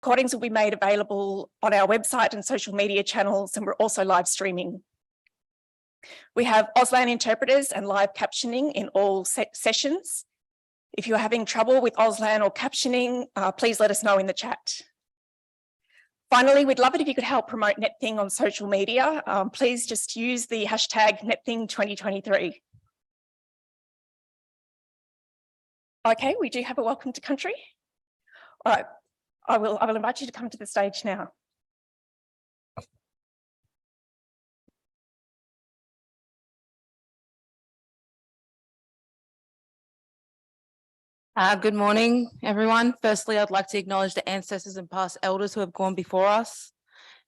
recordings will be made available on our website and social media channels, and we're also live streaming. We have Auslan interpreters and live captioning in all sessions. If you're having trouble with Auslan or captioning, please let us know in the chat. Finally, we'd love it if you could help promote NetThing on social media. Please just use the hashtag NetThing2023. Okay, we do have a welcome to country. All right, I will invite you to come to the stage now. Good morning, everyone. Firstly, I'd like to acknowledge the ancestors and past elders who have gone before us.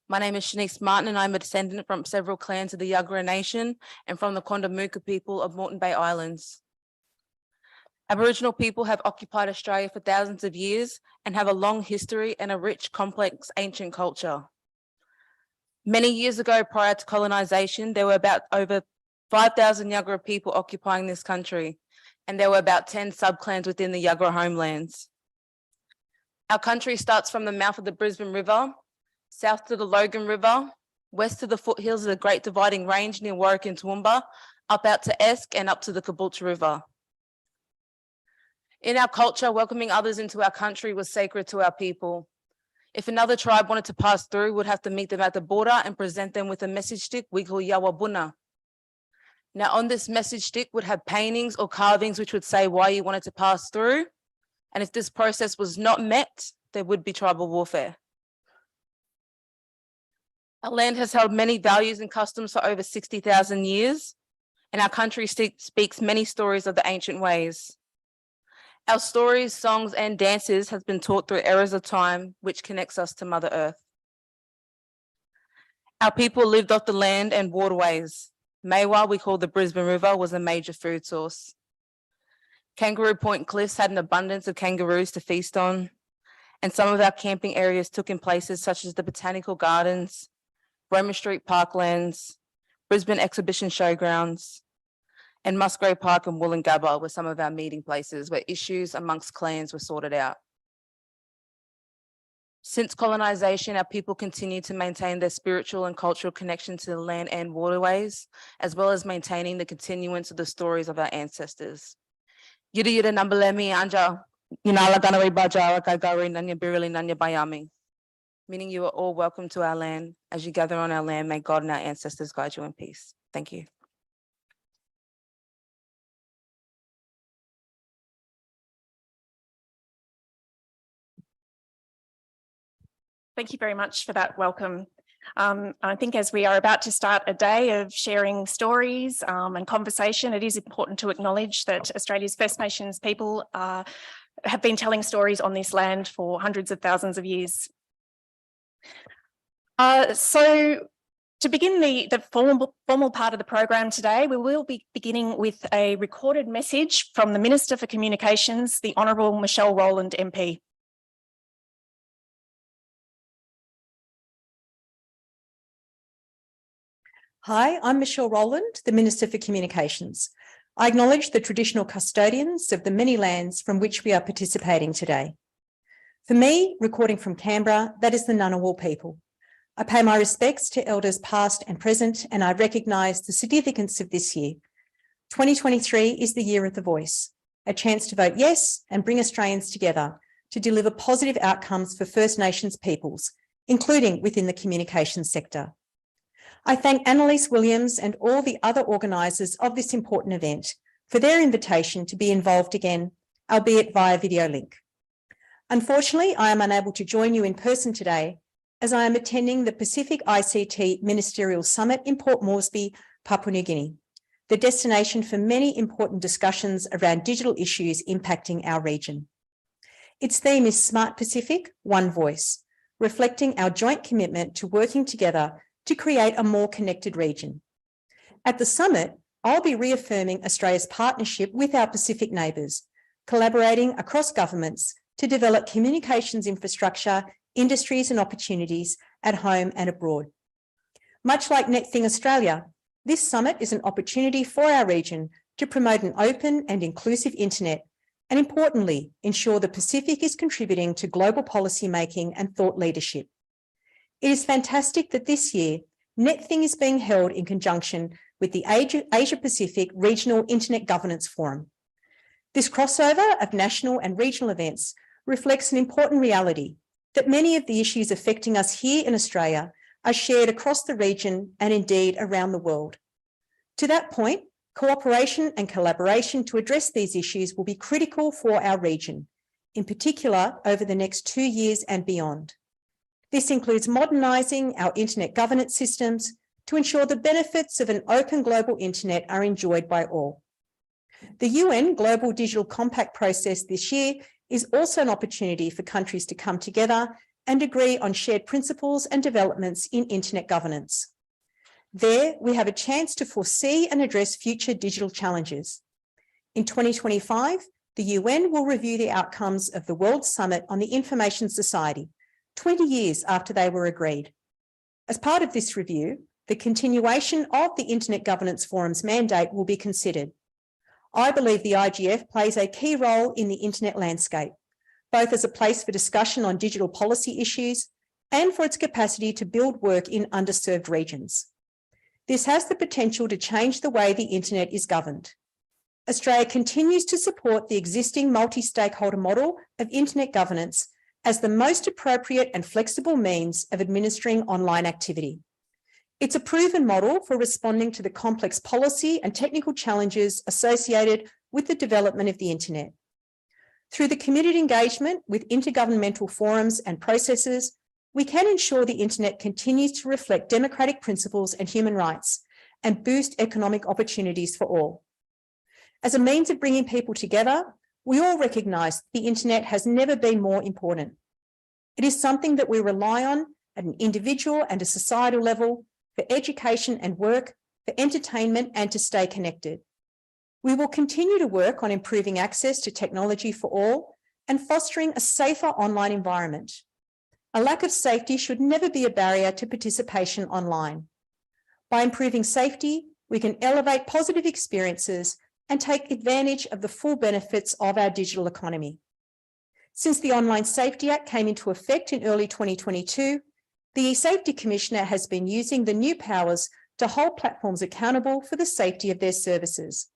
My name is Shanice Martin, and I'm a descendant from several clans of the Yuggera Nation and from the Kondamuka people of Moreton Bay Islands. Aboriginal people have occupied Australia for thousands of years and have a long history and a rich, complex, ancient culture. Many years ago, prior to colonisation, there were about over 5,000 Yuggera people occupying this country, and there were about 10 subclans within the Yuggera homelands. Our country starts from the mouth of the Brisbane River, south to the Logan River, west to the foothills of the Great Dividing Range near Warwick and Toowoomba, up out to Esk and up to the Caboolture River. In our culture, welcoming others into our country was sacred to our people. If another tribe wanted to pass through, we'd have to meet them at the border and present them with a message stick we call Yawabuna. Now, on this message stick would have paintings or carvings which would say why you wanted to pass through. And if this process was not met, there would be tribal warfare. Our land has held many values and customs for over 60,000 years, and our country speaks many stories of the ancient ways. Our stories, songs, and dances have been taught through eras of time, which connects us to Mother Earth. Our people lived off the land and waterways. Maiwa, we call the Brisbane River, was a major food source. Kangaroo Point Cliffs had an abundance of kangaroos to feast on, and some of our camping areas took in places such as the Botanical Gardens, Roma Street Parklands, Brisbane Exhibition Showgrounds, and Musgrave Park and Woolloongabba were some of our meeting places where issues amongst clans were sorted out. Since colonisation, our people continue to maintain their spiritual and cultural connection to the land and waterways, as well as maintaining the continuance of the stories of our ancestors. Yida yida nambalemi anja yinala ganari bajara gagari nanya birili nanya bayami. Meaning you are all welcome to our land. As you gather on our land, may God and our ancestors guide you in peace. Thank you. Thank you very much for that welcome. I think as we are about to start a day of sharing stories and conversation, it is important to acknowledge that Australia's First Nations people have been telling stories on this land for hundreds of thousands of years. So to begin the formal part of the program today, we will be beginning with a recorded message from the Minister for Communications, the Honourable Michelle Rowland MP. Hi, I'm Michelle Rowland, the Minister for Communications. I acknowledge the traditional custodians of the many lands from which we are participating today. For me, recording from Canberra, that is the Ngunnawal people. I pay my respects to elders past and present, and I recognise the significance of this year. 2023 is the year of the voice, a chance to vote yes and bring Australians together to deliver positive outcomes for First Nations peoples, including within the communications sector. I thank Annalise Williams and all the other organisers of this important event for their invitation to be involved again, albeit via video link. Unfortunately, I am unable to join you in person today as I am attending the Pacific ICT Ministerial Summit in Port Moresby, Papua New Guinea, the destination for many important discussions around digital issues impacting our region. Its theme is Smart Pacific, One Voice, reflecting our joint commitment to working together to create a more connected region. At the summit, I'll be reaffirming Australia's partnership with our Pacific neighbours, collaborating across governments to develop communications infrastructure, industries and opportunities at home and abroad. Much like NetThing Australia, this summit is an opportunity for our region to promote an open and inclusive internet and importantly, ensure the Pacific is contributing to global policy making and thought leadership. It is fantastic that this year, NetThing is being held in conjunction with the Asia Pacific Regional Internet Governance Forum. This crossover of national and regional events reflects an important reality that many of the issues affecting us here in Australia are shared across the region and indeed around the world. To that point, cooperation and collaboration to address these issues will be critical for our region, in particular over the next 2 years and beyond. This includes modernising our internet governance systems to ensure the benefits of an open global internet are enjoyed by all. The UN Global Digital Compact process this year is also an opportunity for countries to come together and agree on shared principles and developments in internet governance. There, we have a chance to foresee and address future digital challenges. In 2025, the UN will review the outcomes of the World Summit on the Information Society, 20 years after they were agreed. As part of this review, the continuation of the Internet Governance Forum's mandate will be considered. I believe the IGF plays a key role in the internet landscape, both as a place for discussion on digital policy issues and for its capacity to build work in underserved regions. This has the potential to change the way the internet is governed. Australia continues to support the existing multi-stakeholder model of internet governance as the most appropriate and flexible means of administering online activity. It's a proven model for responding to the complex policy and technical challenges associated with the development of the internet. Through the community engagement with intergovernmental forums and processes, we can ensure the internet continues to reflect democratic principles and human rights and boost economic opportunities for all. As a means of bringing people together, we all recognise the internet has never been more important. It is something that we rely on at an individual and a societal level for education and work, for entertainment and to stay connected. We will continue to work on improving access to technology for all and fostering a safer online environment. A lack of safety should never be a barrier to participation online. By improving safety, we can elevate positive experiences and take advantage of the full benefits of our digital economy. Since the Online Safety Act came into effect in early 2022, the e-Safety Commissioner has been using the new powers to hold platforms accountable for the safety of their services.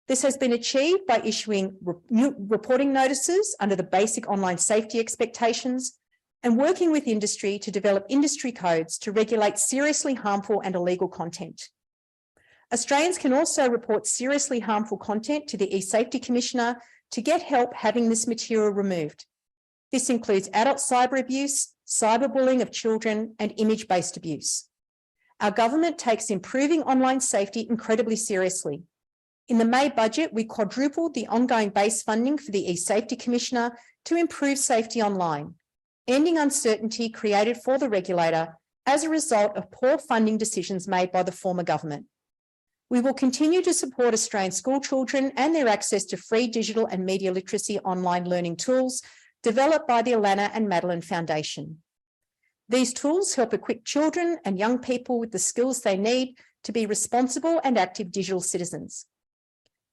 This has been achieved by issuing new reporting notices under the basic online safety expectations and working with industry to develop industry codes to regulate seriously harmful and illegal content. Australians can also report seriously harmful content to the e-Safety Commissioner to get help having this material removed. This includes adult cyber abuse, cyberbullying of children, and image-based abuse. Our government takes improving online safety incredibly seriously. In the May budget, we quadrupled the ongoing base funding for the e-Safety Commissioner to improve safety online, ending uncertainty created for the regulator as a result of poor funding decisions made by the former government. We will continue to support Australian school children and their access to free digital and media literacy online learning tools developed by the Alana and Madeline Foundation. These tools help equip children and young people with the skills they need to be responsible and active digital citizens.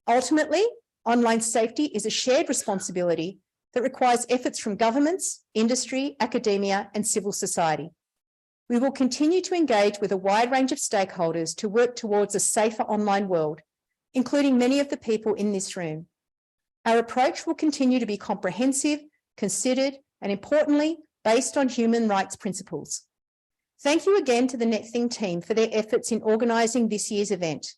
Ultimately, online safety is a shared responsibility that requires efforts from governments, industry, academia, and civil society. We will continue to engage with a wide range of stakeholders to work towards a safer online world, including many of the people in this room. Our approach will continue to be comprehensive, considered, and importantly, based on human rights principles. Thank you again to the NetThing team for their efforts in organising this year's event.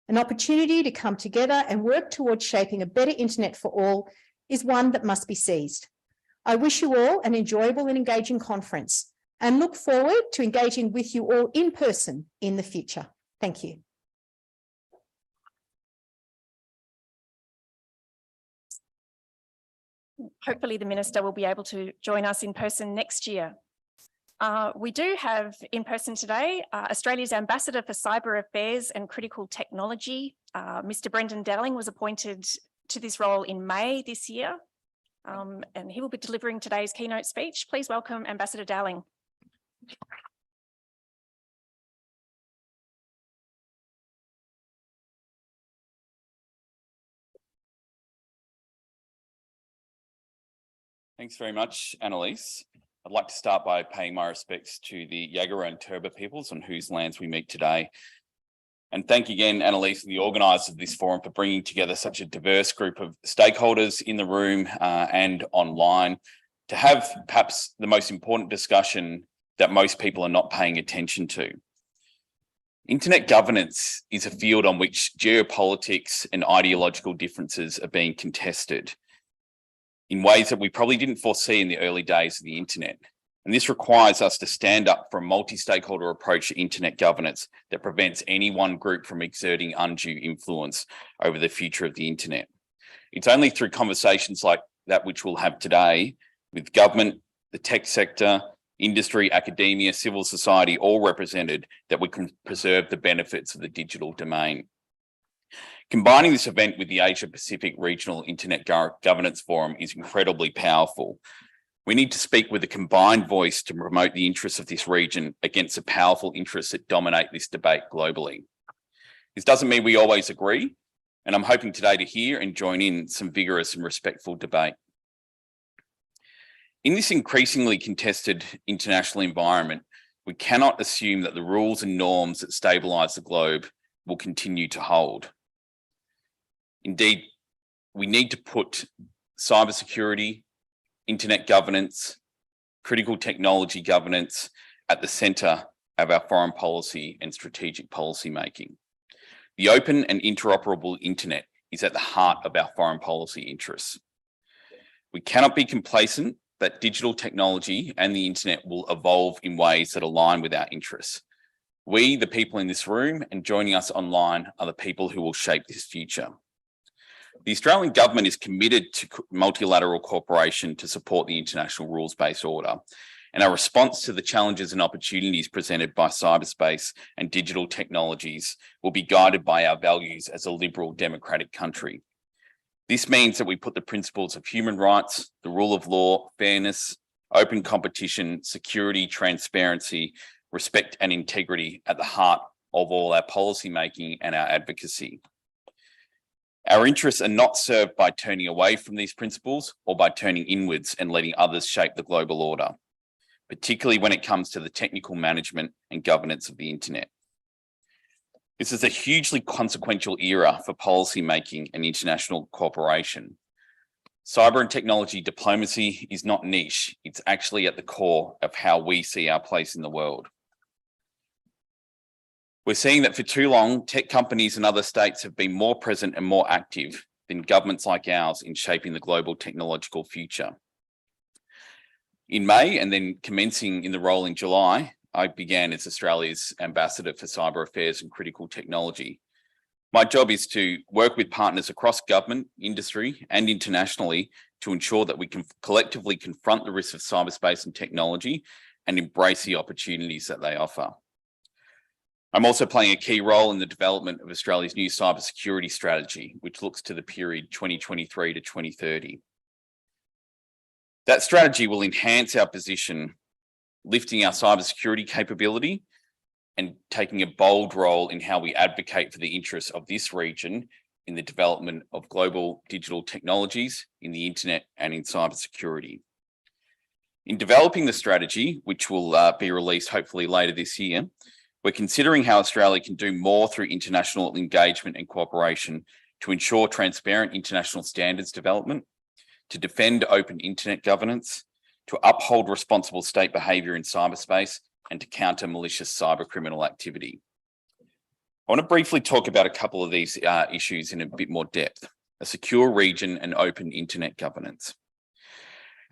An opportunity to come together and work towards shaping a better internet for all is one that must be seized. I wish you all an enjoyable and engaging conference and look forward to engaging with you all in person in the future. Thank you. Hopefully the Minister will be able to join us in person next year. We do have in person today Australia's Ambassador for Cyber Affairs and Critical Technology. Mr. Brendan Dowling was appointed to this role in May this year, and he will be delivering today's keynote speech. Please welcome Ambassador Dowling. Thanks very much, Annalise. I'd like to start by paying my respects to the Yagara and Turrbal peoples on whose lands we meet today. And thank again, Annalise, and the organisers of this forum for bringing together such a diverse group of stakeholders in the room and online to have perhaps the most important discussion that most people are not paying attention to. Internet governance is a field on which geopolitics and ideological differences are being contested in ways that we probably didn't foresee in the early days of the internet. And this requires us to stand up for a multi-stakeholder approach to internet governance that prevents any one group from exerting undue influence over the future of the internet. It's only through conversations like that which we'll have today with government, the tech sector, industry, academia, civil society, all represented, that we can preserve the benefits of the digital domain. Combining this event with the Asia Pacific Regional Internet Governance Forum is incredibly powerful. We need to speak with a combined voice to promote the interests of this region against the powerful interests that dominate this debate globally. This doesn't mean we always agree, and I'm hoping today to hear and join in some vigorous and respectful debate. In this increasingly contested international environment, we cannot assume that the rules and norms that stabilise the globe will continue to hold. Indeed, we need to put cybersecurity, internet governance, critical technology governance at the centre of our foreign policy and strategic policy making. The open and interoperable internet is at the heart of our foreign policy interests. We cannot be complacent that digital technology and the internet will evolve in ways that align with our interests. We, the people in this room and joining us online, are the people who will shape this future. The Australian government is committed to multilateral cooperation to support the international rules-based order, and our response to the challenges and opportunities presented by cyberspace and digital technologies will be guided by our values as a liberal democratic country. This means that we put the principles of human rights, the rule of law, fairness, open competition, security, transparency, respect and integrity at the heart of all our policy making and our advocacy. Our interests are not served by turning away from these principles or by turning inwards and letting others shape the global order, particularly when it comes to the technical management and governance of the internet. This is a hugely consequential era for policy making and international cooperation. Cyber and technology diplomacy is not niche, it's actually at the core of how we see our place in the world. We're seeing that for too long, tech companies and other states have been more present and more active than governments like ours in shaping the global technological future. In May, and then commencing in the role in July, I began as Australia's Ambassador for Cyber Affairs and Critical Technology. My job is to work with partners across government, industry, and internationally to ensure that we can collectively confront the risks of cyberspace and technology and embrace the opportunities that they offer. I'm also playing a key role in the development of Australia's new cybersecurity strategy, which looks to the period 2023 to 2030. That strategy will enhance our position, lifting our cybersecurity capability and taking a bold role in how we advocate for the interests of this region in the development of global digital technologies, in the internet and in cybersecurity. In developing the strategy, which will be released hopefully later this year, we're considering how Australia can do more through international engagement and cooperation to ensure transparent international standards development, to defend open internet governance, to uphold responsible state behaviour in cyberspace, and to counter malicious cyber criminal activity. I want to briefly talk about a couple of these issues in a bit more depth: a secure region and open internet governance.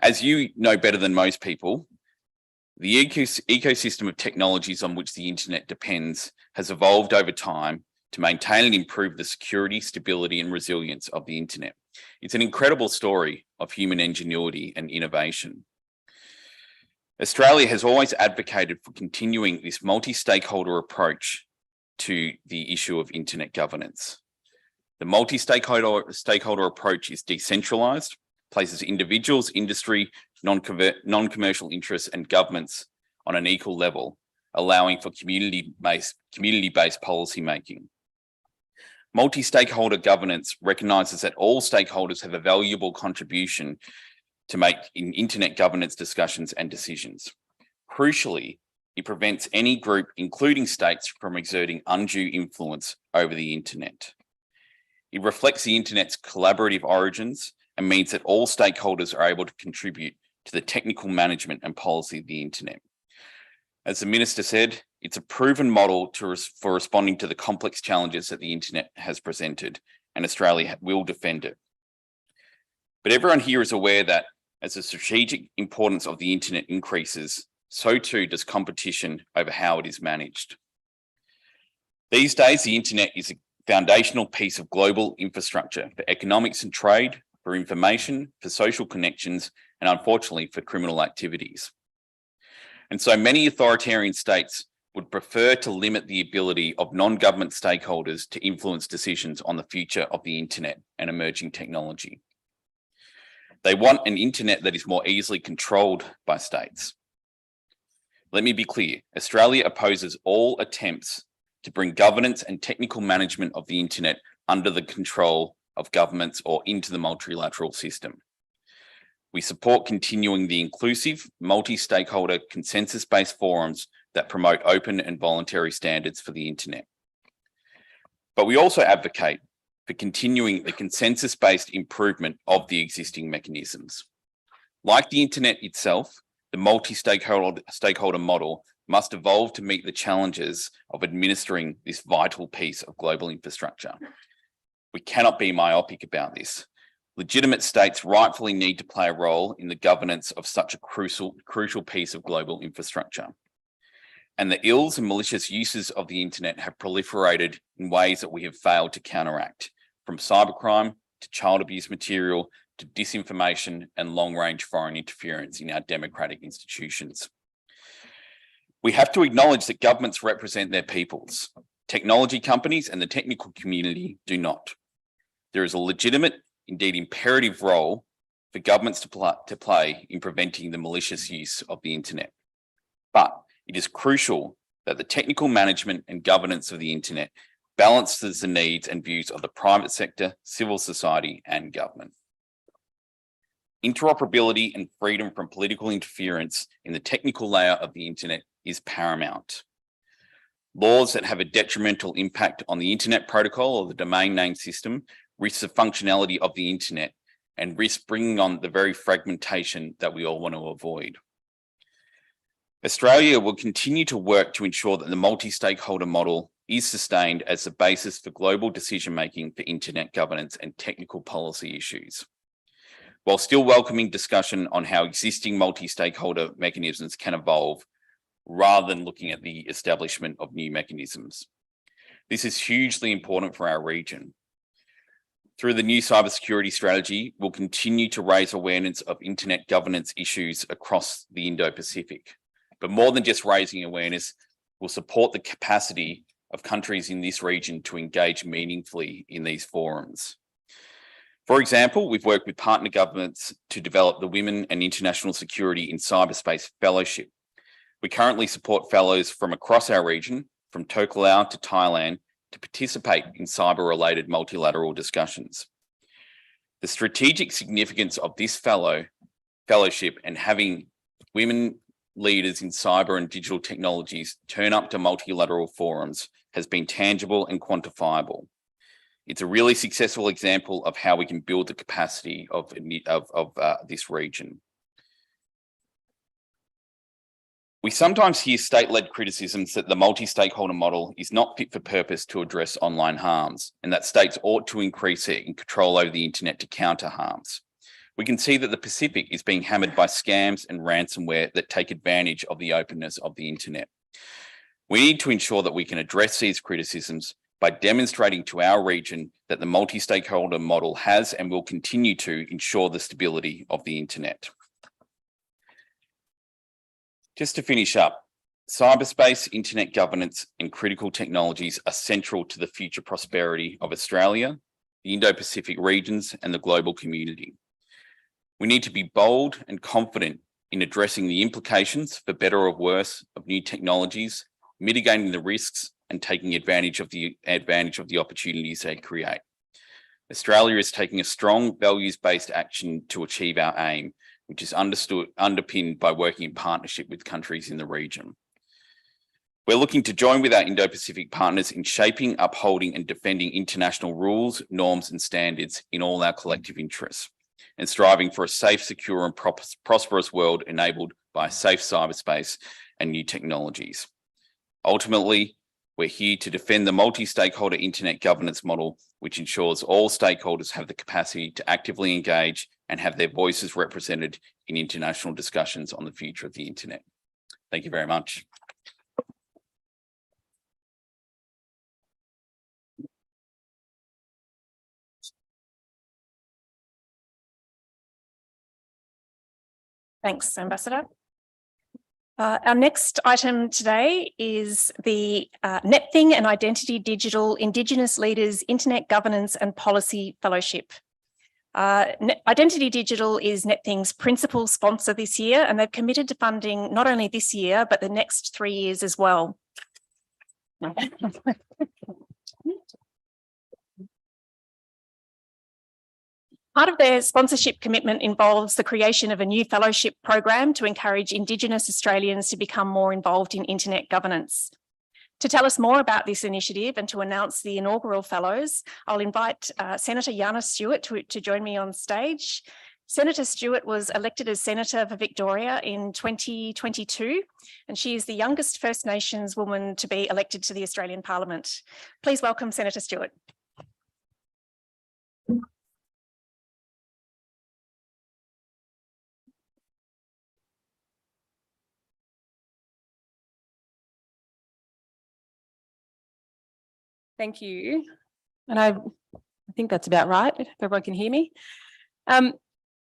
As you know better than most people, the ecosystem of technologies on which the internet depends has evolved over time to maintain and improve the security, stability, and resilience of the internet. It's an incredible story of human ingenuity and innovation. Australia has always advocated for continuing this multi-stakeholder approach to the issue of internet governance. The multi-stakeholder approach is decentralised, places individuals, industry, non-commercial interests and governments on an equal level, allowing for community-based policy making. Multi-stakeholder governance recognises that all stakeholders have a valuable contribution to make in internet governance discussions and decisions. Crucially, it prevents any group, including states, from exerting undue influence over the internet. It reflects the internet's collaborative origins and means that all stakeholders are able to contribute to the technical management and policy of the internet. As the Minister said, it's a proven model for responding to the complex challenges that the internet has presented, and Australia will defend it. But everyone here is aware that as the strategic importance of the internet increases, so too does competition over how it is managed. These days, the internet is a foundational piece of global infrastructure for economics and trade, for information, for social connections, and unfortunately for criminal activities. And so many authoritarian states would prefer to limit the ability of non-government stakeholders to influence decisions on the future of the internet and emerging technology. They want an internet that is more easily controlled by states. Let me be clear, Australia opposes all attempts to bring governance and technical management of the internet under the control of governments or into the multilateral system. We support continuing the inclusive, multi-stakeholder, consensus-based forums that promote open and voluntary standards for the internet. But we also advocate for continuing the consensus-based improvement of the existing mechanisms. Like the internet itself, the multi-stakeholder model must evolve to meet the challenges of administering this vital piece of global infrastructure. We cannot be myopic about this. Legitimate states rightfully need to play a role in the governance of such a crucial piece of global infrastructure. And the ills and malicious uses of the internet have proliferated in ways that we have failed to counteract, from cybercrime to child abuse material to disinformation and long-range foreign interference in our democratic institutions. We have to acknowledge that governments represent their peoples. Technology companies and the technical community do not. There is a legitimate, indeed imperative role for governments to play in preventing the malicious use of the internet. But it is crucial that the technical management and governance of the internet balances the needs and views of the private sector, civil society, and government. Interoperability and freedom from political interference in the technical layer of the internet is paramount. Laws that have a detrimental impact on the internet protocol or the domain name system risk the functionality of the internet and risk bringing on the very fragmentation that we all want to avoid. Australia will continue to work to ensure that the multi-stakeholder model is sustained as the basis for global decision-making for internet governance and technical policy issues, while still welcoming discussion on how existing multi-stakeholder mechanisms can evolve rather than looking at the establishment of new mechanisms. This is hugely important for our region. Through the new cybersecurity strategy, we'll continue to raise awareness of internet governance issues across the Indo-Pacific. But more than just raising awareness, we'll support the capacity of countries in this region to engage meaningfully in these forums. For example, we've worked with partner governments to develop the Women and International Security in Cyberspace Fellowship. We currently support fellows from across our region, from Tokelau to Thailand, to participate in cyber-related multilateral discussions. The strategic significance of this fellowship and having women leaders in cyber and digital technologies turn up to multilateral forums has been tangible and quantifiable. It's a really successful example of how we can build the capacity of this region. We sometimes hear state-led criticisms that the multi-stakeholder model is not fit for purpose to address online harms, and that states ought to increase their control over the internet to counter harms. We can see that the Pacific is being hammered by scams and ransomware that take advantage of the openness of the internet. We need to ensure that we can address these criticisms by demonstrating to our region that the multi-stakeholder model has and will continue to ensure the stability of the internet. Just to finish up, cyberspace, internet governance, and critical technologies are central to the future prosperity of Australia, the Indo-Pacific regions, and the global community. We need to be bold and confident in addressing the implications, for better or worse, of new technologies, mitigating the risks, and taking advantage of the opportunities they create. Australia is taking a strong values-based action to achieve our aim, which is underpinned by working in partnership with countries in the region. We're looking to join with our Indo-Pacific partners in shaping, upholding and defending international rules, norms and standards in all our collective interests, and striving for a safe, secure and prosperous world enabled by safe cyberspace and new technologies. Ultimately, we're here to defend the multi-stakeholder internet governance model, which ensures all stakeholders have the capacity to actively engage and have their voices represented in international discussions on the future of the internet. Thank you very much. Thanks, Ambassador. Our next item today is the NetThing and Identity Digital Indigenous Leaders Internet Governance and Policy Fellowship. Identity Digital is NetThing's principal sponsor this year, and they've committed to funding not only this year, but the next 3 years as well. Part of their sponsorship commitment involves the creation of a new fellowship program to encourage Indigenous Australians to become more involved in internet governance. To tell us more about this initiative and to announce the inaugural fellows, I'll invite Senator Yana Stewart to join me on stage. Senator Stewart was elected as Senator for Victoria in 2022, and she is the youngest First Nations woman to be elected to the Australian Parliament. Please welcome Senator Stewart. Thank you. And I think that's about right, if everyone can hear me.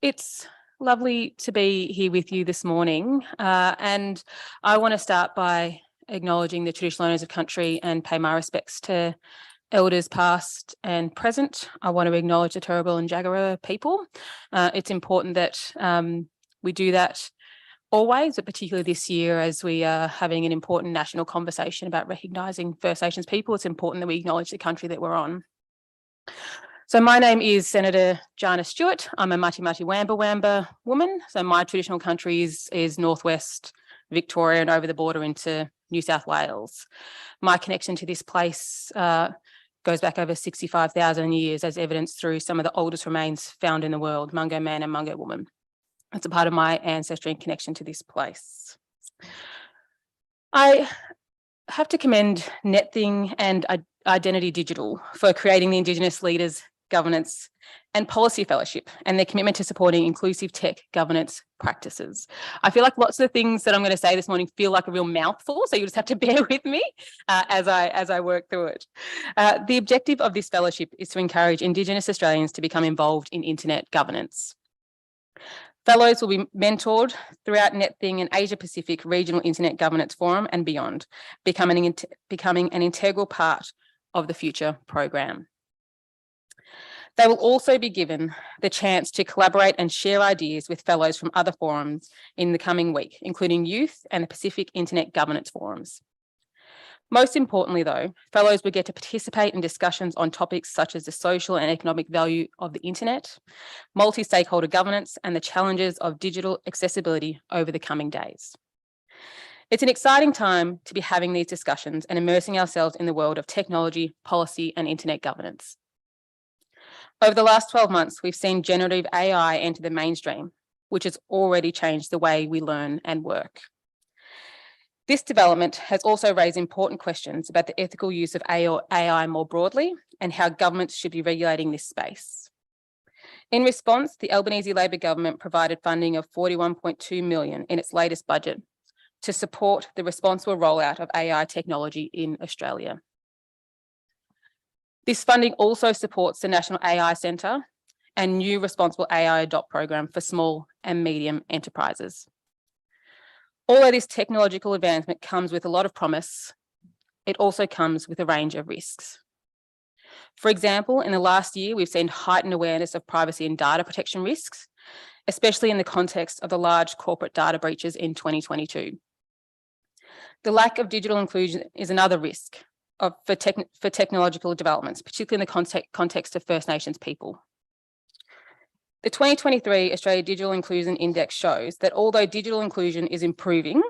It's lovely to be here with you this morning. And I want to start by acknowledging the traditional owners of country and pay my respects to elders past and present. I want to acknowledge the Turrbal and Jagera people. It's important that we do that always, but particularly this year as we are having an important national conversation about recognising First Nations people. It's important that we acknowledge the country that we're on. So my name is Senator Yana Stewart. I'm a Mati Wamba Wamba woman. So my traditional country is Northwest Victoria and over the border into New South Wales. My connection to this place goes back over 65,000 years, as evidenced through some of the oldest remains found in the world, Mungo man and Mungo woman. It's a part of my ancestry and connection to this place. I have to commend NetThing and Identity Digital for creating the Indigenous Leaders Governance and Policy Fellowship and their commitment to supporting inclusive tech governance practices. I feel like lots of the things that I'm going to say this morning feel like a real mouthful, so you just have to bear with me as I work through it. The objective of this fellowship is to encourage Indigenous Australians to become involved in internet governance. Fellows will be mentored throughout NetThing and Asia Pacific Regional Internet Governance Forum and beyond, becoming an integral part of the future program. They will also be given the chance to collaborate and share ideas with fellows from other forums in the coming week, including youth and the Pacific Internet Governance Forums. Most importantly, though, fellows will get to participate in discussions on topics such as the social and economic value of the internet, multi-stakeholder governance, and the challenges of digital accessibility over the coming days. It's an exciting time to be having these discussions and immersing ourselves in the world of technology, policy, and internet governance. Over the last 12 months, we've seen generative AI enter the mainstream, which has already changed the way we learn and work. This development has also raised important questions about the ethical use of AI more broadly and how governments should be regulating this space. In response, the Albanese Labor government provided funding of $41.2 million in its latest budget to support the responsible rollout of AI technology in Australia. This funding also supports the National AI Centre and new Responsible AI Adopt program for small and medium enterprises. Although this technological advancement comes with a lot of promise, it also comes with a range of risks. For example, in the last year, we've seen heightened awareness of privacy and data protection risks, especially in the context of the large corporate data breaches in 2022. The lack of digital inclusion is another risk for technological developments, particularly in the context of First Nations people. The 2023 Australia Digital Inclusion Index shows that although digital inclusion is improving,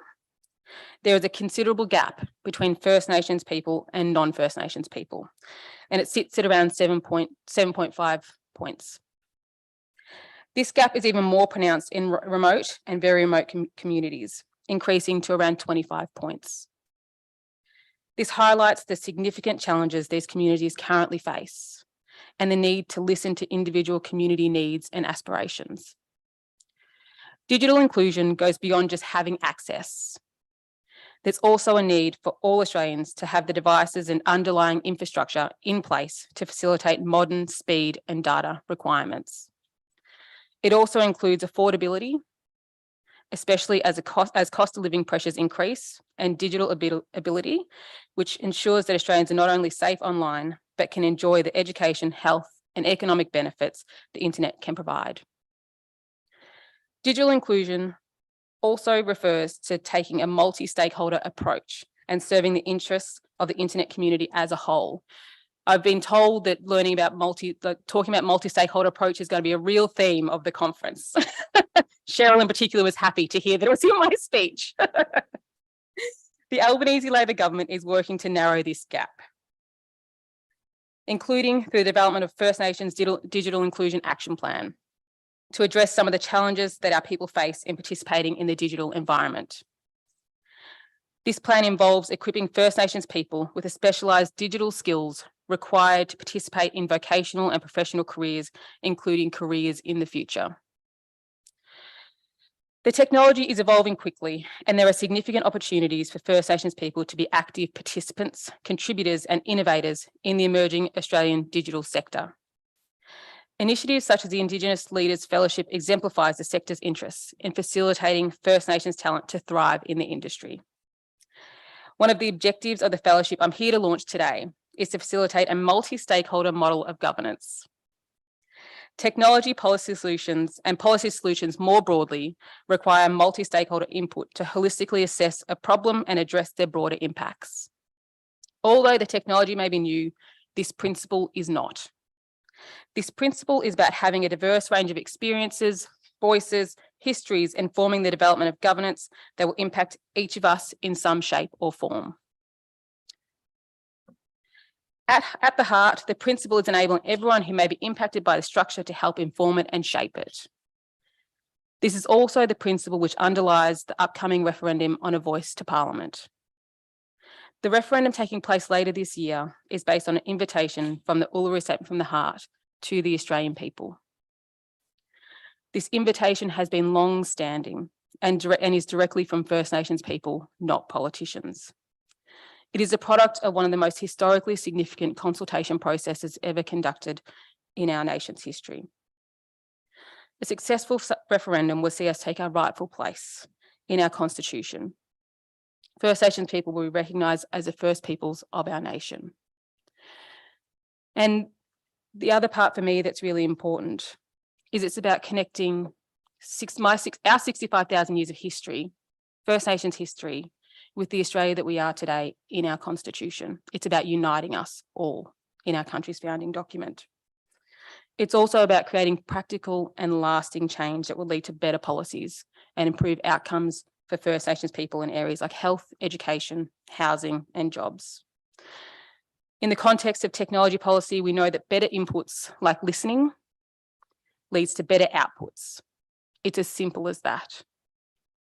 there is a considerable gap between First Nations people and non-First Nations people, and it sits at around 7.5 points. This gap is even more pronounced in remote and very remote communities, increasing to around 25 points. This highlights the significant challenges these communities currently face and the need to listen to individual community needs and aspirations. Digital inclusion goes beyond just having access. There's also a need for all Australians to have the devices and underlying infrastructure in place to facilitate modern speed and data requirements. It also includes affordability, especially as cost of living pressures increase, and digital ability, which ensures that Australians are not only safe online, but can enjoy the education, health, and economic benefits the internet can provide. Digital inclusion also refers to taking a multi-stakeholder approach and serving the interests of the internet community as a whole. I've been told that learning about talking about multi-stakeholder approach is going to be a real theme of the conference. Cheryl in particular was happy to hear that it was in my speech. The Albanese Labor government is working to narrow this gap, including through the development of First Nations Digital Inclusion Action Plan, to address some of the challenges that our people face in participating in the digital environment. This plan involves equipping First Nations people with the specialised digital skills required to participate in vocational and professional careers, including careers in the future. The technology is evolving quickly, and there are significant opportunities for First Nations people to be active participants, contributors, and innovators in the emerging Australian digital sector. Initiatives such as the Indigenous Leaders Fellowship exemplifies the sector's interests in facilitating First Nations talent to thrive in the industry. One of the objectives of the fellowship I'm here to launch today is to facilitate a multi-stakeholder model of governance. Technology policy solutions and policy solutions more broadly require multi-stakeholder input to holistically assess a problem and address their broader impacts. Although the technology may be new, this principle is not. This principle is about having a diverse range of experiences, voices, histories, informing the development of governance that will impact each of us in some shape or form. At the heart, the principle is enabling everyone who may be impacted by the structure to help inform it and shape it. This is also the principle which underlies the upcoming referendum on a voice to Parliament. The referendum taking place later this year is based on an invitation from the Uluru Statement from the Heart to the Australian people. This invitation has been long-standing and is directly from First Nations people, not politicians. It is a product of one of the most historically significant consultation processes ever conducted in our nation's history. A successful referendum will see us take our rightful place in our constitution. First Nations people will be recognised as the first peoples of our nation. And the other part for me that's really important is it's about connecting our 65,000 years of history, First Nations history, with the Australia that we are today in our constitution. It's about uniting us all in our country's founding document. It's also about creating practical and lasting change that will lead to better policies and improve outcomes for First Nations people in areas like health, education, housing, and jobs. In the context of technology policy, we know that better inputs like listening leads to better outputs. It's as simple as that.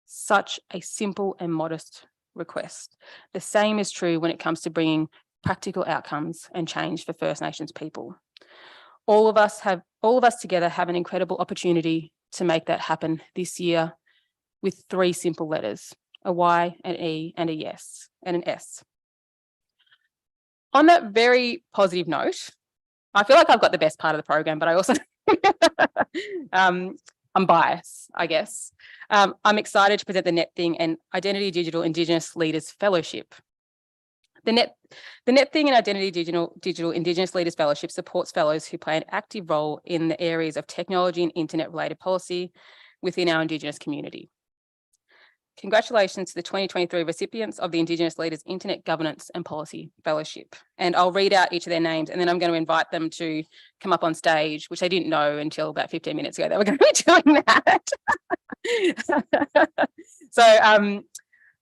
Such a simple and modest request. The same is true when it comes to bringing practical outcomes and change for First Nations people. All of us together have an incredible opportunity to make that happen this year with 3 simple letters, a Y, an E, and a yes, and an S. On that very positive note, I feel like I've got the best part of the program, but I also, I'm biased, I guess. I'm excited to present the NetThing and Identity Digital Indigenous Leaders Fellowship. The NetThing and Identity Digital Indigenous Leaders Fellowship supports fellows who play an active role in the areas of technology and internet-related policy within our Indigenous community. Congratulations to the 2023 recipients of the Indigenous Leaders Internet Governance and Policy Fellowship. And I'll read out each of their names and then I'm going to invite them to come up on stage, which I didn't know until about 15 minutes ago they were going to be doing that. So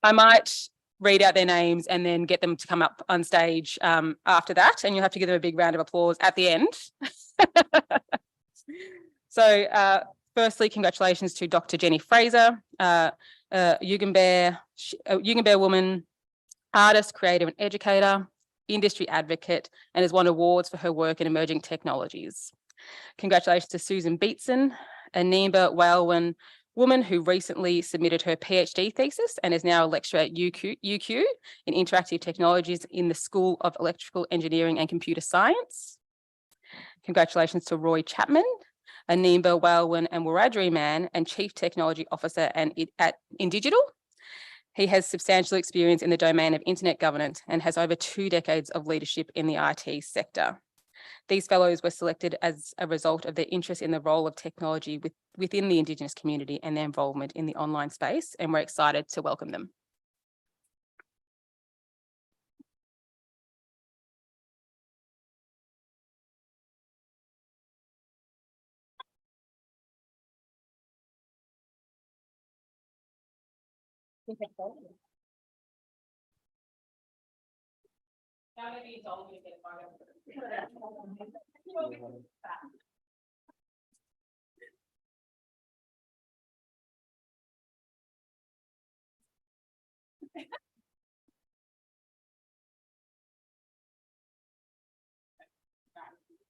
I might read out their names and then get them to come up on stage after that, and you'll have to give them a big round of applause at the end. So firstly, congratulations to Dr. Jenny Fraser, Yugambeh woman, artist, creator and educator, industry advocate, and has won awards for her work in emerging technologies. Congratulations to Susan Beatson, a Nimba Walewan woman who recently submitted her PhD thesis and is now a lecturer at UQ in interactive technologies in the School of Electrical Engineering and Computer Science. Congratulations to Roy Chapman, a Nimba Walewan and Wiradjuri man and Chief Technology Officer at InDigital. He has substantial experience in the domain of internet governance and has over 2 decades of leadership in the IT sector. These fellows were selected as a result of their interest in the role of technology within the Indigenous community and their involvement in the online space, and we're excited to welcome them.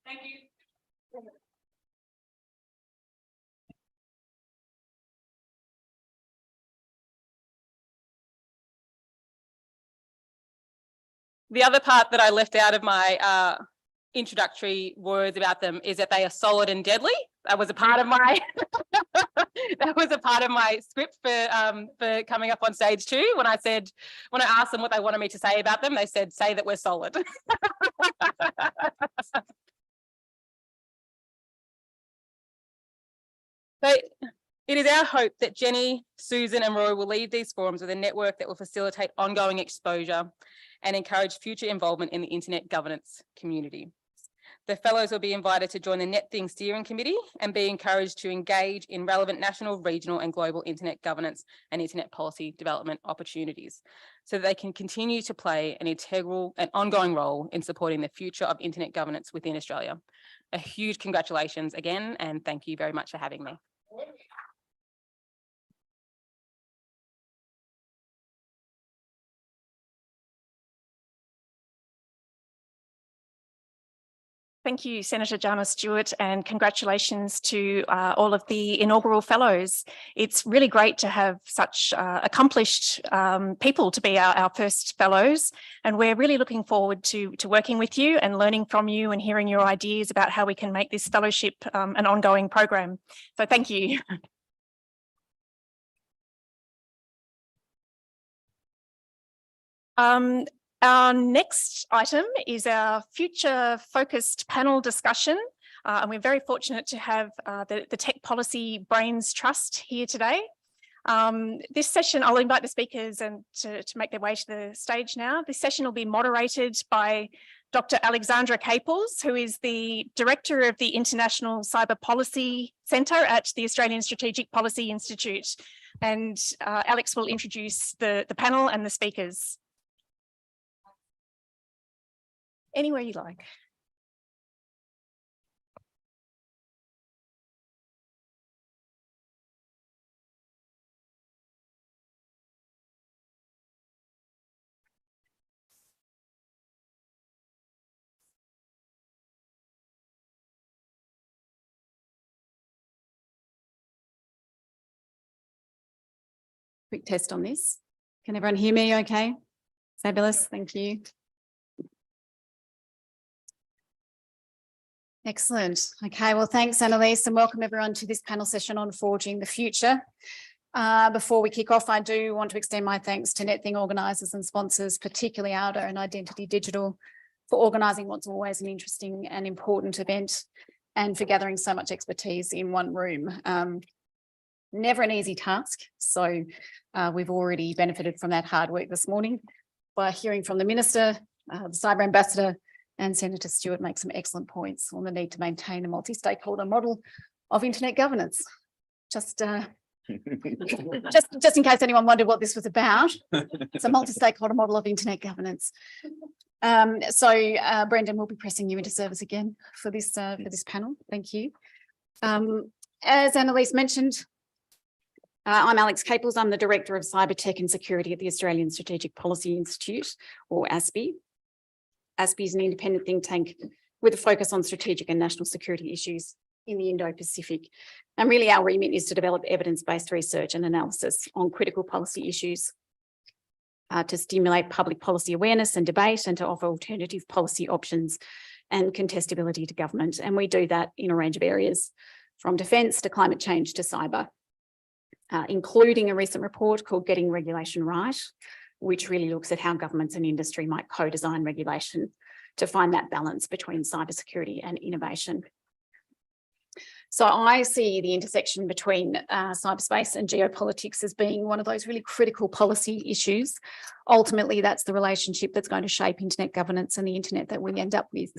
Thank you. The other part that I left out of my introductory words about them is that they are solid and deadly. That was a part of my script for coming up on stage too. When I asked them what they wanted me to say about them, they said, "Say that we're solid." So it is our hope that Jenny, Susan and Roy will lead these forums with a network that will facilitate ongoing exposure and encourage future involvement in the internet governance community. The fellows will be invited to join the NetThing steering committee and be encouraged to engage in relevant national, regional and global internet governance and internet policy development opportunities so that they can continue to play an integral and ongoing role in supporting the future of internet governance within Australia. A huge congratulations again, and thank you very much for having me. Thank you, Senator Jana Stewart, and congratulations to all of the inaugural fellows. It's really great to have such accomplished people to be our first fellows, and we're really looking forward to working with you and learning from you and hearing your ideas about how we can make this fellowship an ongoing program. So thank you. Our next item is our future focused panel discussion. And we're very fortunate to have the Tech Policy Brains Trust here today. This session, I'll invite the speakers and to make their way to the stage now. This session will be moderated by Dr. Alexandra Capels, who is the Director of the International Cyber Policy Centre at the Australian Strategic Policy Institute. And Alex will introduce the panel and the speakers. Anywhere you like. Quick test on this. Can everyone hear me okay? Fabulous, thank you. Excellent. Okay, well, thanks, Annalise, and welcome everyone to this panel session on Forging the Future. Before we kick off, I do want to extend my thanks to NetThing organisers and sponsors, particularly Aldo and Identity Digital, for organising what's always an interesting and important event and for gathering so much expertise in one room. Never an easy task. So we've already benefited from that hard work this morning by hearing from the Minister, the Cyber Ambassador, and Senator Stewart make some excellent points on the need to maintain a multi-stakeholder model of internet governance. Just in case anyone wondered what this was about, it's a multi-stakeholder model of internet governance. Brendan, will be pressing you into service again for this panel. Thank you. As Annalise mentioned, I'm Alex Caples. I'm the Director of Cyber Tech and Security at the Australian Strategic Policy Institute, or ASPI. ASPI is an independent think tank with a focus on strategic and national security issues in the Indo-Pacific. And really our remit is to develop evidence-based research and analysis on critical policy issues to stimulate public policy awareness and debate, and to offer alternative policy options and contestability to government. And we do that in a range of areas, from defence to climate change to cyber, including a recent report called Getting Regulation Right, which really looks at how governments and industry might co-design regulation to find that balance between cybersecurity and innovation. So I see the intersection between cyberspace and geopolitics as being one of those really critical policy issues. Ultimately, that's the relationship that's going to shape internet governance and the internet that we end up with.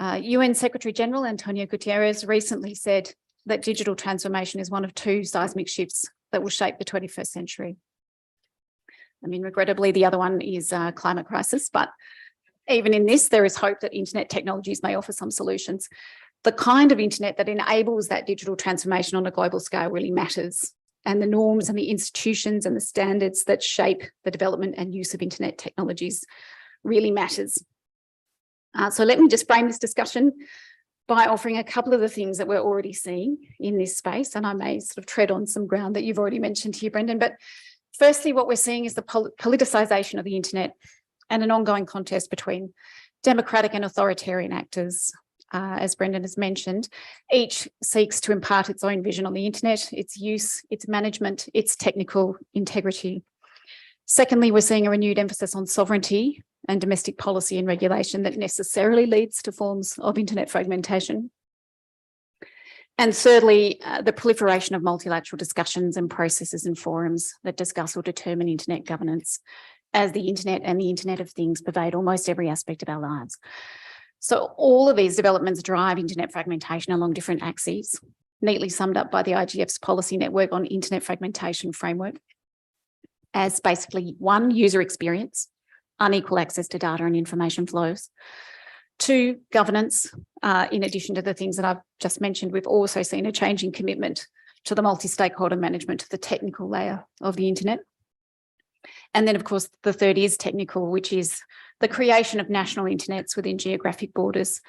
UN Secretary General Antonio Guterres recently said that digital transformation is one of two seismic shifts that will shape the 21st century. I mean, regrettably, the other one is climate crisis, but even in this, there is hope that internet technologies may offer some solutions. The kind of internet that enables that digital transformation on a global scale really matters, and the norms and the institutions and the standards that shape the development and use of internet technologies really matters. So let me just frame this discussion by offering a couple of the things that we're already seeing in this space, and I may sort of tread on some ground that you've already mentioned here, Brendan. But firstly, what we're seeing is the politicisation of the internet and an ongoing contest between democratic and authoritarian actors. As Brendan has mentioned, each seeks to impart its own vision on the internet, its use, its management, its technical integrity. Secondly, we're seeing a renewed emphasis on sovereignty and domestic policy and regulation that necessarily leads to forms of internet fragmentation. And thirdly, the proliferation of multilateral discussions and processes and forums that discuss or determine internet governance, as the internet and the Internet of Things pervade almost every aspect of our lives. So all of these developments drive internet fragmentation along different axes, neatly summed up by the IGF's policy network on internet fragmentation framework as basically 1, user experience, unequal access to data and information flows. 2, governance. In addition to the things that I've just mentioned, we've also seen a changing commitment to the multi-stakeholder management of the technical layer of the internet. And then, of course, the third is technical, which is the creation of national internets within geographic borders,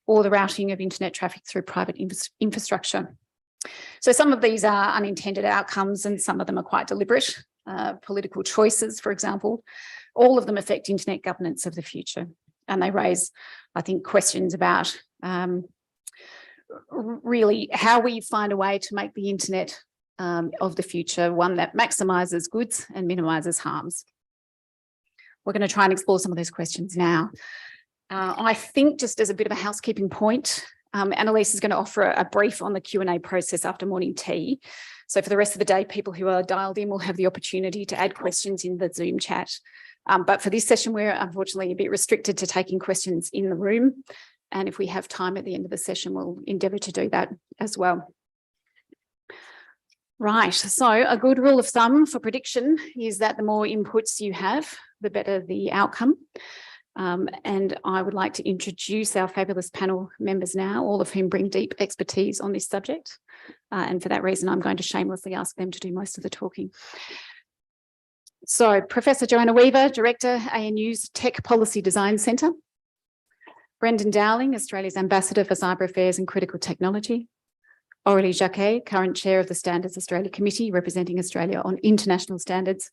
or the routing of internet traffic through private infrastructure. So some of these are unintended outcomes and some of them are quite deliberate. Political choices, for example, all of them affect internet governance of the future. And they raise, I think, questions about really how we find a way to make the internet of the future one that maximises goods and minimises harms. We're going to try and explore some of those questions now. I think, just as a bit of a housekeeping point, Annalise is going to offer a brief on the Q&A process after morning tea. So for the rest of the day, people who are dialed in will have the opportunity to add questions in the Zoom chat. But for this session, we're unfortunately a bit restricted to taking questions in the room. And if we have time at the end of the session, we'll endeavour to do that as well. Right, so a good rule of thumb for prediction is that the more inputs you have, the better the outcome. And I would like to introduce our fabulous panel members now, all of whom bring deep expertise on this subject. And for that reason, I'm going to shamelessly ask them to do most of the talking. So Professor Joanna Weaver, Director, ANU's Tech Policy Design Centre. Brendan Dowling, Australia's Ambassador for Cyber Affairs and Critical Technology. Aurélie Jacquet, current Chair of the Standards Australia Committee, representing Australia on international standards.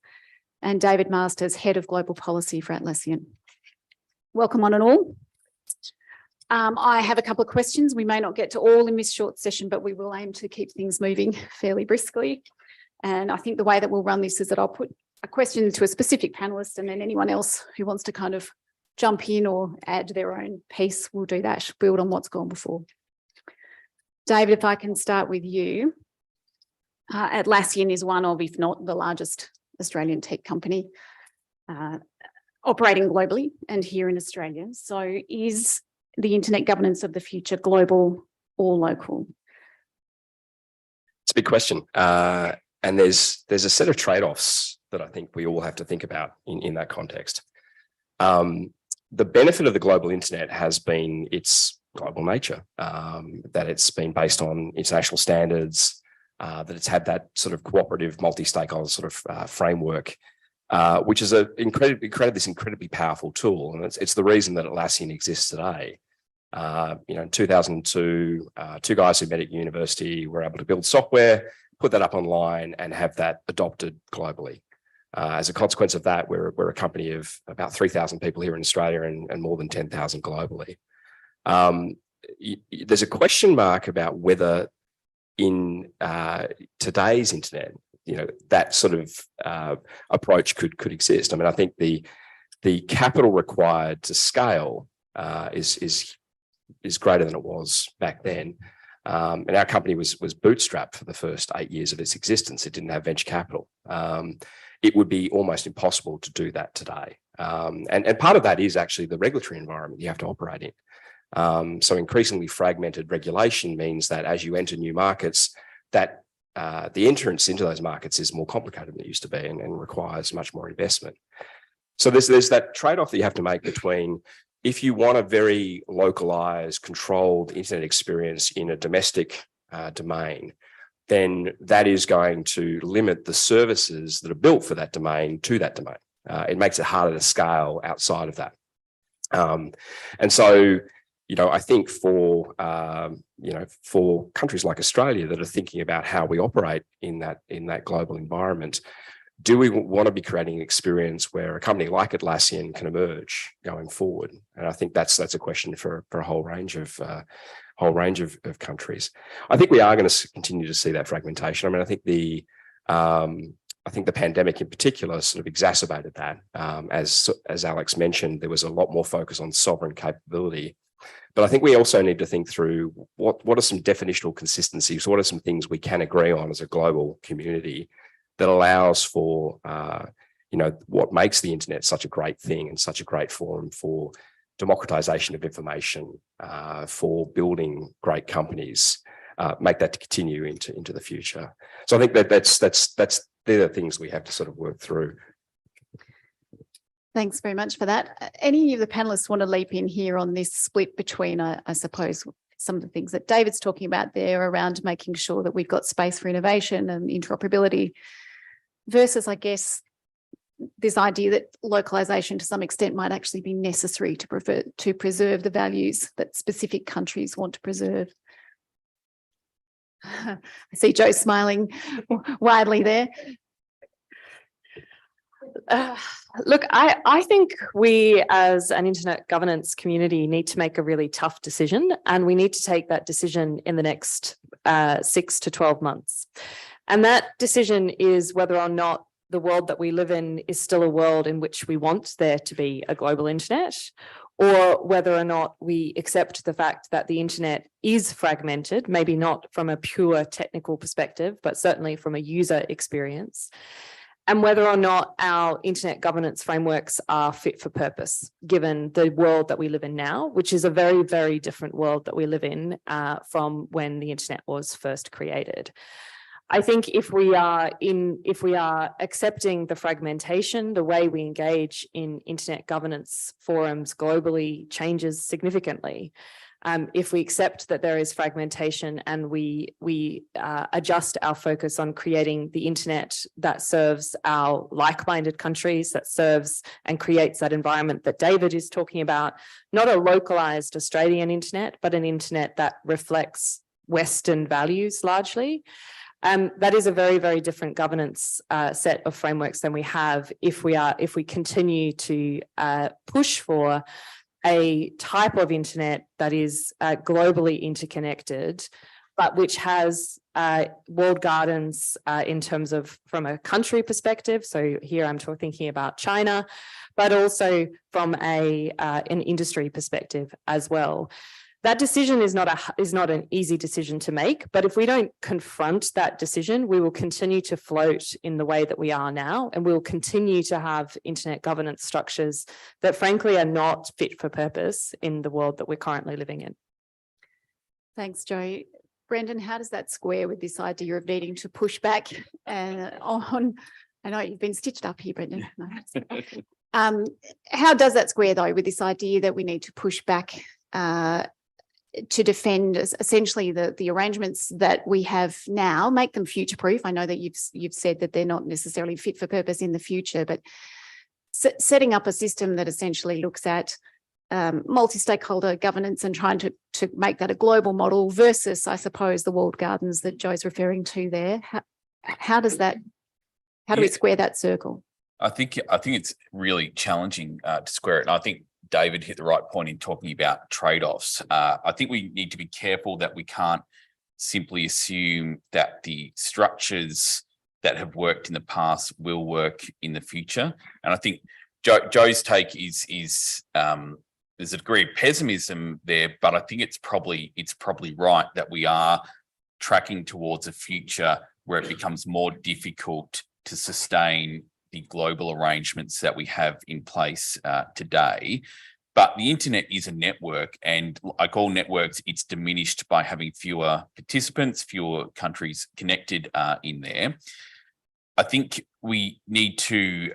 And David Masters, Head of Global Policy for Atlassian. Welcome on and all. I have a couple of questions. We may not get to all in this short session, but we will aim to keep things moving fairly briskly. And I think the way that we'll run this is that I'll put a question to a specific panelist, and then anyone else who wants to kind of jump in or add their own piece will do that, build on what's gone before. David, if I can start with you. Atlassian is one of, if not the largest Australian tech company operating globally and here in Australia. So is the internet governance of the future global or local? It's a big question. And there's a set of trade-offs that I think we all have to think about in that context. The benefit of the global internet has been its global nature, that it's been based on international standards, that it's had that sort of cooperative multi-stakeholder sort of framework, which is this incredibly powerful tool. And it's the reason that Atlassian exists today. In 2002, two guys who met at university were able to build software, put that up online and have that adopted globally. As a consequence of that, we're a company of about 3,000 people here in Australia and more than 10,000 globally. There's a question mark about whether in today's internet, that sort of approach could exist. I mean, I think the capital required to scale is greater than it was back then. And our company was bootstrapped for the first 8 years of its existence. It didn't have venture capital. It would be almost impossible to do that today. And part of that is actually the regulatory environment you have to operate in. So increasingly fragmented regulation means that as you enter new markets, that the entrance into those markets is more complicated than it used to be and requires much more investment. So there's that trade-off that you have to make between, if you want a very localized, controlled internet experience in a domestic domain, then that is going to limit the services that are built for that domain to that domain. It makes it harder to scale outside of that. And so, I think for countries like Australia that are thinking about how we operate in that global environment, do we want to be creating an experience where a company like Atlassian can emerge going forward? And I think that's a question for a whole range of countries. I think we are going to continue to see that fragmentation. I mean, I think the pandemic in particular sort of exacerbated that. As Alex mentioned, there was a lot more focus on sovereign capability. But I think we also need to think through what are some definitional consistencies, what are some things we can agree on as a global community that allows for, what makes the internet such a great thing and such a great forum for democratization of information, for building great companies, make that to continue into the future. So I think they're the things we have to sort of work through. Thanks very much for that. Any of the panelists want to leap in here on this split between, I suppose, some of the things that David's talking about there around making sure that we've got space for innovation and interoperability versus, I guess, this idea that localization to some extent might actually be necessary to preserve the values that specific countries want to preserve. I see Joe smiling widely there. Look, I think we as an internet governance community need to make a really tough decision, and we need to take that decision in the next 6 to 12 months. And that decision is whether or not the world that we live in is still a world in which we want there to be a global internet, or whether or not we accept the fact that the internet is fragmented, maybe not from a pure technical perspective, but certainly from a user experience, and whether or not our internet governance frameworks are fit for purpose, given the world that we live in now, which is a very, very different world that we live in from when the internet was first created. I think if we are accepting the fragmentation, the way we engage in internet governance forums globally changes significantly. If we accept that there is fragmentation and we adjust our focus on creating the internet that serves our like-minded countries, that serves and creates that environment that David is talking about, not a localized Australian internet, but an internet that reflects Western values largely. That is a very, very different governance set of frameworks than we have if we continue to push for a type of internet that is globally interconnected, but which has walled gardens in terms of from a country perspective. So here I'm thinking about China, but also from an industry perspective as well. That decision is not an easy decision to make, but if we don't confront that decision, we will continue to float in the way that we are now, and we will continue to have internet governance structures that frankly are not fit for purpose in the world that we're currently living in. Thanks, Jo. Brendan, how does that square with this idea of needing to push back on? I know you've been stitched up here, Brendan. No. How does that square though with this idea that we need to push back to defend essentially the arrangements that we have now, make them future-proof? I know that you've said that they're not necessarily fit for purpose in the future, but setting up a system that essentially looks at multi-stakeholder governance and trying to make that a global model versus, I suppose, the walled gardens that Jo's referring to there. How do we square that circle? I think it's really challenging to square it. And I think David hit the right point in talking about trade-offs. I think we need to be careful that we can't simply assume that the structures that have worked in the past will work in the future. And I think Jo's take is there's a degree of pessimism there, but I think it's probably right that we are tracking towards a future where it becomes more difficult to sustain the global arrangements that we have in place today. But the internet is a network, and like all networks, it's diminished by having fewer participants, fewer countries connected in there. I think we need to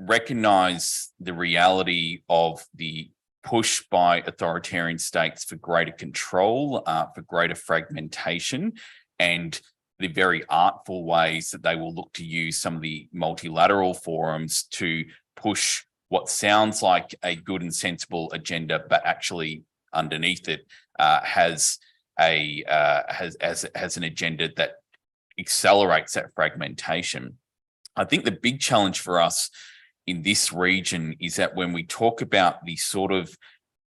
recognise the reality of the push by authoritarian states for greater control, for greater fragmentation, and the very artful ways that they will look to use some of the multilateral forums to push what sounds like a good and sensible agenda, but actually underneath it has an agenda that accelerates that fragmentation. I think the big challenge for us in this region is that when we talk about the sort of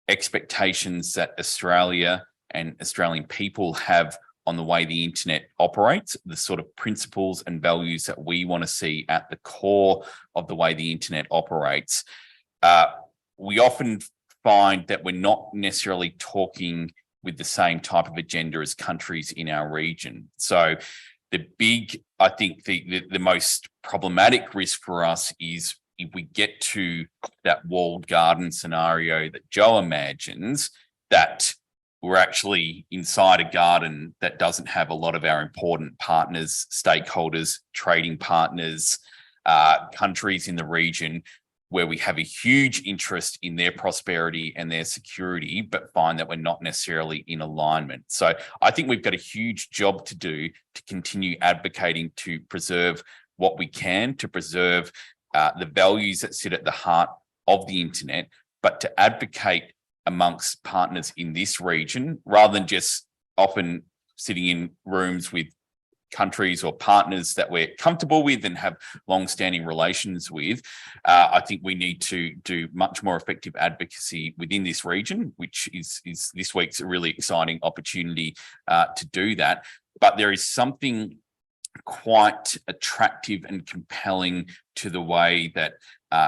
expectations that Australia and Australian people have on the way the internet operates, the sort of principles and values that we want to see at the core of the way the internet operates, we often find that we're not necessarily talking with the same type of agenda as countries in our region. So I think the most problematic risk for us is if we get to that walled garden scenario that Jo imagines, that we're actually inside a garden that doesn't have a lot of our important partners, stakeholders, trading partners, countries in the region, where we have a huge interest in their prosperity and their security, but find that we're not necessarily in alignment. So I think we've got a huge job to do to continue advocating to preserve what we can, to preserve the values that sit at the heart of the internet, but to advocate amongst partners in this region, rather than just often sitting in rooms with countries or partners that we're comfortable with and have long-standing relations with. I think we need to do much more effective advocacy within this region, which is this week's a really exciting opportunity to do that. But there is something quite attractive and compelling to the way that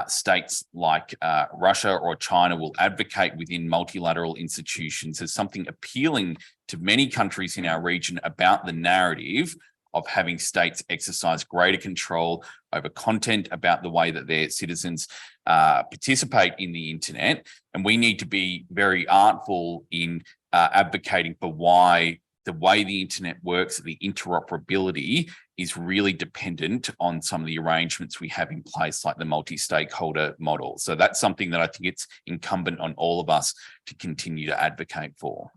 states like Russia or China will advocate within multilateral institutions. There's something appealing to many countries in our region about the narrative of having states exercise greater control over content, about the way that their citizens participate in the internet. And we need to be very artful in advocating for why the way the internet works, the interoperability is really dependent on some of the arrangements we have in place, like the multi-stakeholder model. So that's something that I think it's incumbent on all of us to continue to advocate for.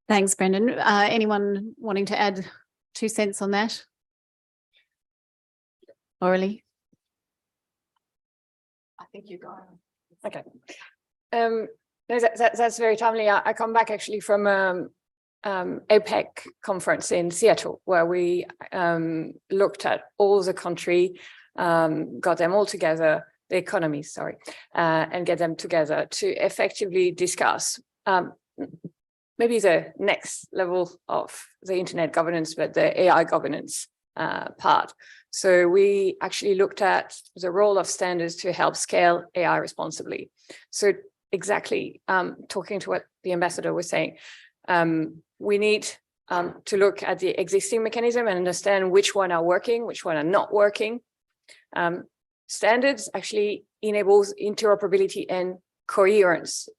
Thanks, Brendan. Anyone wanting to add 2 cents on that? Aurelie? I think you got it. Okay. No, that's very timely. I come back actually from APEC conference in Seattle, where we looked at all the country, got them all together, the economies, sorry, and get them together to effectively discuss maybe the next level of the internet governance, but the AI governance part. So we actually looked at the role of standards to help scale AI responsibly. So exactly, talking to what the ambassador was saying, we need to look at the existing mechanism and understand which one are working, which one are not working. Standards actually enables interoperability and coherence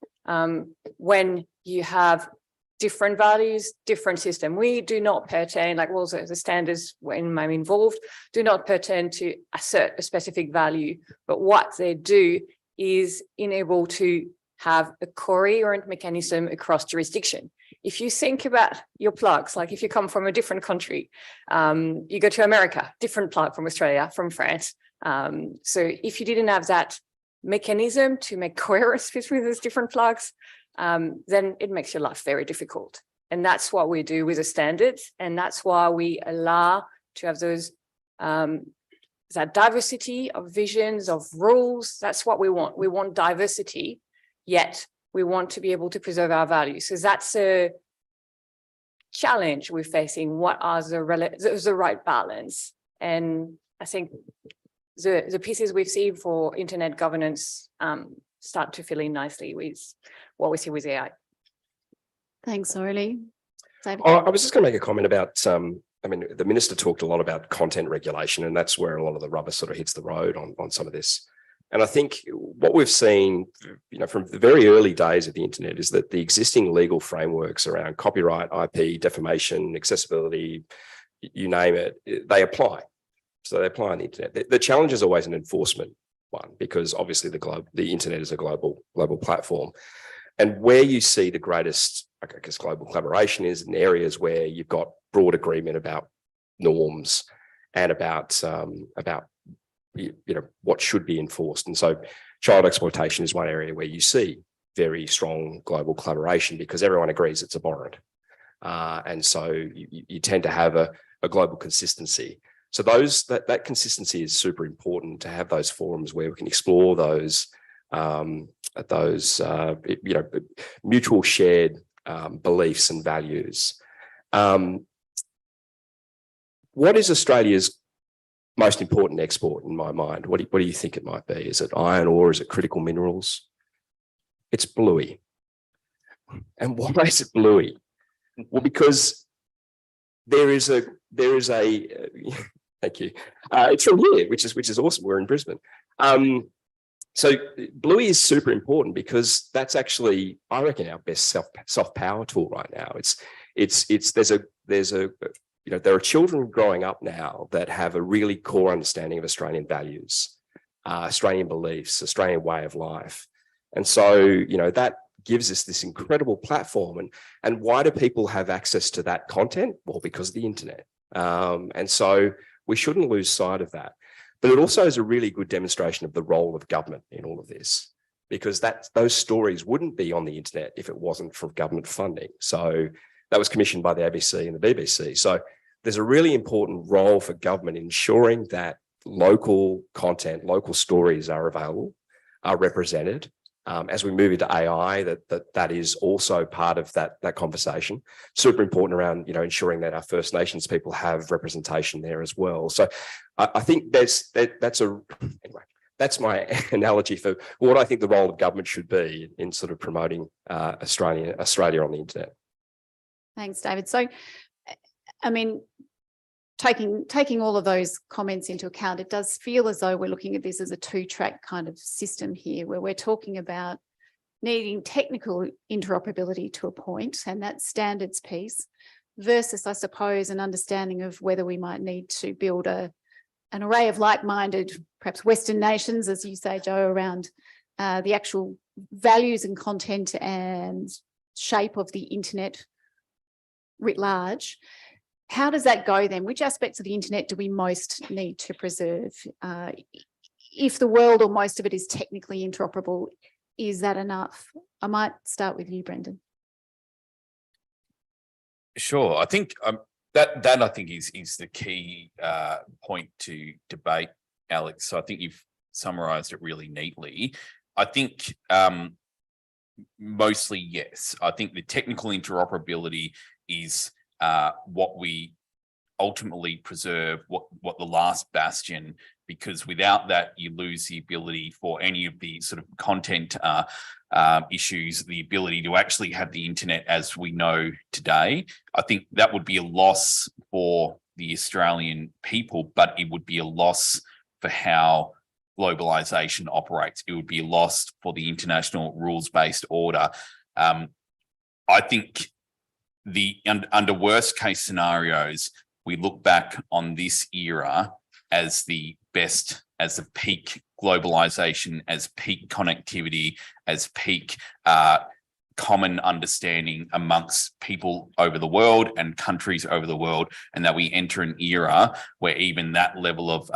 when you have different values, different system. We do not pertain, like also the standards when I'm involved, do not pertain to assert a specific value, but what they do is enable to have a coherent mechanism across jurisdiction. If you think about your plugs, like if you come from a different country, you go to America, different plug from Australia, from France. So if you didn't have that mechanism to make coherence between those different plugs, then it makes your life very difficult. And that's what we do with the standards. And that's why we allow to have those, that diversity of visions, of rules. That's what we want. We want diversity, yet we want to be able to preserve our values. So that's a challenge we're facing. What are the right balance? And I think the pieces we've seen for internet governance start to fill in nicely with what we see with AI. Thanks, Aurelie. David? I was just going to make a comment about, I mean, the minister talked a lot about content regulation, and that's where a lot of the rubber sort of hits the road on some of this. And I think what we've seen, you know, from the very early days of the internet is that the existing legal frameworks around copyright, IP, defamation, accessibility, you name it, they apply. So they apply on the internet. The challenge is always an enforcement one, because obviously the internet is a global platform. And where you see the greatest, I guess, global collaboration is in areas where you've got broad agreement about norms and about you know, what should be enforced. And so child exploitation is one area where you see very strong global collaboration because everyone agrees it's abhorrent. And so you tend to have a global consistency. So that consistency is super important, to have those forums where we can explore those you know, mutual shared beliefs and values. What is Australia's most important export in my mind? What do you think it might be? Is it iron ore? Is it critical minerals? It's bluey. And why is it bluey? Well, because there is a thank you. It's from here, which is awesome. We're in Brisbane. So bluey is super important because that's actually, I reckon, our best soft power tool right now. There's a you know, there are children growing up now that have a really core understanding of Australian values, Australian beliefs, Australian way of life. And so, you know, that gives us this incredible platform. And why do people have access to that content? Well, because of the internet. And so we shouldn't lose sight of that. But it also is a really good demonstration of the role of government in all of this, because those stories wouldn't be on the internet if it wasn't for government funding. So that was commissioned by the ABC and the BBC. So there's a really important role for government ensuring that local content, local stories are available, are represented. As we move into AI, that is also part of that conversation. Super important around, you know, ensuring that our First Nations people have representation there as well. So I think anyway, that's my analogy for what I think the role of government should be in sort of promoting Australia on the internet. Thanks, David. So, I mean, taking all of those comments into account, it does feel as though we're looking at this as a two-track kind of system here, where we're talking about needing technical interoperability to a point, and that standards piece, versus, I suppose, an understanding of whether we might need to build an array of like-minded, perhaps Western nations, as you say, Joe, around the actual values and content and shape of the internet writ large. How does that go then? Which aspects of the internet do we most need to preserve? If the world or most of it is technically interoperable, is that enough? I might start with you, Brendan. Sure. I think that I think is the key point to debate, Alex. So I think you've summarised it really neatly. I think mostly yes. I think the technical interoperability is what we ultimately preserve what the last bastion, because without that, you lose the ability for any of the sort of content issues, the ability to actually have the internet as we know today. I think that would be a loss for the Australian people, but it would be a loss for how globalization operates. It would be a loss for the international rules-based order. I think under worst case scenarios, we look back on this era as the best, as the peak globalization, as peak connectivity, as peak common understanding amongst people over the world and countries over the world, and that we enter an era where even that level of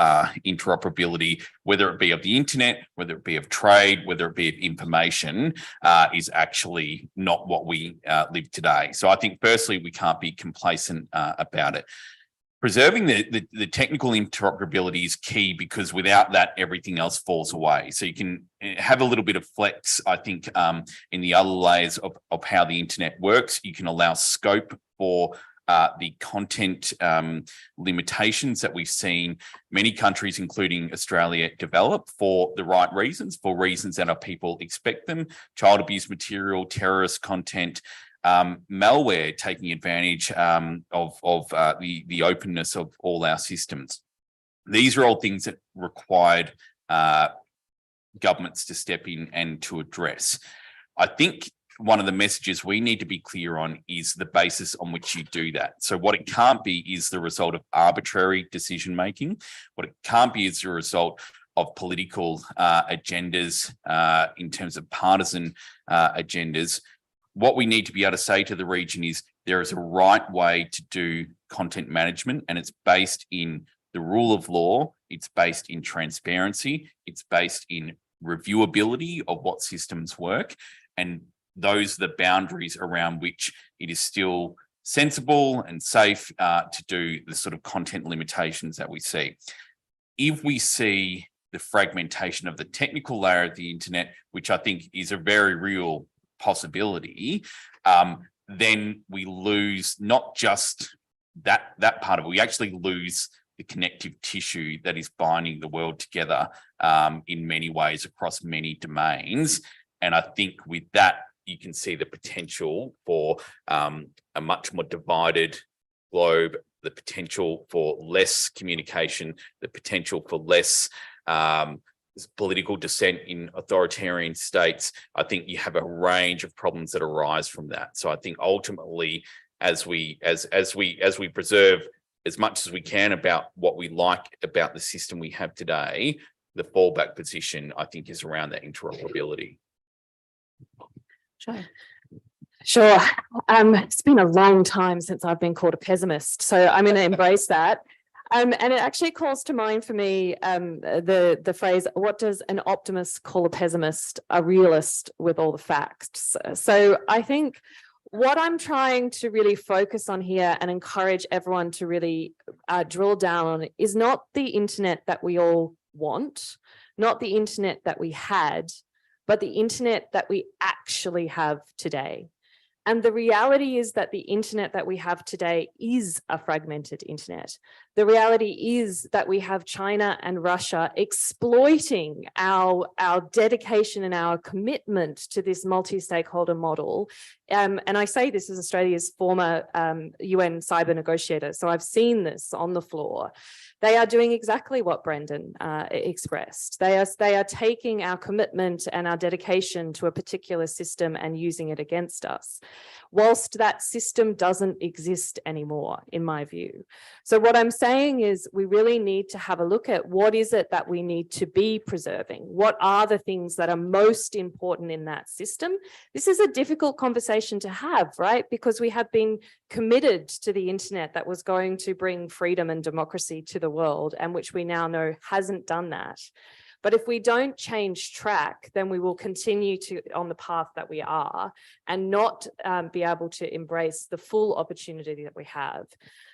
interoperability, whether it be of the internet, whether it be of trade, whether it be of information, is actually not what we live today. So I think firstly, we can't be complacent about it. Preserving the technical interoperability is key, because without that, everything else falls away. So you can have a little bit of flex, I think, in the other layers of how the internet works. You can allow scope for the content limitations that we've seen many countries, including Australia, develop for the right reasons, for reasons that our people expect them: child abuse material, terrorist content, malware taking advantage of the openness of all our systems. These are all things that required governments to step in and to address. I think one of the messages we need to be clear on is the basis on which you do that. So what it can't be is the result of arbitrary decision making. What it can't be is the result of political agendas in terms of partisan agendas. What we need to be able to say to the region is there is a right way to do content management, and it's based in the rule of law, it's based in transparency, it's based in reviewability of what systems work, and those are the boundaries around which it is still sensible and safe to do the sort of content limitations that we see. If we see the fragmentation of the technical layer of the internet, which I think is a very real possibility, then we lose not just that part of it, we actually lose the connective tissue that is binding the world together in many ways across many domains. And I think with that, you can see the potential for a much more divided globe, the potential for less communication, the potential for less political dissent in authoritarian states. I think you have a range of problems that arise from that. So I think ultimately, as we preserve as much as we can about what we like about the system we have today, the fallback position, I think, is around that interoperability. Sure. It's been a long time since I've been called a pessimist, so I'm going to embrace that. And it actually calls to mind for me the phrase, what does an optimist call a pessimist? A realist with all the facts. So I think what I'm trying to really focus on here and encourage everyone to really drill down on is not the internet that we all want, not the internet that we had, but the internet that we actually have today. And the reality is that the internet that we have today is a fragmented internet. The reality is that we have China and Russia exploiting our dedication and our commitment to this multi-stakeholder model. And I say this as Australia's former UN cyber negotiator, so I've seen this on the floor. They are doing exactly what Brendan expressed. They are taking our commitment and our dedication to a particular system and using it against us, whilst that system doesn't exist anymore, in my view. So what I'm saying is we really need to have a look at what is it that we need to be preserving? What are the things that are most important in that system? This is a difficult conversation to have, right? Because we have been committed to the internet that was going to bring freedom and democracy to the world, and which we now know hasn't done that. But if we don't change track, then we will continue to on the path that we are and not be able to embrace the full opportunity that we have.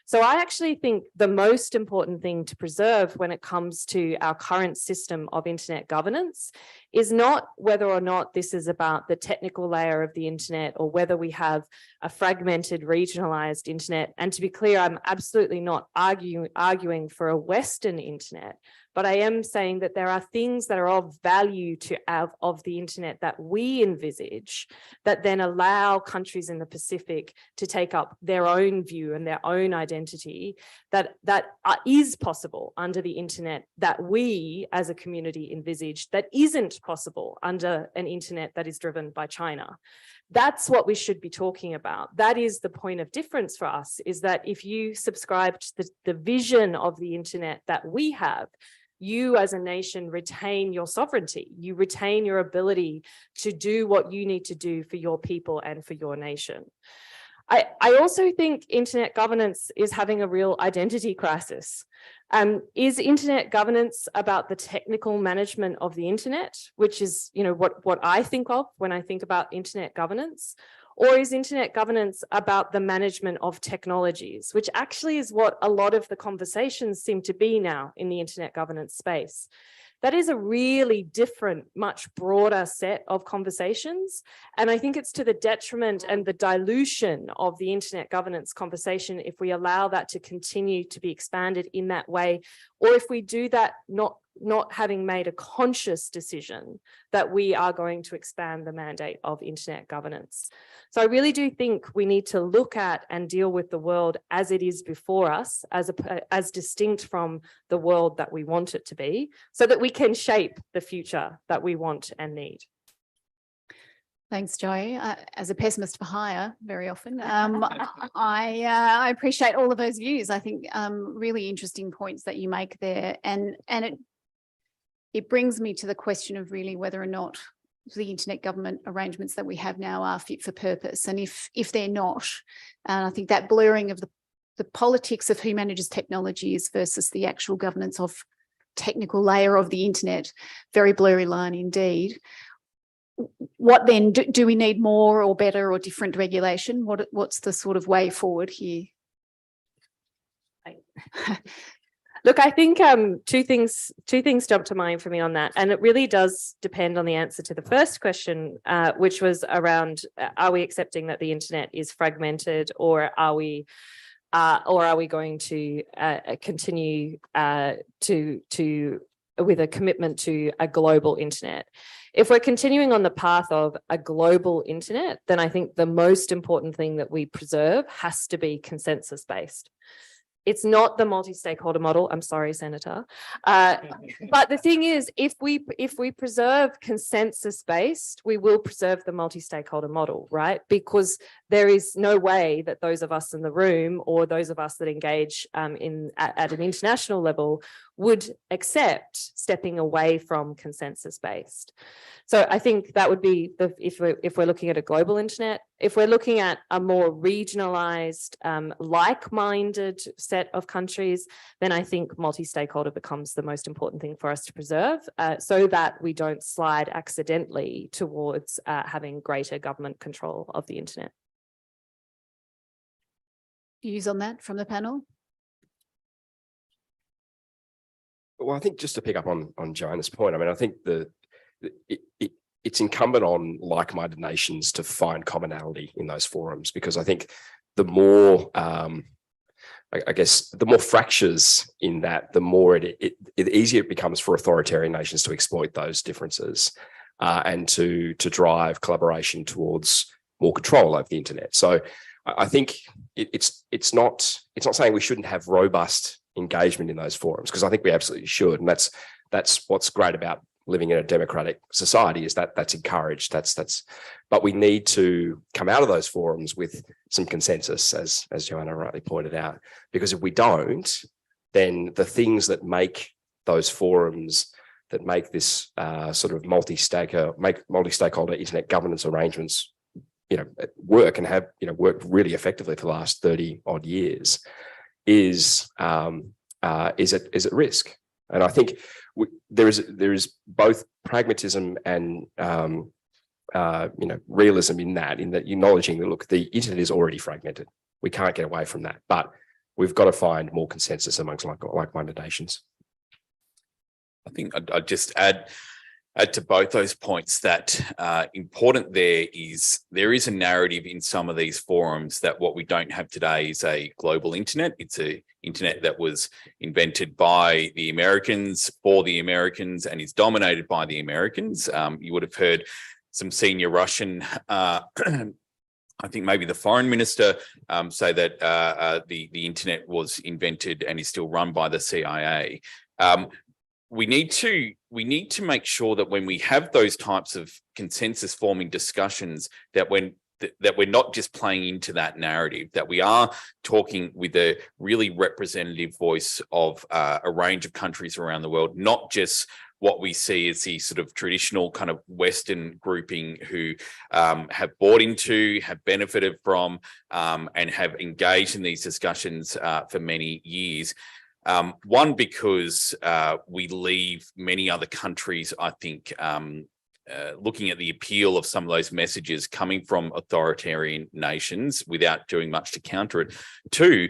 So I actually think the most important thing to preserve when it comes to our current system of internet governance is not whether or not this is about the technical layer of the internet or whether we have a fragmented, regionalized internet. And to be clear, I'm absolutely not arguing for a Western internet, but I am saying that there are things that are of value to of the internet that we envisage that then allow countries in the Pacific to take up their own view and their own identity that is possible under the internet that we as a community envisage that isn't possible under an internet that is driven by China. That's what we should be talking about. That is the point of difference for us, is that if you subscribe to the vision of the internet that we have, you as a nation retain your sovereignty. You retain your ability to do what you need to do for your people and for your nation. I also think internet governance is having a real identity crisis. Is internet governance about the technical management of the internet, which is, you know, what I think of when I think about internet governance? Or is internet governance about the management of technologies, which actually is what a lot of the conversations seem to be now in the internet governance space? That is a really different, much broader set of conversations. And I think it's to the detriment and the dilution of the internet governance conversation if we allow that to continue to be expanded in that way, or if we do that not having made a conscious decision that we are going to expand the mandate of internet governance. So I really do think we need to look at and deal with the world as it is before us, as distinct from the world that we want it to be, so that we can shape the future that we want and need. Thanks, Joy. As a pessimist for hire, very often, I appreciate all of those views. I think really interesting points that you make there, and it brings me to the question of really whether or not the internet government arrangements that we have now are fit for purpose, and if they're not, and I think that blurring of the politics of who manages technologies versus the actual governance of technical layer of the internet, very blurry line indeed. What then, do we need more or better or different regulation? What's the sort of way forward here? Look, I think two things jump to mind for me on that, and it really does depend on the answer to the first question, which was around: are we accepting that the internet is fragmented, or are we going to continue with a commitment to a global internet? If we're continuing on the path of a global internet, then I think the most important thing that we preserve has to be consensus-based. It's not the multi-stakeholder model. I'm sorry, Senator. But the thing is, if we preserve consensus-based, we will preserve the multi-stakeholder model, right? Because there is no way that those of us in the room or those of us that engage at an international level would accept stepping away from consensus-based. So I think that would be if we're looking at a global internet. If we're looking at a more regionalized, like-minded set of countries, then I think multi-stakeholder becomes the most important thing for us to preserve, so that we don't slide accidentally towards having greater government control of the internet. Views on that from the panel? Well, I think just to pick up on Joanna's point, I mean, I think it's incumbent on like-minded nations to find commonality in those forums, because I think the more, I guess, the more fractures in that, the more it easier it becomes for authoritarian nations to exploit those differences and to drive collaboration towards more control over the internet. So I think it's not saying we shouldn't have robust engagement in those forums, because I think we absolutely should, and that's what's great about living in a democratic society, is that that's encouraged. But we need to come out of those forums with some consensus, as Joanna rightly pointed out, because if we don't, then the things that make those forums, that make this sort of multi-stakeholder internet governance arrangements, work and have worked really effectively for the last 30 odd years, is at risk. And I think there is both pragmatism and realism in that acknowledging that, look, the internet is already fragmented. We can't get away from that. But we've got to find more consensus amongst like-minded nations. I think I'd just add to both those points that important there is a narrative in some of these forums that what we don't have today is a global internet. It's a internet that was invented by the Americans for the Americans and is dominated by the Americans. You would have heard some senior Russian I think maybe the foreign minister say that the internet was invented and is still run by the CIA. We need to make sure that when we have those types of consensus forming discussions, that that we're not just playing into that narrative, that we are talking with a really representative voice of a range of countries around the world, not just what we see as the sort of traditional kind of Western grouping who have bought into, have benefited from, and have engaged in these discussions for many years. One, because we leave many other countries, I think, looking at the appeal of some of those messages coming from authoritarian nations without doing much to counter it. Two,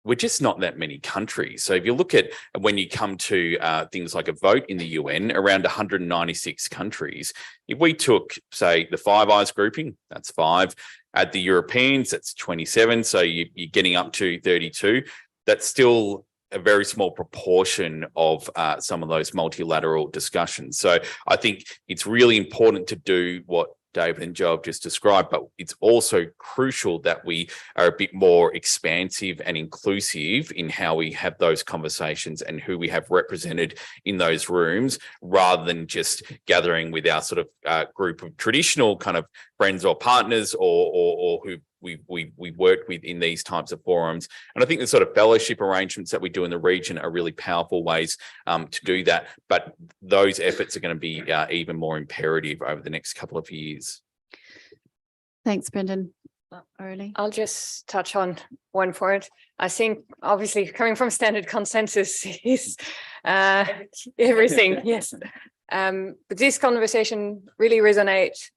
we're just not that many countries. So if you look at when you come to things like a vote in the UN, around 196 countries, if we took, say, the Five Eyes grouping, that's 5, add the Europeans, that's 27, so you're getting up to 32, that's still a very small proportion of some of those multilateral discussions. So I think it's really important to do what David and Joe have just described, but it's also crucial that we are a bit more expansive and inclusive in how we have those conversations and who we have represented in those rooms, rather than just gathering with our sort of group of traditional kind of friends or partners or who we worked with in these types of forums. And I think the sort of fellowship arrangements that we do in the region are really powerful ways to do that. But those efforts are going to be even more imperative over the next couple of years. Thanks, Brendan. Aurelie? I'll just touch on one point. I think obviously coming from standard consensus is everything. Yes. But this conversation really resonates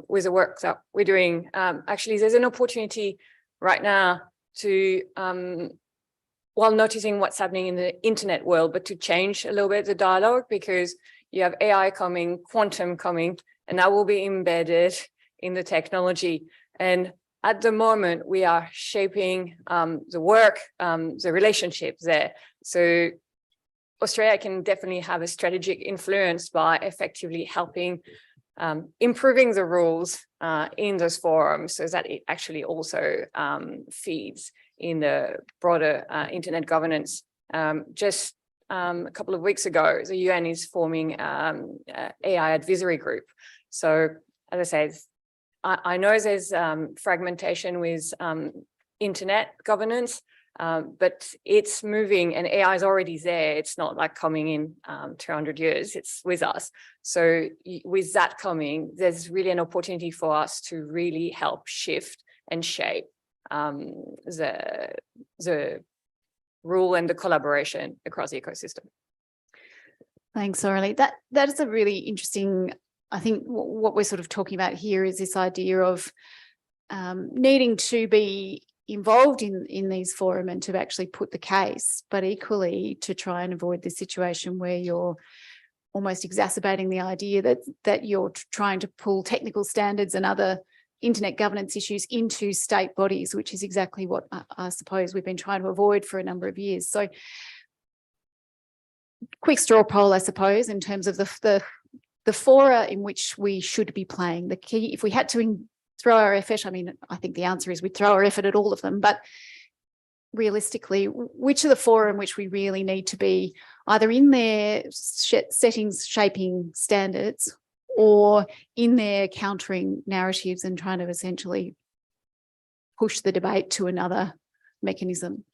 with the work that we're doing. Actually, there's an opportunity right now to, while noticing what's happening in the internet world, but to change a little bit the dialogue, because you have AI coming, quantum coming, and that will be embedded in the technology. And at the moment, we are shaping the work, the relationship there. So Australia can definitely have a strategic influence by effectively helping improving the rules in those forums, so that it actually also feeds in the broader internet governance. Just a couple of weeks ago, the UN is forming AI advisory group. So as I said, I know there's fragmentation with internet governance, but it's moving and AI is already there. It's not like coming in 200 years, it's with us. So with that coming, there's really an opportunity for us to really help shift and shape the rule and the collaboration across the ecosystem. Thanks, Aurelie. That is a really interesting, I think what we're sort of talking about here is this idea of needing to be involved in these forums and to actually put the case, but equally to try and avoid the situation where you're almost exacerbating the idea that you're trying to pull technical standards and other internet governance issues into state bodies, which is exactly what I suppose we've been trying to avoid for a number of years. So quick straw poll, I suppose, in terms of the fora in which we should be playing. The key, if we had to throw our effort, I mean, I think the answer is we throw our effort at all of them, but realistically, which are the fora in which we really need to be either in their settings, shaping standards, or in their countering narratives and trying to essentially push the debate to another mechanism?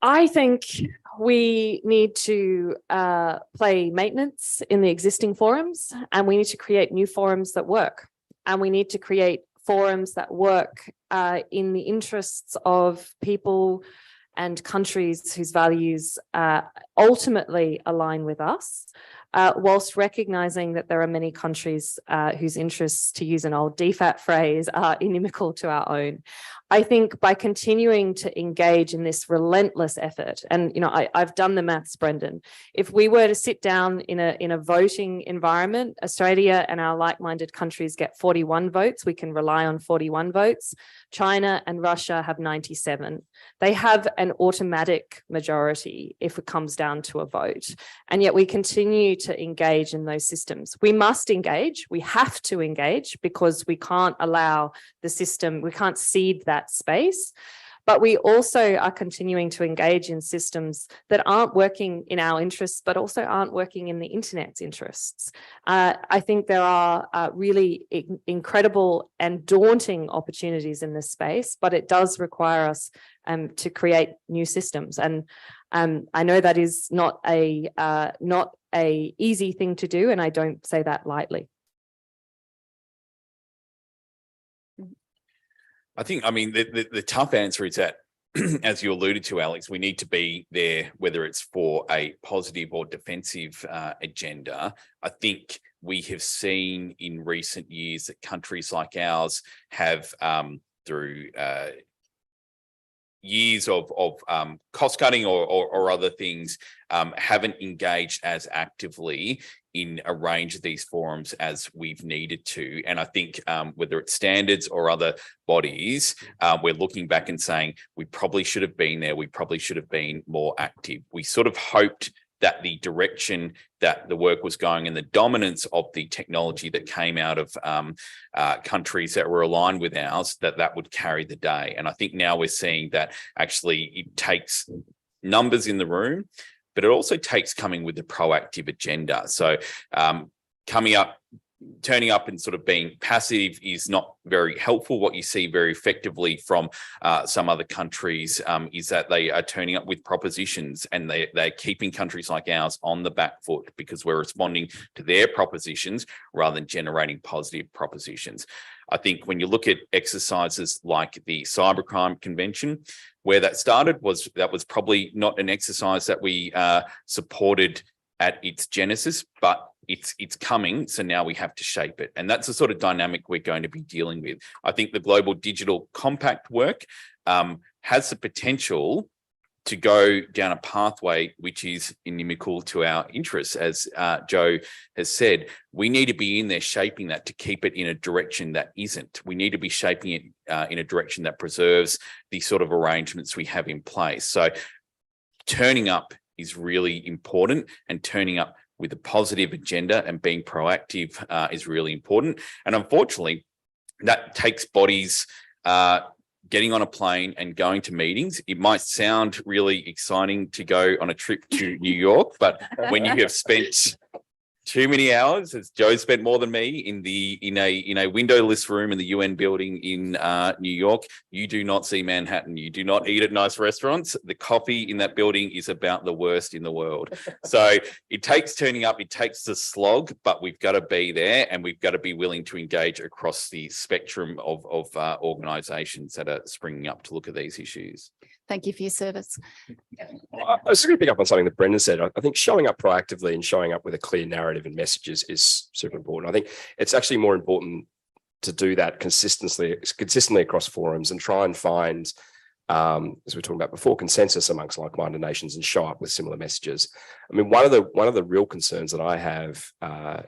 I think we need to play maintenance in the existing forums, and we need to create new forums that work. And we need to create forums that work in the interests of people and countries whose values ultimately align with us. whilst recognising that there are many countries whose interests, to use an old DFAT phrase, are inimical to our own. I think by continuing to engage in this relentless effort, and I've done the maths, Brendan. If we were to sit down in a voting environment, Australia and our like-minded countries get 41 votes. We can rely on 41 votes. China and Russia have 97. They have an automatic majority if it comes down to a vote. And yet we continue to engage in those systems. We must engage. We have to engage because we can't allow the system, we can't cede that space. But we also are continuing to engage in systems that aren't working in our interests, but also aren't working in the internet's interests. I think there are really incredible and daunting opportunities in this space, but it does require us to create new systems. And I know that is not a easy thing to do, and I don't say that lightly. I think, the tough answer is that, as you alluded to, Alex, we need to be there, whether it's for a positive or defensive agenda. I think we have seen in recent years that countries like ours have, through years of cost cutting or other things, haven't engaged as actively in a range of these forums as we've needed to. And I think whether it's standards or other bodies, we're looking back and saying we probably should have been there. We probably should have been more active. We sort of hoped that the direction that the work was going and the dominance of the technology that came out of countries that were aligned with ours, that would carry the day. And I think now we're seeing that actually it takes numbers in the room, but it also takes coming with a proactive agenda. So turning up and sort of being passive is not very helpful. What you see very effectively from some other countries is that they are turning up with propositions, and they're keeping countries like ours on the back foot because we're responding to their propositions rather than generating positive propositions. I think when you look at exercises like the Cybercrime Convention, where that started was probably not an exercise that we supported at its genesis, but it's coming, so now we have to shape it. And that's the sort of dynamic we're going to be dealing with. I think the Global Digital Compact work has the potential to go down a pathway which is inimical to our interests. As Joe has said, we need to be in there shaping that to keep it in a direction that isn't. We need to be shaping it in a direction that preserves the sort of arrangements we have in place. So turning up is really important, and turning up with a positive agenda and being proactive is really important. And unfortunately, that takes bodies getting on a plane and going to meetings. It might sound really exciting to go on a trip to New York, but when you have spent too many hours, as Joe spent more than me in a windowless room in the UN building in New York, you do not see Manhattan. You do not eat at nice restaurants. The coffee in that building is about the worst in the world. So it takes turning up, it takes the slog, but we've got to be there, and we've got to be willing to engage across the spectrum of organisations that are springing up to look at these issues. Thank you for your service. I was just going to pick up on something that Brendan said. I think showing up proactively and showing up with a clear narrative and messages is super important. I think it's actually more important to do that consistently across forums and try and find, as we were talking about before, consensus amongst like-minded nations and show up with similar messages. I mean, one of the real concerns that I have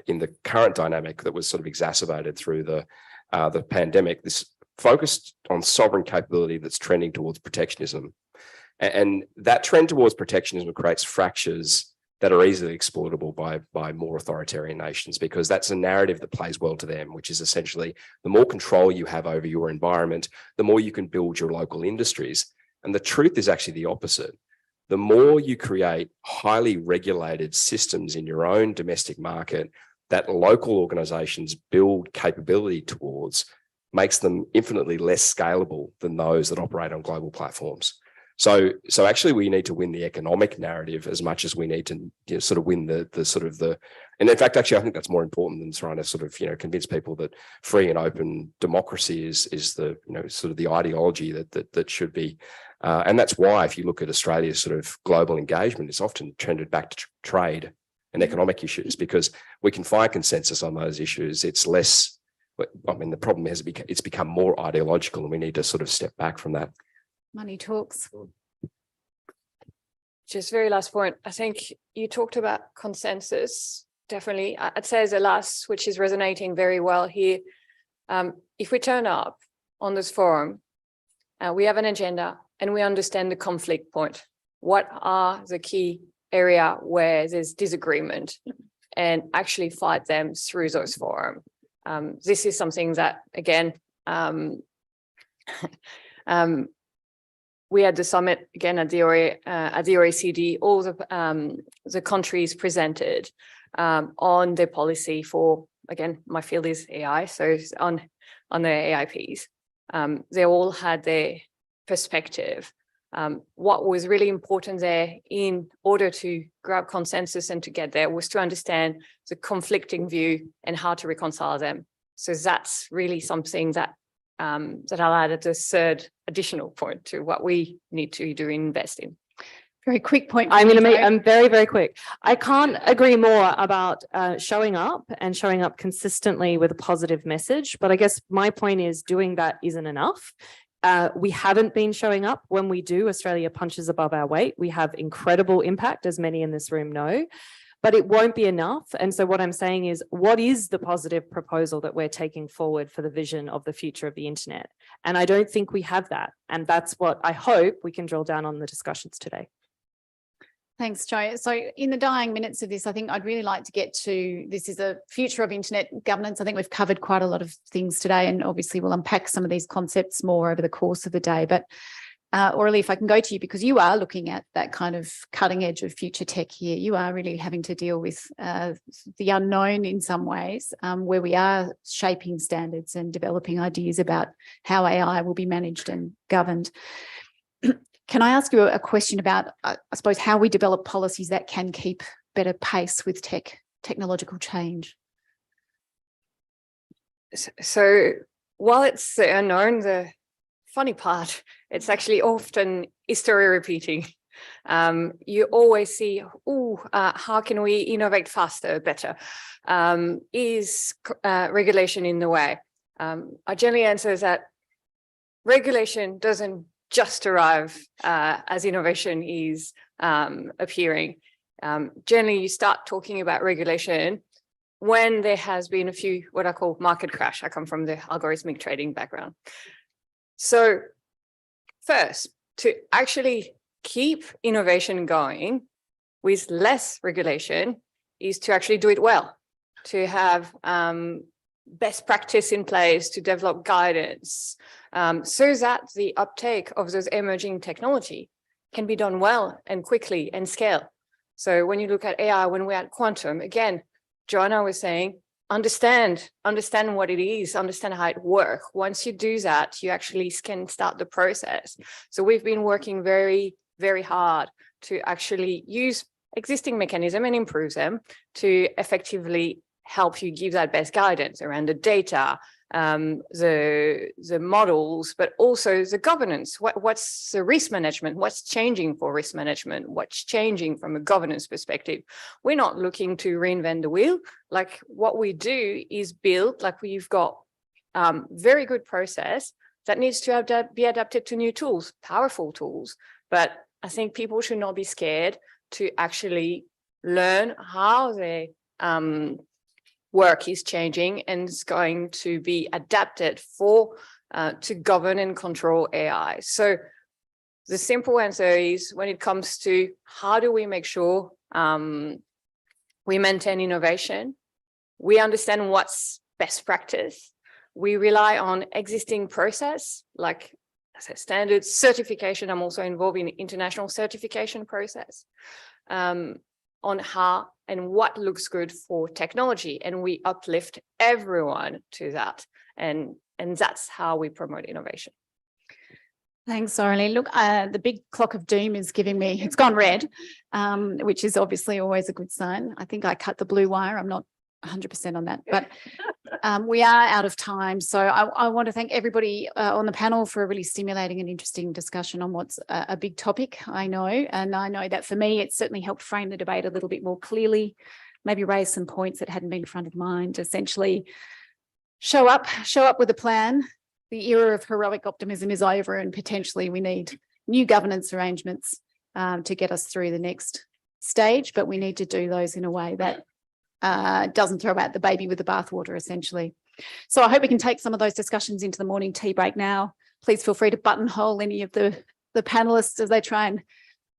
in the current dynamic that was sort of exacerbated through the pandemic, this focused on sovereign capability that's trending towards protectionism. And that trend towards protectionism creates fractures that are easily exploitable by more authoritarian nations, because that's a narrative that plays well to them, which is essentially the more control you have over your environment, the more you can build your local industries. And the truth is actually the opposite. The more you create highly regulated systems in your own domestic market that local organizations build capability towards, makes them infinitely less scalable than those that operate on global platforms. So actually we need to win the economic narrative as much as we need to sort of win the and in fact, actually, I think that's more important than trying to sort of, convince people that free and open democracy is the, sort of the ideology that should be. And that's why if you look at Australia's sort of global engagement, it's often trended back to trade and economic issues, because we can find consensus on those issues. It's less, I mean, the problem is it's become more ideological, and we need to sort of step back from that. Money talks. Just very last point. I think you talked about consensus. Definitely, I'd say as a last, which is resonating very well here. If we turn up on this forum, we have an agenda and we understand the conflict point. What are the key area where there's disagreement, and actually fight them through those forums. This is something that, again, we had the summit again at the OECD, all the countries presented on their policy for, again, my field is AI, so on their AIPs. They all had their perspective. What was really important there in order to grab consensus and to get there was to understand the conflicting view and how to reconcile them. So that's really something that that I'll add as a third additional point to what we need to do in investing. Very quick point. I'm very, very quick. I can't agree more about showing up and showing up consistently with a positive message. But I guess my point is doing that isn't enough. We haven't been showing up. When we do, Australia punches above our weight. We have incredible impact, as many in this room know, but it won't be enough. And so what I'm saying is, what is the positive proposal that we're taking forward for the vision of the future of the internet? And I don't think we have that. And that's what I hope we can drill down on the discussions today. Thanks, Jo. So in the dying minutes of this, I think I'd really like to get to, this is a future of internet governance. I think we've covered quite a lot of things today, and obviously we'll unpack some of these concepts more over the course of the day. But Aurelie, if I can go to you, because you are looking at that kind of cutting edge of future tech here. You are really having to deal with the unknown in some ways, where we are shaping standards and developing ideas about how AI will be managed and governed. Can I ask you a question about, I suppose, how we develop policies that can keep better pace with technological change? So while it's the unknown, the funny part, it's actually often history repeating. You always see, how can we innovate faster, better? Is regulation in the way? I generally answer that regulation doesn't just arrive as innovation is appearing. Generally, you start talking about regulation when there has been a few, what I call market crash. I come from the algorithmic trading background. So first, to actually keep innovation going with less regulation is to actually do it well, to have best practice in place, to develop guidance, so that the uptake of those emerging technology can be done well and quickly and scale. So when you look at AI, when we're at quantum, again, Joanna was saying, understand what it is, understand how it works. Once you do that, you actually can start the process. So we've been working very, very hard to actually use existing mechanisms and improve them to effectively help you give that best guidance around the data, the models, but also the governance. What's the risk management? What's changing for risk management? What's changing from a governance perspective? We're not looking to reinvent the wheel. Like, what we do is build, like, we've got very good process that needs to be adapted to new tools, powerful tools. But I think people should not be scared to actually learn how they work is changing and is going to be adapted for to govern and control AI. So the simple answer is, when it comes to how do we make sure we maintain innovation, we understand what's best practice, we rely on existing process, like I said, standards, certification. I'm also involved in the international certification process, on how and what looks good for technology, and we uplift everyone to that, and that's how we promote innovation. Thanks, Aurelie. Look, the big clock of doom is giving me, it's gone red, which is obviously always a good sign. I think I cut the blue wire. I'm not 100% on that, but we are out of time. So I want to thank everybody on the panel for a really stimulating and interesting discussion on what's a big topic, I know. And I know that for me, it's certainly helped frame the debate a little bit more clearly, maybe raise some points that hadn't been front of mind, essentially show up with a plan. The era of heroic optimism is over, and potentially we need new governance arrangements to get us through the next stage, but we need to do those in a way that doesn't throw out the baby with the bathwater, essentially. So I hope we can take some of those discussions into the morning tea break now. Please feel free to buttonhole any of the panelists as they try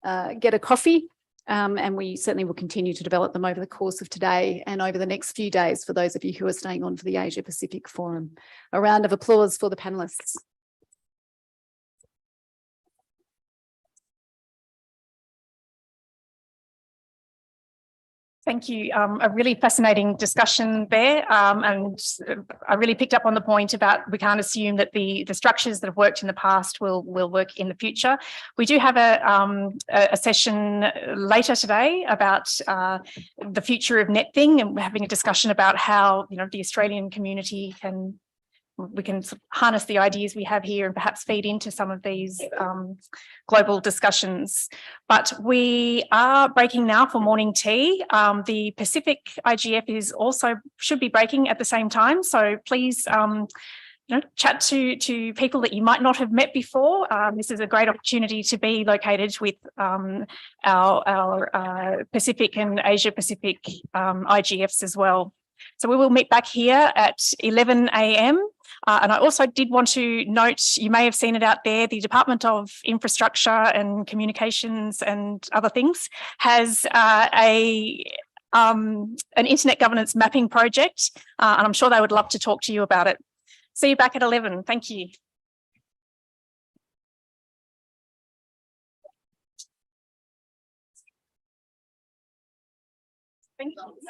and get a coffee. And we certainly will continue to develop them over the course of today and over the next few days for those of you who are staying on for the Asia Pacific Forum. A round of applause for the panelists. Thank you. A really fascinating discussion there. And I really picked up on the point about we can't assume that the structures that have worked in the past will work in the future. We do have a session later today about the future of NetThing, and we're having a discussion about how, you know, the Australian community we can sort of harness the ideas we have here and perhaps feed into some of these global discussions. But we are breaking now for morning tea. The Pacific IGF should be breaking at the same time. So please, chat to people that you might not have met before. This is a great opportunity to be located with our Pacific and Asia Pacific IGFs as well. So we will meet back here at 11 a.m. And I also did want to note, you may have seen it out there, the Department of Infrastructure and Communications and other things has an internet governance mapping project, and I'm sure they would love to talk to you about it. See you back at 11. Thank you. Thank you.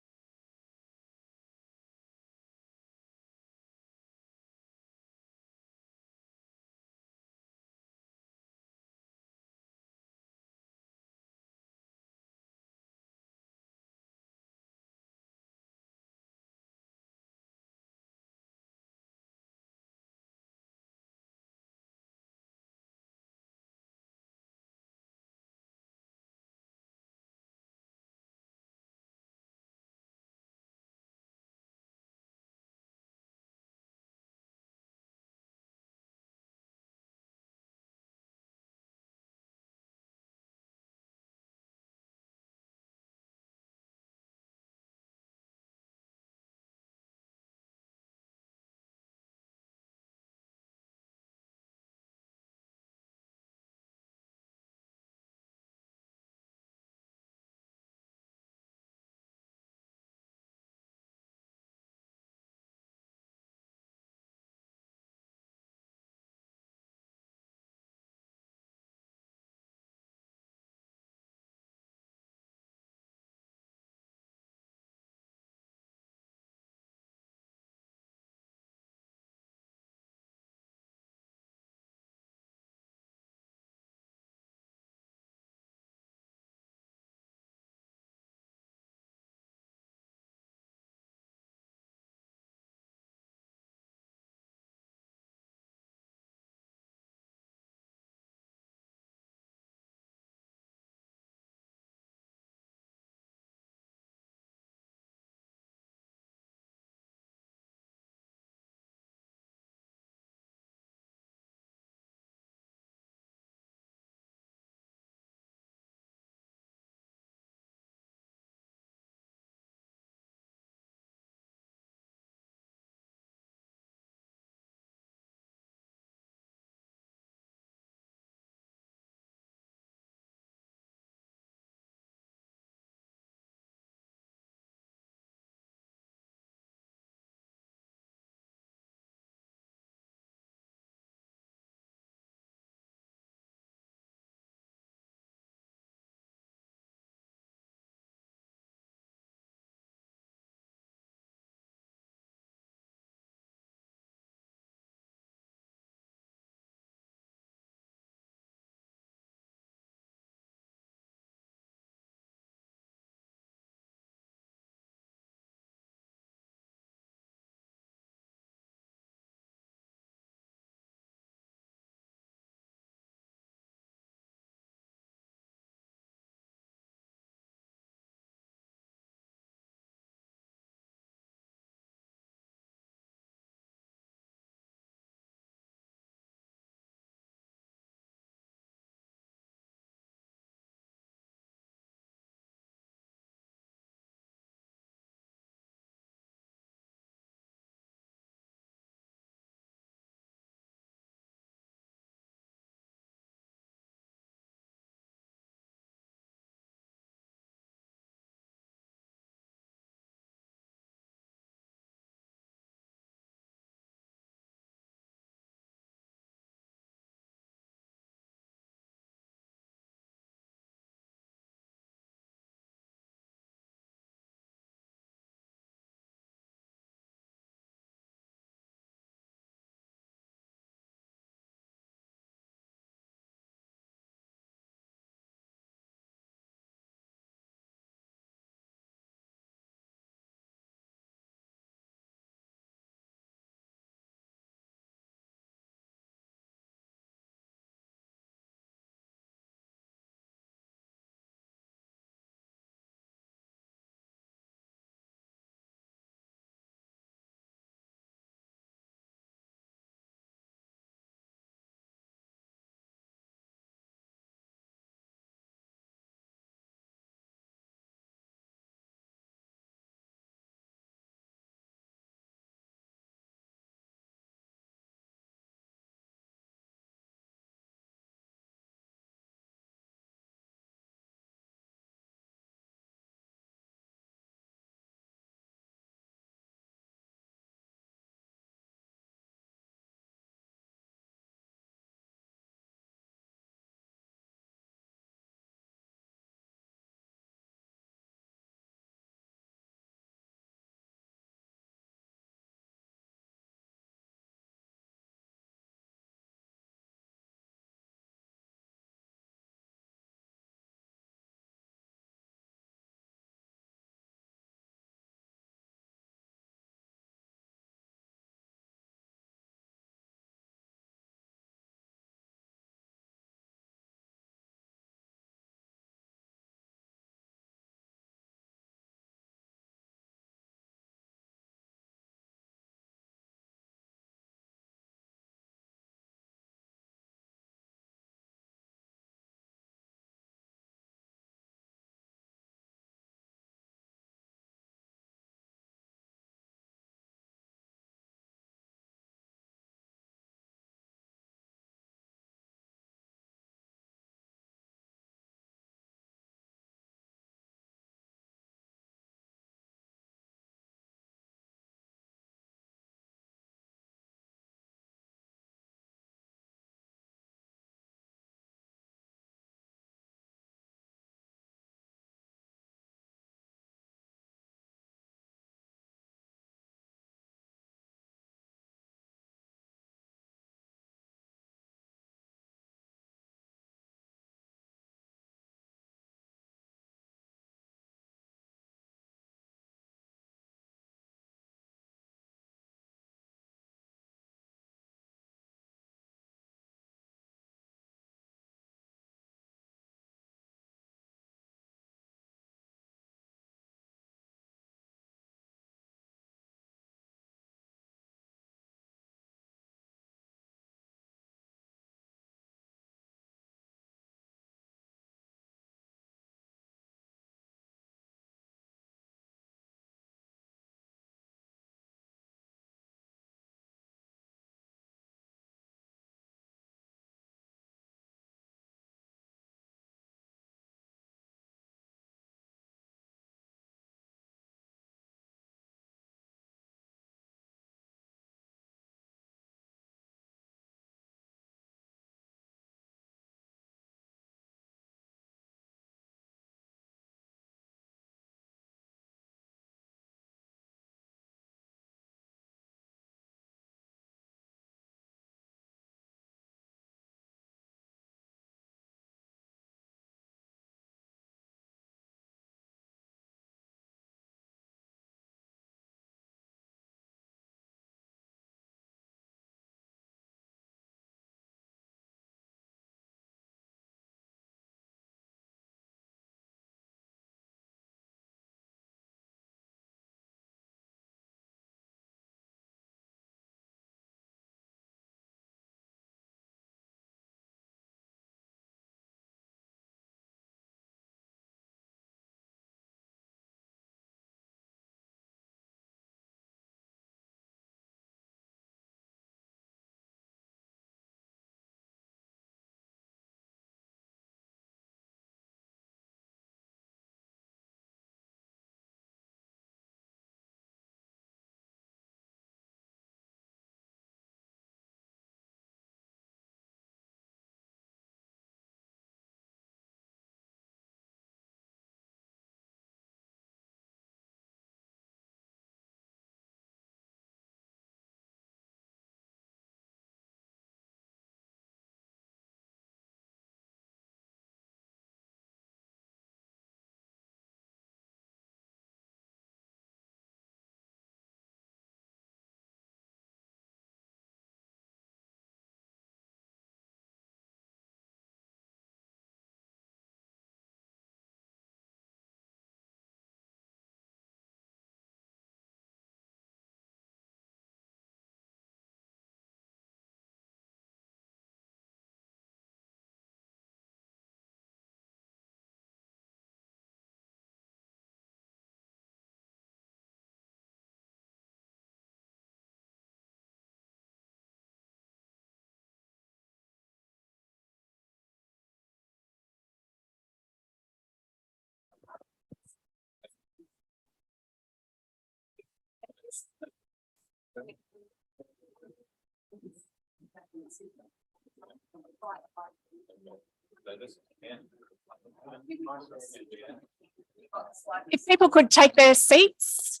If people could take their seats.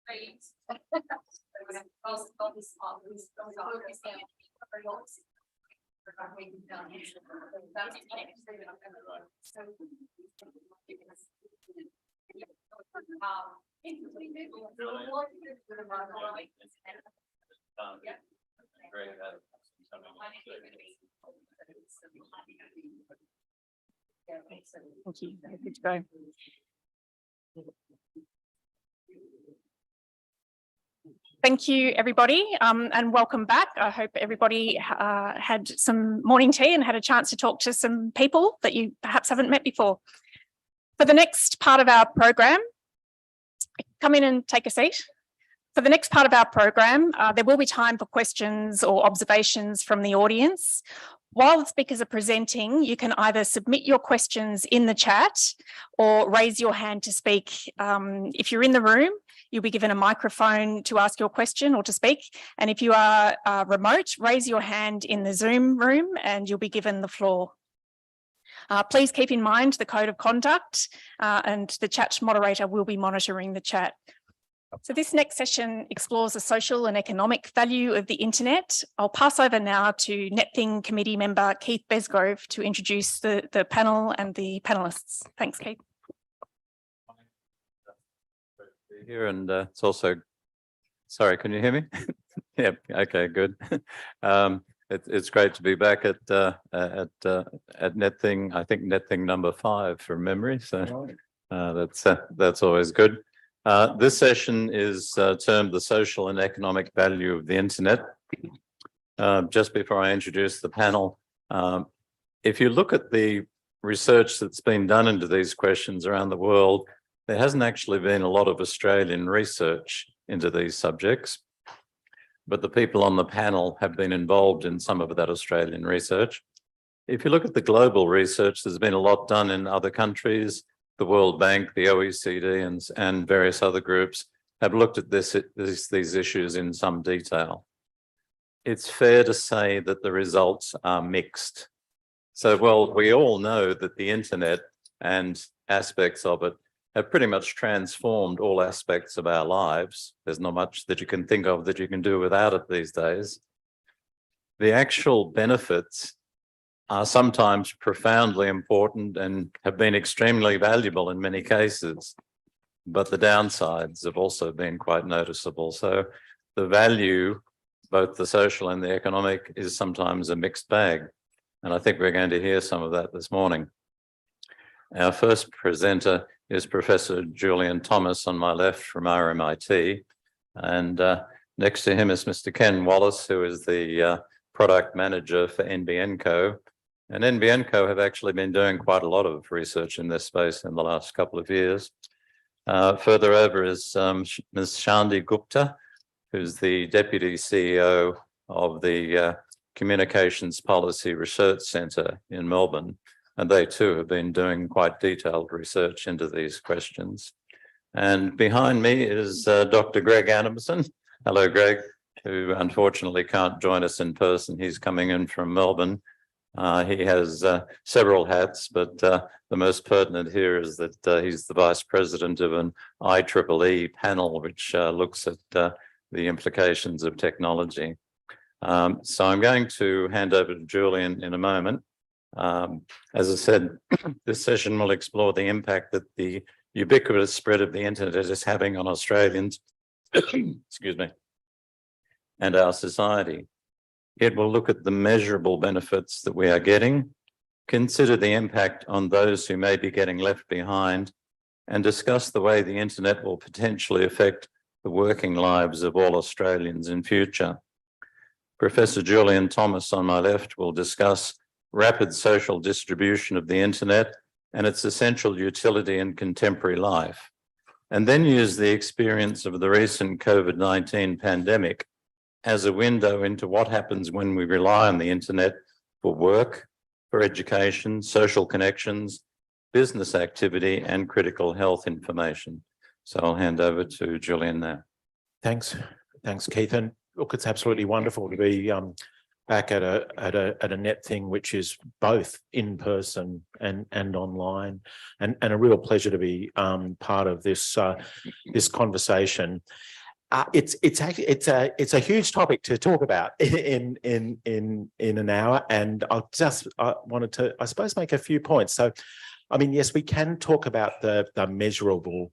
Thank you. Good to go. Thank you, everybody, and welcome back. I hope everybody had some morning tea and had a chance to talk to some people that you perhaps haven't met before. For the next part of our program, come in and take a seat. For the next part of our program, there will be time for questions or observations from the audience. While the speakers are presenting, you can either submit your questions in the chat or raise your hand to speak. If you're in the room, you'll be given a microphone to ask your question or to speak. And if you are remote, raise your hand in the Zoom room and you'll be given the floor. Please keep in mind the code of conduct and the chat moderator will be monitoring the chat. So this next session explores the social and economic value of the internet. I'll pass over now to NetThing committee member Keith Besgrove to introduce the panel and the panellists. Thanks, Keith. Here and it's also, sorry, can you hear me? Yeah, okay, good. It's great to be back at NetThing. I think NetThing number 5 from memory, so that's always good. This session is termed the social and economic value of the internet. Just before I introduce the panel, if you look at the research that's been done into these questions around the world, there hasn't actually been a lot of Australian research into these subjects, but the people on the panel have been involved in some of that Australian research. If you look at the global research, there's been a lot done in other countries. The World Bank, the OECD and various other groups have looked at these issues in some detail. It's fair to say that the results are mixed. So, well, we all know that the internet and aspects of it have pretty much transformed all aspects of our lives. There's not much that you can think of that you can do without it these days. The actual benefits are sometimes profoundly important and have been extremely valuable in many cases, but the downsides have also been quite noticeable. So the value, both the social and the economic, is sometimes a mixed bag. And I think we're going to hear some of that this morning. Our first presenter is Professor Julian Thomas on my left from RMIT. And next to him is Mr. Ken Wallace, who is the product manager for NBN Co. And NBN Co have actually been doing quite a lot of research in this space in the last couple of years. Further over is Ms. Shandi Gupta, who's the Deputy CEO of the Communications Policy Research Centre in Melbourne. And they too have been doing quite detailed research into these questions. And behind me is Dr. Greg Adamson. Hello, Greg, who unfortunately can't join us in person. He's coming in from Melbourne. He has several hats, but the most pertinent here is that he's the Vice President of an IEEE panel, which looks at the implications of technology. So I'm going to hand over to Julian in a moment. As I said, this session will explore the impact that the ubiquitous spread of the internet is having on Australians, excuse me, and our society. It will look at the measurable benefits that we are getting, consider the impact on those who may be getting left behind, and discuss the way the internet will potentially affect the working lives of all Australians in future. Professor Julian Thomas on my left will discuss rapid social distribution of the internet and its essential utility in contemporary life, and then use the experience of the recent COVID-19 pandemic as a window into what happens when we rely on the internet for work, for education, social connections, business activity, and critical health information. So I'll hand over to Julian now. Thanks, Keith. And look, it's absolutely wonderful to be back at a NetThing, which is both in person and online, and a real pleasure to be part of this this conversation. It's a huge topic to talk about in an hour, and I wanted to, I suppose, make a few points. So, I mean, yes, we can talk about the measurable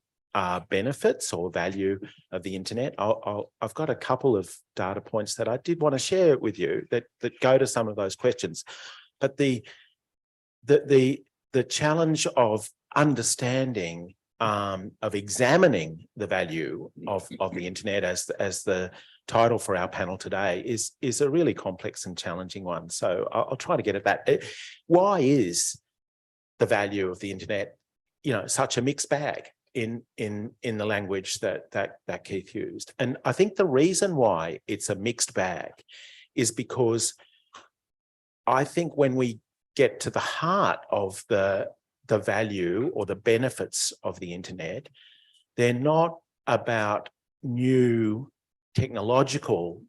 benefits or value of the internet. I've got a couple of data points that I did want to share with you that go to some of those questions. But the challenge of understanding, of examining the value of the internet, as the title for our panel today, is a really complex and challenging one. So I'll try to get at that. Why is the value of the internet, such a mixed bag in the language that Keith used? And I think the reason why it's a mixed bag is because I think when we get to the heart of the value or the benefits of the internet, they're not about new technological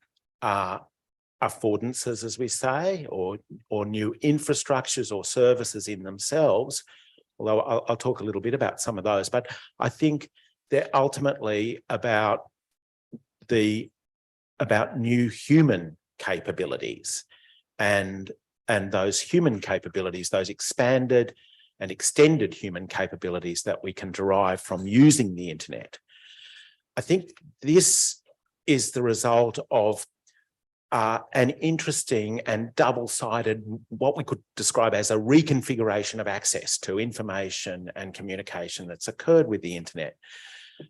affordances, as we say, or new infrastructures or services in themselves, although I'll talk a little bit about some of those. But I think they're ultimately about new human capabilities, and those human capabilities, those expanded and extended human capabilities that we can derive from using the internet. I think this is the result of an interesting and double-sided, what we could describe as a reconfiguration of access to information and communication that's occurred with the internet.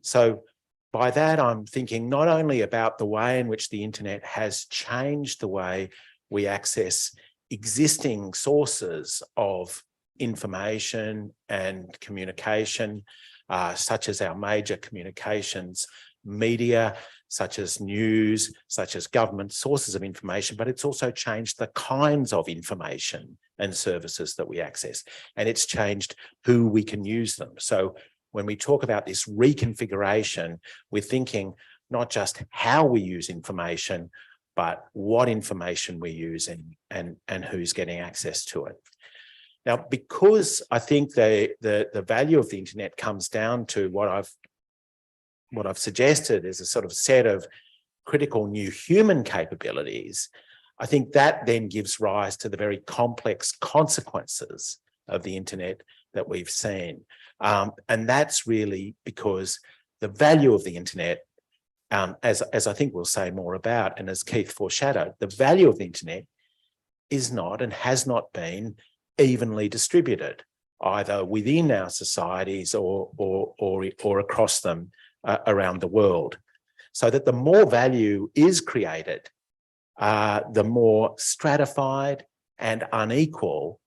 So by that, I'm thinking not only about the way in which the internet has changed the way we access existing sources of information and communication, such as our major communications media, such as news, such as government sources of information, but it's also changed the kinds of information and services that we access, and it's changed who we can use them. So when we talk about this reconfiguration, we're thinking not just how we use information, but what information we're using and who's getting access to it. Now, because I think the value of the internet comes down to what I've suggested is a sort of set of critical new human capabilities, I think that then gives rise to the very complex consequences of the internet that we've seen. And that's really because the value of the internet, as I think we'll say more about, and as Keith foreshadowed, the value of the internet is not and has not been evenly distributed, either within our societies or across them around the world. So that the more value is created, the more stratified and unequal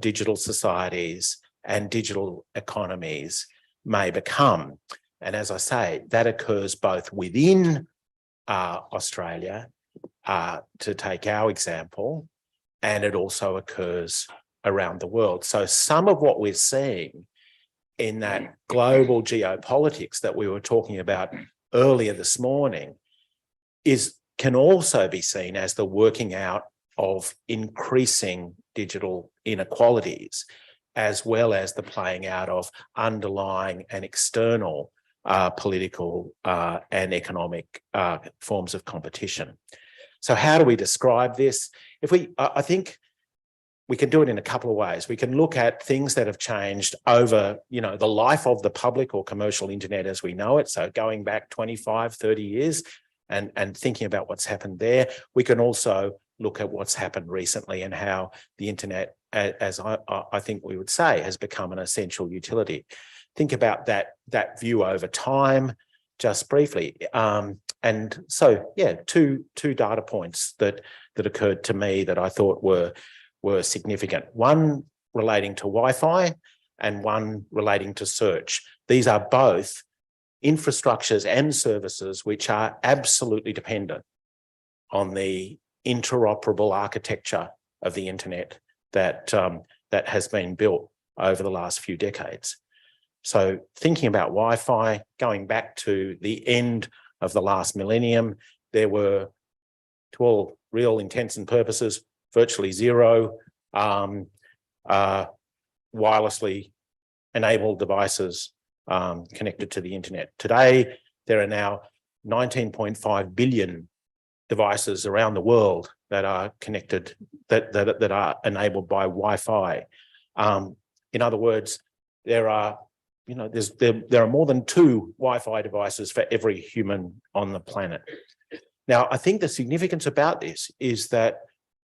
digital societies and digital economies may become. And as I say, that occurs both within Australia, to take our example, and it also occurs around the world. So some of what we're seeing in that global geopolitics that we were talking about earlier this morning can also be seen as the working out of increasing digital inequalities, as well as the playing out of underlying and external political and economic forms of competition. So how do we describe this? I think we can do it in a couple of ways. We can look at things that have changed over, the life of the public or commercial internet as we know it. So going back 25, 30 years and thinking about what's happened there. We can also look at what's happened recently and how the internet, as I think we would say, has become an essential utility. Think about that view over time, just briefly. And so, yeah, two data points that occurred to me that I thought were significant. One relating to Wi-Fi and one relating to search. These are both infrastructures and services which are absolutely dependent on the interoperable architecture of the internet that has been built over the last few decades. So thinking about Wi-Fi, going back to the end of the last millennium, there were, to all real intents and purposes, virtually zero wirelessly enabled devices connected to the internet. Today, there are now 19.5 billion devices around the world that are connected, that are enabled by Wi-Fi. In other words, there are more than 2 Wi-Fi devices for every human on the planet. Now, I think the significance about this is that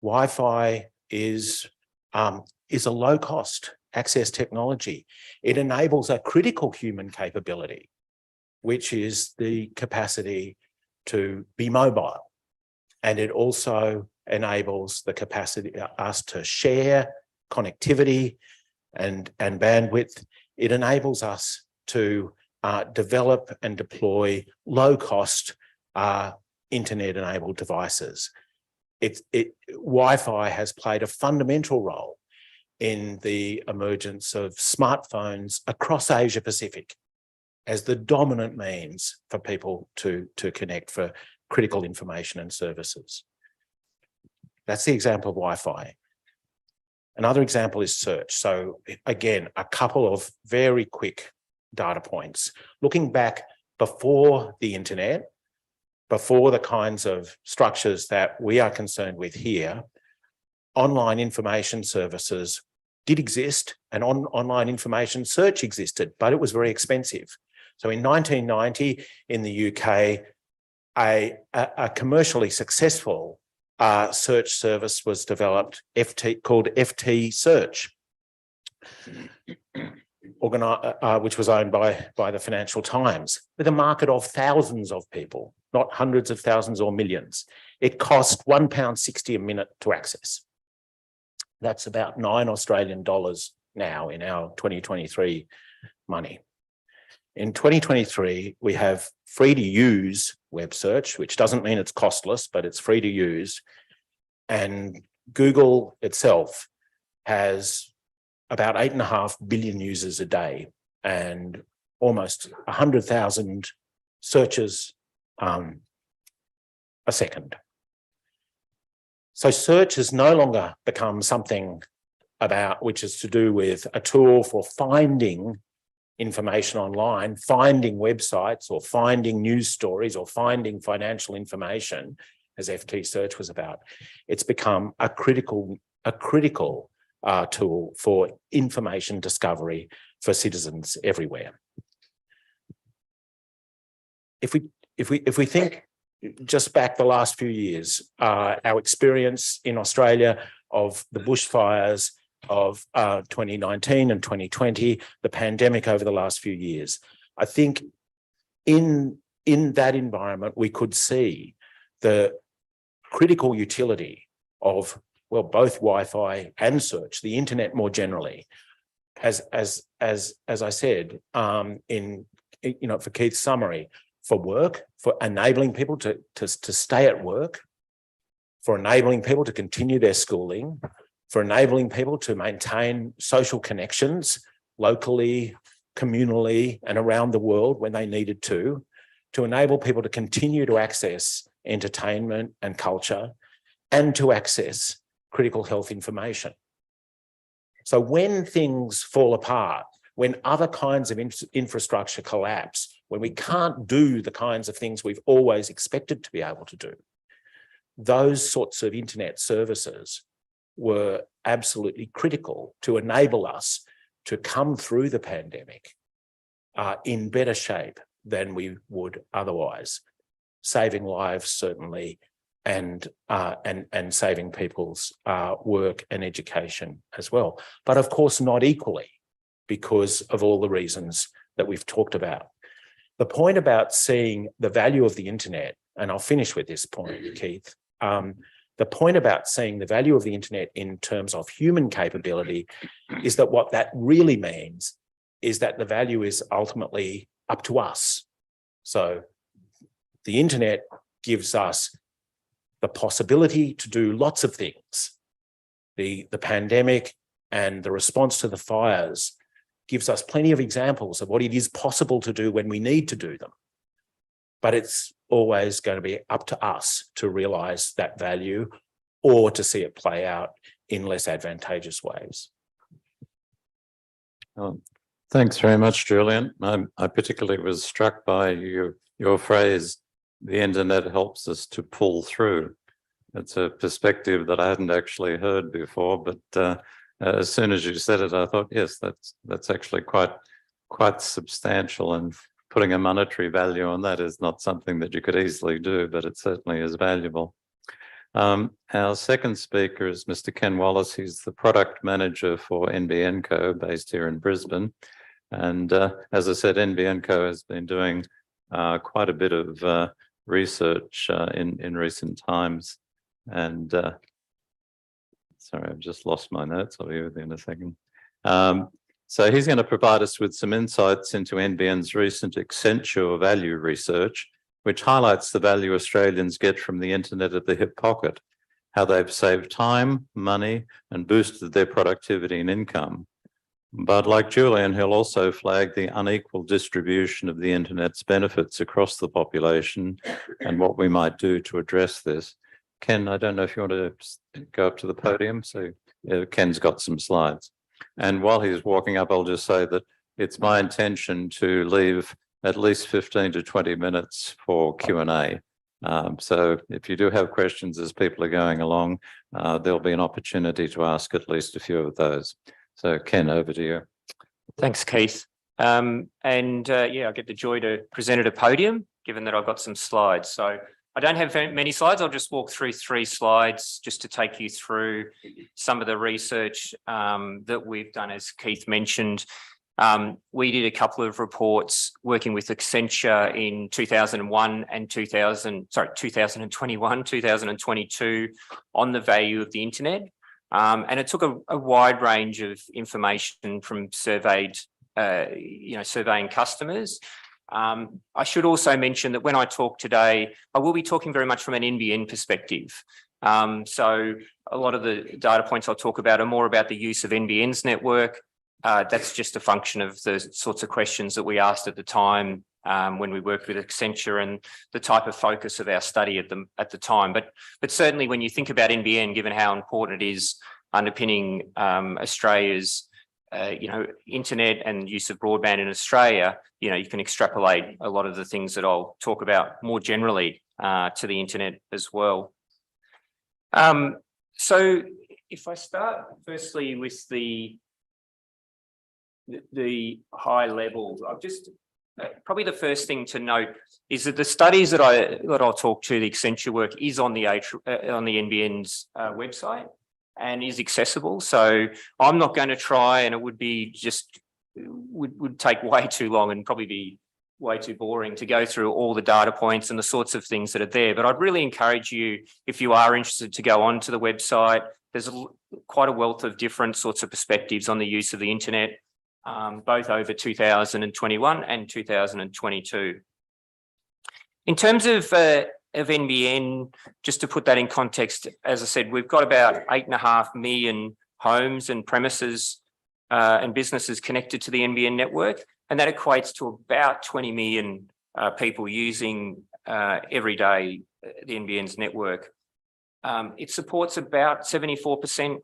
Wi-Fi is a low-cost access technology. It enables a critical human capability, which is the capacity to be mobile. And it also enables the capacity us to share connectivity and bandwidth. It enables us to develop and deploy low-cost internet-enabled devices. Wi-Fi has played a fundamental role in the emergence of smartphones across Asia Pacific as the dominant means for people to connect for critical information and services. That's the example of Wi-Fi. Another example is search. So again, a couple of very quick data points. Looking back before the internet, before the kinds of structures that we are concerned with here, online information services did exist and online information search existed, but it was very expensive. So in 1990 in the UK, a commercially successful search service was developed called FT Search, which was owned by the Financial Times, with a market of thousands of people, not hundreds of thousands or millions. It cost £1.60 a minute to access. That's about $9 Australian now in our 2023 money. In 2023, we have free to use web search, which doesn't mean it's costless, but it's free to use. And Google itself has about 8.5 billion users a day and almost 100,000 searches a second. So search has no longer become something which is to do with a tool for finding information online, finding websites or finding news stories or finding financial information, as FT Search was about. It's become a critical tool for information discovery for citizens everywhere. If we think just back the last few years, our experience in Australia of the bushfires of 2019 and 2020, the pandemic over the last few years, I think in that environment, we could see the critical utility of, well, both Wi-Fi and search, the internet more generally. As I said, for Keith's summary, for work, for enabling people to stay at work, for enabling people to continue their schooling, for enabling people to maintain social connections locally, communally, and around the world when they needed to enable people to continue to access entertainment and culture and to access critical health information. So when things fall apart, when other kinds of infrastructure collapse, when we can't do the kinds of things we've always expected to be able to do, those sorts of internet services were absolutely critical to enable us to come through the pandemic in better shape than we would otherwise, saving lives certainly, and saving people's work and education as well. But of course, not equally, because of all the reasons that we've talked about. The point about seeing the value of the internet, and I'll finish with this point, Keith, the point about seeing the value of the internet in terms of human capability is that what that really means is that the value is ultimately up to us. So the internet gives us the possibility to do lots of things. The pandemic and the response to the fires gives us plenty of examples of what it is possible to do when we need to do them. But it's always going to be up to us to realise that value or to see it play out in less advantageous ways. Thanks very much, Julian. I particularly was struck by your phrase, the internet helps us to pull through. It's a perspective that I hadn't actually heard before, but as soon as you said it, I thought, yes, that's actually quite substantial, and putting a monetary value on that is not something that you could easily do, but it certainly is valuable. Our second speaker is Mr. Ken Wallace. He's the product manager for NBN Co, based here in Brisbane. And as I said, NBN Co has been doing quite a bit of research in recent times. And sorry, I've just lost my notes. I'll be with you in a second. So he's going to provide us with some insights into NBN's recent Accenture value research, which highlights the value Australians get from the internet at the hip pocket, how they've saved time, money, and boosted their productivity and income. But like Julian, he'll also flag the unequal distribution of the internet's benefits across the population and what we might do to address this. Ken, I don't know if you want to go up to the podium. So Ken's got some slides. And while he's walking up, I'll just say that it's my intention to leave at least 15 to 20 minutes for Q&A. So if you do have questions as people are going along, there'll be an opportunity to ask at least a few of those. So Ken, over to you. Thanks, Keith. Yeah, I get the joy to present at a podium, given that I've got some slides. So I don't have many slides. I'll just walk through 3 slides just to take you through some of the research that we've done, as Keith mentioned. We did a couple of reports working with Accenture in 2021, 2022 on the value of the internet. And it took a wide range of information from surveying customers. I should also mention that when I talk today, I will be talking very much from an NBN perspective. So a lot of the data points I'll talk about are more about the use of NBN's network. That's just a function of the sorts of questions that we asked at the time when we worked with Accenture and the type of focus of our study at the time. But certainly when you think about NBN, given how important it is underpinning Australia's internet and use of broadband in Australia, you can extrapolate a lot of the things that I'll talk about more generally to the internet as well. So if I start firstly with the high level, I've just probably the first thing to note is that the studies that I'll talk to, the Accenture work, is on the NBN's website and is accessible. So I'm not going to try, and it would be would take way too long and probably be way too boring to go through all the data points and the sorts of things that are there. But I'd really encourage you, if you are interested, to go onto the website. There's quite a wealth of different sorts of perspectives on the use of the internet, both over 2021 and 2022. In terms of NBN, just to put that in context, as I said, we've got about 8.5 million homes and premises and businesses connected to the NBN network, and that equates to about 20 million people using every day the NBN's network. It supports about 74%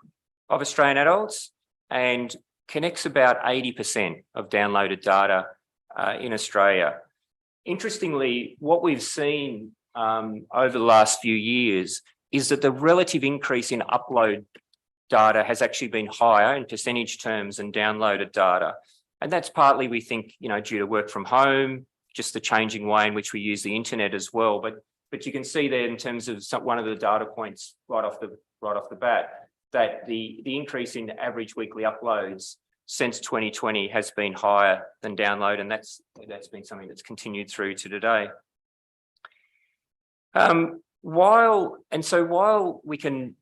of Australian adults and connects about 80% of downloaded data in Australia. Interestingly, what we've seen over the last few years is that the relative increase in upload data has actually been higher in percentage terms than downloaded data. And that's partly, we think, due to work from home, just the changing way in which we use the internet as well. But you can see there in terms of one of the data points right off the bat, that the increase in average weekly uploads since 2020 has been higher than download, and that's been something that's continued through to today. While we can,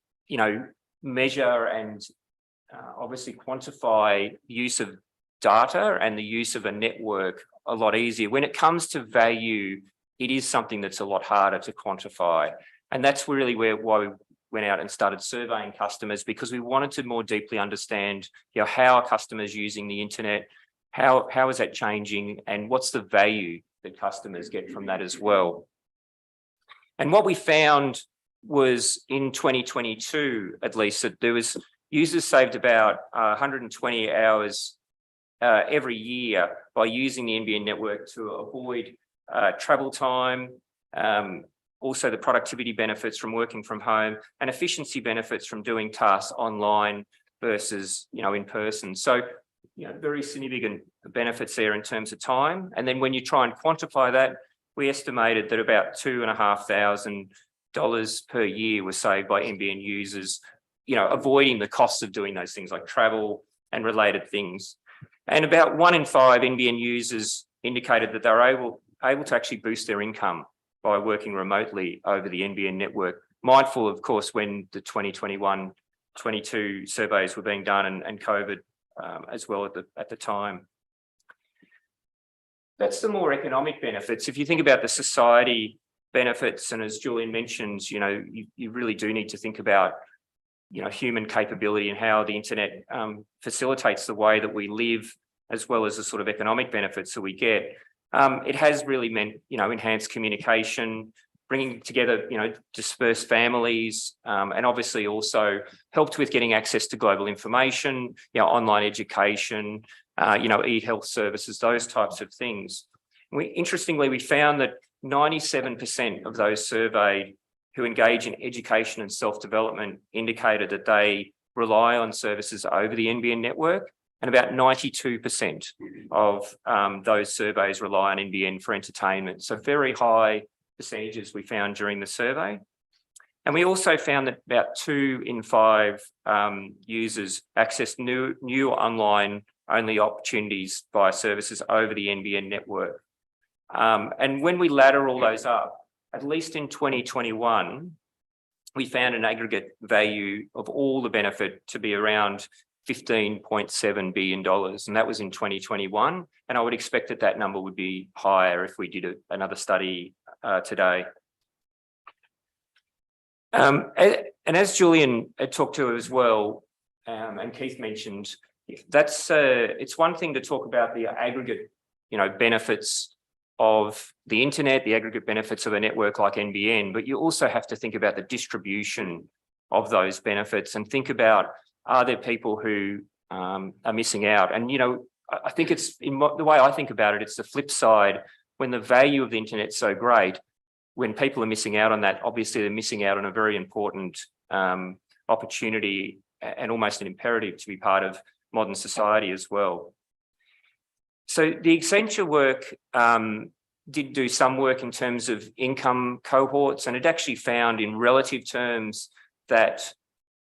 measure and obviously quantify use of data and the use of a network a lot easier, when it comes to value, it is something that's a lot harder to quantify. And that's really why we went out and started surveying customers, because we wanted to more deeply understand, how are customers using the internet, how is that changing, and what's the value that customers get from that as well. And what we found was in 2022, at least, that there was users saved about 120 hours every year by using the NBN network to avoid travel time, also the productivity benefits from working from home, and efficiency benefits from doing tasks online versus, in person. So, very significant benefits there in terms of time. And then when you try and quantify that, we estimated that about $2,500 per year was saved by NBN users, avoiding the cost of doing those things like travel and related things. And about 1 in 5 NBN users indicated that they're able to actually boost their income by working remotely over the NBN network. Mindful, of course, when the 2021-22 surveys were being done and COVID as well at the time. That's the more economic benefits. If you think about the society benefits, and as Julian mentions, you really do need to think about, human capability and how the internet facilitates the way that we live, as well as the sort of economic benefits that we get. It has really meant, enhanced communication, bringing together, dispersed families, and obviously also helped with getting access to global information, online education, e-health services, those types of things. Interestingly, we found that 97% of those surveyed who engage in education and self-development indicated that they rely on services over the NBN network, and about 92% of those surveys rely on NBN for entertainment. So very high percentages we found during the survey. And we also found that about 2 in 5 users accessed new online only opportunities via services over the NBN network. And when we ladder all those up, at least in 2021, we found an aggregate value of all the benefit to be around $15.7 billion. And that was in 2021. And I would expect that number would be higher if we did another study today. And as Julian talked to as well, and Keith mentioned, it's one thing to talk about the aggregate, benefits of the internet, the aggregate benefits of a network like NBN, but you also have to think about the distribution of those benefits and think about, are there people who are missing out? And, I think it's the way I think about it, it's the flip side. When the value of the internet is so great, when people are missing out on that, obviously they're missing out on a very important opportunity and almost an imperative to be part of modern society as well. So the Accenture work did do some work in terms of income cohorts, and it actually found in relative terms that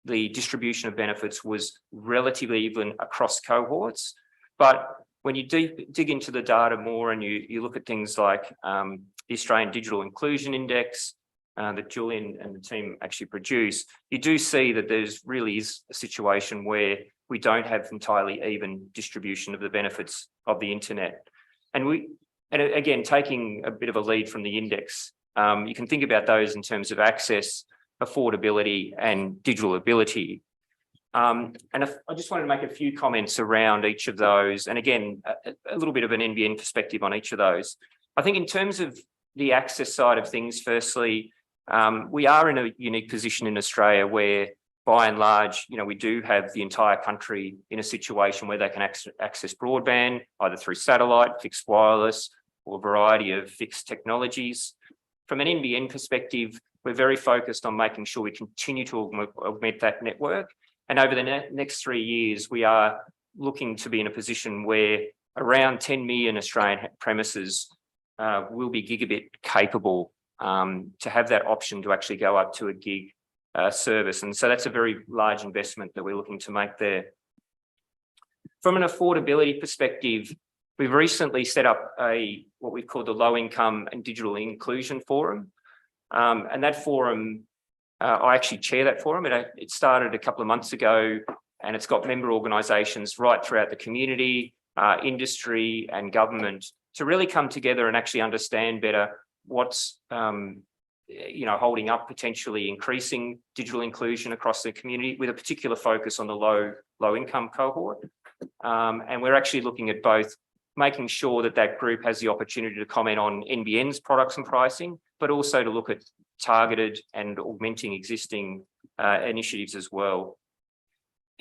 the distribution of benefits was relatively even across cohorts. But when you dig into the data more and you look at things like the Australian Digital Inclusion Index that Julian and the team actually produce, you do see that there's really is a situation where we don't have entirely even distribution of the benefits of the internet. And again, taking a bit of a lead from the index, you can think about those in terms of access, affordability, and digital ability. And I just wanted to make a few comments around each of those. And again, a little bit of an NBN perspective on each of those. I think in terms of the access side of things, firstly, we are in a unique position in Australia where, by and large, we do have the entire country in a situation where they can access broadband, either through satellite, fixed wireless, or a variety of fixed technologies. From an NBN perspective, we're very focused on making sure we continue to augment that network. And over the next 3 years, we are looking to be in a position where around 10 million Australian premises will be gigabit capable to have that option to actually go up to a gig service. And so that's a very large investment that we're looking to make there. From an affordability perspective, we've recently set up what we've called the Low Income and Digital Inclusion Forum. And that forum, I actually chair that forum. It started a couple of months ago, and it's got member organisations right throughout the community, industry and government to really come together and actually understand better what's holding up potentially increasing digital inclusion across the community, with a particular focus on the low income cohort. And we're actually looking at both making sure that group has the opportunity to comment on NBN's products and pricing, but also to look at targeted and augmenting existing initiatives as well.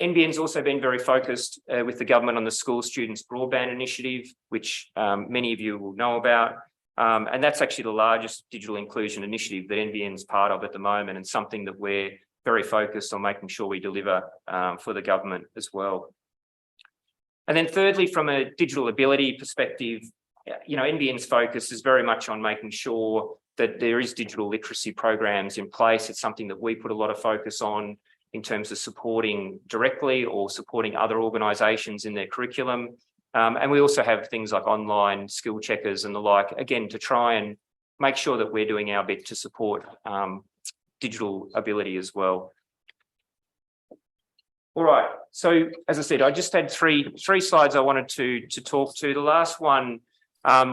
NBN's also been very focused with the government on the School Students Broadband Initiative, which many of you will know about. And that's actually the largest digital inclusion initiative that NBN's part of at the moment, and something that we're very focused on making sure we deliver for the government as well. And then thirdly, from a digital ability perspective, NBN's focus is very much on making sure that there is digital literacy programs in place. It's something that we put a lot of focus on in terms of supporting directly or supporting other organisations in their curriculum. And we also have things like online skill checkers and the like, again, to try and make sure that we're doing our bit to support digital ability as well. All right, so as I said, I just had three slides I wanted to talk to. The last one,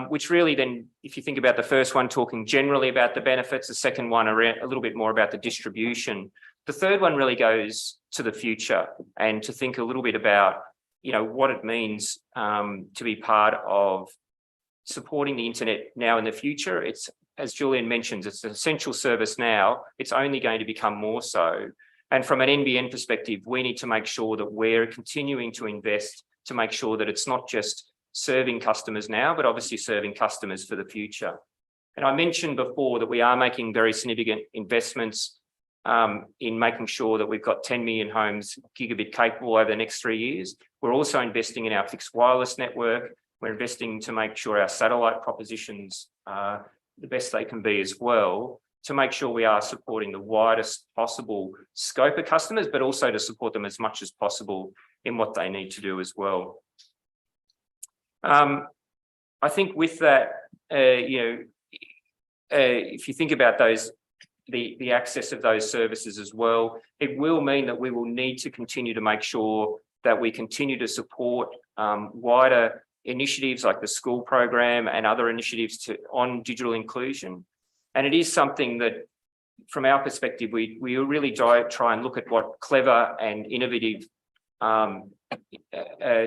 which really then, if you think about the first one, talking generally about the benefits, the second one around a little bit more about the distribution. The third one really goes to the future and to think a little bit about, what it means to be part of supporting the internet now in the future. It's, as Julian mentions, it's an essential service now. It's only going to become more so. And from an NBN perspective, we need to make sure that we're continuing to invest to make sure that it's not just serving customers now, but obviously serving customers for the future. And I mentioned before that we are making very significant investments in making sure that we've got 10 million homes gigabit capable over the next 3 years. We're also investing in our fixed wireless network. We're investing to make sure our satellite propositions are the best they can be as well, to make sure we are supporting the widest possible scope of customers, but also to support them as much as possible in what they need to do as well. I think with that, if you think about those, the access of those services as well, it will mean that we will need to continue to make sure that we continue to support wider initiatives like the school program and other initiatives on digital inclusion. And it is something that, from our perspective, we really try and look at what clever and innovative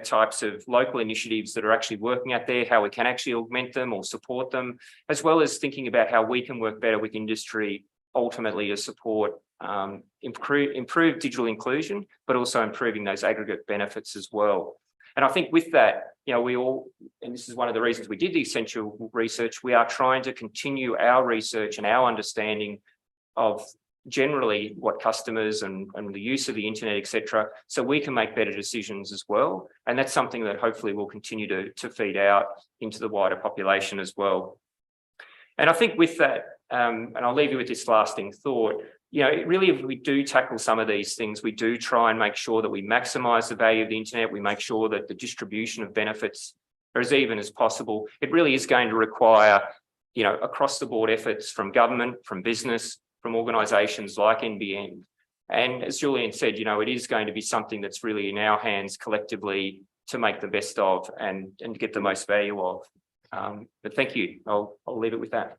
types of local initiatives that are actually working out there, how we can actually augment them or support them, as well as thinking about how we can work better with industry ultimately to support improve digital inclusion, but also improving those aggregate benefits as well. And I think with that, we all, and this is one of the reasons we did the essential research, we are trying to continue our research and our understanding of generally what customers and the use of the internet, etc., so we can make better decisions as well. And that's something that hopefully will continue to feed out into the wider population as well. And I think with that, and I'll leave you with this lasting thought, really, if we do tackle some of these things, we do try and make sure that we maximise the value of the internet, we make sure that the distribution of benefits are as even as possible. It really is going to require, across the board efforts from government, from business, from organisations like NBN. And as Julian said, it is going to be something that's really in our hands collectively to make the best of and get the most value of. But thank you. I'll leave it with that.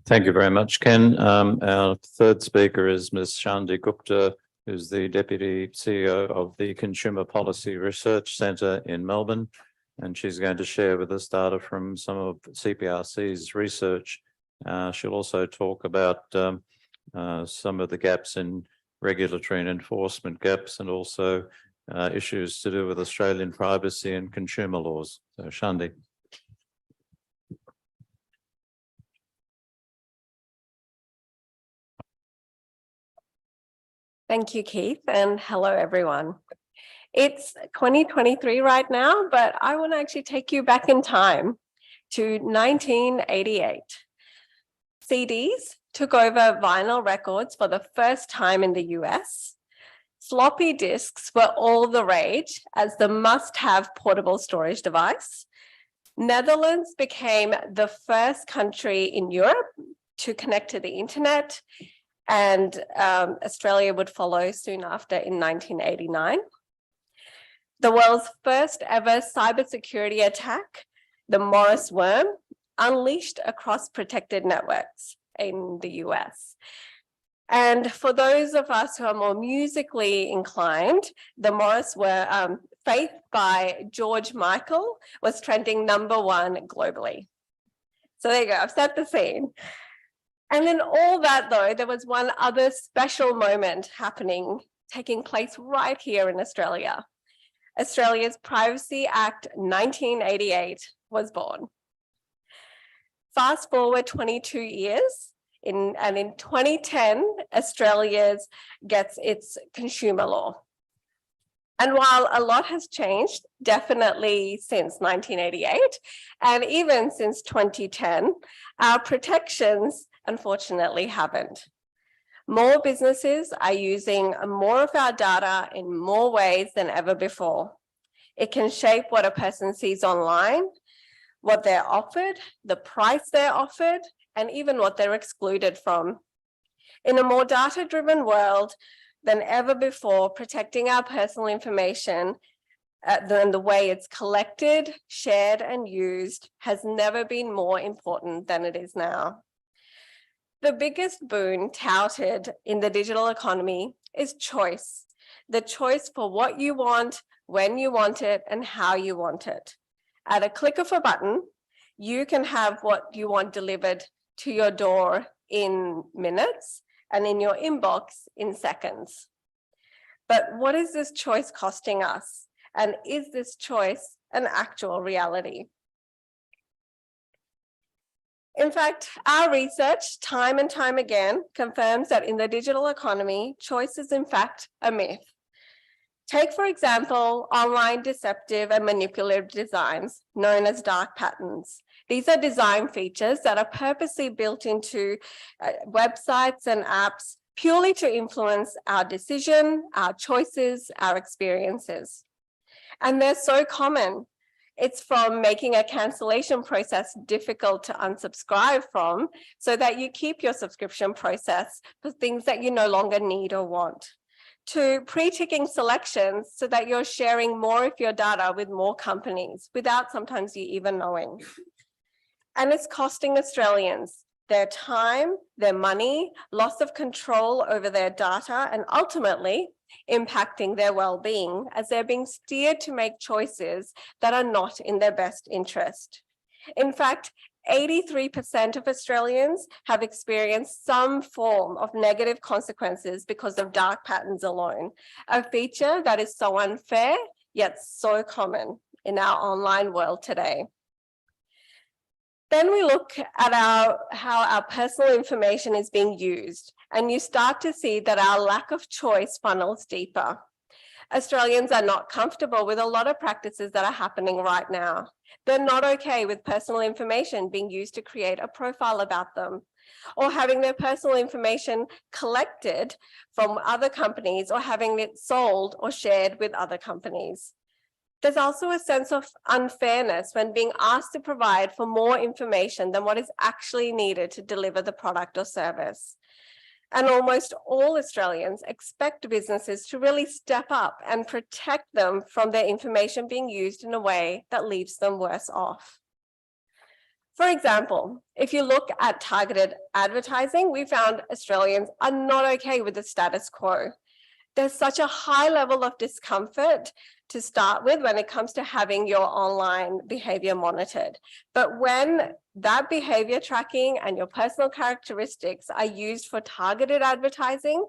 Thank you very much, Ken. Our third speaker is Ms. Shandi Gupta, who's the Deputy CEO of the Consumer Policy Research Centre in Melbourne, and she's going to share with us data from some of CPRC's research. She'll also talk about some of the gaps in regulatory and enforcement gaps, and also issues to do with Australian privacy and consumer laws. So, Shandi. Thank you, Keith, and hello, everyone. It's 2023 right now, but I want to actually take you back in time to 1988. CDs took over vinyl records for the first time in the US. Floppy disks were all the rage as the must-have portable storage device. Netherlands became the first country in Europe to connect to the internet, and Australia would follow soon after in 1989. The world's first ever cybersecurity attack, the Morris worm, unleashed across protected networks in the US. And for those of us who are more musically inclined, the Morris Faith by George Michael was trending #1 globally. So there you go, I've set the scene. And in all that though, there was one other special moment taking place right here in Australia. Australia's Privacy Act 1988 was born. Fast forward 22 years, in 2010, Australia gets its consumer law. And while a lot has changed, definitely since 1988, and even since 2010, our protections unfortunately haven't. More businesses are using more of our data in more ways than ever before. It can shape what a person sees online, what they're offered, the price they're offered, and even what they're excluded from. In a more data-driven world than ever before, protecting our personal information than the way it's collected, shared, and used has never been more important than it is now. The biggest boon touted in the digital economy is choice. The choice for what you want, when you want it, and how you want it. At a click of a button, you can have what you want delivered to your door in minutes and in your inbox in seconds. But what is this choice costing us? And is this choice an actual reality? In fact, our research time and time again confirms that in the digital economy, choice is in fact a myth. Take, for example, online deceptive and manipulative designs known as dark patterns. These are design features that are purposely built into websites and apps purely to influence our decision, our choices, our experiences. And they're so common. It's from making a cancellation process difficult to unsubscribe from so that you keep your subscription process for things that you no longer need or want, to pre-ticking selections so that you're sharing more of your data with more companies without sometimes you even knowing. And it's costing Australians their time, their money, loss of control over their data, and ultimately impacting their well-being as they're being steered to make choices that are not in their best interest. In fact, 83% of Australians have experienced some form of negative consequences because of dark patterns alone, a feature that is so unfair, yet so common in our online world today. Then we look at how our personal information is being used, and you start to see that our lack of choice funnels deeper. Australians are not comfortable with a lot of practices that are happening right now. They're not okay with personal information being used to create a profile about them, or having their personal information collected from other companies, or having it sold or shared with other companies. There's also a sense of unfairness when being asked to provide for more information than what is actually needed to deliver the product or service. And almost all Australians expect businesses to really step up and protect them from their information being used in a way that leaves them worse off. For example, if you look at targeted advertising, we found Australians are not okay with the status quo. There's such a high level of discomfort to start with when it comes to having your online behavior monitored. But when that behavior tracking and your personal characteristics are used for targeted advertising,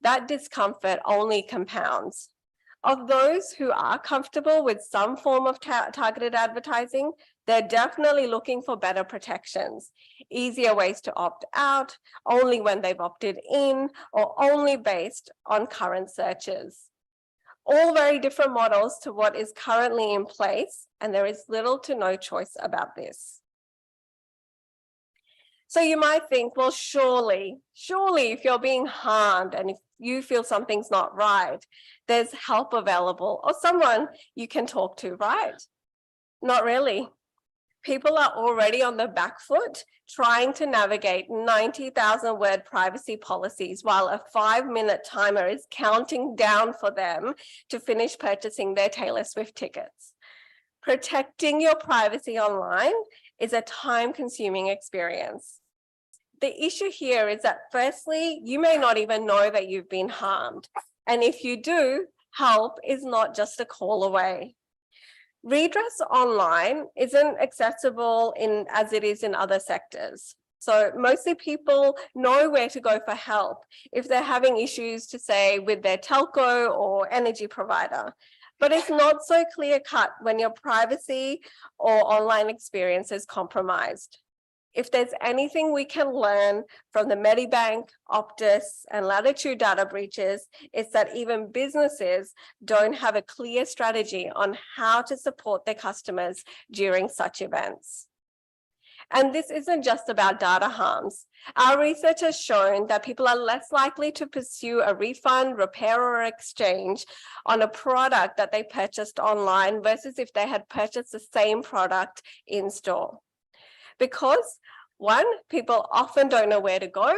that discomfort only compounds. Of those who are comfortable with some form of targeted advertising, they're definitely looking for better protections, easier ways to opt out, only when they've opted in, or only based on current searches. All very different models to what is currently in place, and there is little to no choice about this. So you might think, well, surely if you're being harmed and if you feel something's not right, there's help available or someone you can talk to, right? Not really. People are already on the back foot trying to navigate 90,000 word privacy policies while a 5-minute timer is counting down for them to finish purchasing their Taylor Swift tickets. Protecting your privacy online is a time-consuming experience. The issue here is that firstly, you may not even know that you've been harmed. And if you do, help is not just a call away. Redress online isn't accessible as it is in other sectors. So mostly people know where to go for help if they're having issues to say with their telco or energy provider. But it's not so clear cut when your privacy or online experience is compromised. If there's anything we can learn from the Medibank, Optus, and Latitude data breaches, it's that even businesses don't have a clear strategy on how to support their customers during such events. And this isn't just about data harms. Our research has shown that people are less likely to pursue a refund, repair, or exchange on a product that they purchased online versus if they had purchased the same product in store. Because one, people often don't know where to go,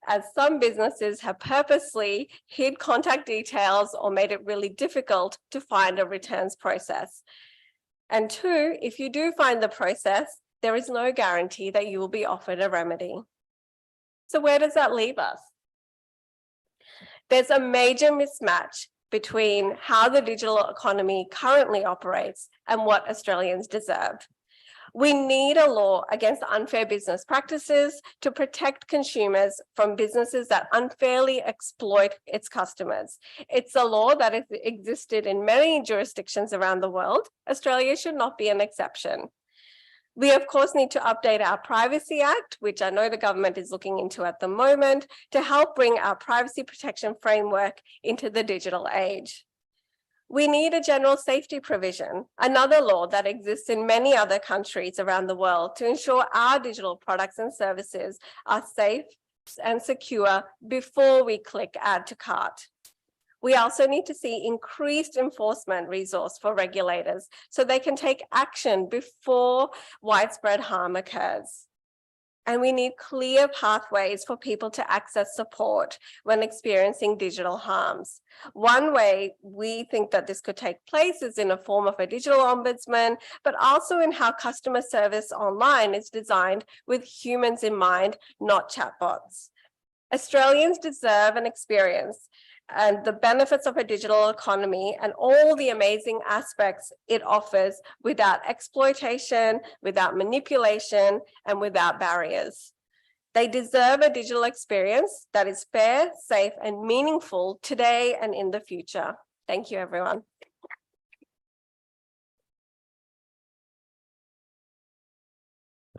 as some businesses have purposely hid contact details or made it really difficult to find a returns process. And two, if you do find the process, there is no guarantee that you will be offered a remedy. So where does that leave us? There's a major mismatch between how the digital economy currently operates and what Australians deserve. We need a law against unfair business practices to protect consumers from businesses that unfairly exploit its customers. It's a law that has existed in many jurisdictions around the world. Australia should not be an exception. We, of course, need to update our Privacy Act, which I know the government is looking into at the moment, to help bring our privacy protection framework into the digital age. We need a general safety provision, another law that exists in many other countries around the world to ensure our digital products and services are safe and secure before we click add to cart. We also need to see increased enforcement resource for regulators so they can take action before widespread harm occurs. And we need clear pathways for people to access support when experiencing digital harms. One way we think that this could take place is in a form of a digital ombudsman, but also in how customer service online is designed with humans in mind, not chatbots. Australians deserve an experience and the benefits of a digital economy and all the amazing aspects it offers without exploitation, without manipulation, and without barriers. They deserve a digital experience that is fair, safe, and meaningful today and in the future. Thank you, everyone.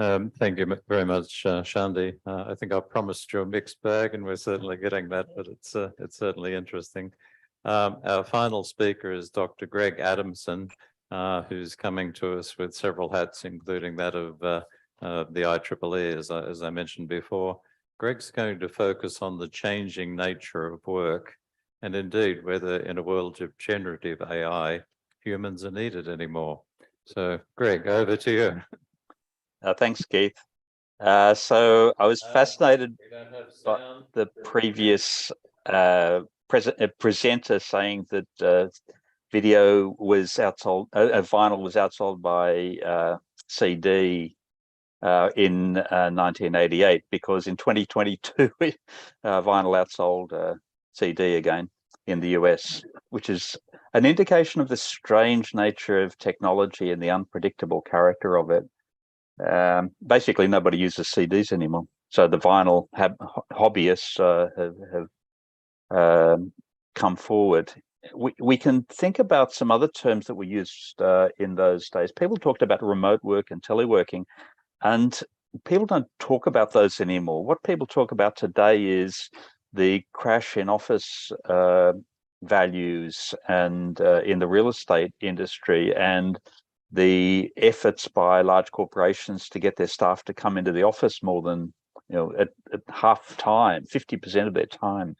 Thank you very much, Shandi. I think I promised you a mixed bag, and we're certainly getting that, but it's certainly interesting. Our final speaker is Dr. Greg Adamson, who's coming to us with several hats, including that of the IEEE, as I mentioned before. Greg's going to focus on the changing nature of work, and indeed whether in a world of generative AI, humans are needed anymore. So, Greg, over to you. Thanks, Keith. So I was fascinated by the previous presenter saying that video was outsold, vinyl was outsold by CD in 1988, because in 2022 vinyl outsold CD again in the US, which is an indication of the strange nature of technology and the unpredictable character of it. Basically, nobody uses CDs anymore. So the vinyl hobbyists have come forward. We can think about some other terms that were used in those days. People talked about remote work and teleworking, and people don't talk about those anymore. What people talk about today is the crash in office values and in the real estate industry, and the efforts by large corporations to get their staff to come into the office more than, at half time, 50% of their time.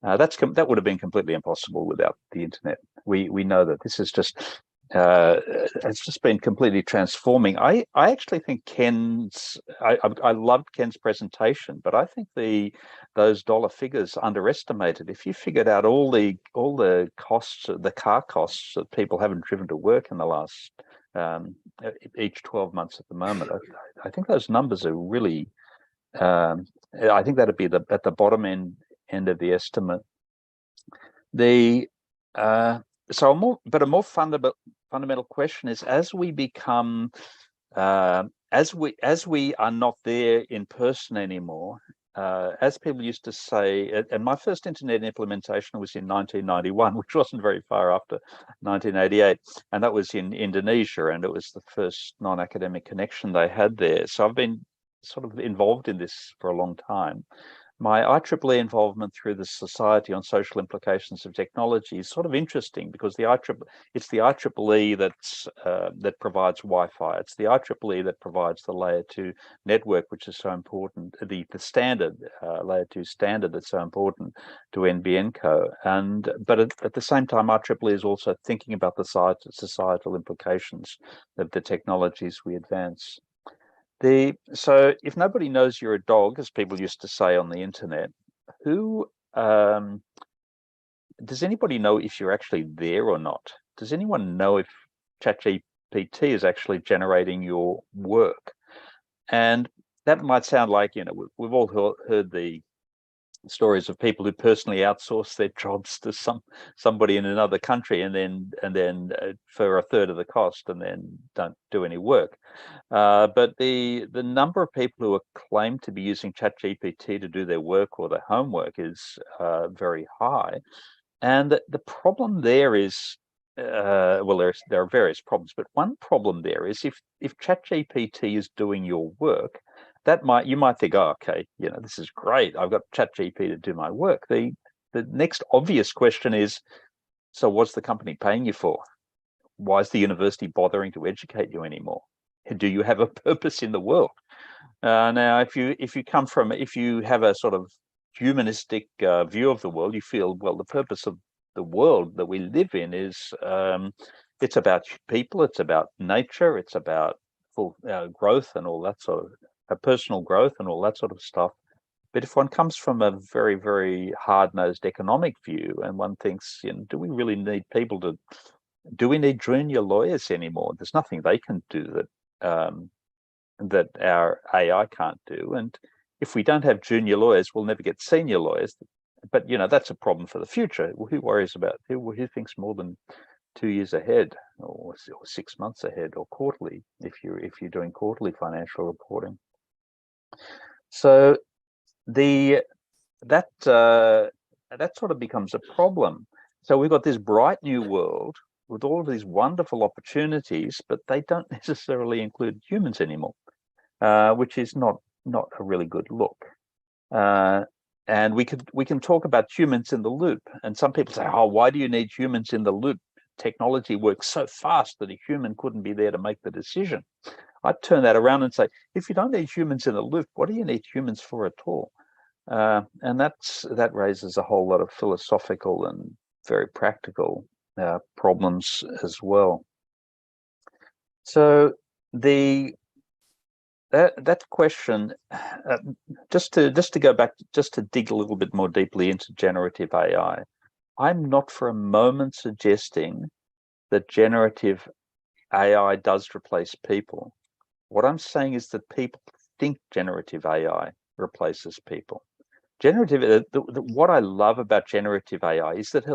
That would have been completely impossible without the internet. We know that this is just it's just been completely transforming. I actually think I loved Ken's presentation, but I think those dollar figures underestimated. If you figured out all the costs, the car costs that people haven't driven to work in the last each 12 months at the moment, I think those numbers are really. I think that'd be at the bottom end of the estimate. So a more fundamental question is, as we become, as we are not there in person anymore, as people used to say, and my first internet implementation was in 1991, which wasn't very far after 1988, and that was in Indonesia, and it was the first non-academic connection they had there. So I've been sort of involved in this for a long time. My IEEE involvement through the Society on Social Implications of Technology is sort of interesting, because it's the IEEE that provides Wi-Fi. It's the IEEE that provides the layer 2 network, which is so important, the standard layer 2 standard that's so important to NBN Co. But at the same time, IEEE is also thinking about the societal implications of the technologies we advance. So if nobody knows you're a dog, as people used to say on the internet, does anybody know if you're actually there or not? Does anyone know if ChatGPT is actually generating your work? And that might sound like, we've all heard the stories of people who personally outsource their jobs to somebody in another country, and then for a third of the cost, and then don't do any work. But the number of people who are claimed to be using ChatGPT to do their work or their homework is very high. And the problem there is, well, there are various problems, but one problem there is if ChatGPT is doing your work, you might think, oh, okay, this is great, I've got ChatGPT to do my work. The next obvious question is, so what's the company paying you for? Why is the university bothering to educate you anymore? Do you have a purpose in the world? Now, if you have a sort of humanistic view of the world, you feel, well, the purpose of the world that we live in is it's about people, it's about nature, it's about full growth and all that sort of personal growth and all that sort of stuff. But if one comes from a very, very hard-nosed economic view, and one thinks, do we really need do we need junior lawyers anymore? There's nothing they can do that our AI can't do. And if we don't have junior lawyers, we'll never get senior lawyers. But that's a problem for the future. Who worries about who thinks more than 2 years ahead, or 6 months ahead, or quarterly, if you're doing quarterly financial reporting? So that sort of becomes a problem. So we've got this bright new world with all of these wonderful opportunities, but they don't necessarily include humans anymore, which is not a really good look. And we can talk about humans in the loop. And some people say, oh, why do you need humans in the loop? Technology works so fast that a human couldn't be there to make the decision. I'd turn that around and say, if you don't need humans in the loop, what do you need humans for at all? And that raises a whole lot of philosophical and very practical problems as well. So that question, just to go back, just to dig a little bit more deeply into generative AI, I'm not for a moment suggesting that generative AI does replace people. What I'm saying is that people think generative AI replaces people. What I love about generative AI is that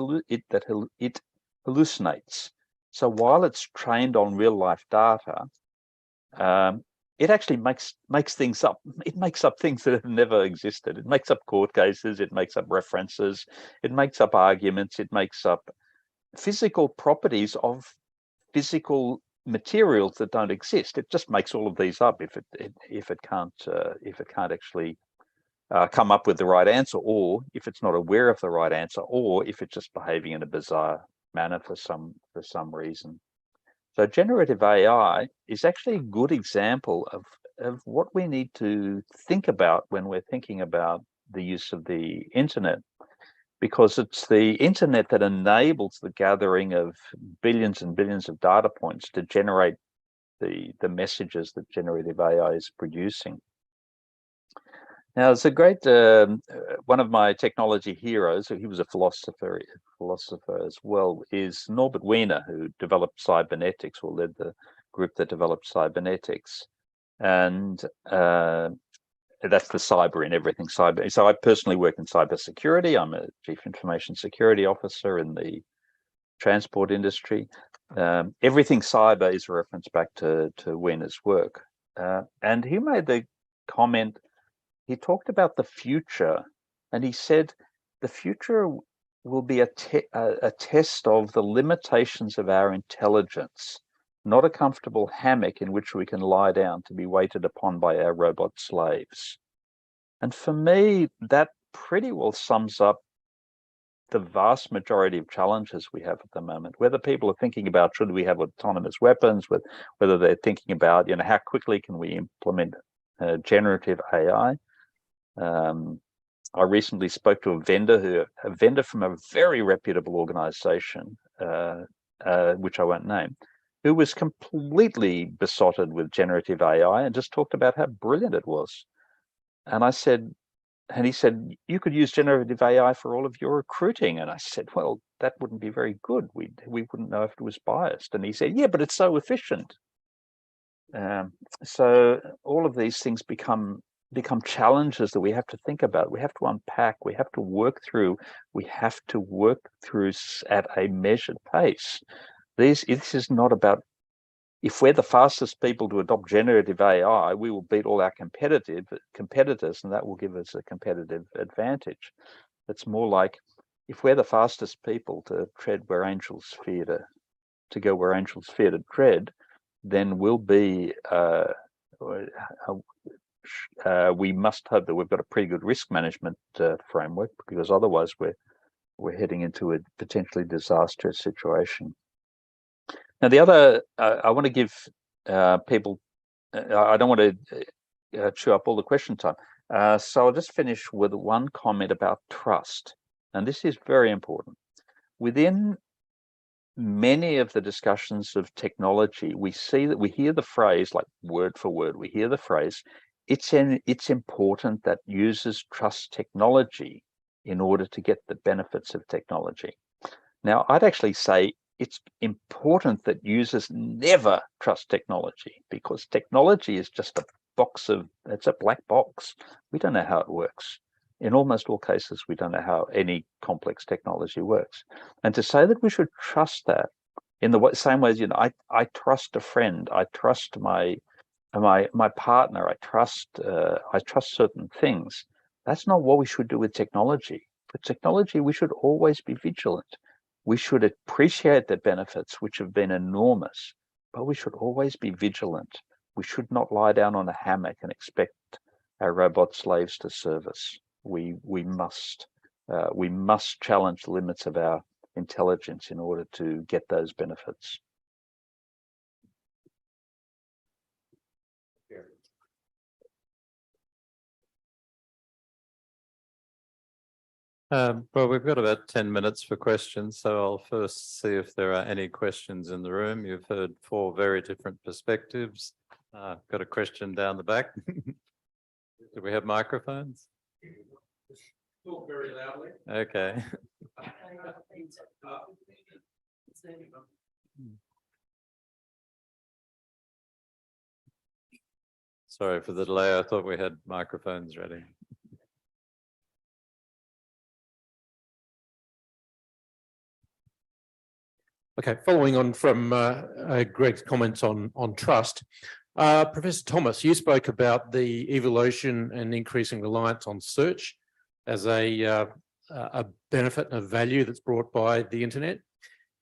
it hallucinates. So while it's trained on real life data, it actually makes things up. It makes up things that have never existed. It makes up court cases. It makes up references. It makes up arguments. It makes up physical properties of physical materials that don't exist. It just makes all of these up if it can't actually come up with the right answer, or if it's not aware of the right answer, or if it's just behaving in a bizarre manner for some reason. So generative AI is actually a good example of what we need to think about when we're thinking about the use of the internet, because it's the internet that enables the gathering of billions and billions of data points to generate the messages that generative AI is producing. Now, it's a great, one of my technology heroes, he was a philosopher as well, is Norbert Wiener, who developed cybernetics, or led the group that developed cybernetics. And that's the cyber in everything cyber. So I personally work in cybersecurity. I'm a chief information security officer in the transport industry. Everything cyber is a reference back to Wiener's work. And he made the comment, he talked about the future, and he said the future will be a test of the limitations of our intelligence, not a comfortable hammock in which we can lie down to be waited upon by our robot slaves. And for me, that pretty well sums up the vast majority of challenges we have at the moment. Whether people are thinking about should we have autonomous weapons, whether they're thinking about how quickly can we implement generative AI. I recently spoke to a vendor from a very reputable organization, which I won't name, who was completely besotted with generative AI and just talked about how brilliant it was. And he said, you could use generative AI for all of your recruiting. And I said, well, that wouldn't be very good. We wouldn't know if it was biased. And he said, yeah, but it's so efficient. So all of these things become challenges that we have to think about. We have to unpack. We have to work through. We have to work through at a measured pace. This is not about, if we're the fastest people to adopt generative AI, we will beat all our competitors, and that will give us a competitive advantage. It's more like, if we're the fastest people to tread where angels fear to go where angels fear to tread, then we'll be. We must hope that we've got a pretty good risk management framework, because otherwise we're heading into a potentially disastrous situation. Now, the other, I want to give people, I don't want to chew up all the question time. So I'll just finish with one comment about trust. And this is very important. Within many of the discussions of technology, we hear the phrase, like word for word, we hear the phrase, it's important that users trust technology in order to get the benefits of technology. Now, I'd actually say it's important that users never trust technology, because technology is just it's a black box. We don't know how it works. In almost all cases, we don't know how any complex technology works. And to say that we should trust that in the same way as, I trust a friend, I trust my partner, I trust certain things. That's not what we should do with technology. For technology, we should always be vigilant. We should appreciate the benefits, which have been enormous, but we should always be vigilant. We should not lie down on a hammock and expect our robot slaves to serve us. We must challenge the limits of our intelligence in order to get those benefits. Well, we've got about 10 minutes for questions, so I'll first see if there are any questions in the room. You've heard 4 very different perspectives. Got a question down the back. Do we have microphones? Talk very loudly. Okay. Sorry for the delay. I thought we had microphones ready. Okay, following on from Greg's comments on trust, Professor Thomas, you spoke about the evolution and increasing reliance on search as a benefit and a value that's brought by the internet.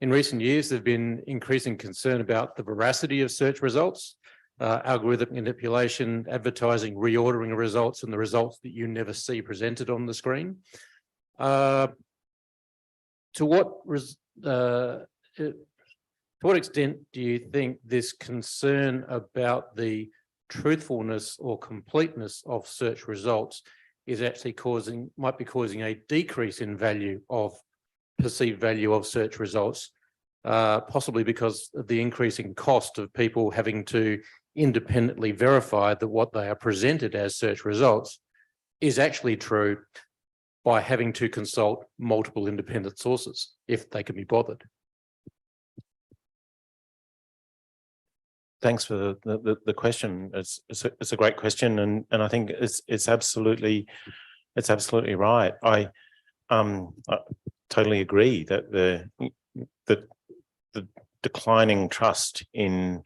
In recent years, there's been increasing concern about the veracity of search results, algorithmic manipulation, advertising, reordering of results, and the results that you never see presented on the screen. To what extent do you think this concern about the truthfulness or completeness of search results is actually might be causing a decrease in perceived value of search results, possibly because of the increasing cost of people having to independently verify that what they are presented as search results is actually true by having to consult multiple independent sources, if they can be bothered? Thanks for the question. It's a great question, and I think it's absolutely right. I totally agree that the declining trust in,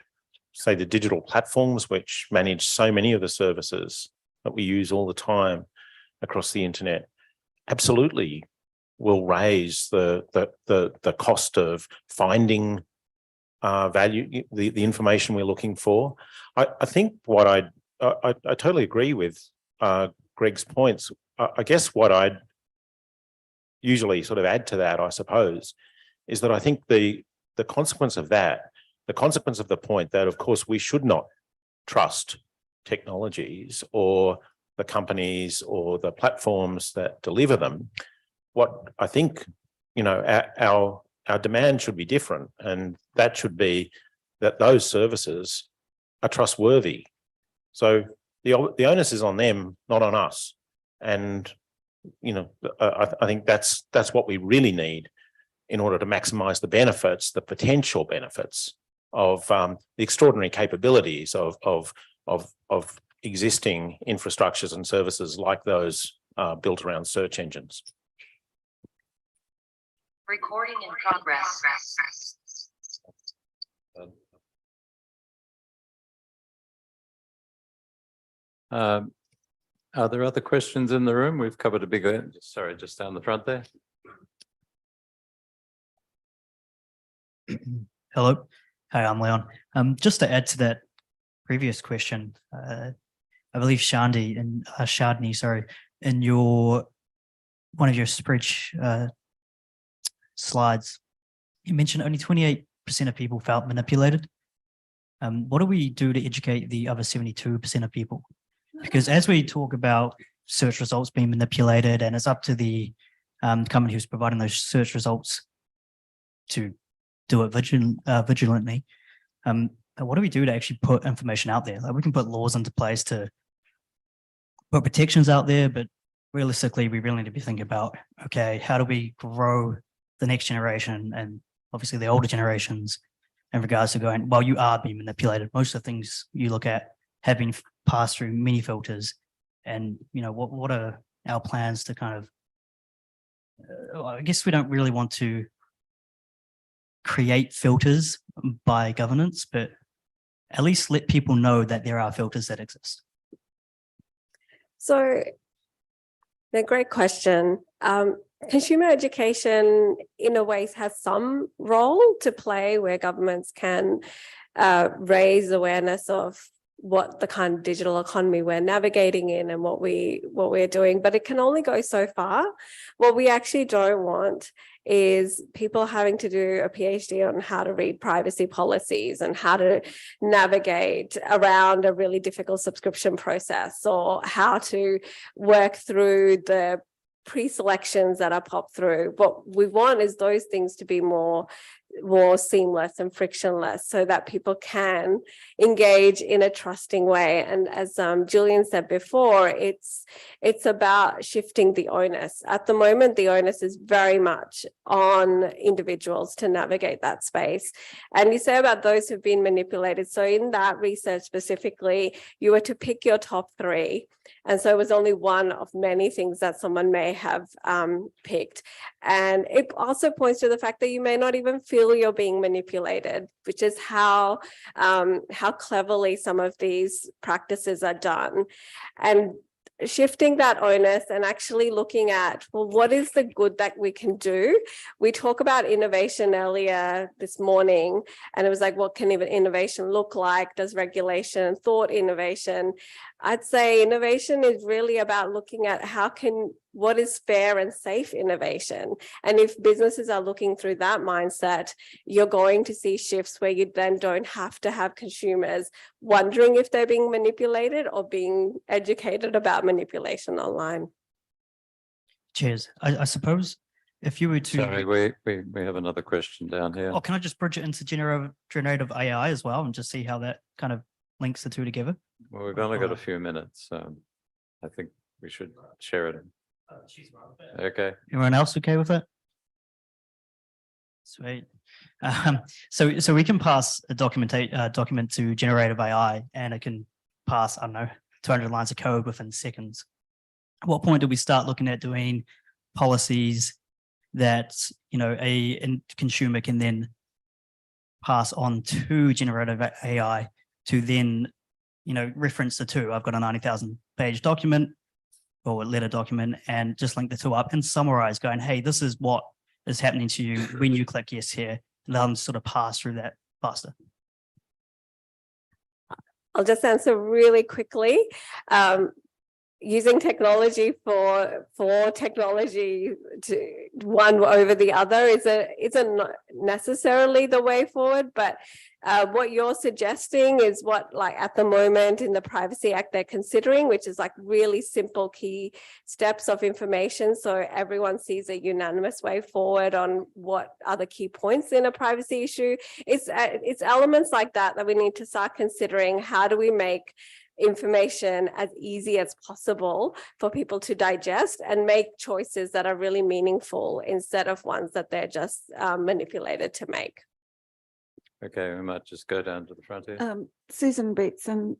say, the digital platforms which manage so many of the services that we use all the time across the internet absolutely will raise the cost of finding value, the information we're looking for. I think what I totally agree with Greg's points. I guess what I'd usually sort of add to that, I suppose, is that I think the consequence of that, the consequence of the point that, of course, we should not trust technologies or the companies or the platforms that deliver them. What I think, you know, our demand should be different, and that should be that those services are trustworthy. So the onus is on them, not on us. And, you know, I think that's what we really need in order to maximize the benefits, the potential benefits of the extraordinary capabilities of existing infrastructures and services like those built around search engines. Recording in progress. Are there other questions in the room? We've covered a big, sorry, just down the front there. Hello. Hi, I'm Leon. Just to add to that previous question, I believe Shardney, in one of your spreadsheet slides, you mentioned only 28% of people felt manipulated. What do we do to educate the other 72% of people? Because as we talk about search results being manipulated, and it's up to the company who's providing those search results to do it vigilantly, what do we do to actually put information out there? Like, we can put laws into place to put protections out there, but realistically, we really need to be thinking about, okay, how do we grow the next generation and obviously the older generations in regards to going, well, you are being manipulated. Most of the things you look at have been passed through many filters. And, you know, what are our plans to kind of, I guess we don't really want to create filters by governance, but at least let people know that there are filters that exist. So, a great question. Consumer education, in a way, has some role to play where governments can raise awareness of what the kind of digital economy we're navigating in and what we're doing, but it can only go so far. What we actually don't want is people having to do a PhD on how to read privacy policies and how to navigate around a really difficult subscription process, or how to work through the pre-selections that are popped through. What we want is those things to be more seamless and frictionless, so that people can engage in a trusting way. And as Julian said before, it's about shifting the onus. At the moment, the onus is very much on individuals to navigate that space. And you say about those who've been manipulated. So in that research specifically, you were to pick your top 3. And so it was only one of many things that someone may have picked. And it also points to the fact that you may not even feel you're being manipulated, which is how cleverly some of these practices are done. And shifting that onus and actually looking at, well, what is the good that we can do? We talk about innovation earlier this morning, and it was like, what can even innovation look like? Does regulation, thought innovation? I'd say innovation is really about looking at what is fair and safe innovation. And if businesses are looking through that mindset, you're going to see shifts where you then don't have to have consumers wondering if they're being manipulated or being educated about manipulation online. Cheers. I suppose if you were to... Sorry, we have another question down here. Oh, can I just bridge it into generative AI as well and just see how that kind of links the two together? Well, we've only got a few minutes. I think we should share it. Okay. Everyone else okay with that? Sweet. So we can pass a document to generative AI, and it can pass, I don't know, 200 lines of code within seconds. At what point do we start looking at doing policies that, you know, a consumer can then pass on to generative AI to then, you know, reference the two. I've got a 90,000 page document or a letter document and just link the two up and summarize going, hey, this is what is happening to you when you click yes here. And they'll sort of pass through that faster. I'll just answer really quickly. Using technology for technology to one over the other isn't necessarily the way forward, but what you're suggesting is what, like, at the moment in the Privacy Act they're considering, which is like really simple key steps of information, so everyone sees a unanimous way forward on what are the key points in a privacy issue. It's elements like that we need to start considering. How do we make information as easy as possible for people to digest and make choices that are really meaningful instead of ones that they're just manipulated to make. Okay, we might just go down to the front here. Susan Beats, and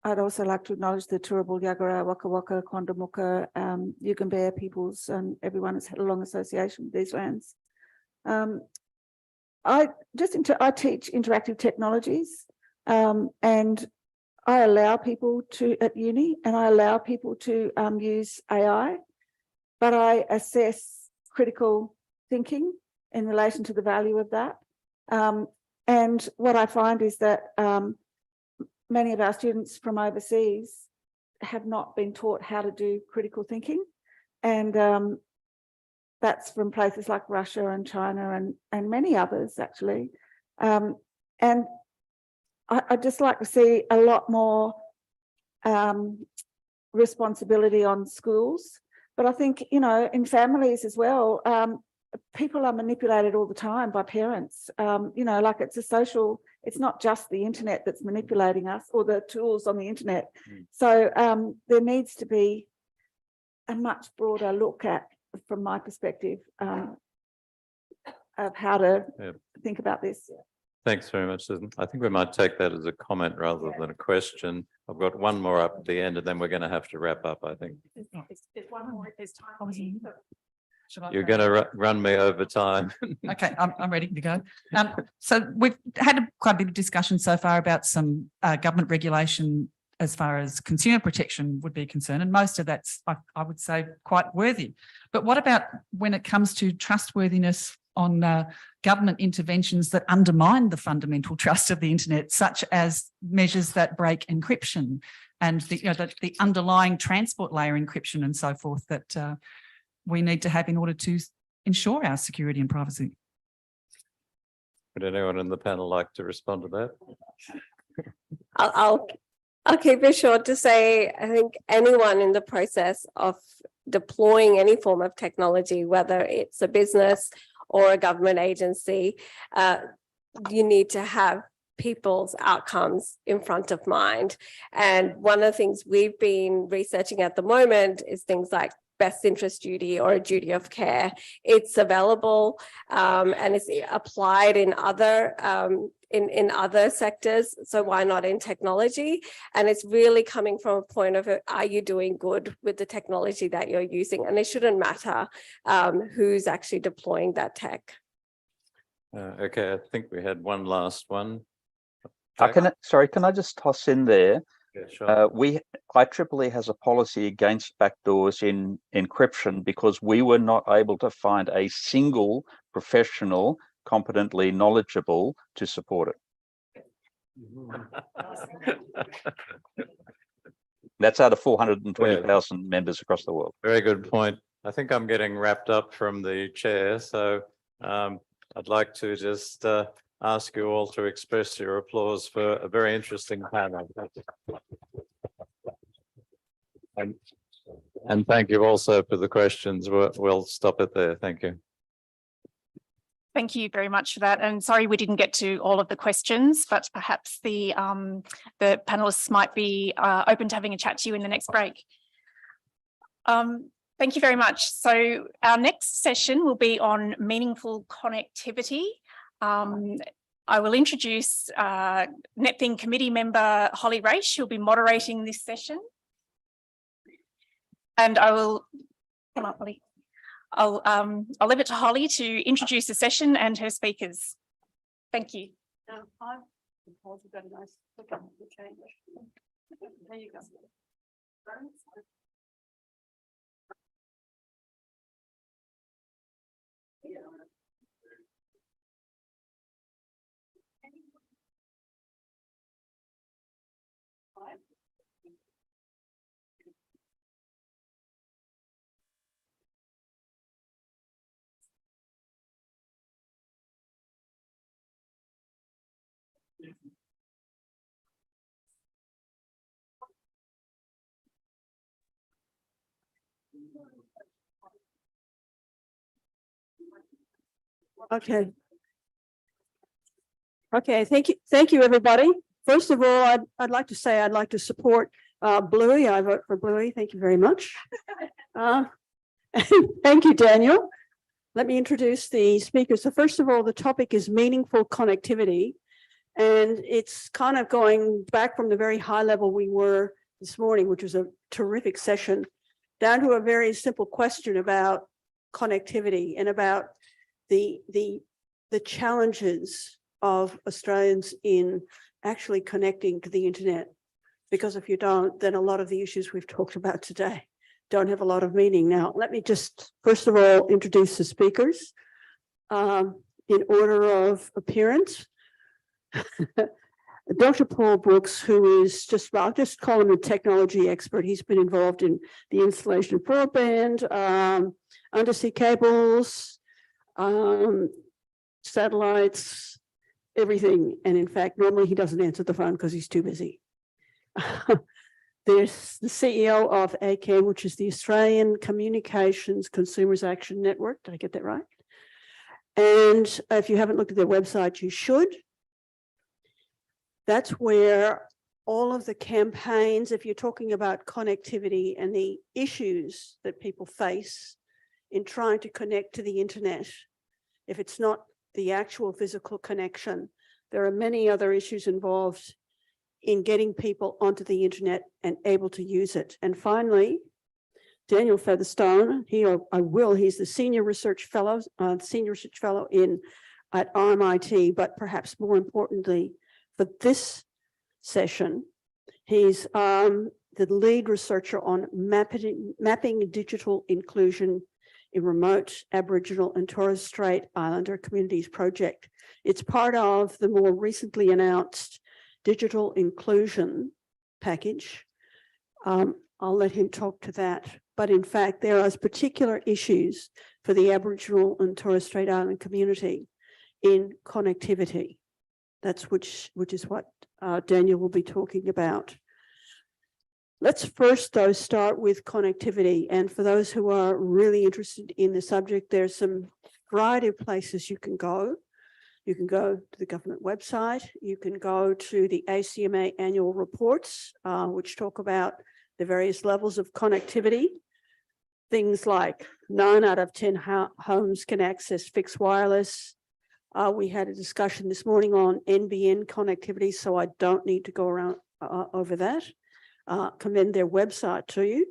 I'd also like to acknowledge the Turrbal, Yagara, Waka Waka, Kondamuka, Yugambeh peoples, and everyone has had a long association with these lands. I teach interactive technologies, and I allow people to, at uni, and I allow people to use AI, but I assess critical thinking in relation to the value of that. And what I find is that many of our students from overseas have not been taught how to do critical thinking. And that's from places like Russia and China and many others, actually. And I'd just like to see a lot more responsibility on schools. But I think, you know, in families as well, people are manipulated all the time by parents. You know, like it's not just the internet that's manipulating us or the tools on the internet. So there needs to be a much broader look at, from my perspective, of how to think about this. Thanks very much, Susan. I think we might take that as a comment rather than a question. I've got one more up at the end and then we're going to have to wrap up, I think. There's one more if there's time. You're going to run me over time. Okay, I'm ready to go. So we've had quite a bit of discussion so far about some government regulation as far as consumer protection would be concerned, and most of that's, I would say, quite worthy. But what about when it comes to trustworthiness on government interventions that undermine the fundamental trust of the internet, such as measures that break encryption and the underlying transport layer encryption and so forth that we need to have in order to ensure our security and privacy? Would anyone in the panel like to respond to that? I'll keep it short to say, I think anyone in the process of deploying any form of technology, whether it's a business or a government agency, you need to have people's outcomes in front of mind. And one of the things we've been researching at the moment is things like best interest duty or a duty of care. It's available and it's applied in other sectors, so why not in technology? And it's really coming from a point of, are you doing good with the technology that you're using? And it shouldn't matter who's actually deploying that tech. Okay, I think we had one last one. Can I just toss in there? Yeah, sure. IEEE has a policy against backdoors in encryption because we were not able to find a single professional competently knowledgeable to support it. That's out of 420,000 members across the world. Very good point. I think I'm getting wrapped up from the chair, so I'd like to just ask you all to express your applause for a very interesting panel. And thank you also for the questions. We'll stop it there. Thank you. Thank you very much for that. And sorry we didn't get to all of the questions, but perhaps the panelists might be open to having a chat to you in the next break. Thank you very much. So our next session will be on meaningful connectivity. I will introduce NetThing committee member Holly Raish, who'll be moderating this session. And I will come up, Holly. I'll leave it to Holly to introduce the session and her speakers. Thank you. There you go. Okay. Okay, thank you, everybody. First of all, I'd like to say I'd like to support Bluey. I vote for Bluey. Thank you very much. Thank you, Daniel. Let me introduce the speakers. So first of all, the topic is meaningful connectivity. And it's kind of going back from the very high level we were this morning, which was a terrific session, down to a very simple question about connectivity and about the challenges of Australians in actually connecting to the internet. Because if you don't, then a lot of the issues we've talked about today don't have a lot of meaning. Now, let me just, first of all, introduce the speakers in order of appearance. Dr. Paul Brooks, who is just, I'll just call him a technology expert. He's been involved in the installation of broadband, undersea cables, satellites, everything. And in fact, normally he doesn't answer the phone because he's too busy. There's the CEO of ACAN, which is the Australian Communications Consumers Action Network. Did I get that right? And if you haven't looked at their website, you should. That's where all of the campaigns, if you're talking about connectivity and the issues that people face in trying to connect to the internet, if it's not the actual physical connection, there are many other issues involved in getting people onto the internet and able to use it. And finally, Daniel Featherstone, he's the senior research fellow at RMIT, but perhaps more importantly, for this session, he's the lead researcher on mapping digital inclusion in remote Aboriginal and Torres Strait Islander communities project. It's part of the more recently announced digital inclusion package. I'll let him talk to that. But in fact, there are particular issues for the Aboriginal and Torres Strait Islander community in connectivity. That's which is what Daniel will be talking about. Let's first, though, start with connectivity. And for those who are really interested in the subject, there's some variety of places you can go. You can go to the government website. You can go to the ACMA annual reports, which talk about the various levels of connectivity. Things like 9 out of 10 homes can access fixed wireless. We had a discussion this morning on NBN connectivity, so I don't need to go around over that. Commend their website to you.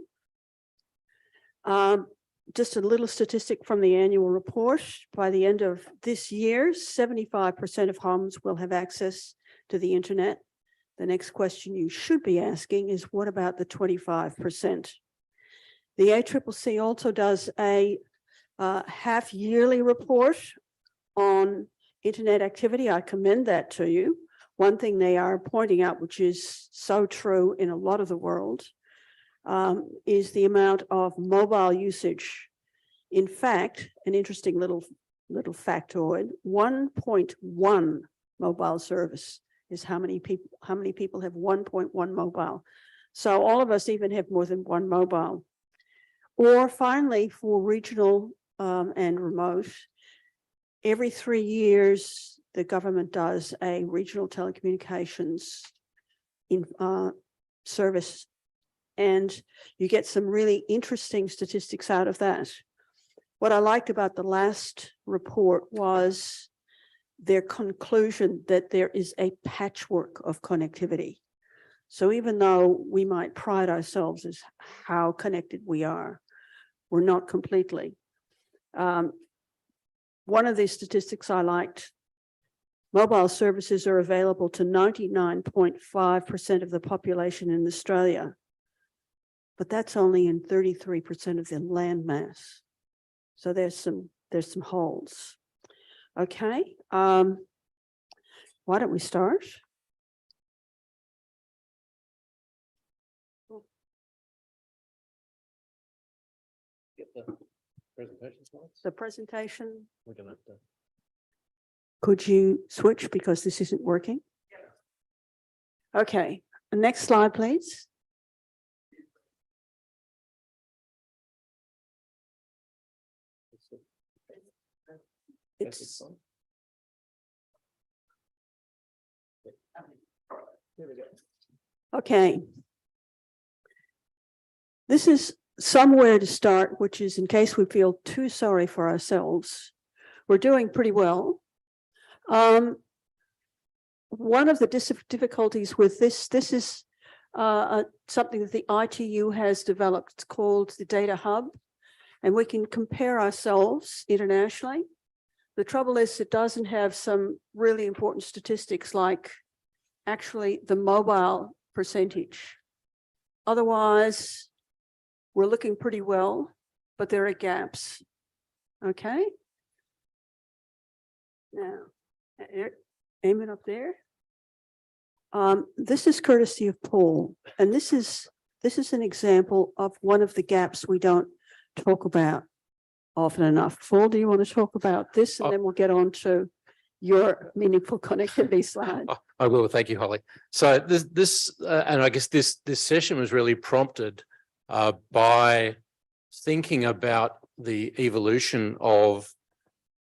Just a little statistic from the annual report. By the end of this year, 75% of homes will have access to the internet. The next question you should be asking is, what about the 25%? The ACCC also does a half-yearly report on internet activity. I commend that to you. One thing they are pointing out, which is so true in a lot of the world, is the amount of mobile usage. In fact, an interesting little factoid, 1.1 mobile service is how many people have 1.1 mobile. So all of us even have more than one mobile. Or finally, for regional and remote, every 3 years, the government does a regional telecommunications service, and you get some really interesting statistics out of that. What I liked about the last report was their conclusion that there is a patchwork of connectivity. So even though we might pride ourselves as how connected we are, we're not completely. One of these statistics I liked, mobile services are available to 99.5% of the population in Australia, but that's only in 33% of the land mass. So there's some holes. Okay, why don't we start? The presentation. We're gonna have to. Could you switch because this isn't working? Okay, the next slide, please. It's okay. This is somewhere to start, which is in case we feel too sorry for ourselves. We're doing pretty well. One of the difficulties with this is something that the ITU has developed. It's called the Data Hub, and we can compare ourselves internationally. The trouble is it doesn't have some really important statistics like actually the mobile percentage. Otherwise, we're looking pretty well, but there are gaps. Okay. Now, aim it up there. This is courtesy of Paul, and this is an example of one of the gaps we don't talk about often enough. Paul, do you want to talk about this, and then we'll get on to your meaningful connectivity slide? I will. Thank you, Holly. So this and I guess this session was really prompted by thinking about the evolution of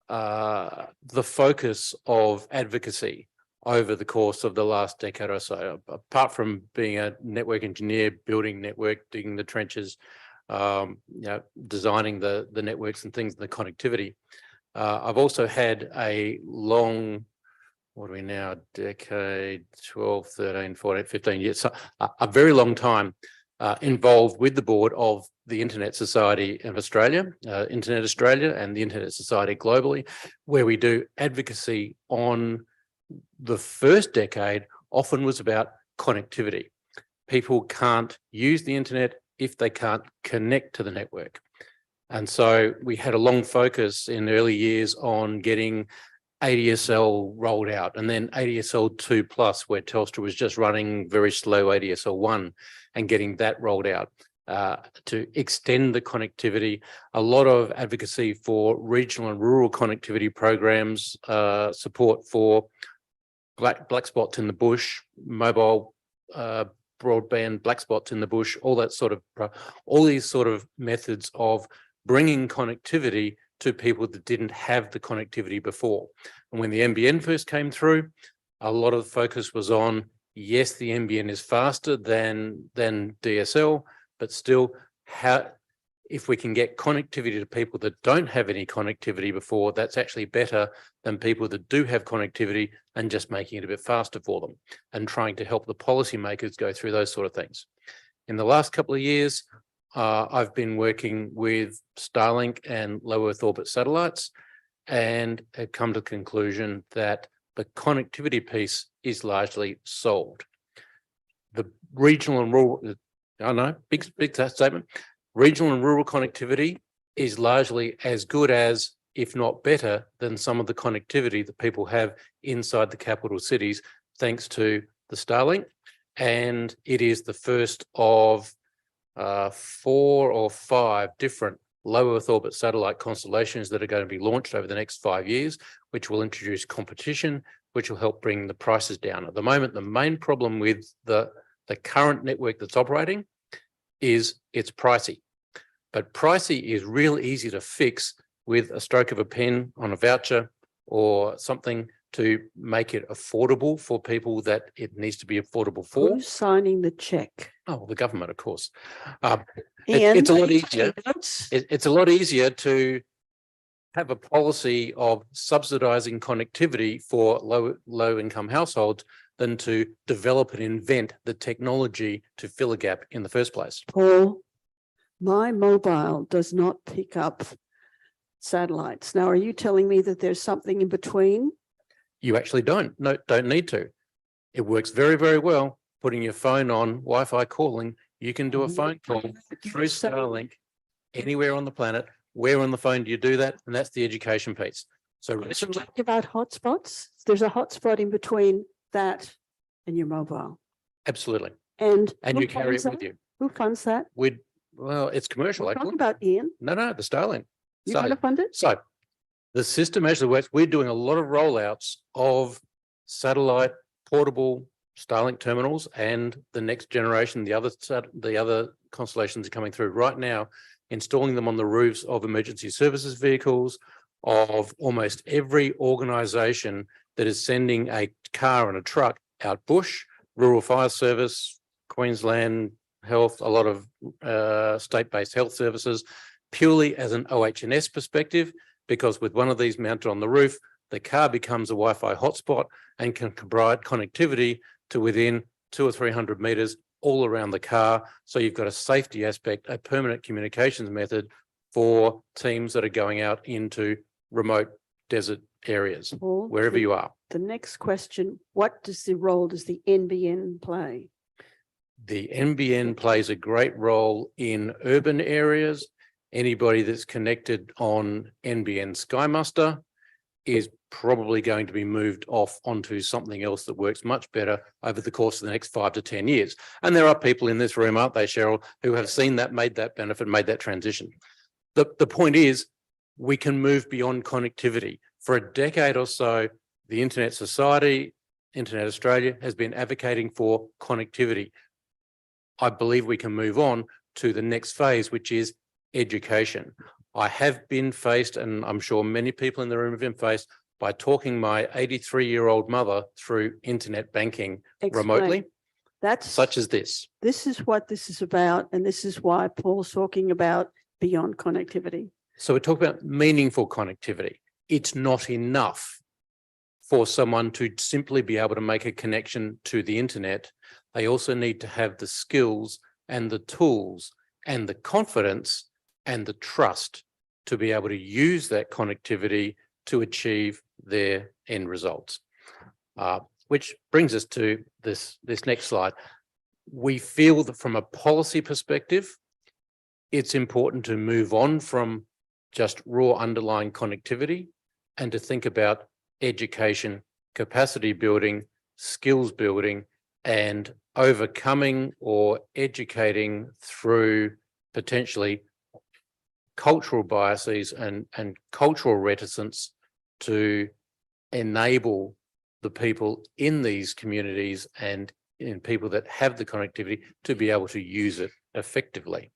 the focus of advocacy over the course of the last decade or so. Apart from being a network engineer, building network, digging the trenches, designing the networks and things, and the connectivity, I've also had a long, what are we now, decade, 12, 13, 14, 15 years, so a very long time involved with the board of the Internet Society of Australia, Internet Australia, and the Internet Society globally, where we do advocacy on the first decade often was about connectivity. People can't use the internet if they can't connect to the network. And so we had a long focus in early years on getting ADSL rolled out, and then ADSL 2+, where Telstra was just running very slow ADSL 1, and getting that rolled out to extend the connectivity. A lot of advocacy for regional and rural connectivity programs, support for black spots in the bush, mobile broadband black spots in the bush, all that sort of, all these sort of methods of bringing connectivity to people that didn't have the connectivity before. And when the NBN first came through, a lot of the focus was on, yes, the NBN is faster than DSL, but still, if we can get connectivity to people that don't have any connectivity before, that's actually better than people that do have connectivity and just making it a bit faster for them, and trying to help the policymakers go through those sort of things. In the last couple of years, I've been working with Starlink and low Earth orbit satellites, and have come to the conclusion that the connectivity piece is largely solved. The regional and rural, I know, big statement. Regional and rural connectivity is largely as good as, if not better than, some of the connectivity that people have inside the capital cities, thanks to the Starlink. And it is the first of 4 or 5 different low Earth orbit satellite constellations that are going to be launched over the next 5 years, which will introduce competition, which will help bring the prices down. At the moment, the main problem with the current network that's operating is it's pricey. But pricey is real easy to fix with a stroke of a pen on a voucher or something to make it affordable for people that it needs to be affordable for. Who's signing the check? Oh, the government, of course. It's a lot easier. It's a lot easier to have a policy of subsidizing connectivity for low income households than to develop and invent the technology to fill a gap in the first place. Paul, my mobile does not pick up satellites. Now, are you telling me that there's something in between? You actually don't need to. It works very, very well. Putting your phone on Wi-Fi calling, you can do a phone call through Starlink anywhere on the planet. Where on the phone do you do that? And that's the education piece. So recently, About hotspots, there's a hotspot in between that and your mobile. absolutely. And And who you carry it funds with that? you. Who funds that? Well, it's commercial. We're Actually. talking about Ian. No, the Starlink. You're going to fund it? So the system actually works. We're doing a lot of rollouts of satellite portable Starlink terminals, and the next generation, the other constellations are coming through right now, installing them on the roofs of emergency services vehicles, of almost every organisation that is sending a car and a truck out bush, rural fire service, Queensland Health, a lot of state-based health services, purely as an OH&S perspective, because with one of these mounted on the roof, the car becomes a Wi-Fi hotspot and can provide connectivity to within 200 or 300 metres all around the car. So you've got a safety aspect, a permanent communications method for teams that are going out into remote desert areas, Paul, wherever you are. The next question, what role does the NBN play? The NBN plays a great role in urban areas. Anybody that's connected on NBN SkyMuster is probably going to be moved off onto something else that works much better over the course of the next 5 to 10 years. And there are people in this room, aren't they, Cheryl, who have seen that, made that benefit, made that transition. The point is, we can move beyond connectivity. For a decade or so, the Internet Society, Internet Australia, has been advocating for connectivity. I believe we can move on to the next phase, which is education. I have been faced, and I'm sure many people in the room have been faced, by talking my 83-year-old mother through internet banking remotely. That's such as this. This is what this is about, and this is why Paul's talking about beyond connectivity. So we're talking about meaningful connectivity. It's not enough for someone to simply be able to make a connection to the internet. They also need to have the skills and the tools and the confidence and the trust to be able to use that connectivity to achieve their end results. Which brings us to this next slide. We feel that from a policy perspective, it's important to move on from just raw underlying connectivity and to think about education, capacity building, skills building, and overcoming or educating through potentially cultural biases and cultural reticence to enable the people in these communities and in people that have the connectivity to be able to use it effectively.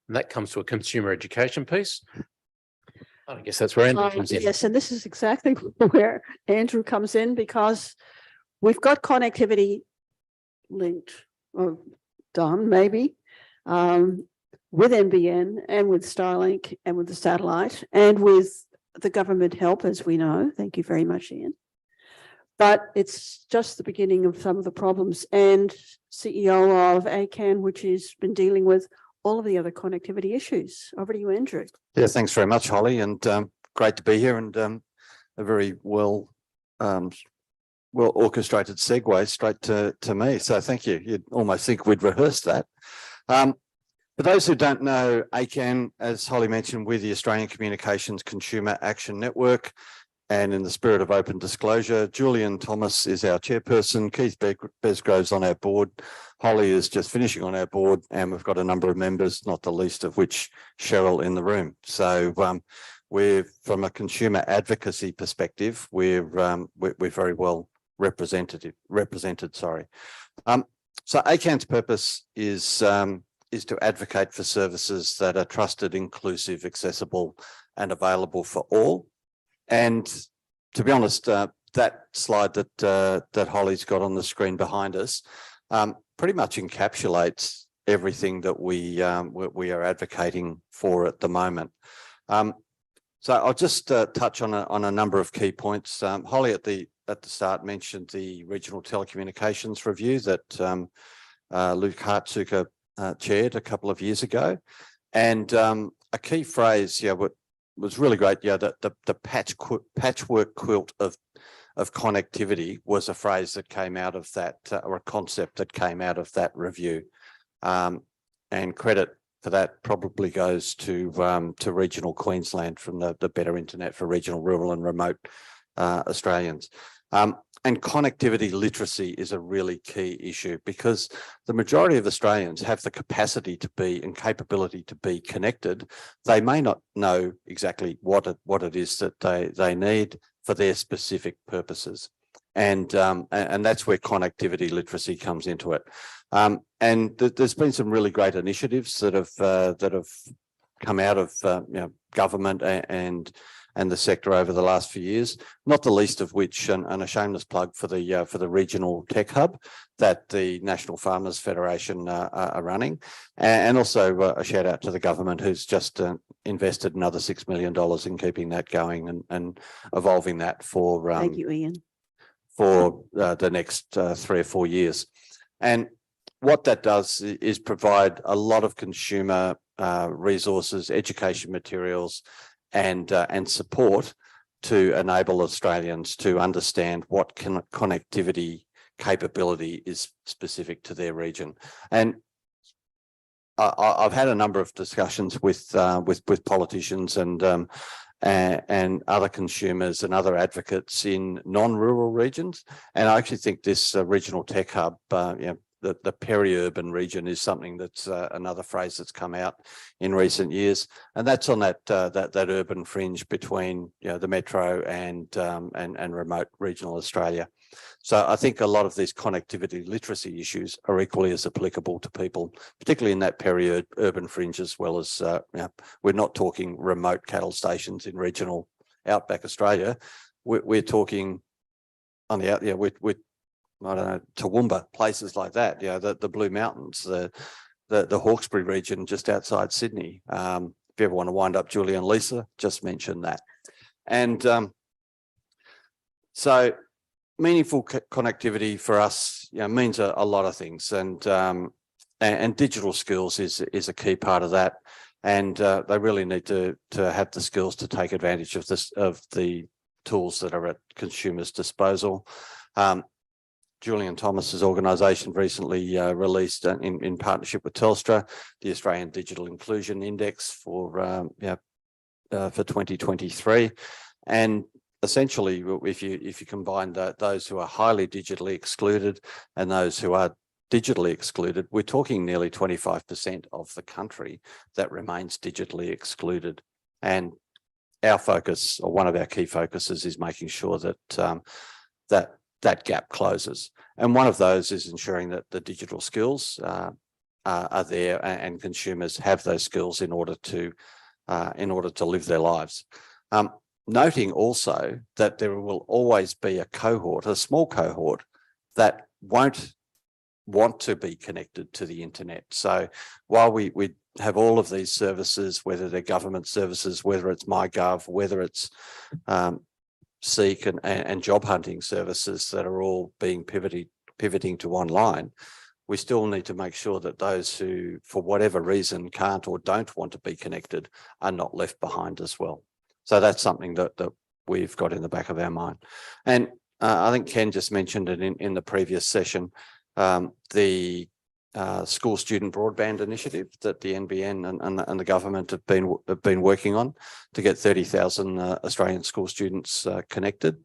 And that comes to a consumer education piece. I guess that's where Andrew comes in. Yes, and this is exactly where Andrew comes in, because we've got connectivity linked or done maybe with NBN and with Starlink and with the satellite and with the government help, as we know. Thank you very much, Ian. But it's just the beginning of some of the problems. And CEO of ACAN, which has been dealing with all of the other connectivity issues. Over to you, Andrew. Yeah, thanks very much, Holly, and great to be here, and a very well orchestrated segue straight to me. So thank you. You'd almost think we'd rehearsed that. For those who don't know, ACAN, as Holly mentioned, we're the Australian Communications Consumer Action Network. And in the spirit of open disclosure, Julian Thomas is our chairperson, Keith Besgrove's on our board, Holly is just finishing on our board, and we've got a number of members, not the least of which Cheryl in the room. So we're, from a consumer advocacy perspective, we're very well represented. So ACAN's purpose is to advocate for services that are trusted, inclusive, accessible, and available for all. And to be honest, that slide that Holly's got on the screen behind us pretty much encapsulates everything that we are advocating for at the moment. So I'll just touch on a number of key points. Holly at the start mentioned the Regional Telecommunications Review that Luke Hartsuka chaired a couple of years ago, and a key phrase, was really great. Yeah, the patchwork quilt of connectivity was a phrase that came out of that, or a concept that came out of that review. And credit for that probably goes to regional Queensland from the Better Internet for regional, rural and remote Australians. And connectivity literacy is a really key issue, because the majority of Australians have the capacity to be and capability to be connected. They may not know exactly what it is that they need for their specific purposes. And that's where connectivity literacy comes into it. And there's been some really great initiatives that have come out of government and the sector over the last few years, not the least of which, and a shameless plug for the regional tech hub that the National Farmers Federation are running, and also a shout out to the government, who's just invested another $6 million in keeping that going and evolving that for Thank you, Ian. For the next 3 or 4 years. And what that does is provide a lot of consumer resources, education materials, and support to enable Australians to understand what connectivity capability is specific to their region. And I've had a number of discussions with politicians and other consumers and other advocates in non-rural regions, and I actually think this regional tech hub, the peri-urban region, is something that's another phrase that's come out in recent years, and that's on that urban fringe between the metro and remote regional Australia. So I think a lot of these connectivity literacy issues are equally as applicable to people, particularly in that peri-urban fringe, as well as we're not talking remote cattle stations in regional outback Australia. We're talking on the we're I don't know, Toowoomba, places like that, the Blue Mountains, the Hawkesbury region just outside Sydney. If you ever want to wind up Julia and Lisa, just mention that. And so meaningful connectivity for us means a lot of things, and digital skills is a key part of that. And they really need to have the skills to take advantage of the tools that are at consumers' disposal. Julian Thomas's organisation recently released, in partnership with Telstra, the Australian Digital Inclusion Index for 2023, and essentially, if you combine those who are highly digitally excluded and those who are digitally excluded, we're talking nearly 25% of the country that remains digitally excluded. And our focus, or one of our key focuses, is making sure that that gap closes. And one of those is ensuring that the digital skills are there and consumers have those skills in order to live their lives. Noting also that there will always be a cohort, a small cohort, that won't want to be connected to the internet. So while we have all of these services, whether they're government services, whether it's MyGov, whether it's Seek and job hunting services that are all being pivoting to online, we still need to make sure that those who, for whatever reason, can't or don't want to be connected are not left behind as well. So that's something that we've got in the back of our mind. And I think Ken just mentioned it in the previous session, the school student broadband initiative that the NBN and the government have been working on to get 30,000 Australian school students connected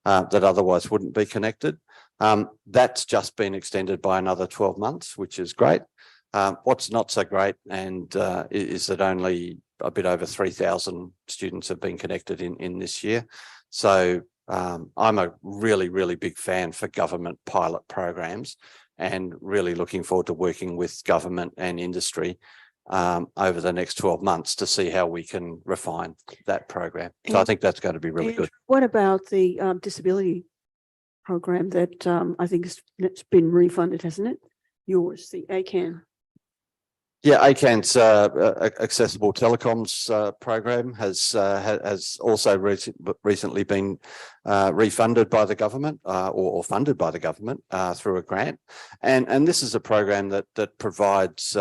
that otherwise wouldn't be connected. That's just been extended by another 12 months, which is great. What's not so great is that only a bit over 3,000 students have been connected in this year. So I'm a really, really big fan for government pilot programs, and really looking forward to working with government and industry over the next 12 months to see how we can refine that program. So I think that's going to be really good. What about the disability program that I think it's been refunded, hasn't it? Yours, the ACAN. Yeah, ACAN's accessible telecoms program has also recently been refunded by the government or funded by the government through a grant, and this is a program that provides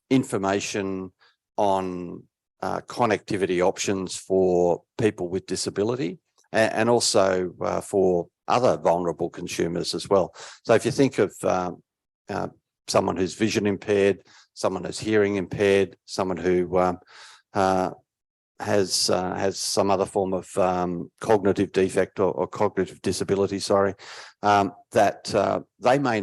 information on connectivity options for people with disability and also for other vulnerable consumers as well. So if you think of someone who's vision impaired, someone who's hearing impaired, someone who has some other form of cognitive defect or cognitive disability, that they may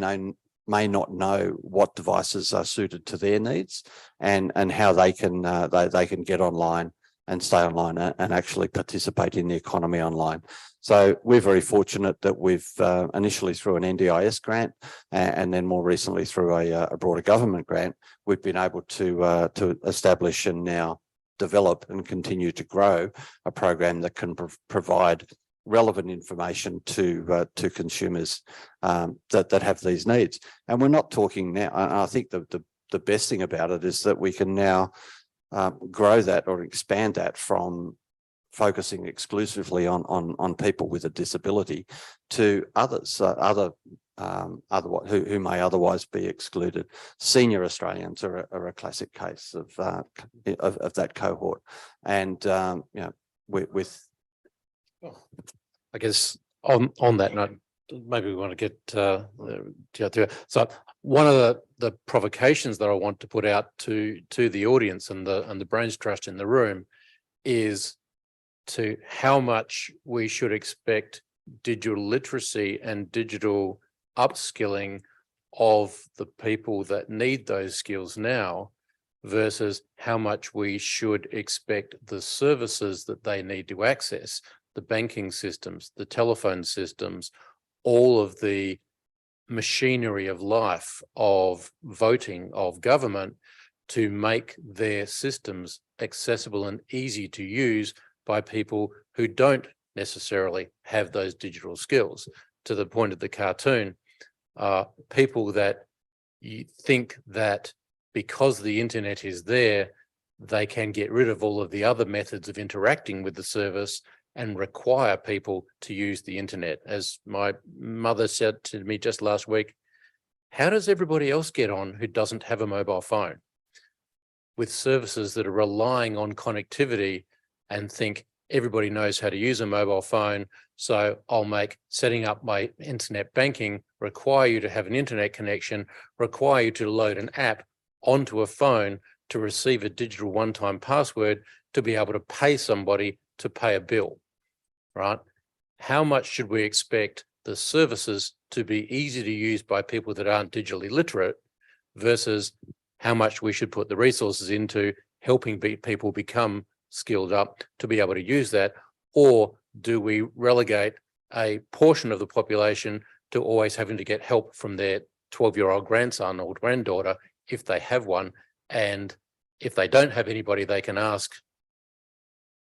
not know what devices are suited to their needs and how they can get online and stay online and actually participate in the economy online. So we're very fortunate that we've initially through an NDIS grant and then more recently through a broader government grant, we've been able to establish and now develop and continue to grow a program that can provide relevant information to consumers that have these needs. And we're not talking now, I think the best thing about it is that we can now grow that or expand that from focusing exclusively on people with a disability to others, who may otherwise be excluded. Senior Australians are a classic case of that cohort, and with I guess on that note, maybe we want to get so one of the provocations that I want to put out to the audience and the brains trust in the room is to how much we should expect digital literacy and digital upskilling of the people that need those skills now versus how much we should expect the services that they need to access, the banking systems, the telephone systems, all of the machinery of life, of voting, of government, to make their systems accessible and easy to use by people who don't necessarily have those digital skills. To the point of the cartoon, people that you think that because the internet is there, they can get rid of all of the other methods of interacting with the service and require people to use the internet. As my mother said to me just last week, how does everybody else get on who doesn't have a mobile phone? With services that are relying on connectivity and think everybody knows how to use a mobile phone, so I'll make setting up my internet banking require you to have an internet connection, require you to load an app onto a phone to receive a digital one-time password to be able to pay somebody to pay a bill, right? How much should we expect the services to be easy to use by people that aren't digitally literate versus how much we should put the resources into helping people become skilled up to be able to use that? Or do we relegate a portion of the population to always having to get help from their 12-year-old grandson or granddaughter if they have one, and if they don't have anybody they can ask,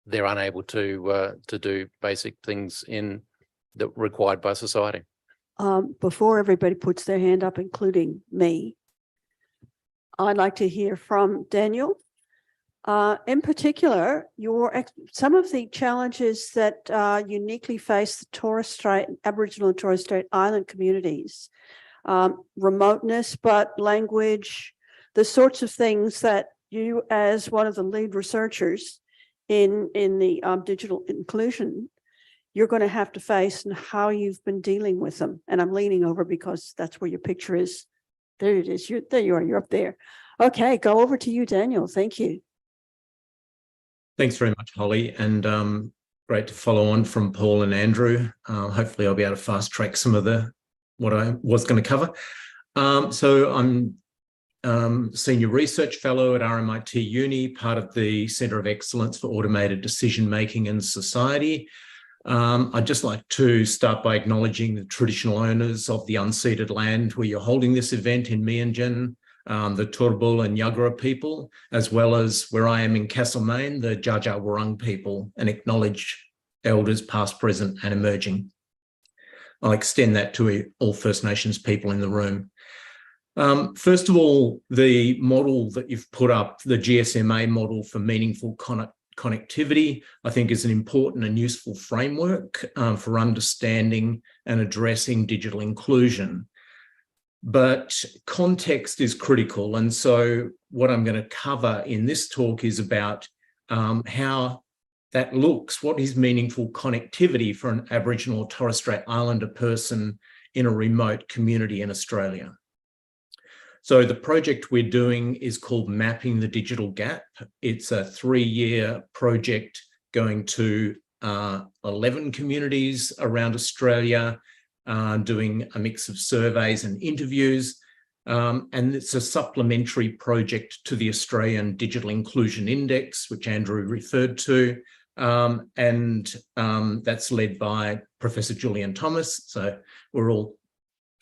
they're unable to do basic things that are required by society? Before everybody puts their hand up, including me, I'd like to hear from Daniel. In particular, some of the challenges that uniquely face the Torres Strait, Aboriginal and Torres Strait Island communities, remoteness, but language, the sorts of things that you, as one of the lead researchers in the digital inclusion, you're going to have to face and how you've been dealing with them. And I'm leaning over because that's where your picture is. There it is. There you are. You're up there. Okay, go over to you, Daniel. Thank you. Thanks very much, Holly, and great to follow on from Paul and Andrew. Hopefully I'll be able to fast track some of what I was going to cover. So I'm Senior Research Fellow at RMIT Uni, part of the Centre of Excellence for Automated Decision Making in Society. I'd just like to start by acknowledging the traditional owners of the unceded land where you're holding this event in Meanjin, the Turrbal and Yagara people, as well as where I am in Castlemaine, the Dja Dja Wurrung people, and acknowledge elders past, present and emerging. I'll extend that to all First Nations people in the room. First of all, the model that you've put up, the GSMA model for meaningful connectivity, I think is an important and useful framework for understanding and addressing digital inclusion. But context is critical. And so what I'm going to cover in this talk is about how that looks, what is meaningful connectivity for an Aboriginal or Torres Strait Islander person in a remote community in Australia. So the project we're doing is called Mapping the Digital Gap. It's a 3-year project going to 11 communities around Australia, doing a mix of surveys and interviews. And it's a supplementary project to the Australian Digital Inclusion Index, which Andrew referred to. That's led by Professor Julian Thomas. So we're all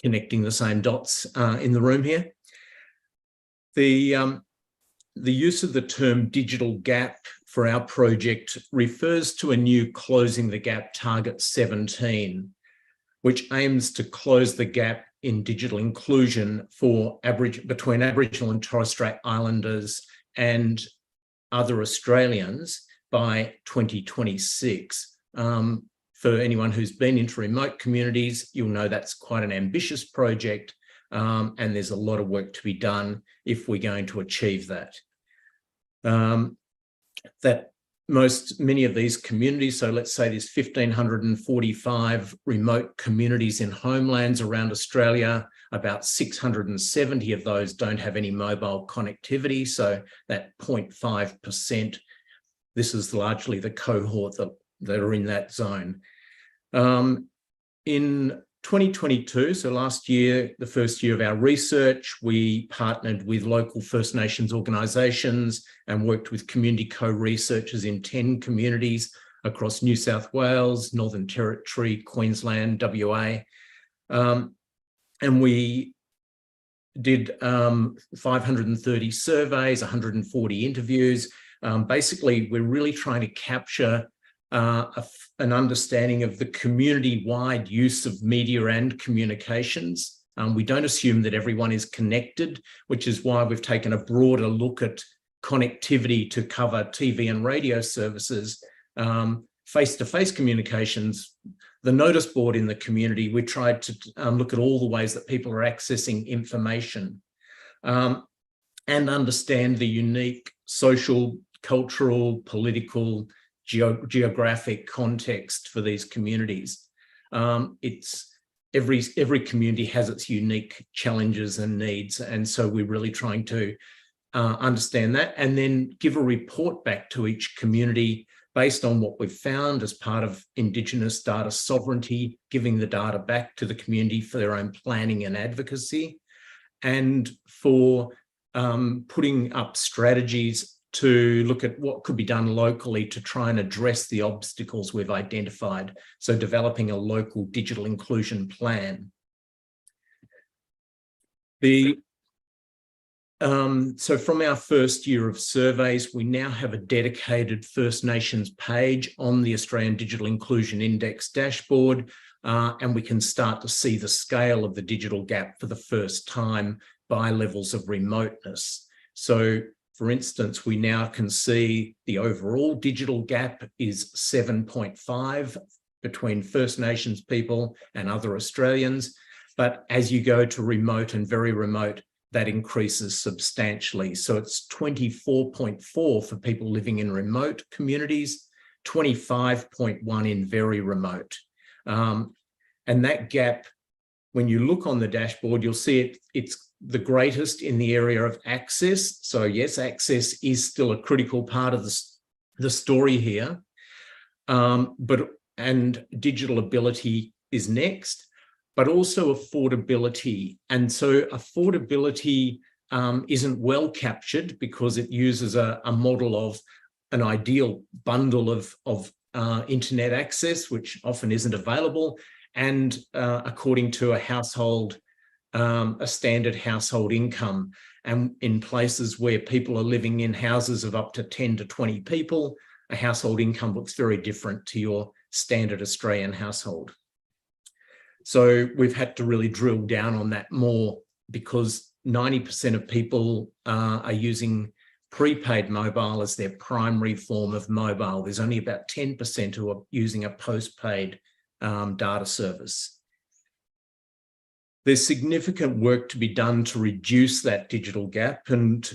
connecting the same dots in the room here. The use of the term digital gap for our project refers to a new Closing the Gap Target 17, which aims to close the gap in digital inclusion for between Aboriginal and Torres Strait Islanders and other Australians by 2026. For anyone who's been into remote communities, you'll know that's quite an ambitious project, and there's a lot of work to be done if we're going to achieve that. Many of these communities, so let's say there's 1,545 remote communities in homelands around Australia, about 670 of those don't have any mobile connectivity, so that 0.5%, this is largely the cohort that are in that zone. In 2022, so last year, the first year of our research, we partnered with local First Nations organisations and worked with community co-researchers in 10 communities across New South Wales, Northern Territory, Queensland, WA. And we did 530 surveys, 140 interviews. Basically, we're really trying to capture an understanding of the community-wide use of media and communications. We don't assume that everyone is connected, which is why we've taken a broader look at connectivity to cover TV and radio services, face-to-face communications, the notice board in the community. We tried to look at all the ways that people are accessing information and understand the unique social, cultural, political, geographic context for these communities. Every community has its unique challenges and needs, and so we're really trying to understand that and then give a report back to each community based on what we've found as part of Indigenous data sovereignty, giving the data back to the community for their own planning and advocacy, and for putting up strategies to look at what could be done locally to try and address the obstacles we've identified. So developing a local digital inclusion plan. So from our first year of surveys, we now have a dedicated First Nations page on the Australian Digital Inclusion Index dashboard, and we can start to see the scale of the digital gap for the first time by levels of remoteness. So for instance, we now can see the overall digital gap is 7.5 between First Nations people and other Australians. But as you go to remote and very remote, that increases substantially. So it's 24.4 for people living in remote communities, 25.1 in very remote. And that gap, when you look on the dashboard, you'll see it's the greatest in the area of access. So yes, access is still a critical part of the story here, and digital ability is next, but also affordability. And so affordability isn't well captured because it uses a model of an ideal bundle of internet access, which often isn't available, and according to a household, a standard household income. And in places where people are living in houses of up to 10 to 20 people, a household income looks very different to your standard Australian household. So we've had to really drill down on that more because 90% of people are using prepaid mobile as their primary form of mobile. There's only about 10% who are using a postpaid data service. There's significant work to be done to reduce that digital gap, and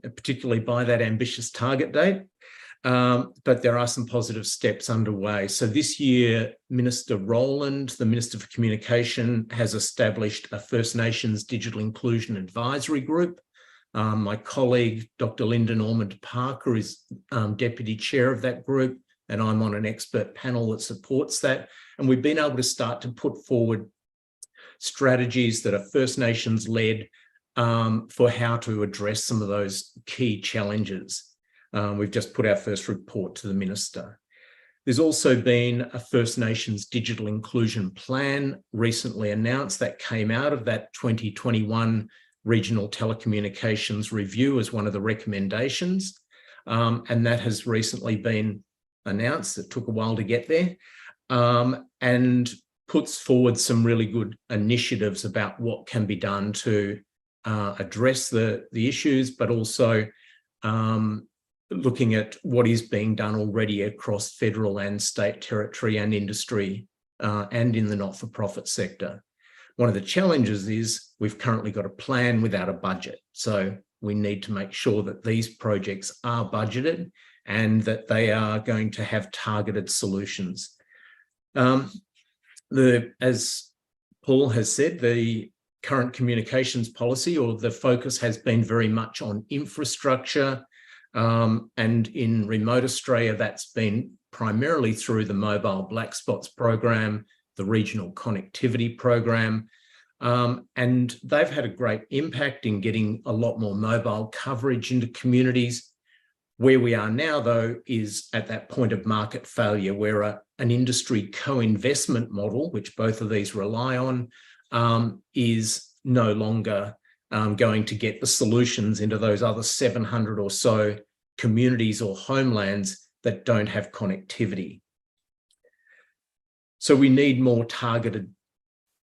particularly by that ambitious target date. But there are some positive steps underway. So this year, Minister Rowland, the Minister for Communication, has established a First Nations Digital Inclusion Advisory Group. My colleague, Dr. Linda Normand-Parker, is Deputy Chair of that group, and I'm on an expert panel that supports that. And we've been able to start to put forward strategies that are First Nations led for how to address some of those key challenges. We've just put our first report to the Minister. There's also been a First Nations Digital Inclusion Plan recently announced that came out of that 2021 Regional Telecommunications Review as one of the recommendations. And that has recently been announced. It took a while to get there, and puts forward some really good initiatives about what can be done to address the issues, but also looking at what is being done already across federal and state territory and industry and in the not-for-profit sector. One of the challenges is we've currently got a plan without a budget. So we need to make sure that these projects are budgeted and that they are going to have targeted solutions. As Paul has said, the current communications policy, or the focus, has been very much on infrastructure. And in remote Australia, that's been primarily through the Mobile Black Spots program, the Regional Connectivity program. And they've had a great impact in getting a lot more mobile coverage into communities. Where we are now, though, is at that point of market failure, where an industry co-investment model, which both of these rely on, is no longer going to get the solutions into those other 700 or so communities or homelands that don't have connectivity. So we need more targeted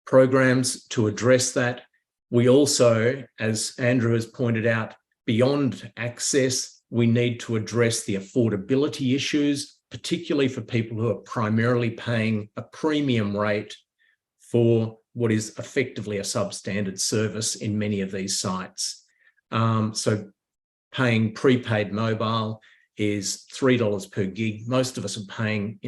programs to address that. We also, as Andrew has pointed out, beyond access, we need to address the affordability issues, particularly for people who are primarily paying a premium rate for what is effectively a substandard service in many of these sites. So paying prepaid mobile is $3 per gig. Most of us are paying,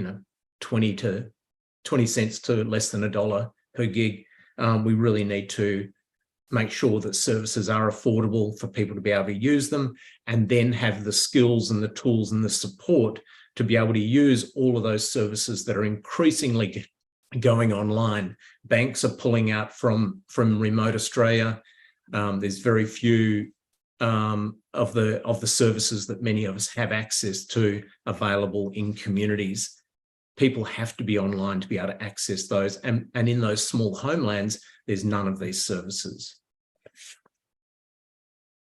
20 cents to less than $1 per gig. We really need to make sure that services are affordable for people to be able to use them, and then have the skills and the tools and the support to be able to use all of those services that are increasingly going online. Banks are pulling out from remote Australia. There's very few of the services that many of us have access to available in communities. People have to be online to be able to access those. And in those small homelands, there's none of these services.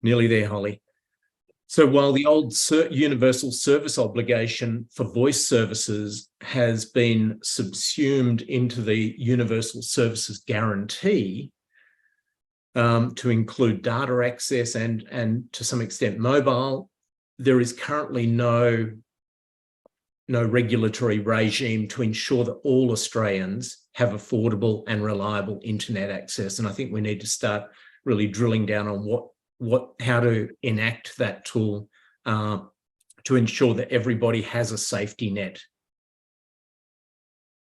Nearly there, Holly. So while the old universal service obligation for voice services has been subsumed into the universal services guarantee to include data access and to some extent mobile, there is currently no regulatory regime to ensure that all Australians have affordable and reliable internet access. And I think we need to start really drilling down on how to enact that tool to ensure that everybody has a safety net.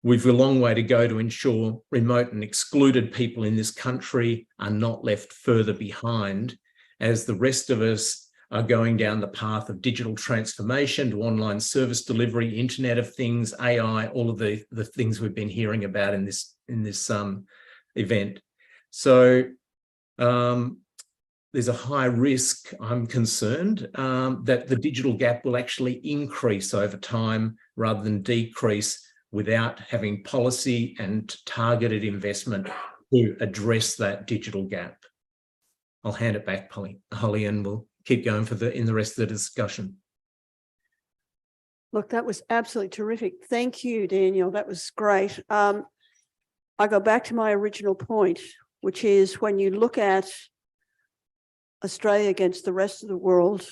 We've a long way to go to ensure remote and excluded people in this country are not left further behind as the rest of us are going down the path of digital transformation to online service delivery, Internet of Things, AI, all of the things we've been hearing about in this event. So there's a high risk, I'm concerned, that the digital gap will actually increase over time rather than decrease without having policy and targeted investment to address that digital gap. I'll hand it back, Holly, and we'll keep going in the rest of the discussion. Look, that was absolutely terrific. Thank you, Daniel. That was great. I go back to my original point, which is when you look at Australia against the rest of the world,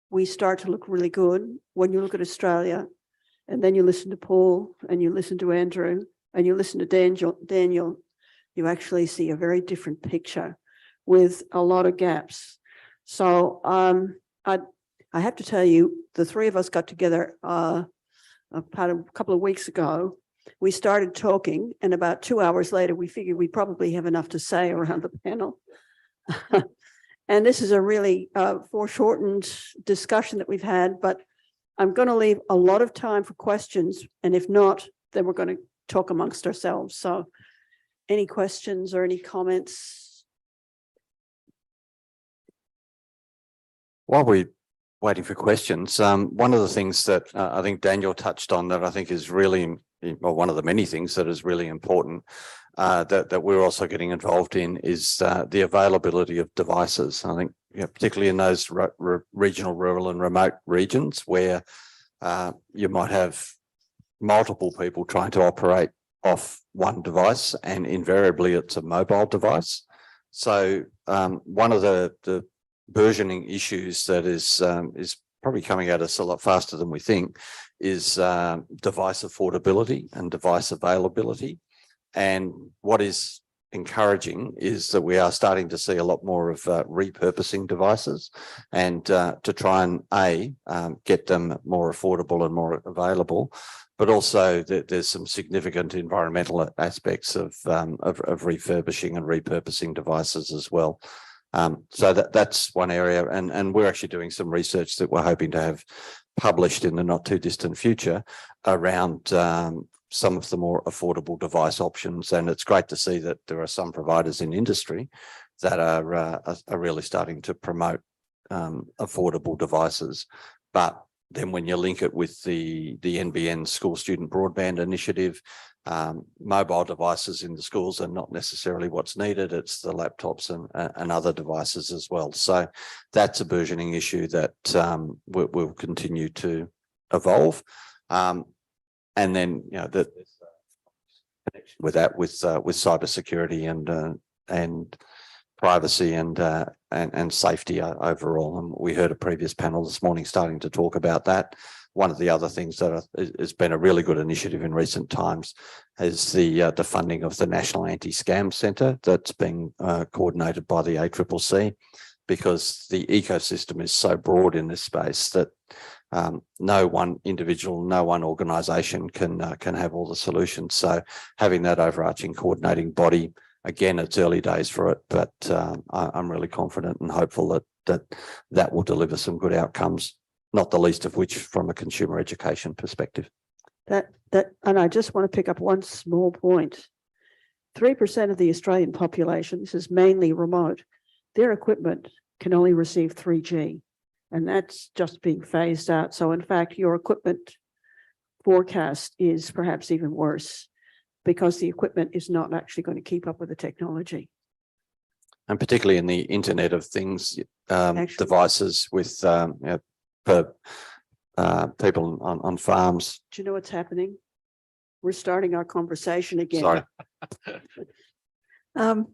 we start to look really good. When you look at Australia, and then you listen to Paul, and you listen to Andrew, and you listen to Daniel, you actually see a very different picture with a lot of gaps. So I have to tell you, the three of us got together about a couple of weeks ago. We started talking, and about 2 hours later, we figured we probably have enough to say around the panel. And this is a really foreshortened discussion that we've had, but I'm going to leave a lot of time for questions. And if not, then we're going to talk amongst ourselves. So any questions or any comments? While we're waiting for questions, one of the things that I think Daniel touched on that I think is really, well, one of the many things that is really important that we're also getting involved in is the availability of devices. I think, particularly in those regional, rural and remote regions where you might have multiple people trying to operate off one device, and invariably it's a mobile device. So one of the burgeoning issues that is probably coming at us a lot faster than we think is device affordability and device availability. And what is encouraging is that we are starting to see a lot more of repurposing devices, and to try and get them more affordable and more available, but also that there's some significant environmental aspects of refurbishing and repurposing devices as well. So that's one area, and we're actually doing some research that we're hoping to have published in the not too distant future around some of the more affordable device options. And it's great to see that there are some providers in industry that are really starting to promote affordable devices. But then when you link it with the NBN School Student Broadband Initiative, mobile devices in the schools are not necessarily what's needed. It's the laptops and other devices as well. So that's a burgeoning issue that will continue to evolve. And then, that with that, with cybersecurity and privacy and safety overall. And we heard a previous panel this morning starting to talk about that. One of the other things that has been a really good initiative in recent times is the funding of the National Anti-Scam Centre that's being coordinated by the ACCC, because the ecosystem is so broad in this space that no one individual, no one organisation can have all the solutions. So having that overarching coordinating body, again, it's early days for it, but I'm really confident and hopeful that will deliver some good outcomes, not the least of which from a consumer education perspective. And I just want to pick up one small point. 3% of the Australian population, this is mainly remote, their equipment can only receive 3G. And that's just being phased out. So in fact, your equipment forecast is perhaps even worse because the equipment is not actually going to keep up with the technology. And particularly in the Internet of Things devices with people on farms. Do you know what's happening? We're starting our conversation again. Sorry.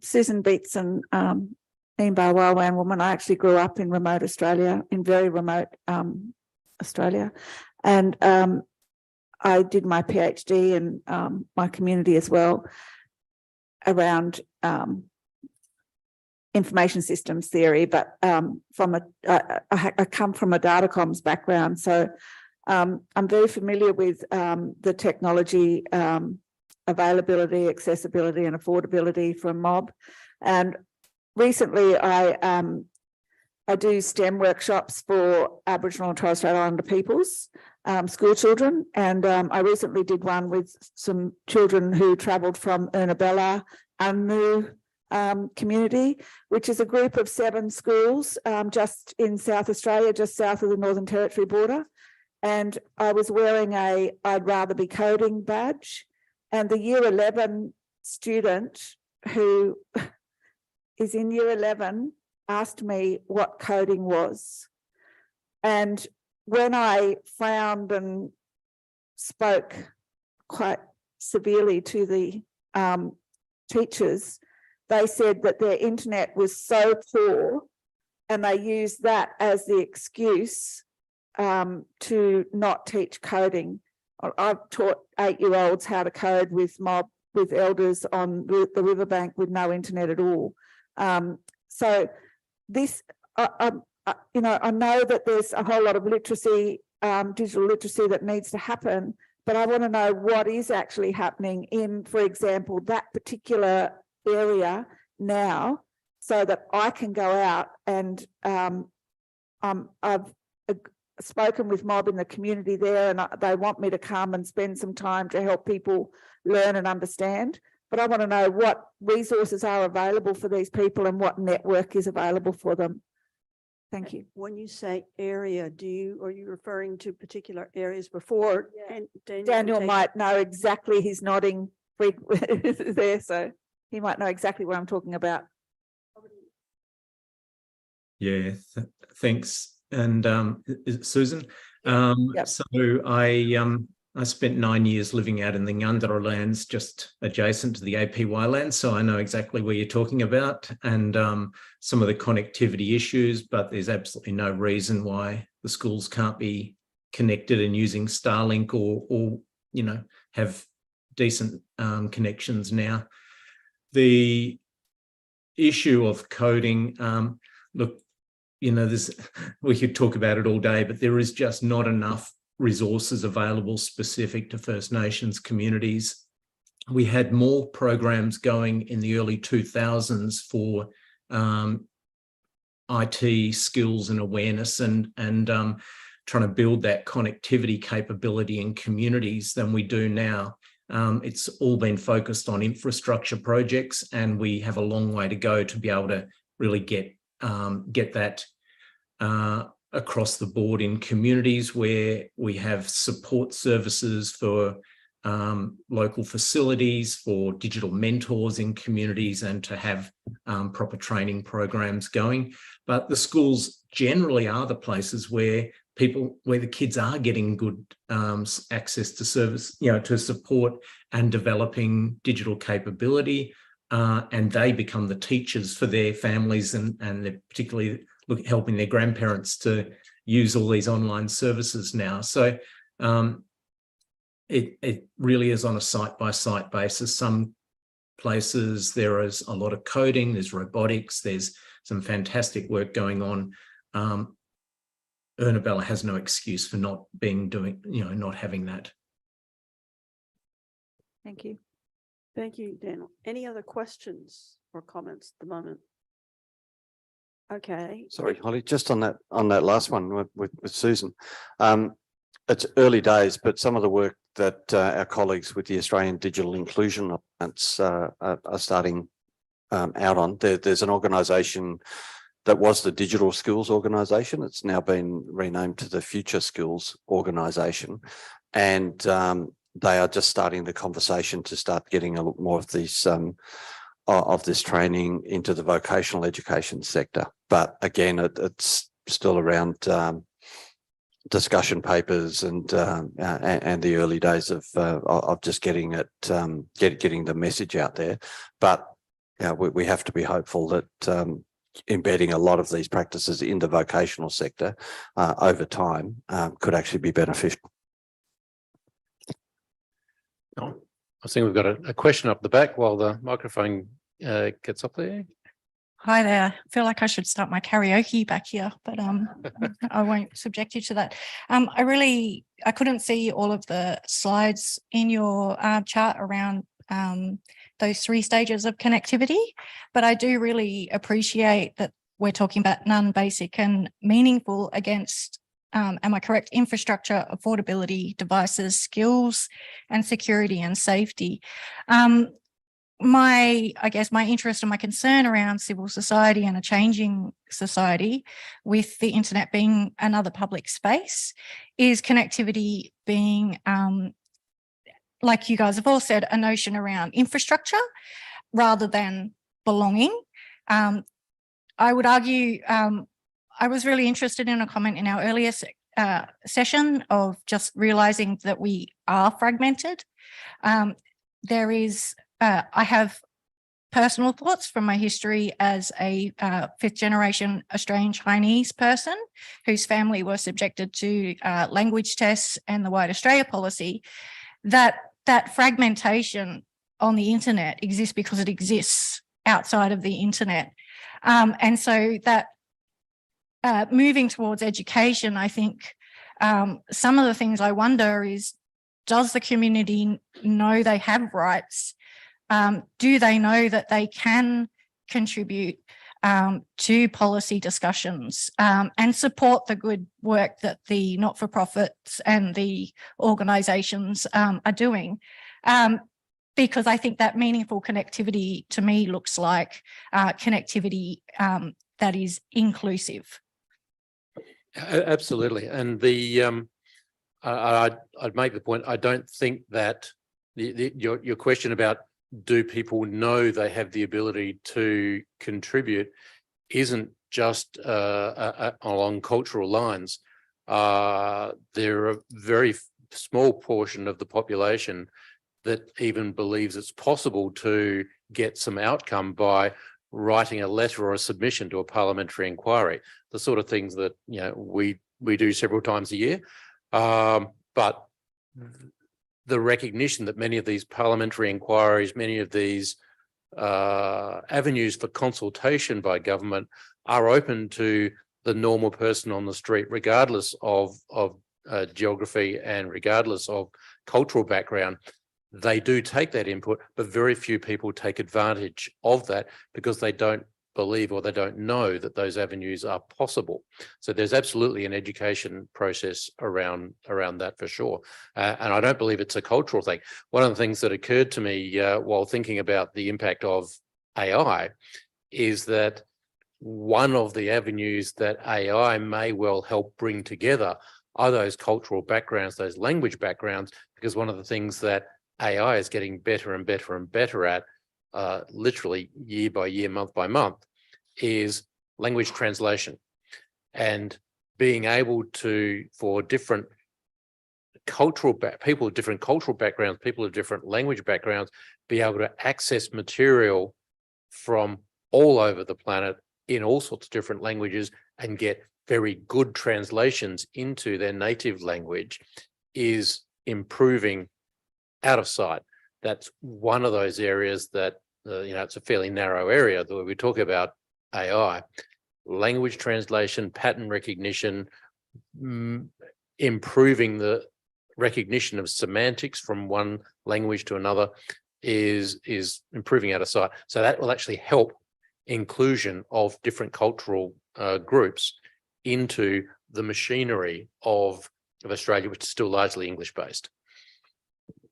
Susan Beats and Meanbar Wildland woman. I actually grew up in remote Australia, in very remote Australia. And I did my PhD in my community as well around information systems theory, but I come from a datacoms background. So I'm very familiar with the technology availability, accessibility and affordability for mob. And recently, I do STEM workshops for Aboriginal and Torres Strait Islander peoples, school children, and I recently did one with some children who travelled from Ernabella, Unmu community, which is a group of 7 schools just in South Australia, just south of the Northern Territory border. And I was wearing a I'd rather be coding badge, and the year 11 student who is in year 11 asked me what coding was. And when I frowned and spoke quite severely to the teachers, they said that their internet was so poor and they used that as the excuse to not teach coding. I've taught 8-year-olds how to code with elders on the riverbank with no internet at all. So this, you know, I know that there's a whole lot of literacy, digital literacy that needs to happen, but I want to know what is actually happening in, for example, that particular area now, so that I can go out and I've spoken with Mob in the community there, and they want me to come and spend some time to help people learn and understand. But I want to know what resources are available for these people and what network is available for them. Thank you. When you say area, are you referring to particular areas before? Yeah. And Daniel might know exactly, he's nodding there, so he might know exactly what I'm talking about. Yeah, thanks. And is it Susan? Yep. So I spent 9 years living out in the Ngundera lands, just adjacent to the APY lands. So I know exactly where you're talking about and some of the connectivity issues, but there's absolutely no reason why the schools can't be connected and using Starlink or you know, have decent connections now. The issue of coding, look, you know, we could talk about it all day, but there is just not enough resources available specific to First Nations communities. We had more programs going in the early 2000s for IT skills and awareness and trying to build that connectivity capability in communities than we do now. It's all been focused on infrastructure projects, and we have a long way to go to be able to really get that across the board in communities where we have support services for local facilities, for digital mentors in communities, and to have proper training programs going. But the schools generally are the places where the kids are getting good access to service, you know, to support and developing digital capability, and they become the teachers for their families, and they're particularly helping their grandparents to use all these online services now. So it really is on a site-by-site basis. Some places there is a lot of coding, there's robotics, there's some fantastic work going on. Ernabella has no excuse for not having that. Thank you. Thank you, Daniel. Any other questions or comments at the moment? Okay. Sorry, Holly, just on that last one with Susan. It's early days, but some of the work that our colleagues with the Australian Digital Inclusion Alliance are starting out on. There's an organisation that was the Digital Skills Organisation. It's now been renamed to the Future Skills Organisation, and they are just starting the conversation to start getting a lot more of these of this training into the vocational education sector. But again, it's still around discussion papers and the early days of just getting it getting the message out there. But we have to be hopeful that embedding a lot of these practices in the vocational sector over time could actually be beneficial. I think we've got a question up the back while the microphone gets up there. Hi there. I feel like I should start my karaoke back here, but I won't subject you to that. I couldn't see all of the slides in your chart around those 3 stages of connectivity, but I do really appreciate that we're talking about none, basic and meaningful against, am I correct, infrastructure, affordability, devices, skills, and security and safety. I guess my interest and my concern around civil society and a changing society with the internet being another public space is connectivity being, like you guys have all said, a notion around infrastructure rather than belonging. I would argue, I was really interested in a comment in our earlier session of just realizing that we are fragmented. There is I have personal thoughts from my history as a 5th generation Australian Chinese person whose family were subjected to language tests and the White Australia policy, that fragmentation on the internet exists because it exists outside of the internet. And so that moving towards education, I think some of the things I wonder is, does the community know they have rights? Do they know that they can contribute to policy discussions and support the good work that the not-for-profits and the organisations are doing? Because I think that meaningful connectivity to me looks like connectivity that is inclusive. Absolutely. And I'd make the point, I don't think that your question about do people know they have the ability to contribute isn't just along cultural lines. There are a very small portion of the population that even believes it's possible to get some outcome by writing a letter or a submission to a parliamentary inquiry, the sort of things that we do several times a year. But the recognition that many of these parliamentary inquiries, many of these avenues for consultation by government are open to the normal person on the street, regardless of geography and regardless of cultural background. They do take that input, but very few people take advantage of that because they don't believe or they don't know that those avenues are possible. So there's absolutely an education process around that for sure. And I don't believe it's a cultural thing. One of the things that occurred to me while thinking about the impact of AI is that one of the avenues that AI may well help bring together are those cultural backgrounds, those language backgrounds, because one of the things that AI is getting better and better and better at, literally year by year, month by month, is language translation, and being able to, for different cultural people with different cultural backgrounds, people with different language backgrounds, be able to access material from all over the planet in all sorts of different languages and get very good translations into their native language is improving out of sight. That's one of those areas that, it's a fairly narrow area that we talk about AI, language translation, pattern recognition, improving the recognition of semantics from one language to another is improving out of sight. So that will actually help inclusion of different cultural groups into the machinery of Australia, which is still largely English based.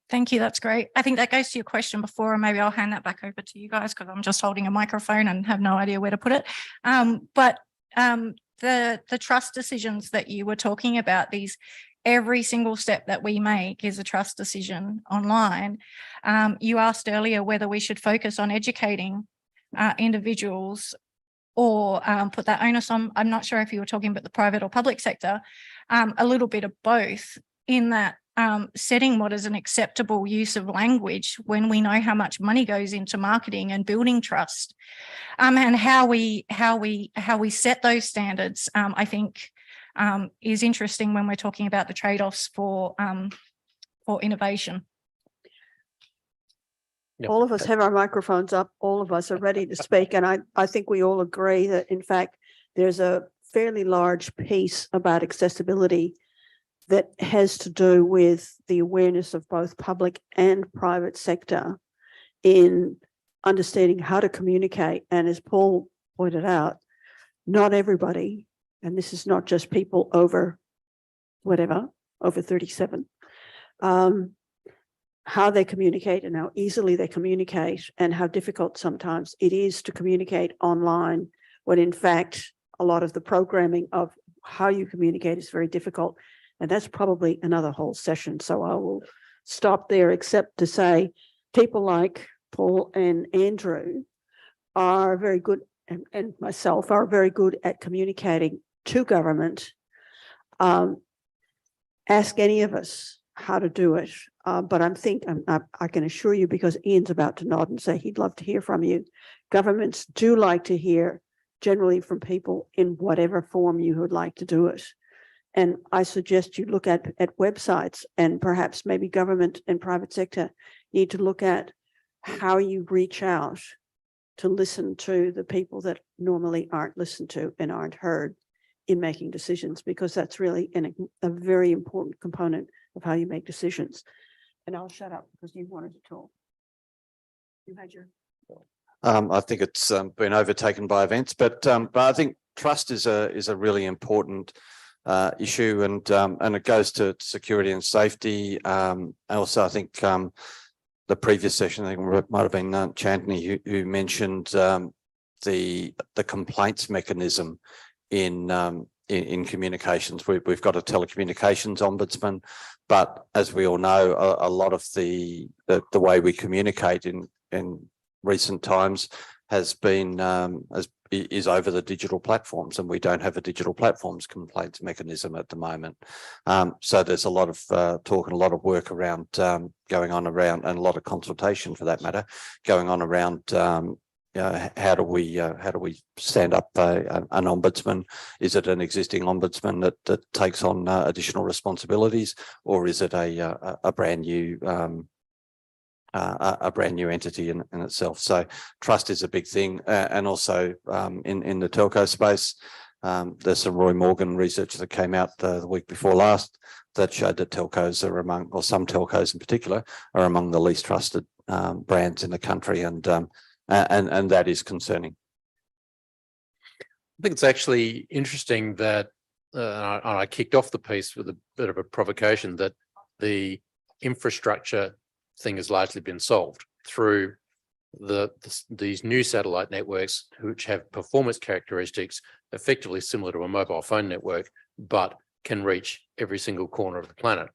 Thank you. That's great. I think that goes to your question before, and maybe I'll hand that back over to you guys because I'm just holding a microphone and have no idea where to put it. But the trust decisions that you were talking about, every single step that we make is a trust decision online. You asked earlier whether we should focus on educating individuals or put that onus on, I'm not sure if you were talking about the private or public sector, a little bit of both, in that setting what is an acceptable use of language when we know how much money goes into marketing and building trust, and how we set those standards, I think is interesting when we're talking about the trade-offs for innovation. Yep. All of us have our microphones up. All of us are ready to speak. And I think we all agree that, in fact, there's a fairly large piece about accessibility that has to do with the awareness of both public and private sector in understanding how to communicate. And as Paul pointed out, not everybody, and this is not just people over 37, how they communicate and how easily they communicate and how difficult sometimes it is to communicate online, when in fact, a lot of the programming of how you communicate is very difficult. And that's probably another whole session. So I will stop there, except to say people like Paul and Andrew are very good, and myself are very good at communicating to government. Ask any of us how to do it. But I can assure you, because Ian's about to nod and say he'd love to hear from you. Governments do like to hear generally from people in whatever form you would like to do it. And I suggest you look at websites, and perhaps maybe government and private sector need to look at how you reach out to listen to the people that normally aren't listened to and aren't heard in making decisions, because that's really a very important component of how you make decisions. And I'll shut up because you wanted to talk. You had your. I think it's been overtaken by events, but I think trust is a really important issue, and it goes to security and safety. Also, I think the previous session, I think it might have been Chantney who mentioned the complaints mechanism in communications. We've got a telecommunications ombudsman, but as we all know, a lot of the way we communicate in recent times has been is over the digital platforms, and we don't have a digital platforms complaints mechanism at the moment. So there's a lot of talk and a lot of work around going on around, and a lot of consultation for that matter going on around how do we stand up an ombudsman? Is it an existing ombudsman that takes on additional responsibilities, or is it a brand new entity in itself? So trust is a big thing, and also in the telco space, there's some Roy Morgan research that came out the week before last that showed that telcos are among, or some telcos in particular, are among the least trusted brands in the country, and that is concerning. I think it's actually interesting that I kicked off the piece with a bit of a provocation that the infrastructure thing has largely been solved through these new satellite networks, which have performance characteristics effectively similar to a mobile phone network, but can reach every single corner of the planet.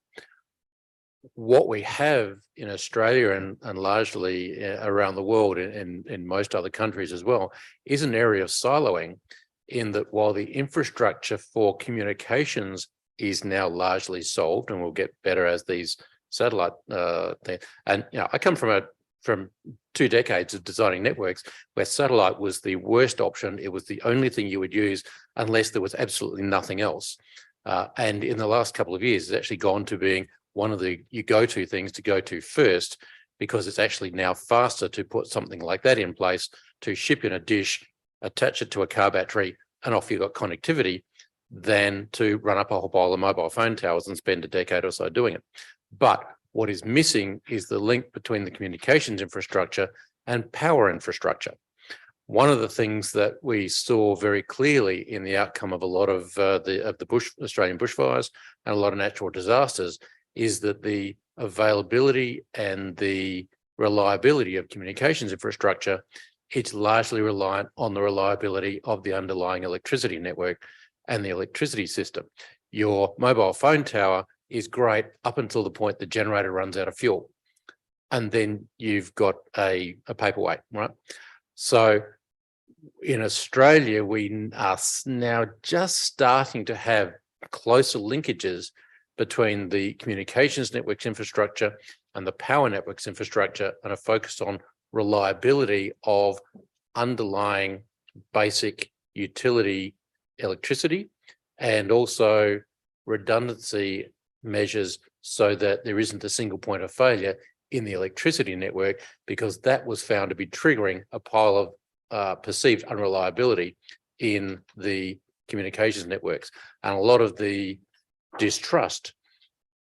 What we have in Australia and largely around the world, in most other countries as well, is an area of siloing, in that while the infrastructure for communications is now largely solved and will get better as these satellite and I come from 2 decades of designing networks where satellite was the worst option. It was the only thing you would use unless there was absolutely nothing else. And in the last couple of years, it's actually gone to being one of the go-to things to go to first, because it's actually now faster to put something like that in place, to ship in a dish, attach it to a car battery, and off you got connectivity, than to run up a whole pile of mobile phone towers and spend a decade or so doing it. But what is missing is the link between the communications infrastructure and power infrastructure. One of the things that we saw very clearly in the outcome of a lot of the Australian bushfires and a lot of natural disasters is that the availability and the reliability of communications infrastructure, it's largely reliant on the reliability of the underlying electricity network and the electricity system. Your mobile phone tower is great up until the point the generator runs out of fuel, and then you've got a paperweight, right? So in Australia, we are now just starting to have closer linkages between the communications networks infrastructure and the power networks infrastructure, and are focused on reliability of underlying basic utility electricity, and also redundancy measures so that there isn't a single point of failure in the electricity network, because that was found to be triggering a pile of perceived unreliability in the communications networks. And a lot of the distrust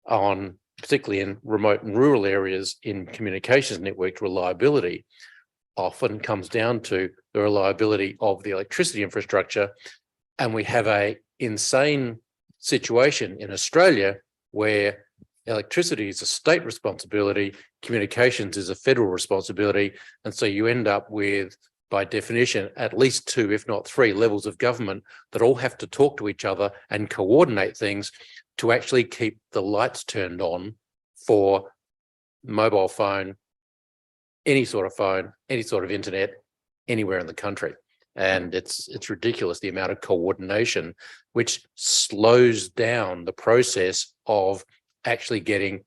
on, particularly in remote and rural areas, in communications network reliability often comes down to the reliability of the electricity infrastructure. And we have an insane situation in Australia where electricity is a state responsibility, communications is a federal responsibility. And so you end up with, by definition, at least 2, if not 3 levels of government that all have to talk to each other and coordinate things to actually keep the lights turned on for mobile phone, any sort of internet, anywhere in the country. And it's ridiculous, the amount of coordination, which slows down the process of actually getting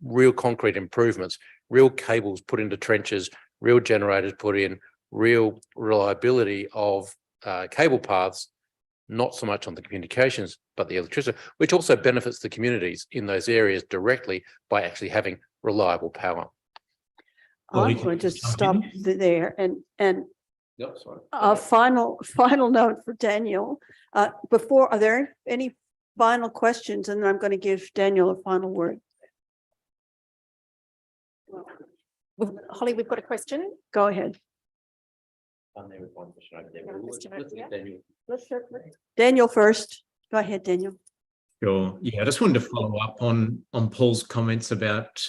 real concrete improvements, real cables put into trenches, real generators put in, real reliability of cable paths, not so much on the communications, but the electricity, which also benefits the communities in those areas directly by actually having reliable power. I'm going to stop there and Yep, sorry. A final note for Daniel. Are there any final questions? And then I'm going to give Daniel a final word. Holly, we've got a question. Go ahead. Daniel first. Go ahead, Daniel. Sure. Yeah, I just wanted to follow up on Paul's comments about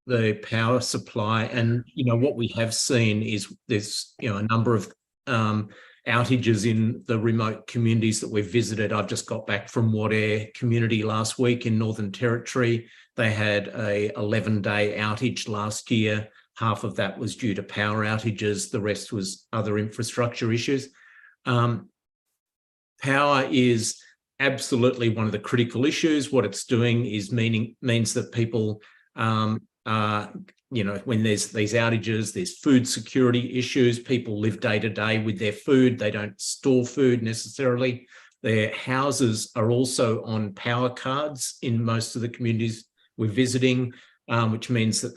the power supply. And, what we have seen is there's, a number of outages in the remote communities that we've visited. I've just got back from Wadair community last week in Northern Territory. They had a 11-day outage last year. Half of that was due to power outages. The rest was other infrastructure issues. Power is absolutely one of the critical issues. What it's doing is means that people, when there's these outages, there's food security issues. People live day to day with their food. They don't store food necessarily. Their houses are also on power cards in most of the communities we're visiting, which means that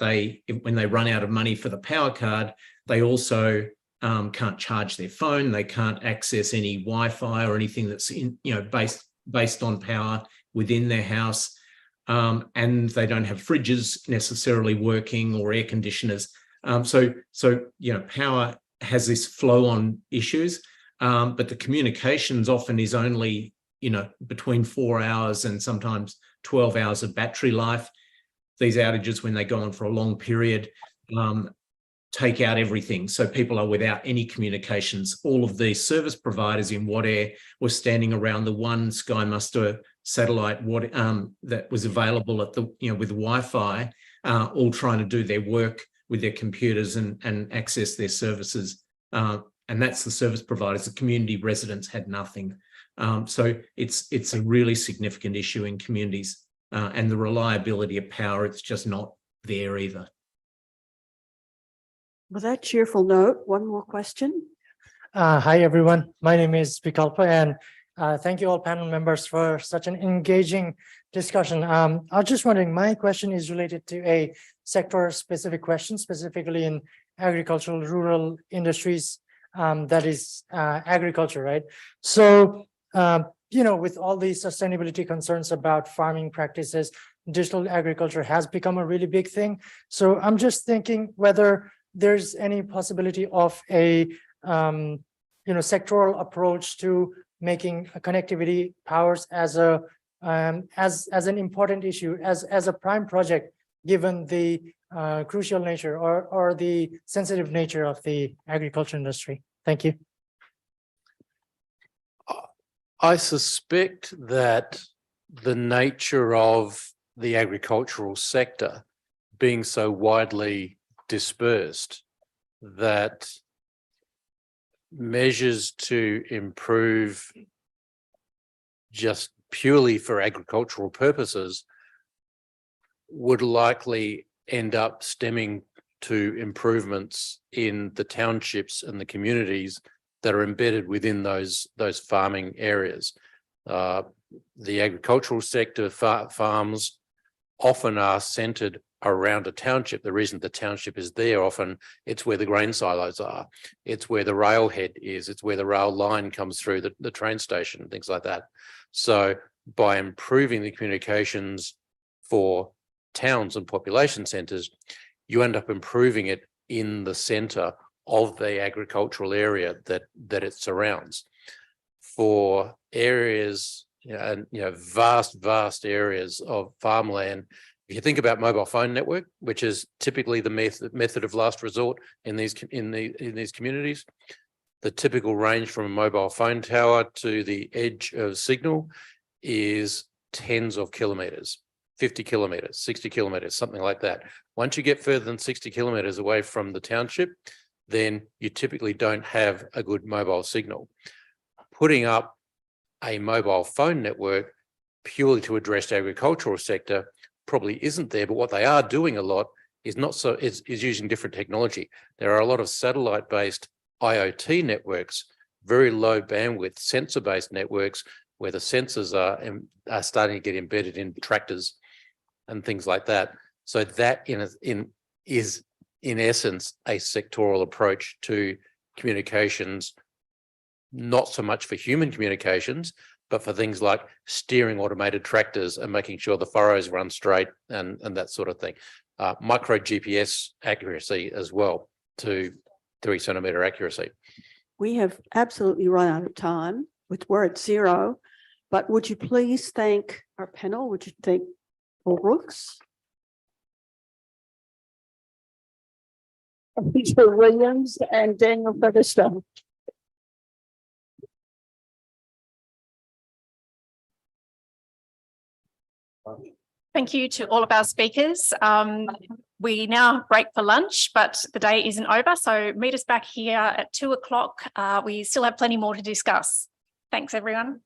when they run out of money for the power card, they also can't charge their phone. They can't access any Wi-Fi or anything that's based on power within their house. And they don't have fridges necessarily working or air conditioners. So power has this flow-on issues, but the communications often is only, between 4 hours and sometimes 12 hours of battery life. These outages, when they go on for a long period, take out everything. So people are without any communications. All of these service providers in Wadair were standing around the one Sky Muster satellite that was available at with Wi-Fi, all trying to do their work with their computers and access their services. And that's the service providers. The community residents had nothing. So it's a really significant issue in communities. And the reliability of power, it's just not there either. With that cheerful note, one more question. Hi, everyone. My name is Vikalpa, and thank you all panel members for such an engaging discussion. I was just wondering, my question is related to a sector-specific question, specifically in agricultural, rural industries, that is agriculture, right? So, with all these sustainability concerns about farming practices, digital agriculture has become a really big thing. So I'm just thinking whether there's any possibility of a sectoral approach to making connectivity powers as an important issue, as a prime project, given the crucial nature or the sensitive nature of the agriculture industry. Thank you. I suspect that the nature of the agricultural sector being so widely dispersed that measures to improve just purely for agricultural purposes would likely end up stemming to improvements in the townships and the communities that are embedded within those farming areas. The agricultural sector farms often are centered around a township. The reason the township is there, often it's where the grain silos are, it's where the railhead is, it's where the rail line comes through the train station, things like that. So by improving the communications for towns and population centers, you end up improving it in the center of the agricultural area that it surrounds. For areas, vast areas of farmland, if you think about mobile phone network, which is typically the method of last resort in these communities, the typical range from a mobile phone tower to the edge of signal is tens of kilometers, 50 kilometers, 60 kilometers, something like that. Once you get further than 60 kilometers away from the township, then you typically don't have a good mobile signal. Putting up a mobile phone network purely to address the agricultural sector probably isn't there, but what they are doing a lot is using different technology. There are a lot of satellite-based IoT networks, very low bandwidth sensor-based networks where the sensors are starting to get embedded in tractors and things like that. So that is in essence a sectoral approach to communications, not so much for human communications, but for things like steering automated tractors and making sure the furrows run straight and that sort of thing. Micro GPS accuracy as well to 3 centimetre accuracy. We have absolutely run out of time. We're at 0, but would you please thank our panel? Would you thank Paul Brooks, Peter Williams, and Daniel Featherstone? Thank you to all of our speakers. We now break for lunch, but the day isn't over. So meet us back here at 2 o'clock. We still have plenty more to discuss. Thanks, everyone.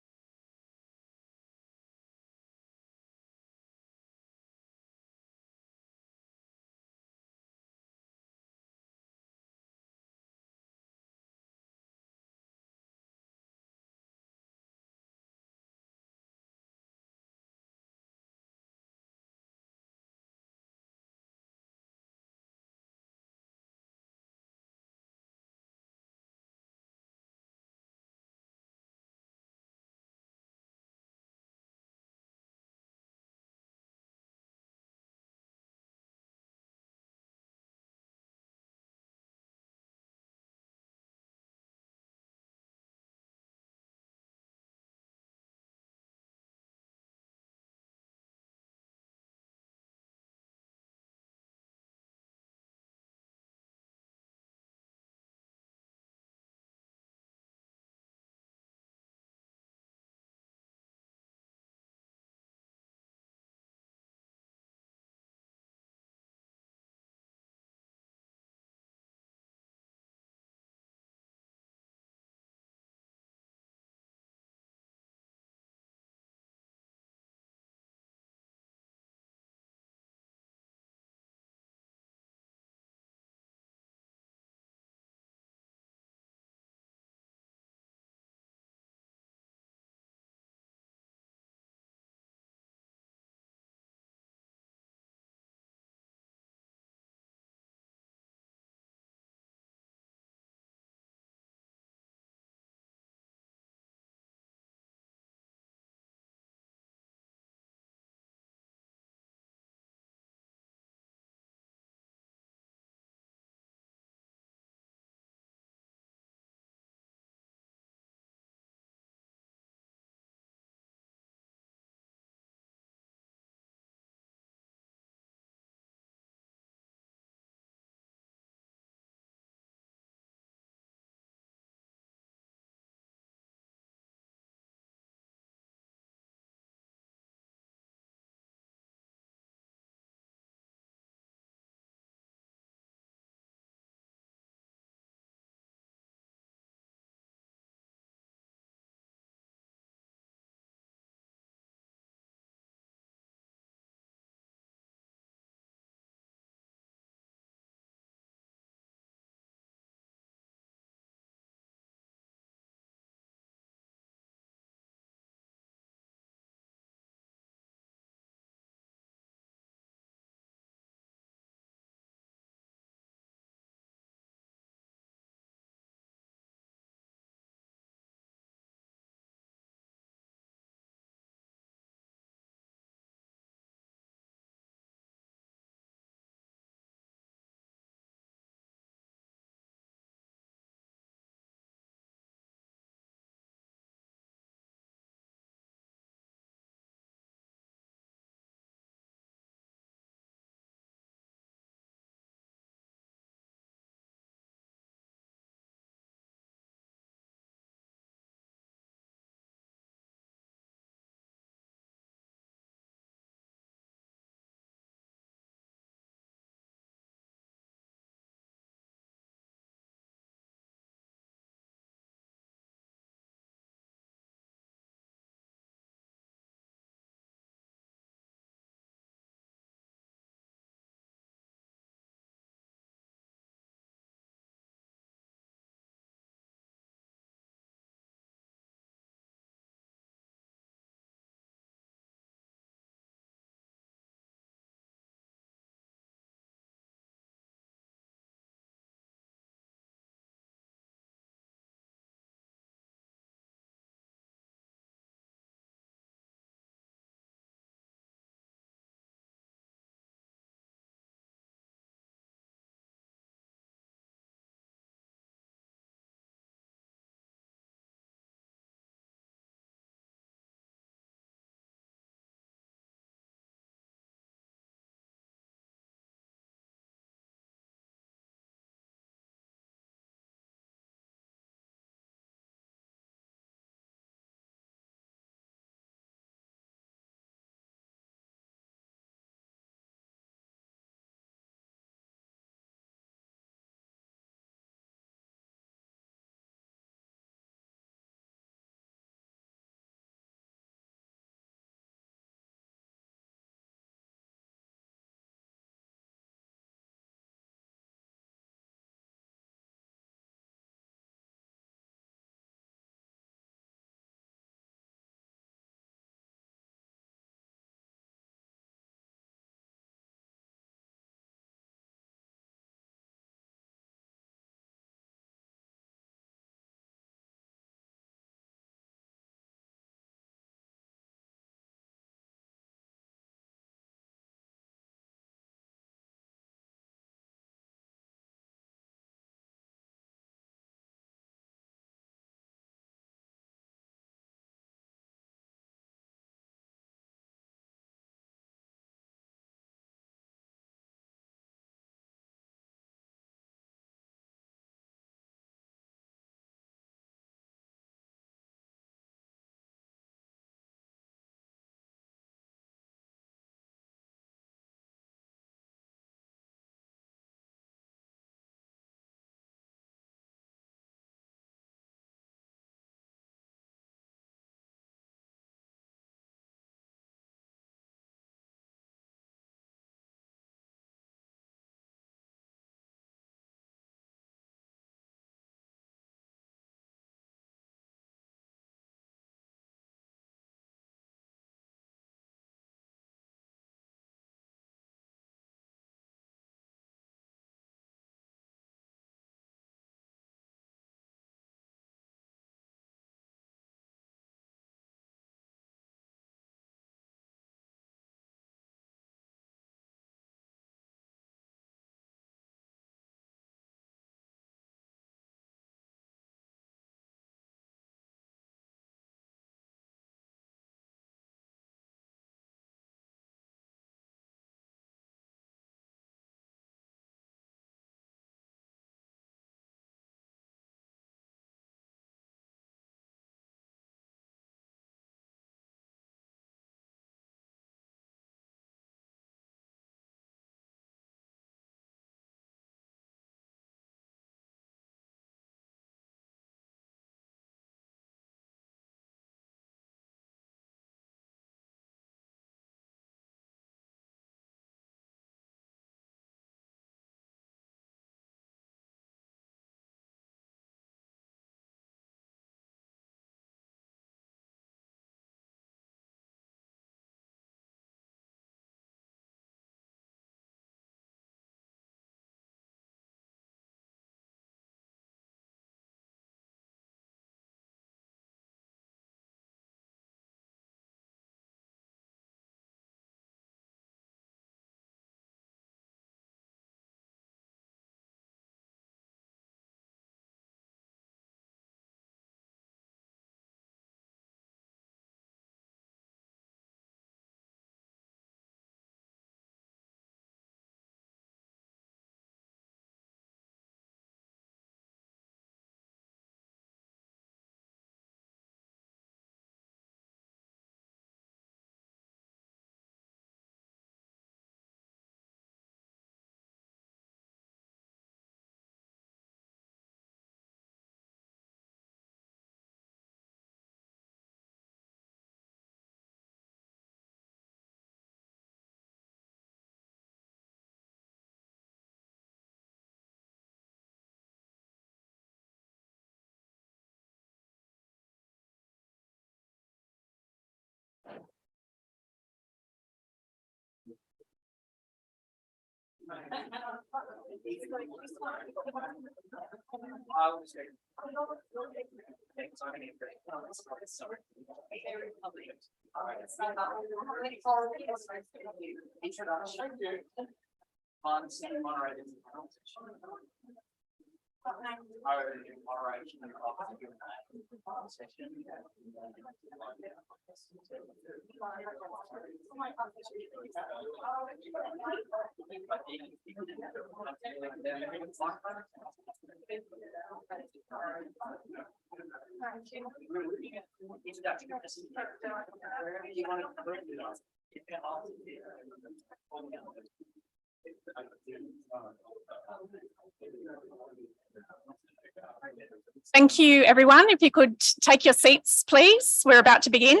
Thank you, everyone. If you could take your seats, please. We're about to begin.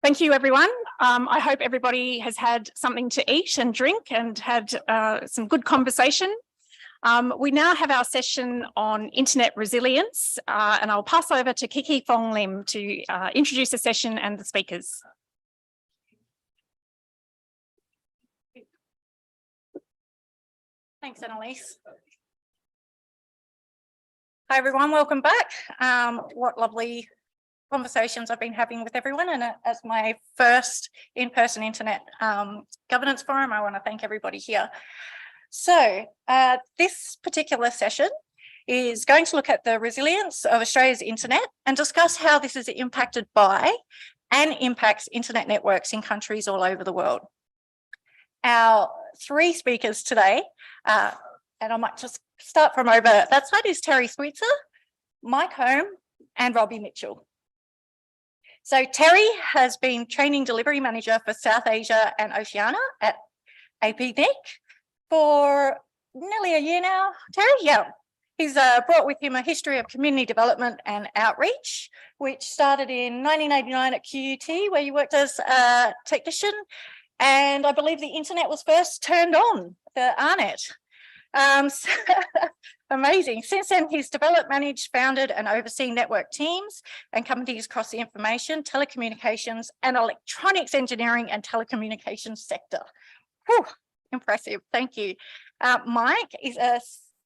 Thank you, everyone. I hope everybody has had something to eat and drink and had some good conversation. We now have our session on internet resilience, and I'll pass over to Kiki Fong Lim to introduce the session and the speakers. Thanks, Annalise. Hi, everyone. Welcome back. What lovely conversations I've been having with everyone, and as my first in-person internet governance forum, I want to thank everybody here. So this particular session is going to look at the resilience of Australia's internet and discuss how this is impacted by and impacts internet networks in countries all over the world. Our three speakers today, and I might just start from over that side, is Terry Switzer, Mike Home, and Robbie Mitchell. So Terry has been training delivery manager for South Asia and Oceania at APNIC for nearly a year now. Terry, yeah. He's brought with him a history of community development and outreach, which started in 1989 at QUT, where you worked as a technician. And I believe the internet was first turned on, the ARNet. Amazing. Since then, he's developed, managed, founded and overseen network teams and companies across the information, telecommunications and electronics engineering and telecommunications sector. Whew, impressive. Thank you. Mike is a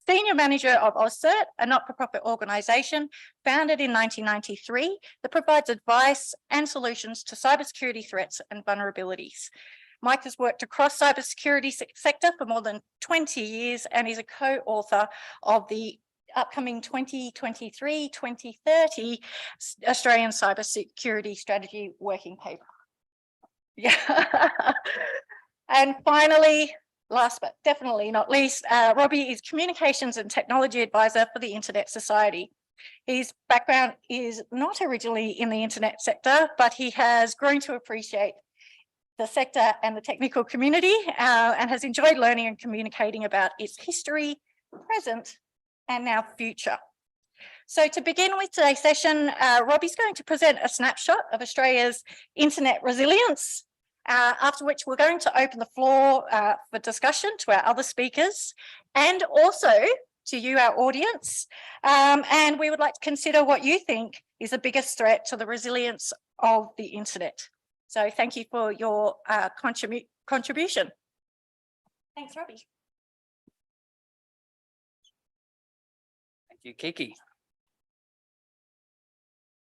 senior manager of AusCert, a not-for-profit organisation founded in 1993 that provides advice and solutions to cybersecurity threats and vulnerabilities. Mike has worked across cybersecurity sector for more than 20 years and is a co-author of the upcoming 2023-2030 Australian Cybersecurity Strategy Working Paper. Yeah. And finally, last but definitely not least, Robbie is Communications and Technology Advisor for the Internet Society. His background is not originally in the internet sector, but he has grown to appreciate the sector and the technical community and has enjoyed learning and communicating about its history, present, and now future. So to begin with today's session, Robbie's going to present a snapshot of Australia's internet resilience, after which we're going to open the floor for discussion to our other speakers and also to you, our audience. And we would like to consider what you think is the biggest threat to the resilience of the internet. So thank you for your contribution. Thanks, Robbie. Thank you, Kiki.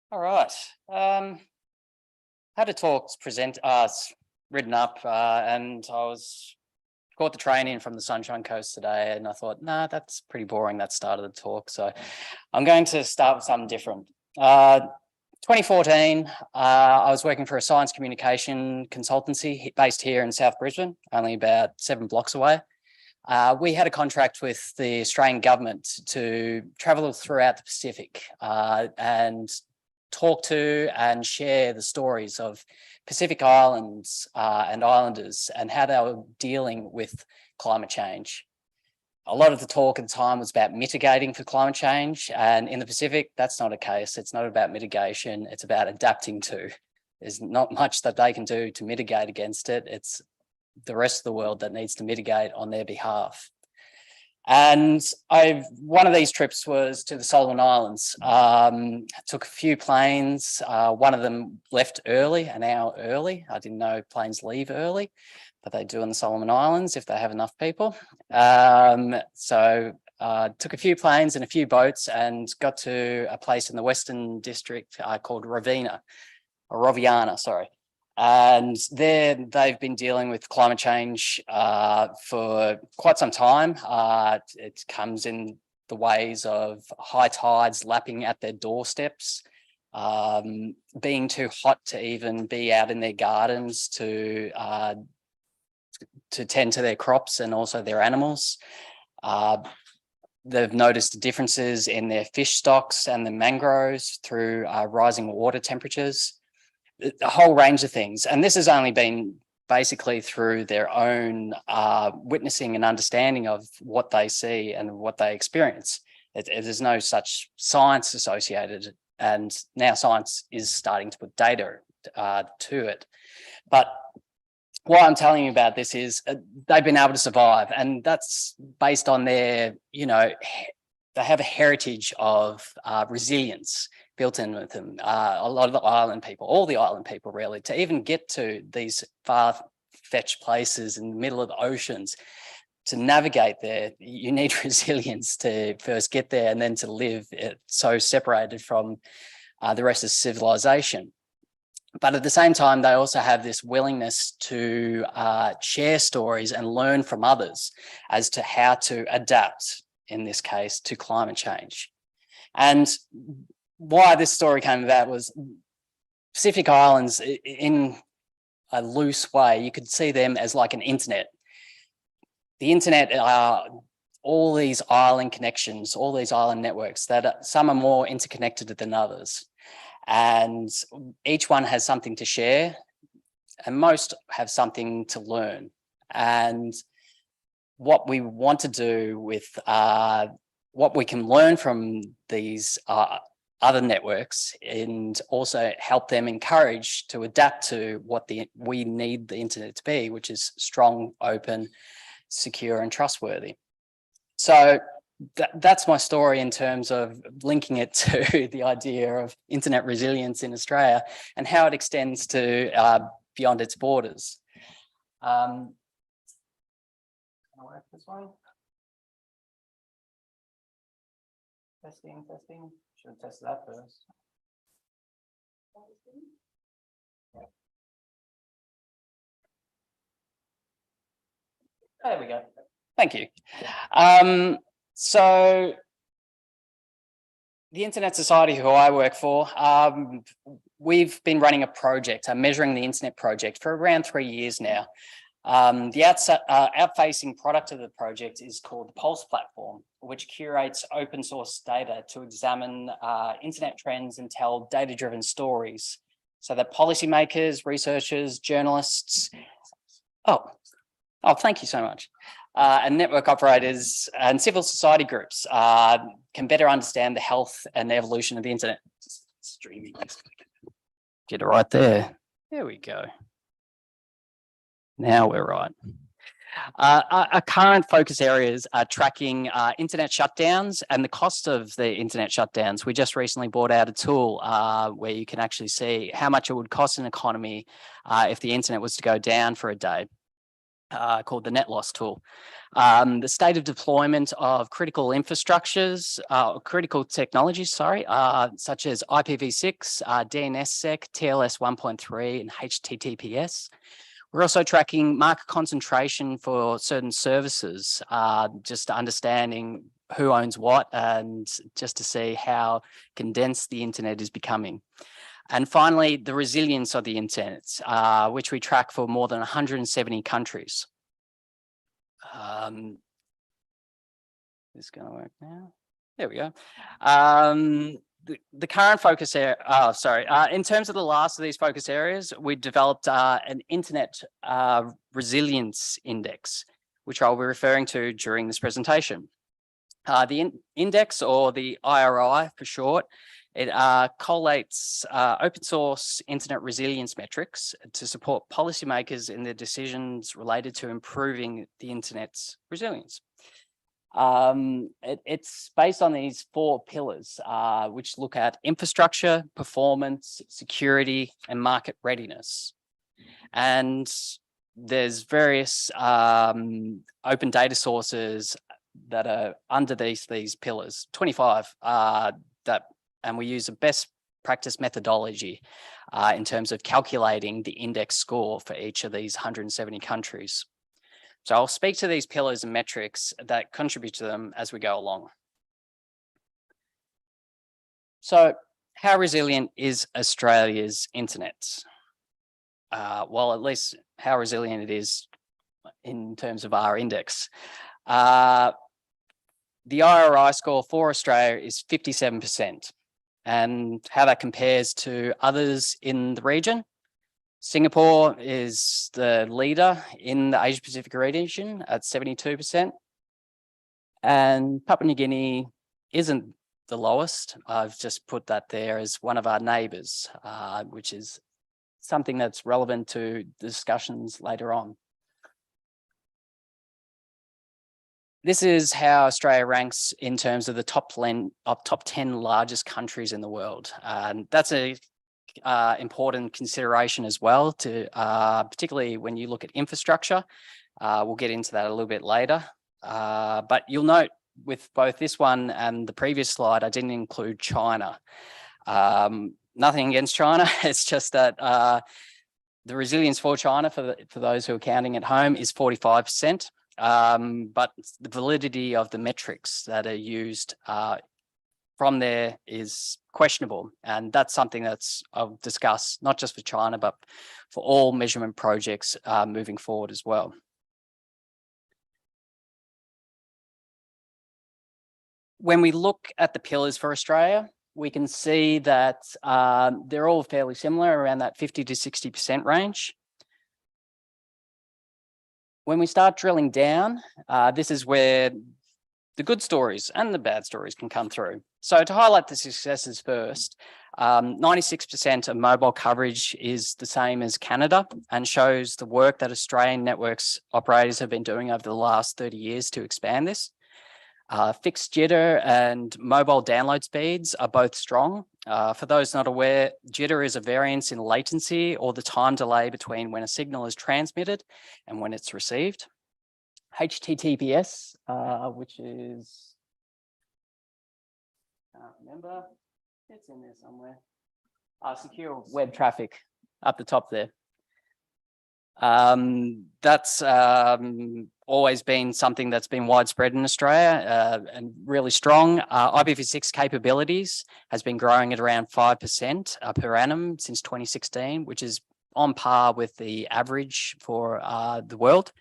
All right. Had a talk written up and I was caught the train in from the Sunshine Coast today and I thought, nah, that's pretty boring, that start of the talk. So I'm going to start with something different. 2014, I was working for a science communication consultancy based here in South Brisbane, only about 7 blocks away. We had a contract with the Australian government to travel throughout the Pacific and talk to and share the stories of Pacific Islands and islanders and how they were dealing with climate change. A lot of the talk and time was about mitigating for climate change, and in the Pacific, that's not a case. It's not about mitigation, it's about adapting to. There's not much that they can do to mitigate against it. It's the rest of the world that needs to mitigate on their behalf. And one of these trips was to the Solomon Islands. Took a few planes. One of them left early, an hour early. I didn't know planes leave early, but they do in the Solomon Islands if they have enough people. So took a few planes and a few boats and got to a place in the Western District called Roviana, sorry. And there they've been dealing with climate change for quite some time. It comes in the ways of high tides lapping at their doorsteps, being too hot to even be out in their gardens to tend to their crops and also their animals. They've noticed differences in their fish stocks and the mangroves through rising water temperatures. A whole range of things. And this has only been basically through their own witnessing and understanding of what they see and what they experience. There's no such science associated, and now science is starting to put data to it. But what I'm telling you about this is they've been able to survive, and that's based on their, you know, they have a heritage of resilience built in with them. A lot of the island people, all the island people really, to even get to these far-fetched places in the middle of the oceans, to navigate there, you need resilience to first get there and then to live it so separated from the rest of civilization. But at the same time, they also have this willingness to share stories and learn from others as to how to adapt, in this case, to climate change. And why this story came about was Pacific Islands, in a loose way, you could see them as like an internet. The internet are all these island connections, all these island networks that some are more interconnected than others. And each one has something to share, and most have something to learn. And what we want to do with what we can learn from these other networks, and also help them encourage to adapt to what we need the internet to be, which is strong, open, secure and trustworthy. So that's my story in terms of linking it to the idea of internet resilience in Australia and how it extends to beyond its borders. Can I work this one? Testing. Should have tested that first. There we go. Thank you. So the Internet Society, who I work for, we've been running a project, a Measuring the Internet project, for around 3 years now. The outfacing product of the project is called the Pulse platform, which curates open source data to examine internet trends and tell data-driven stories so that policymakers, researchers, journalists, thank you so much, and network operators and civil society groups can better understand the health and the evolution of the internet. Streaming. Get it right there. There we go. Now we're right. Our current focus areas are tracking internet shutdowns and the cost of the internet shutdowns. We just recently brought out a tool where you can actually see how much it would cost an economy if the internet was to go down for a day, called the net loss tool. The state of deployment of critical infrastructures, critical technologies, such as IPv6, DNSSEC, TLS 1.3 and HTTPS. We're also tracking market concentration for certain services, just understanding who owns what and just to see how condensed the internet is becoming. And finally, the resilience of the internet, which we track for more than 170 countries. Is going to work now? There we go. The current focus area, in terms of the last of these focus areas, we developed an internet resilience index, which I'll be referring to during this presentation. The index, or the IRI for short, it collates open source internet resilience metrics to support policymakers in their decisions related to improving the internet's resilience. It's based on these 4 pillars, which look at infrastructure, performance, security, and market readiness. And there's various open data sources that are under these pillars, 25, and we use a best practice methodology in terms of calculating the index score for each of these 170 countries. So I'll speak to these pillars and metrics that contribute to them as we go along. So how resilient is Australia's internet? Well, at least how resilient it is in terms of our index. The IRI score for Australia is 57%. And how that compares to others in the region. Singapore is the leader in the Asia Pacific region at 72%. And Papua New Guinea isn't the lowest. I've just put that there as one of our neighbours, which is something that's relevant to the discussions later on. This is how Australia ranks in terms of the top 10 largest countries in the world. And that's a important consideration as well, to particularly when you look at infrastructure. We'll get into that a little bit later. But you'll note with both this one and the previous slide, I didn't include China. Nothing against China. It's just that the resilience for China, for those who are counting at home, is 45%. But the validity of the metrics that are used from there is questionable. And that's something that's I'll discuss not just for China, but for all measurement projects moving forward as well. When we look at the pillars for Australia, we can see that they're all fairly similar, around that 50 to 60% range. When we start drilling down, this is where the good stories and the bad stories can come through. So to highlight the successes first, 96% of mobile coverage is the same as Canada and shows the work that Australian networks operators have been doing over the last 30 years to expand this. Fixed jitter and mobile download speeds are both strong. For those not aware, jitter is a variance in latency or the time delay between when a signal is transmitted and when it's received. HTTPS, which is, I can't remember, it's in there somewhere. Secure web traffic up the top there. That's always been something that's been widespread in Australia and really strong. IPv6 capabilities has been growing at around 5% per annum since 2016, which is on par with the average for the world.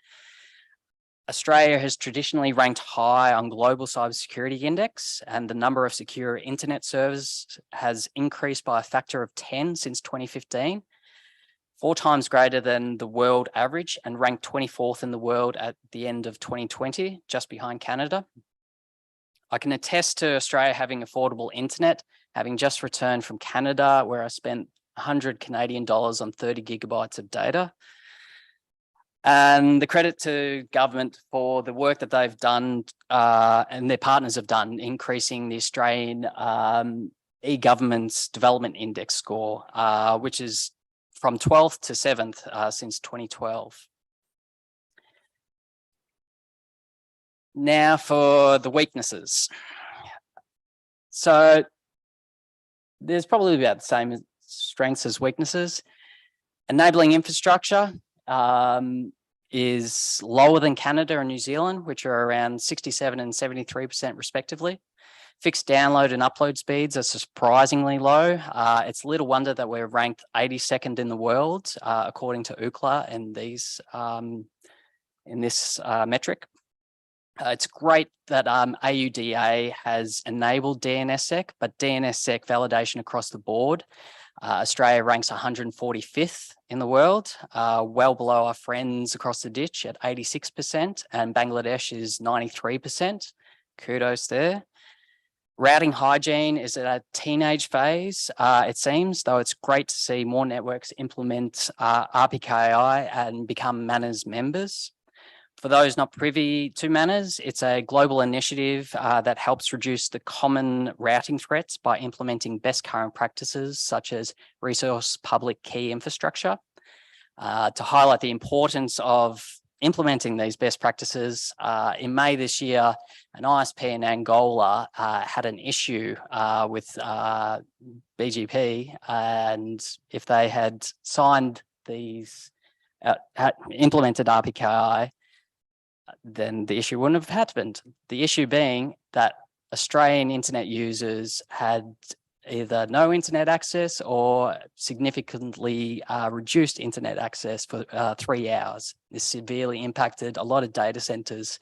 Australia has traditionally ranked high on Global Cybersecurity Index, and the number of secure internet servers has increased by a factor of 10 since 2015. 4 times greater than the world average, and ranked 24th in the world at the end of 2020, just behind Canada. I can attest to Australia having affordable internet, having just returned from Canada, where I spent 100 Canadian dollars on 30 gigabytes of data. And the credit to government for the work that they've done and their partners have done, increasing the Australian e-government's development index score, which is from 12th to 7th since 2012. Now for the weaknesses. So there's probably about the same strengths as weaknesses. Enabling infrastructure is lower than Canada and New Zealand, which are around 67 and 73% respectively. Fixed download and upload speeds are surprisingly low. It's little wonder that we're ranked 82nd in the world, according to Ookla in this metric. It's great that AUDA has enabled DNSSEC, but DNSSEC validation across the board, Australia ranks 145th in the world, well below our friends across the ditch at 86%, and Bangladesh is 93%. Kudos there. Routing hygiene is at a teenage phase, it seems, though it's great to see more networks implement RPKI and become Manners members. For those not privy to Manners, it's a global initiative that helps reduce the common routing threats by implementing best current practices such as resource public key infrastructure. To highlight the importance of implementing these best practices, in May this year, an ISP in Angola had an issue with BGP, and if they had signed these, implemented RPKI, then the issue wouldn't have happened. The issue being that Australian internet users had either no internet access or significantly reduced internet access for 3 hours. This severely impacted a lot of data centers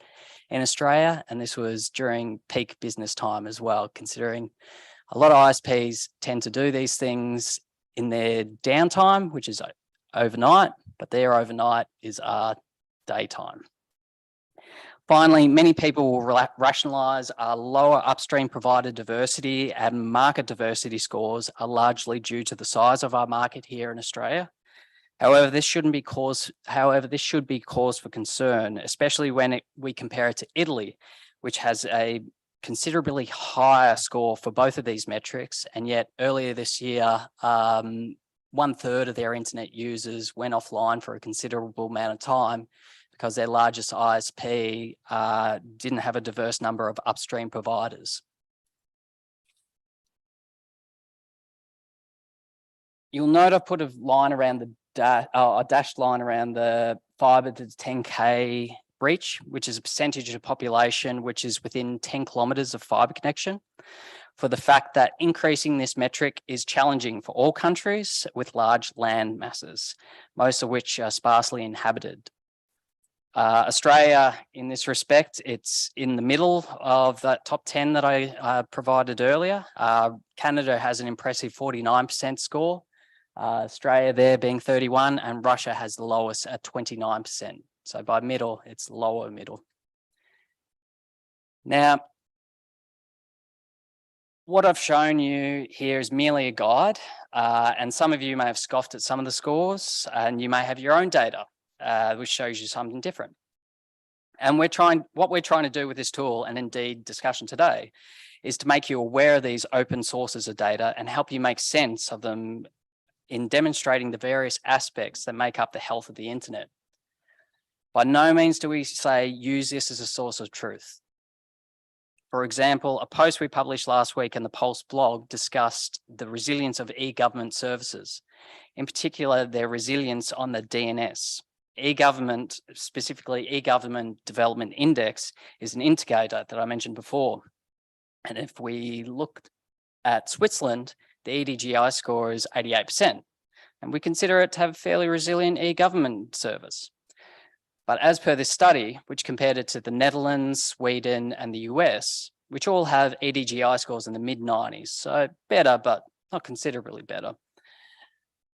in Australia, and this was during peak business time as well, considering a lot of ISPs tend to do these things in their downtime, which is overnight, but their overnight is our daytime. Finally, many people will rationalise lower upstream provider diversity and market diversity scores are largely due to the size of our market here in Australia. However, this should be cause for concern, especially when we compare it to Italy, which has a considerably higher score for both of these metrics. And yet earlier this year, 1/3 of their internet users went offline for a considerable amount of time because their largest ISP didn't have a diverse number of upstream providers. You'll note I've put a line around a dashed line around the fibre to 10K reach, which is a percentage of population which is within 10 kilometres of fibre connection, for the fact that increasing this metric is challenging for all countries with large land masses, most of which are sparsely inhabited. Australia, in this respect, it's in the middle of that top 10 that I provided earlier. Canada has an impressive 49% score, Australia there being 31%, and Russia has the lowest at 29%. So by middle, it's lower middle. Now, what I've shown you here is merely a guide, and some of you may have scoffed at some of the scores, and you may have your own data, which shows you something different. And what we're trying to do with this tool, and indeed discussion today, is to make you aware of these open sources of data and help you make sense of them in demonstrating the various aspects that make up the health of the internet. By no means do we say use this as a source of truth. For example, a post we published last week in the Pulse blog discussed the resilience of e-government services, in particular their resilience on the DNS. E-government, specifically e-government development index, is an indicator that I mentioned before. And if we look at Switzerland, the EDGI score is 88%, and we consider it to have a fairly resilient e-government service. But as per this study, which compared it to the Netherlands, Sweden, and the US, which all have EDGI scores in the mid-90s, so better, but not considerably better.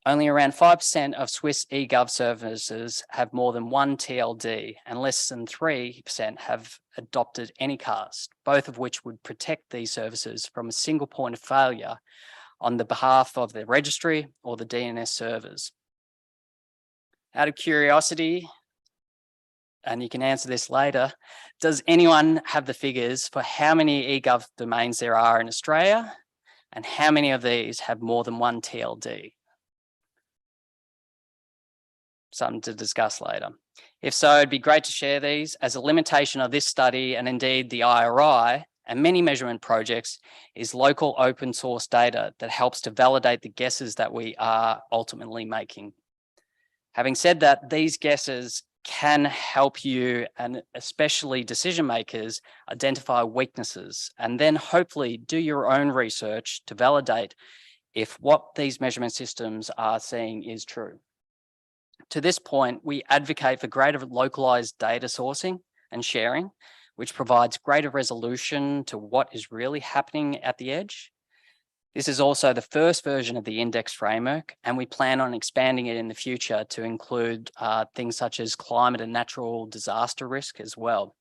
Only around 5% of Swiss eGov services have more than one TLD, and less than 3% have adopted Anycast, both of which would protect these services from a single point of failure on the behalf of the registry or the DNS servers. Out of curiosity, and you can answer this later, does anyone have the figures for how many eGov domains there are in Australia, and how many of these have more than one TLD? Something to discuss later. If so, it'd be great to share these, as a limitation of this study, and indeed the IRI and many measurement projects, is local open source data that helps to validate the guesses that we are ultimately making. Having said that, these guesses can help you, and especially decision makers, identify weaknesses, and then hopefully do your own research to validate if what these measurement systems are saying is true. To this point, we advocate for greater localized data sourcing and sharing, which provides greater resolution to what is really happening at the edge. This is also the first version of the index framework, and we plan on expanding it in the future to include things such as climate and natural disaster risk as well.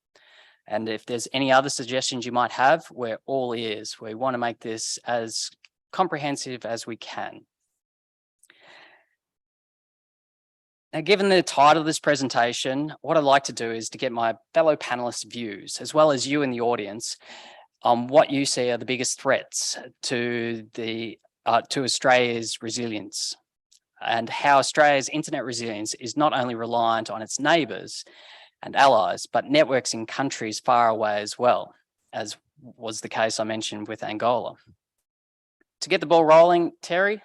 And if there's any other suggestions you might have, we're all ears. We want to make this as comprehensive as we can. Now, given the title of this presentation, what I'd like to do is to get my fellow panelists' views, as well as you in the audience, on what you see are the biggest threats to Australia's resilience, and how Australia's internet resilience is not only reliant on its neighbours and allies, but networks in countries far away as well, as was the case I mentioned with Angola. To get the ball rolling, Terry,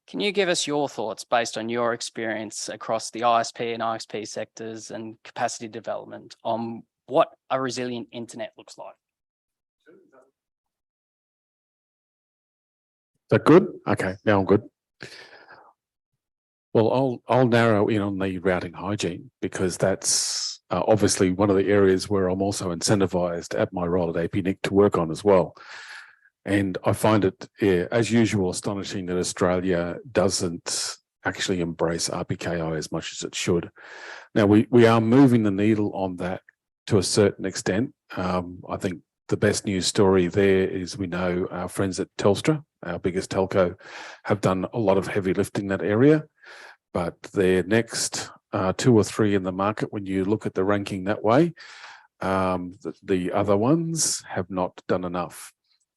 can you give us your thoughts based on your experience across the ISP and IXP sectors and capacity development on what a resilient internet looks like? Is that good? Okay, now I'm good. Well, I'll narrow in on the routing hygiene, because that's obviously one of the areas where I'm also incentivized at my role at APNIC to work on as well. And I find it, as usual, astonishing that Australia doesn't actually embrace RPKI as much as it should. Now, we are moving the needle on that to a certain extent. I think the best news story there is we know our friends at Telstra, our biggest telco, have done a lot of heavy lifting in that area, but their next 2 or 3 in the market, when you look at the ranking that way, the other ones have not done enough.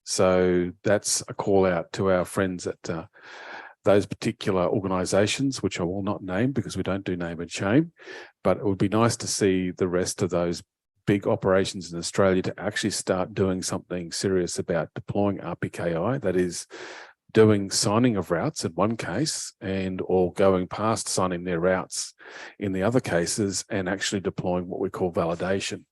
So that's a call out to our friends at those particular organisations, which I will not name because we don't do name and shame, but it would be nice to see the rest of those big operations in Australia to actually start doing something serious about deploying RPKI, that is doing signing of routes in one case and or going past signing their routes in the other cases and actually deploying what we call validation.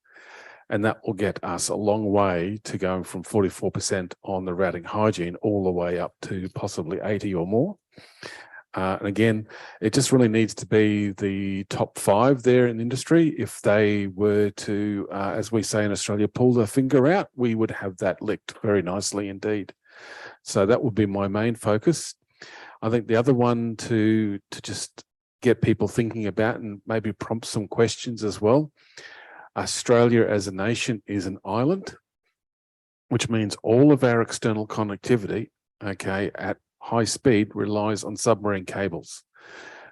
And that will get us a long way to going from 44% on the routing hygiene all the way up to possibly 80 or more. And again, it just really needs to be the top 5 there in the industry. If they were to, as we say in Australia, pull the finger out, we would have that licked very nicely indeed. So that would be my main focus. I think the other one to just get people thinking about and maybe prompt some questions as well. Australia as a nation is an island, which means all of our external connectivity, okay, at high speed relies on submarine cables.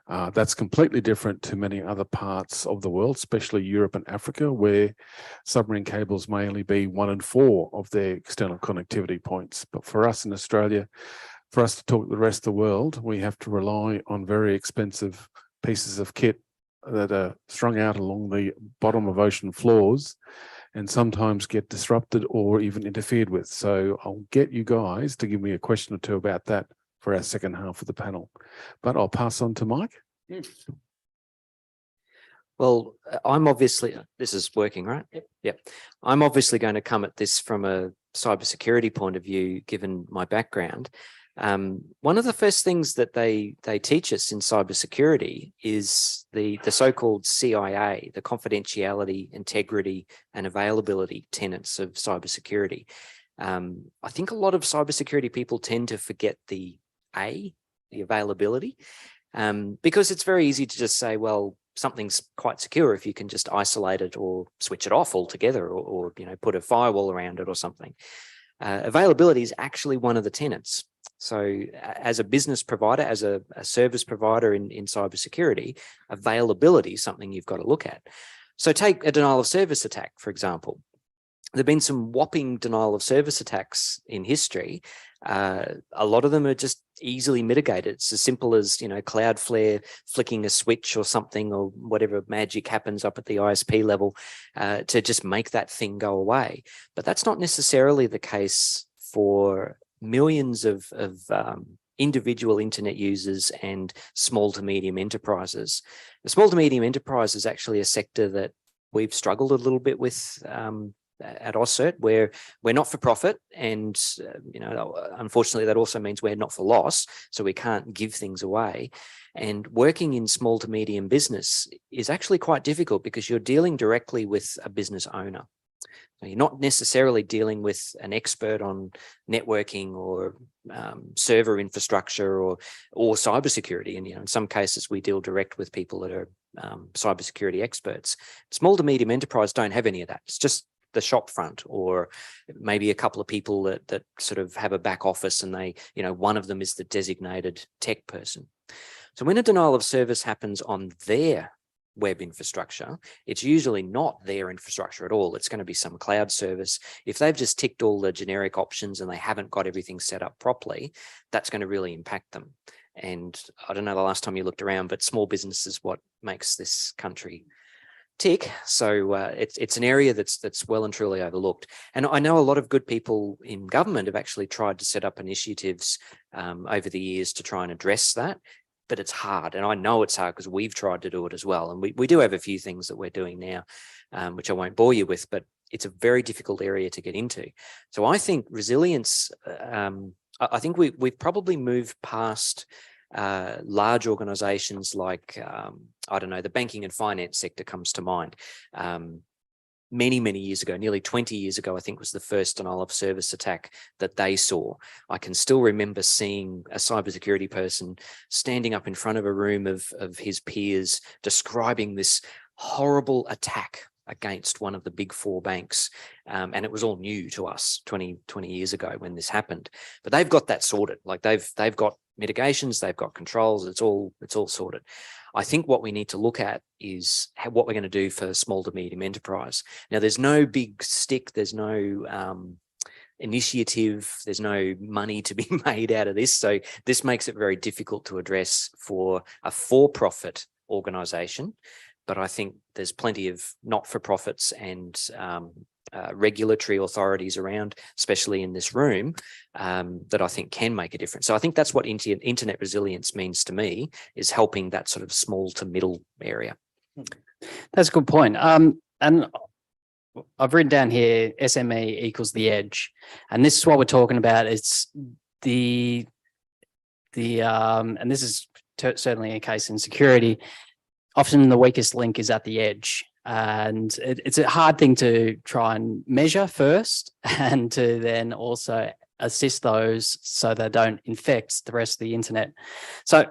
That's completely different to many other parts of the world, especially Europe and Africa, where submarine cables may only be 1 in 4 of their external connectivity points. But for us in Australia, for us to talk to the rest of the world, we have to rely on very expensive pieces of kit that are strung out along the bottom of ocean floors and sometimes get disrupted or even interfered with. So I'll get you guys to give me a question or 2 about that for our second half of the panel. But I'll pass on to Mike. Well, I'm obviously, this is working, right? Yep. I'm obviously going to come at this from a cybersecurity point of view, given my background. One of the first things that they teach us in cybersecurity is the so-called CIA, the confidentiality, integrity, and availability tenets of cybersecurity. I think a lot of cybersecurity people tend to forget the availability, because it's very easy to just say, well, something's quite secure if you can just isolate it or switch it off altogether, or put a firewall around it or something. Availability is actually one of the tenets. So as a business provider, as a service provider in cybersecurity, availability is something you've got to look at. So take a denial of service attack, for example. There have been some whopping denial of service attacks in history. A lot of them are just easily mitigated. It's as simple as, Cloudflare flicking a switch or something, or whatever magic happens up at the ISP level to just make that thing go away. But that's not necessarily the case for millions of individual internet users and small to medium enterprises. The small to medium enterprise is actually a sector that we've struggled a little bit with at AusCert, where we're not for profit, and unfortunately that also means we're not for loss, so we can't give things away. And working in small to medium business is actually quite difficult because you're dealing directly with a business owner. You're not necessarily dealing with an expert on networking or server infrastructure or cybersecurity. And in some cases, we deal direct with people that are cybersecurity experts. Small to medium enterprise don't have any of that. It's just the shop front, or maybe a couple of people that sort of have a back office, and they, one of them is the designated tech person. So when a denial of service happens on their web infrastructure, it's usually not their infrastructure at all. It's going to be some cloud service. If they've just ticked all the generic options and they haven't got everything set up properly, that's going to really impact them. And I don't know the last time you looked around, but small business is what makes this country tick. So it's an area that's well and truly overlooked. And I know a lot of good people in government have actually tried to set up initiatives over the years to try and address that, but it's hard. And I know it's hard because we've tried to do it as well. And we do have a few things that we're doing now, which I won't bore you with, but it's a very difficult area to get into. So I think resilience, I think we've probably moved past large organizations like, I don't know, the banking and finance sector comes to mind. Many years ago, nearly 20 years ago, I think was the first denial of service attack that they saw. I can still remember seeing a cybersecurity person standing up in front of a room of his peers describing this horrible attack against one of the big four banks. And it was all new to us 20 years ago when this happened. But they've got that sorted. Like they've got mitigations, they've got controls, it's all sorted. I think what we need to look at is what we're going to do for small to medium enterprise. Now, there's no big stick, there's no initiative, there's no money to be made out of this. So this makes it very difficult to address for a for-profit organisation. But I think there's plenty of not-for-profits and regulatory authorities around, especially in this room, that I think can make a difference. So I think that's what internet resilience means to me, is helping that sort of small to middle area. That's a good point. And I've written down here, SME equals the edge. And this is what we're talking about. It's and this is certainly a case in security. Often the weakest link is at the edge. And it's a hard thing to try and measure first, and to then also assist those so they don't infect the rest of the internet. So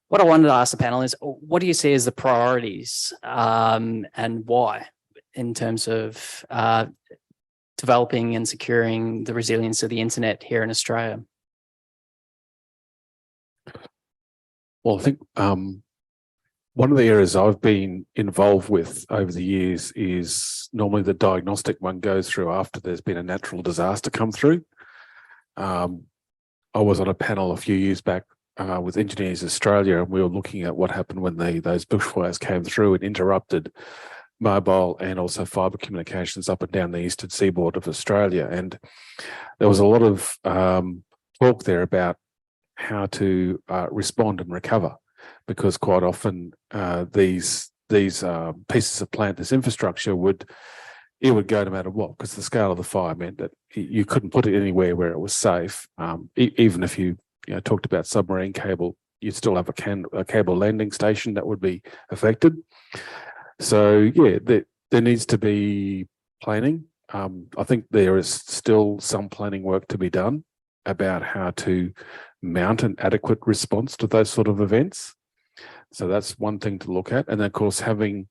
what I wanted to ask the panel is, what do you see as the priorities and why in terms of developing and securing the resilience of the internet here in Australia? Well, I think one of the areas I've been involved with over the years is normally the diagnostic one goes through after there's been a natural disaster come through. I was on a panel a few years back with Engineers Australia, and we were looking at what happened when those bushfires came through and interrupted mobile and also fibre communications up and down the eastern seaboard of Australia. And there was a lot of talk there about how to respond and recover, because quite often these pieces of plant, this infrastructure would go no matter what, because the scale of the fire meant that you couldn't put it anywhere where it was safe. Even if you talked about submarine cable, you'd still have a cable landing station that would be affected. So yeah, there needs to be planning. I think there is still some planning work to be done about how to mount an adequate response to those sort of events. So that's one thing to look at. And then, of course, having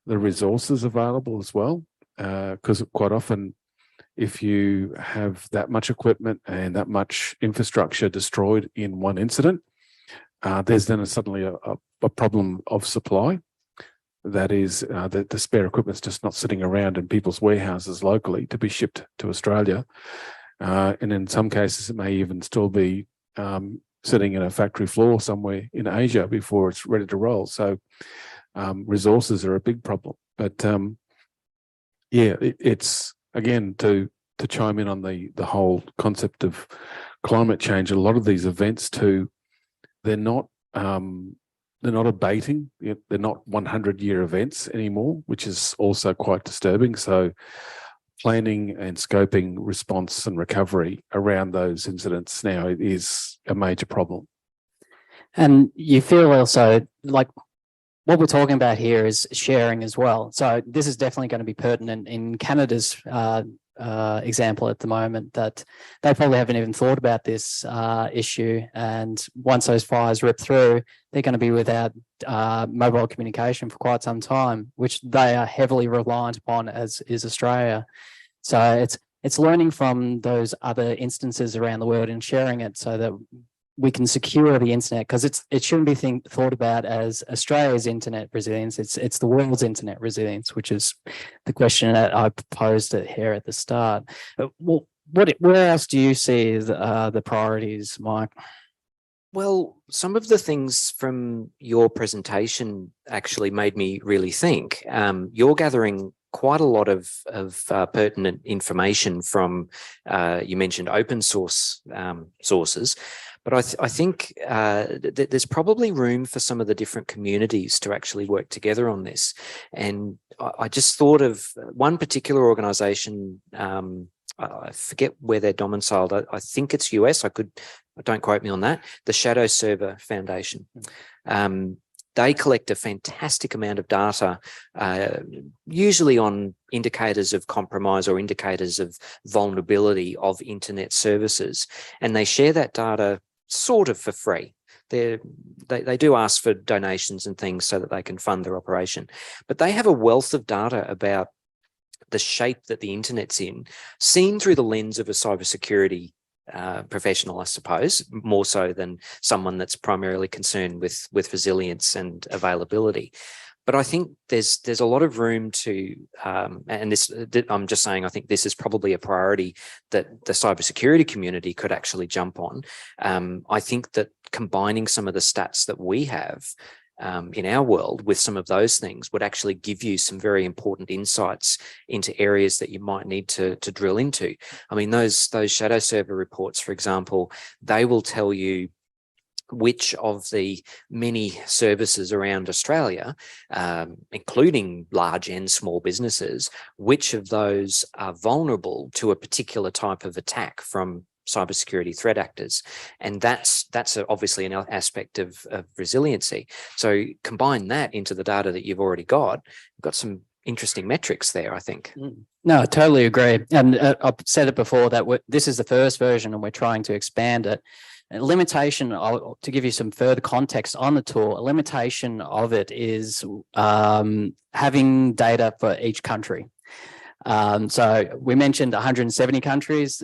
the resources available as well, because quite often if you have that much equipment and that much infrastructure destroyed in one incident, there's then suddenly a problem of supply. That is, the spare equipment's just not sitting around in people's warehouses locally to be shipped to Australia. And in some cases, it may even still be sitting in a factory floor somewhere in Asia before it's ready to roll. So resources are a big problem. But yeah, it's again to chime in on the whole concept of climate change. A lot of these events too, they're not abating. They're not 100-year events anymore, which is also quite disturbing. So planning and scoping response and recovery around those incidents now is a major problem. And you feel also like what we're talking about here is sharing as well. So this is definitely going to be pertinent in Canada's example at the moment, that they probably haven't even thought about this issue. And once those fires rip through, they're going to be without mobile communication for quite some time, which they are heavily reliant upon, as is Australia. So it's learning from those other instances around the world and sharing it so that we can secure the internet, because it shouldn't be thought about as Australia's internet resilience. It's the world's internet resilience, which is the question that I proposed here at the start. Well, where else do you see the priorities, Mike? Well, some of the things from your presentation actually made me really think. You're gathering quite a lot of pertinent information from, you mentioned open source sources, but I think there's probably room for some of the different communities to actually work together on this. And I just thought of one particular organisation. I forget where they're domiciled. I think it's US. Don't quote me on that. The Shadow Server Foundation. They collect a fantastic amount of data, usually on indicators of compromise or indicators of vulnerability of internet services. And they share that data sort of for free. They do ask for donations and things so that they can fund their operation. But they have a wealth of data about the shape that the internet's in, seen through the lens of a cybersecurity professional, I suppose, more so than someone that's primarily concerned with resilience and availability. But I think there's a lot of room to, and this, I'm just saying, I think this is probably a priority that the cybersecurity community could actually jump on. I think that combining some of the stats that we have in our world with some of those things would actually give you some very important insights into areas that you might need to drill into. I mean, those shadow server reports, for example, they will tell you which of the many services around Australia, including large and small businesses, which of those are vulnerable to a particular type of attack from cybersecurity threat actors. And that's obviously an aspect of resiliency. So combine that into the data that you've already got, you've got some interesting metrics there, I think. No, I totally agree. And I've said it before that this is the first version and we're trying to expand it. A limitation, to give you some further context on the tool, a limitation of it is having data for each country. So we mentioned 170 countries,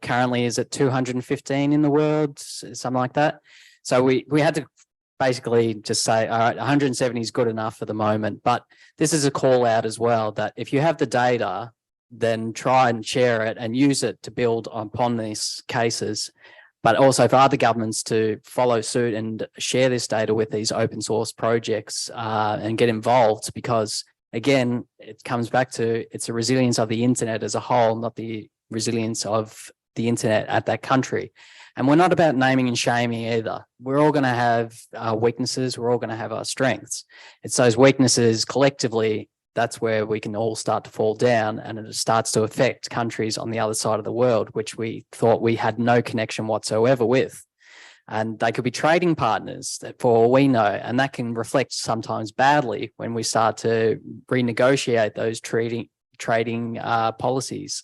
currently is at 215 in the world, something like that. So we had to basically just say, all right, 170 is good enough for the moment, but this is a call out as well, that if you have the data, then try and share it and use it to build upon these cases, but also for other governments to follow suit and share this data with these open source projects and get involved, because again, it comes back to it's a resilience of the internet as a whole, not the resilience of the internet at that country. And we're not about naming and shaming either. We're all going to have our weaknesses. We're all going to have our strengths. It's those weaknesses collectively, that's where we can all start to fall down, and it starts to affect countries on the other side of the world, which we thought we had no connection whatsoever with. And they could be trading partners for all we know. And that can reflect sometimes badly when we start to renegotiate those trading policies.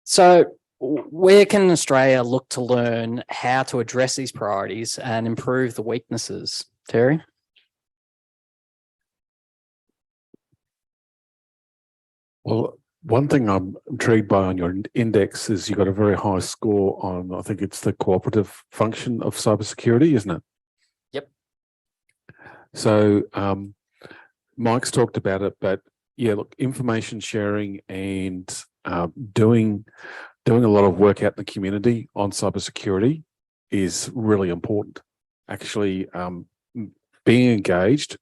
So where can Australia look to learn how to address these priorities and improve the weaknesses? Terry? Well, one thing I'm intrigued by on your index is you've got a very high score on, I think it's the cooperative function of cybersecurity, isn't it? Yep. So Mike's talked about it, but yeah, look, information sharing and doing a lot of work out in the community on cybersecurity is really important. Actually, being engaged,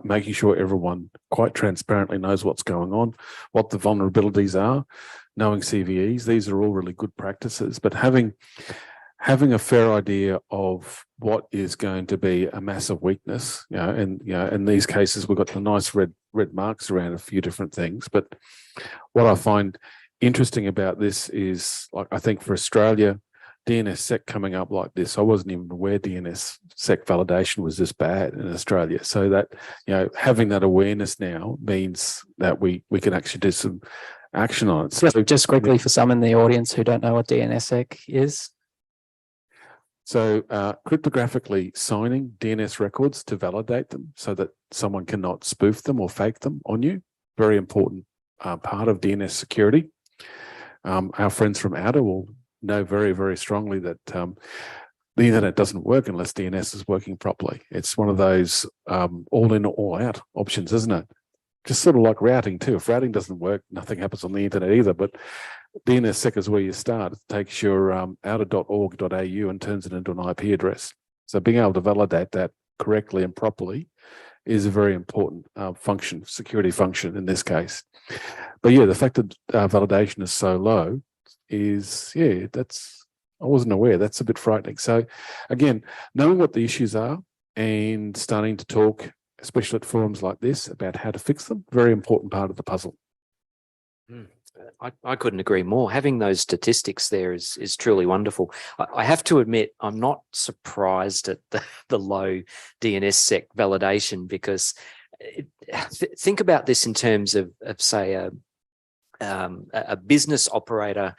making sure everyone quite transparently knows what's going on, what the vulnerabilities are, knowing CVEs, these are all really good practices, but having a fair idea of what is going to be a massive weakness, and in these cases, we've got the nice red marks around a few different things. But what I find interesting about this is, like, I think for Australia, DNSSEC coming up like this, I wasn't even aware DNSSEC validation was this bad in Australia. So that, having that awareness now means that we can actually do some action on it. So just quickly for some in the audience who don't know what DNSSEC is. So cryptographically signing DNS records to validate them so that someone cannot spoof them or fake them on you. Very important part of DNS security. Our friends from Outer will know very, very strongly that the internet doesn't work unless DNS is working properly. It's one of those all in or all out options, isn't it? Just sort of like routing too. If routing doesn't work, nothing happens on the internet either. But DNSSEC is where you start. It takes your outer.org.au and turns it into an IP address. So being able to validate that correctly and properly is a very important function, security function in this case. But yeah, the fact that validation is so low is, yeah, I wasn't aware. That's a bit frightening. So again, knowing what the issues are and starting to talk, especially at forums like this, about how to fix them, very important part of the puzzle. I couldn't agree more. Having those statistics there is truly wonderful. I have to admit, I'm not surprised at the low DNSSEC validation, because think about this in terms of say, a business operator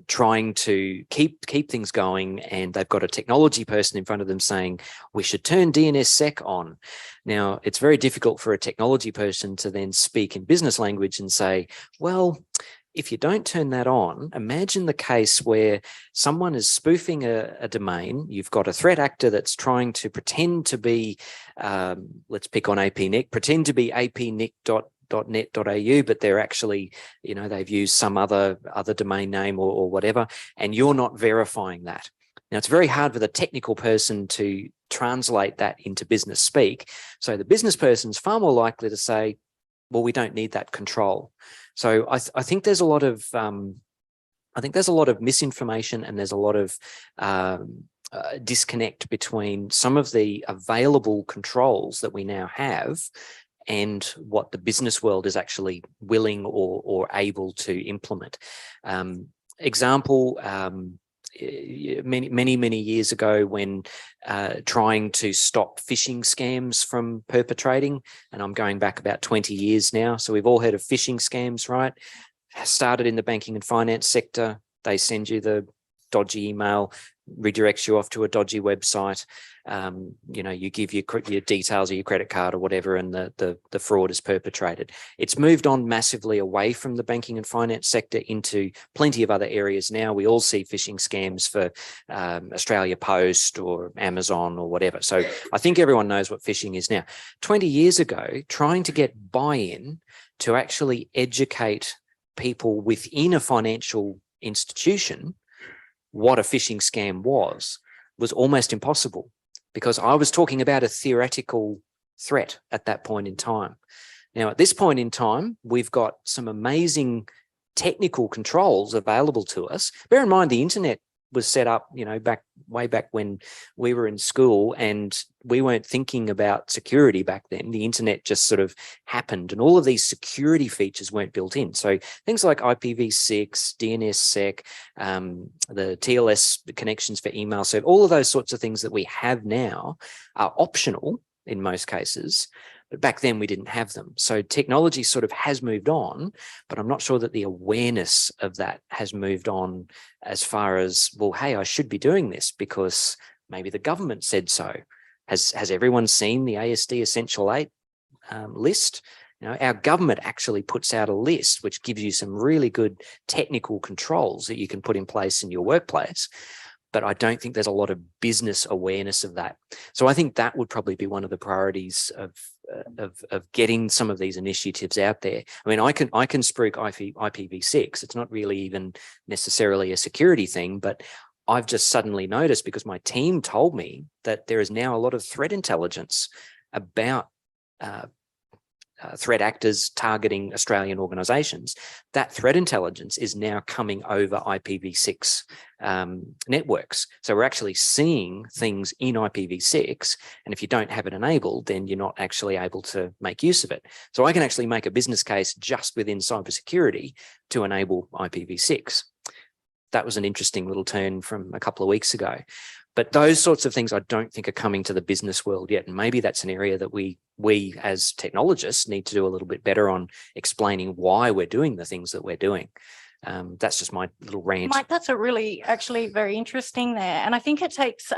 trying to keep things going, and they've got a technology person in front of them saying, we should turn DNSSEC on. Now, it's very difficult for a technology person to then speak in business language and say, well, if you don't turn that on, imagine the case where someone is spoofing a domain. You've got a threat actor that's trying to pretend to be, let's pick on APNIC, pretend to be apnic.net.au, but they're actually, they've used some other domain name or whatever, and you're not verifying that. Now, it's very hard for the technical person to translate that into business speak. So the business person's far more likely to say, well, we don't need that control. So I think there's a lot of misinformation, and there's a lot of disconnect between some of the available controls that we now have and what the business world is actually willing or able to implement. Example, many years ago, when trying to stop phishing scams from perpetrating, and I'm going back about 20 years now, so we've all heard of phishing scams, right? Started in the banking and finance sector. They send you the dodgy email, redirects you off to a dodgy website. You give your details of your credit card or whatever, and the fraud is perpetrated. It's moved on massively away from the banking and finance sector into plenty of other areas now. We all see phishing scams for Australia Post or Amazon or whatever. So I think everyone knows what phishing is now. 20 years ago, trying to get buy-in to actually educate people within a financial institution what a phishing scam was almost impossible, because I was talking about a theoretical threat at that point in time. Now, at this point in time, we've got some amazing technical controls available to us. Bear in mind, the internet was set up, way back when we were in school, and we weren't thinking about security back then. The internet just sort of happened, and all of these security features weren't built in. So things like IPv6, DNSSEC, the TLS connections for email server, all of those sorts of things that we have now are optional in most cases. But back then we didn't have them. So technology sort of has moved on, but I'm not sure that the awareness of that has moved on as far as, well, hey, I should be doing this because maybe the government said so. Has everyone seen the ASD Essential 8 list? Our government actually puts out a list which gives you some really good technical controls that you can put in place in your workplace. But I don't think there's a lot of business awareness of that. So I think that would probably be one of the priorities of getting some of these initiatives out there. I mean, I can spruik IPv6. It's not really even necessarily a security thing, but I've just suddenly noticed, because my team told me, that there is now a lot of threat intelligence about threat actors targeting Australian organisations. That threat intelligence is now coming over IPv6 networks. So we're actually seeing things in IPv6, and if you don't have it enabled, then you're not actually able to make use of it. So I can actually make a business case just within cybersecurity to enable IPv6. That was an interesting little turn from a couple of weeks ago. But those sorts of things I don't think are coming to the business world yet. And maybe that's an area that we as technologists need to do a little bit better on explaining why we're doing the things that we're doing. That's just my little rant. Mike, that's a really actually very interesting there. And I think it takes,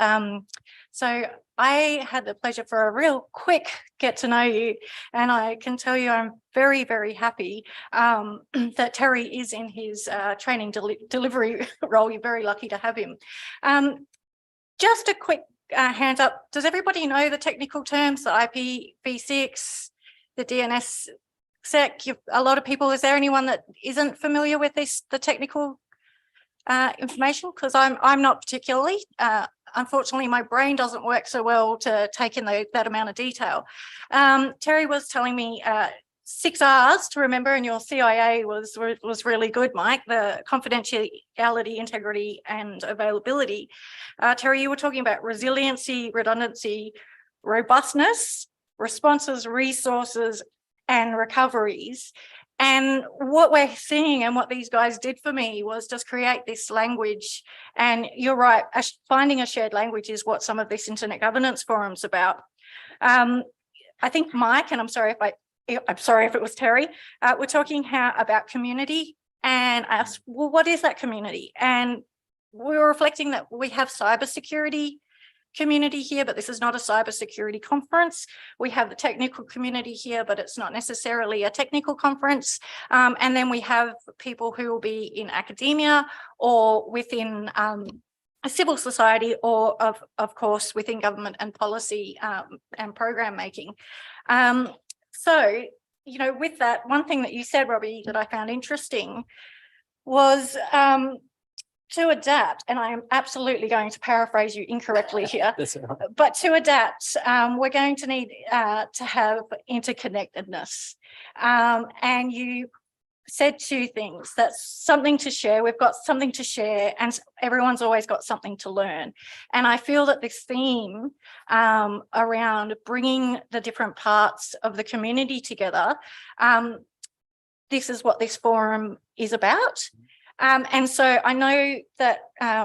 so I had the pleasure for a real quick get to know you. And I can tell you I'm very, very happy that Terry is in his training delivery role. You're very lucky to have him. Just a quick hands up. Does everybody know the technical terms, the IPv6, the DNS sec? A lot of people, is there anyone that isn't familiar with this, the technical information? Because I'm not particularly. Unfortunately, my brain doesn't work so well to take in that amount of detail. Terry was telling me 6 R's to remember, and your CIA was really good, Mike. The confidentiality, integrity, and availability. Terry, you were talking about resiliency, redundancy, robustness, responses, resources, and recoveries. And what we're seeing and what these guys did for me was just create this language. And you're right, finding a shared language is what some of this internet governance forum's about. I think Mike, and I'm sorry if it was Terry, we're talking about community and asked, well, what is that community? And we were reflecting that we have cybersecurity community here, but this is not a cybersecurity conference. We have the technical community here, but it's not necessarily a technical conference. And then we have people who will be in academia or within a civil society, or of course within government and policy and program making. So, you know, with that, one thing that you said, Robbie, that I found interesting was to adapt, and I am absolutely going to paraphrase you incorrectly here, but to adapt, we're going to need to have interconnectedness. And you said 2 things. That's something to share. We've got something to share, and everyone's always got something to learn. And I feel that this theme around bringing the different parts of the community together, this is what this forum is about. And so I know that,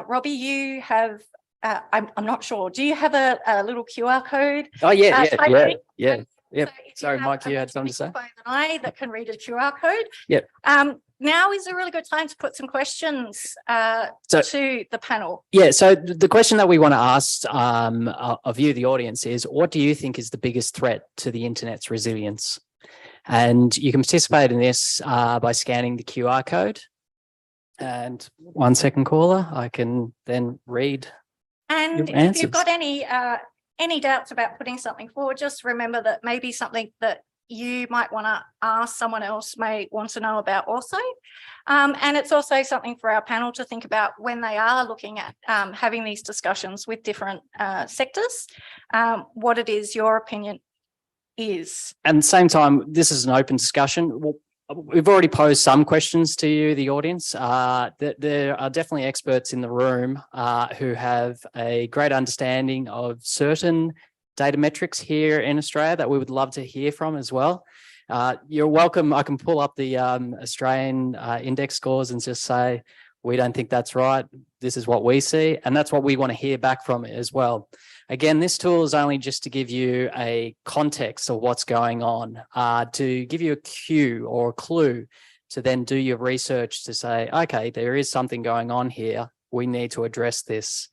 Robbie, you have, I'm not sure, do you have a little QR code? Oh, yeah. So Sorry, Mike, you had something to say? That can read a QR code. Yep. Now is a really good time to put some questions to the panel. Yeah, so the question that we want to ask of you, the audience, is what do you think is the biggest threat to the internet's resilience? And you can participate in this by scanning the QR code. And 1 second, caller, I can then read And your if answers. you've got any doubts about putting something forward, just remember that maybe something that you might want to ask someone else may want to know about also. And it's also something for our panel to think about when they are looking at having these discussions with different sectors, what it is your opinion is. And at the same time, this is an open discussion. We've already posed some questions to you, the audience. There are definitely experts in the room who have a great understanding of certain data metrics here in Australia that we would love to hear from as well. You're welcome. I can pull up the Australian index scores and just say, we don't think that's right. This is what we see. And that's what we want to hear back from it as well. Again, this tool is only just to give you a context of what's going on, to give you a cue or a clue to then do your research to say, okay, there is something going on here. We need to address this.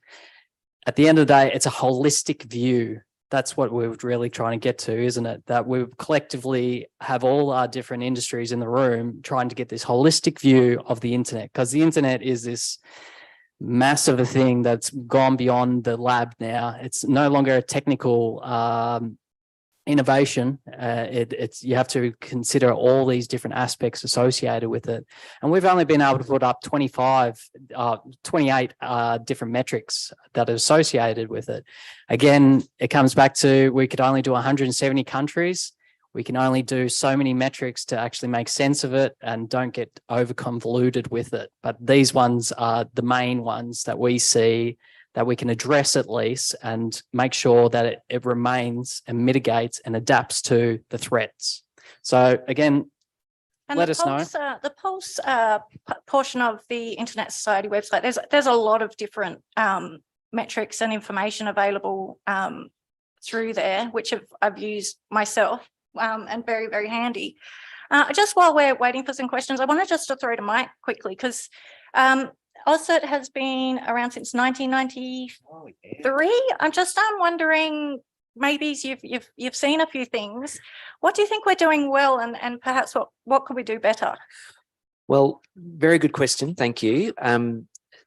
At the end of the day, it's a holistic view. That's what we're really trying to get to, isn't it? That we collectively have all our different industries in the room trying to get this holistic view of the internet, because the internet is this massive a thing that's gone beyond the lab now. It's no longer a technical innovation. You have to consider all these different aspects associated with it. And we've only been able to put up 28 different metrics that are associated with it. Again, it comes back to we could only do 170 countries. We can only do so many metrics to actually make sense of it and don't get over convoluted with it. But these ones are the main ones that we see that we can address at least and make sure that it remains and mitigates and adapts to the threats. So again, and let us know. The Pulse portion of the Internet Society website, there's a lot of different metrics and information available through there, which I've used myself and very, very handy. Just while we're waiting for some questions, I wanted just to throw to Mike quickly because OSCERT has been around since 1993. I'm wondering, maybe you've seen a few things. What do you think we're doing well, and perhaps what could we do better? Well, very good question. Thank you.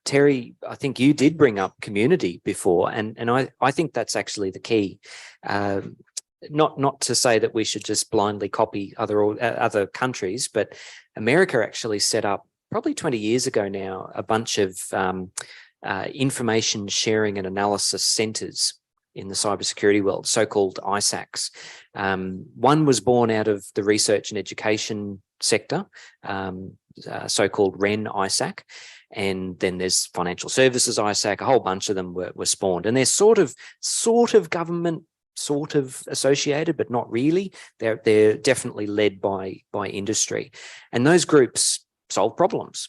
Terry, I think you did bring up community before, and I think that's actually the key. Not to say that we should just blindly copy other countries, but America actually set up probably 20 years ago now a bunch of information sharing and analysis centers in the cybersecurity world, so-called ISACs. One was born out of the research and education sector, so-called REN ISAC. And then there's financial services ISAC, a whole bunch of them were spawned. And they're sort of government, sort of associated, but not really. They're definitely led by industry. And those groups solve problems.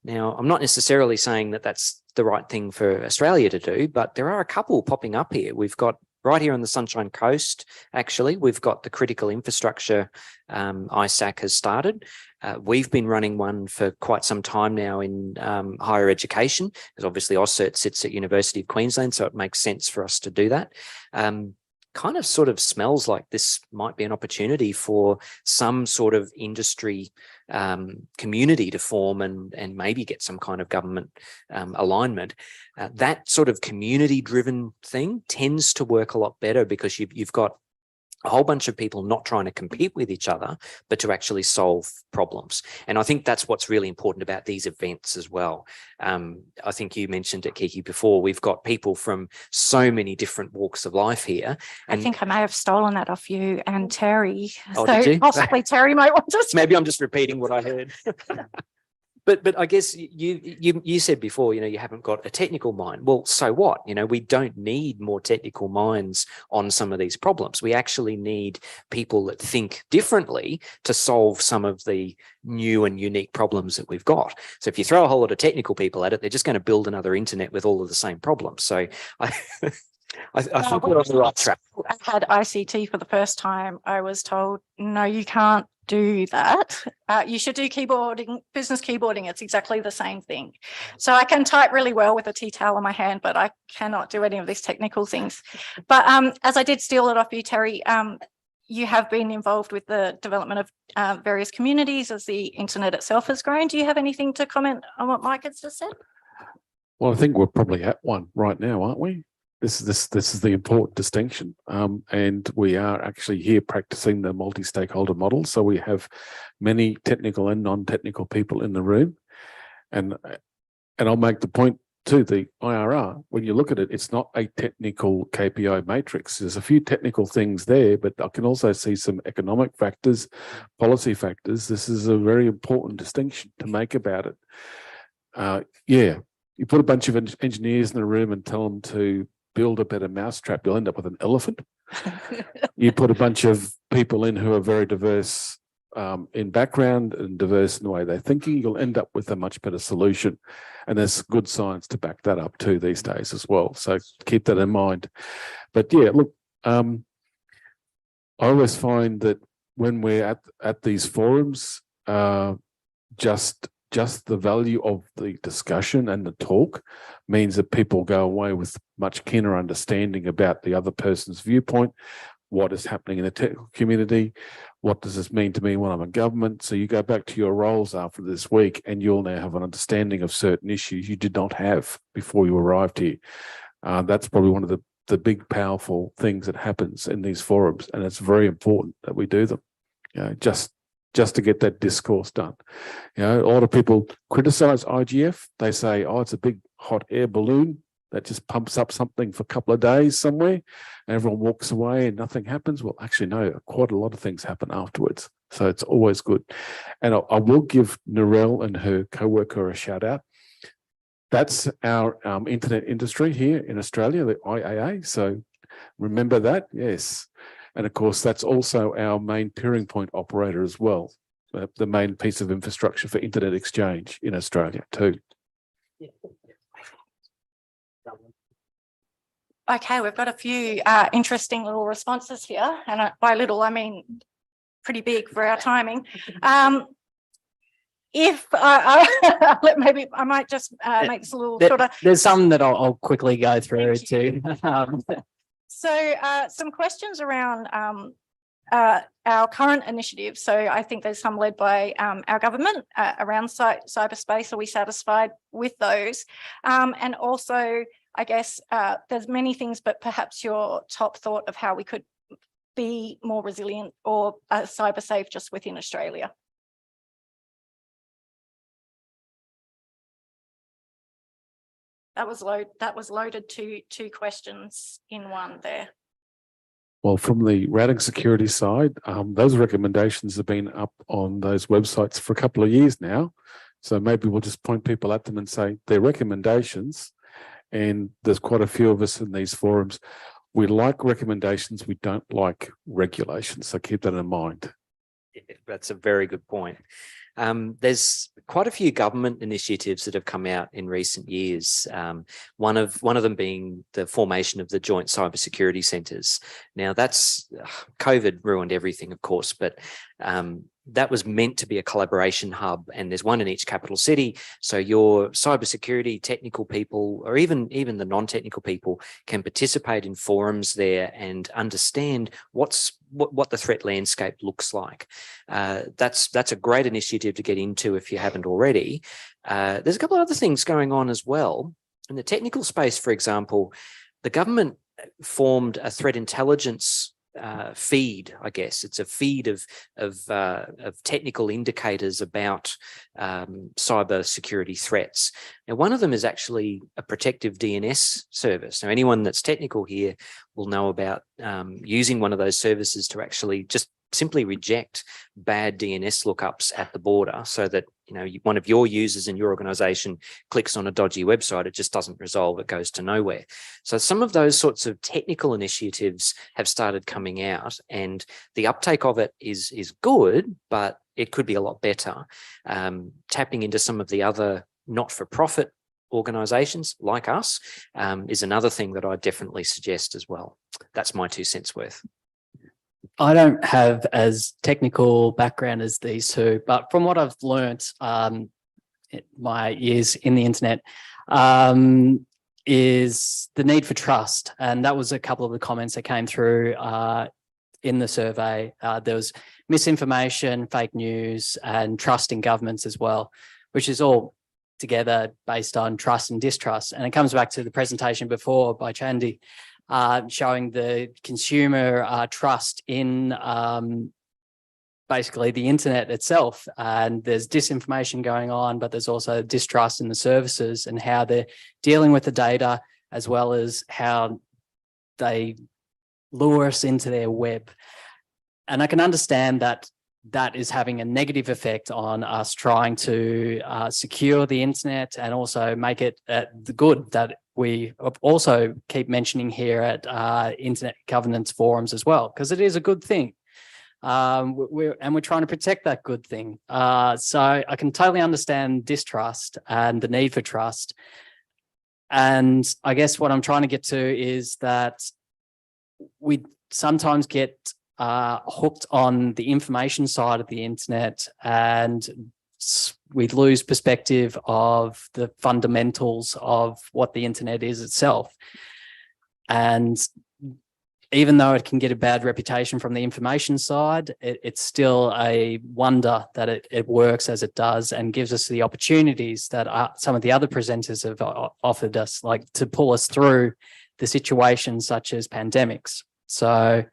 Now, I'm not necessarily saying that that's the right thing for Australia to do, but there are a couple popping up here. We've got right here on the Sunshine Coast, actually, we've got the critical infrastructure ISAC has started. We've been running one for quite some time now in higher education, because obviously OSCERT sits at University of Queensland, so it makes sense for us to do that. Kind of sort of smells like this might be an opportunity for some sort of industry community to form and maybe get some kind of government alignment. That sort of community driven thing tends to work a lot better because you've got a whole bunch of people not trying to compete with each other, but to actually solve problems. And I think that's what's really important about these events as well. I think you mentioned it, Kiki, before. We've got people from so many different walks of life here. And I think I may have stolen that off you and Terry. Oh, so did you? possibly Terry might want to. Maybe I'm just repeating what I heard. But I guess you said before, you haven't got a technical mind. Well, so what? We don't need more technical minds on some of these problems. We actually need people that think differently to solve some of the new and unique problems that we've got. So if you throw a whole lot of technical people at it, they're just going to build another internet with all of the same problems. So I think we're on the right track. I had ICT for the first time. I was told, no, you can't do that. You should do keyboarding, business keyboarding. It's exactly the same thing. So I can type really well with a tea towel in my hand, but I cannot do any of these technical things. But as I did steal it off you, Terry, you have been involved with the development of various communities as the internet itself has grown. Do you have anything to comment on what Mike has just said? Well, I think we're probably at one right now, aren't we? This is the important distinction, and we are actually here practicing the multi-stakeholder model. So we have many technical and non-technical people in the room, and I'll make the point too. The IRR, when you look at it, it's not a technical KPI matrix. There's a few technical things there, but I can also see some economic factors, policy factors. This is a very important distinction to make about it. Yeah, you put a bunch of engineers in the room and tell them to build a better mousetrap, you'll end up with an elephant. You put a bunch of people in who are very diverse in background and diverse in the way they're thinking, you'll end up with a much better solution. And there's good science to back that up too these days as well. So keep that in mind. But yeah, look, I always find that when we're at these forums, just the value of the discussion and the talk means that people go away with much keener understanding about the other person's viewpoint, what is happening in the technical community, what does this mean to me when I'm in government. So you go back to your roles after this week and you'll now have an understanding of certain issues you did not have before you arrived here. That's probably one of the big, powerful things that happens in these forums, and it's very important that we do them. Just to get that discourse done. A lot of people criticize IGF. They say, oh, it's a big hot air balloon that just pumps up something for a couple of days somewhere and everyone walks away and nothing happens. Well, actually, no, quite a lot of things happen afterwards. So it's always good. And I will give Narelle and her co-worker a shout out. That's our internet industry here in Australia, the IAA. So remember that, yes. And of course, that's also our main peering point operator as well, the main piece of infrastructure for internet exchange in Australia too. Okay, we've got a few interesting little responses here. And by little, I mean pretty big for our timing. If maybe I might just make this a little shorter. There's some that I'll quickly go through too. So some questions around our current initiative. So I think there's some led by our government around cyberspace. Are we satisfied with those? And also, I guess there's many things, but perhaps your top thought of how we could be more resilient or cyber safe just within Australia. That was loaded two questions in one there. Well, from the routing security side, those recommendations have been up on those websites for a couple of years now. So maybe we'll just point people at them and say they're recommendations. And there's quite a few of us in these forums. We like recommendations, we don't like regulations. So keep that in mind. That's a very good point. There's quite a few government initiatives that have come out in recent years. One of them being the formation of the joint cybersecurity centres. Now that's COVID ruined everything, of course, but that was meant to be a collaboration hub, and there's one in each capital city. So your cybersecurity technical people, or even the non-technical people, can participate in forums there and understand what the threat landscape looks like. That's a great initiative to get into if you haven't already. There's a couple of other things going on as well. In the technical space, for example, the government formed a threat intelligence feed, I guess. It's a feed of technical indicators about cyber security threats. Now, one of them is actually a protective DNS service. Now, anyone that's technical here will know about using one of those services to actually just simply reject bad DNS lookups at the border, so that one of your users in your organization clicks on a dodgy website, it just doesn't resolve, it goes to nowhere. So some of those sorts of technical initiatives have started coming out, and the uptake of it is good, but it could be a lot better. Tapping into some of the other not-for-profit organizations like us is another thing that I definitely suggest as well. That's my 2 cents worth. I don't have as technical background as these two, but from what I've learnt in my years in the internet is the need for trust. And that was a couple of the comments that came through in the survey. There was misinformation, fake news, and trust in governments as well, which is all together based on trust and distrust. And it comes back to the presentation before by Chandy, showing the consumer trust in basically the internet itself. And there's disinformation going on, but there's also distrust in the services and how they're dealing with the data, as well as how they lure us into their web. And I can understand that that is having a negative effect on us trying to secure the internet and also make it the good that we also keep mentioning here at internet governance forums as well, because it is a good thing. We're trying to protect that good thing. So I can totally understand distrust and the need for trust. And I guess what I'm trying to get to is that we sometimes get hooked on the information side of the internet, and we lose perspective of the fundamentals of what the internet is itself. And even though it can get a bad reputation from the information side, it's still a wonder that it works as it does, and gives us the opportunities that some of the other presenters have offered us, like to pull us through the situations such as pandemics. So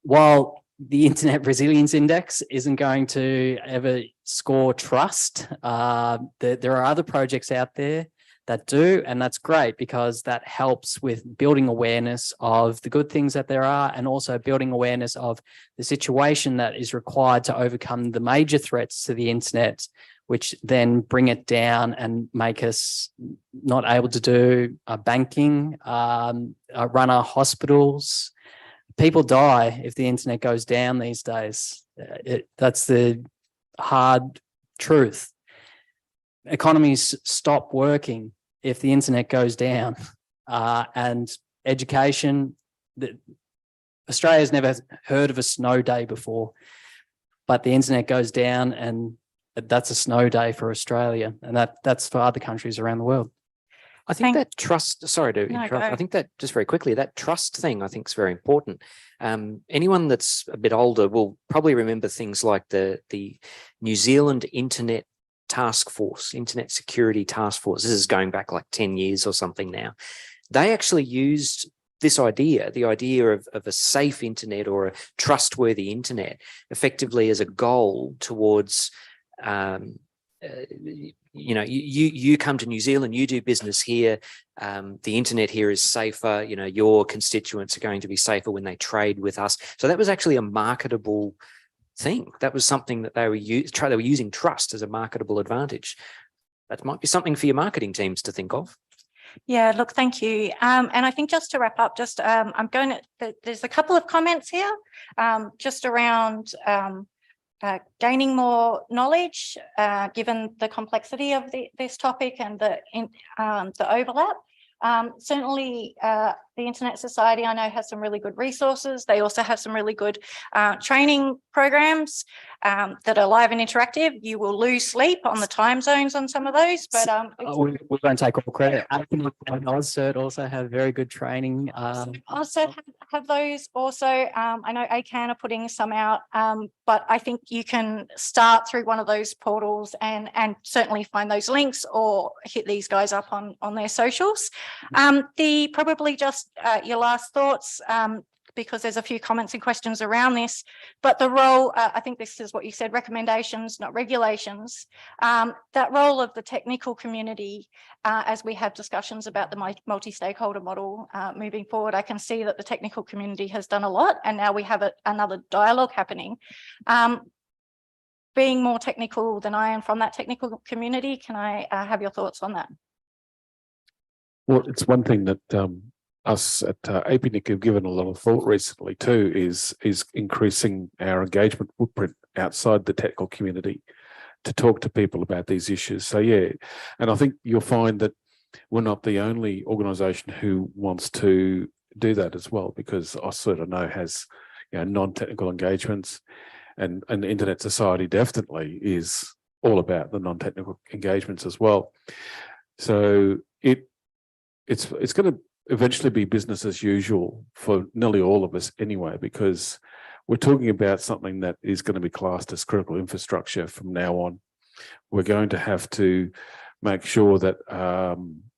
while the Internet Resilience Index isn't going to ever score trust, there are other projects out there that do, and that's great, because that helps with building awareness of the good things that there are, and also building awareness of the situation that is required to overcome the major threats to the internet, which then bring it down and make us not able to do banking, run our hospitals. People die if the internet goes down these days. That's the hard truth. Economies stop working if the internet goes down. And education, Australia's never heard of a snow day before. but the internet goes down and that's a snow day for Australia, and that's for other countries around the world. I think that trust, sorry to No, interrupt, go. I think that just very quickly, that trust thing I think is very important. Anyone that's a bit older will probably remember things like the New Zealand Internet Task Force, Internet Security Task Force. This is going back like 10 years or something now. They actually used this idea, the idea of a safe internet or a trustworthy internet, effectively as a goal towards you know, you come to New Zealand, you do business here, the internet here is safer, you know, your constituents are going to be safer when they trade with us. So that was actually a marketable thing. That was something that they were using trust as a marketable advantage. That might be something for your marketing teams to think of. Yeah, look, thank you. And I think just to wrap up, just I'm going to, there's a couple of comments here just around gaining more knowledge, given the complexity of this topic and the overlap. Certainly, the Internet Society, I know, has some really good resources. They also have some really good training programs that are live and interactive. You will lose sleep on the time zones on some of those, but we're going to take all credit. APNIC and AusCert also have very good training. also have those also. I know ACAN are putting some out, but I think you can start through one of those portals and certainly find those links or hit these guys up on their socials. Probably just your last thoughts, because there's a few comments and questions around this, but the role, I think this is what you said, recommendations, not regulations, that role of the technical community as we have discussions about the multi-stakeholder model moving forward. I can see that the technical community has done a lot, and now we have another dialogue happening. Being more technical than I am from that technical community, can I have your thoughts on that? Well, it's one thing that us at APNIC have given a lot of thought recently too, is increasing our engagement footprint outside the technical community to talk to people about these issues. So yeah, and I think you'll find that we're not the only organisation who wants to do that as well, because I sort of know has, you know, non-technical engagements, and the Internet Society definitely is all about the non-technical engagements as well. So it's going to eventually be business as usual for nearly all of us anyway, because we're talking about something that is going to be classed as critical infrastructure from now on. We're going to have to make sure that,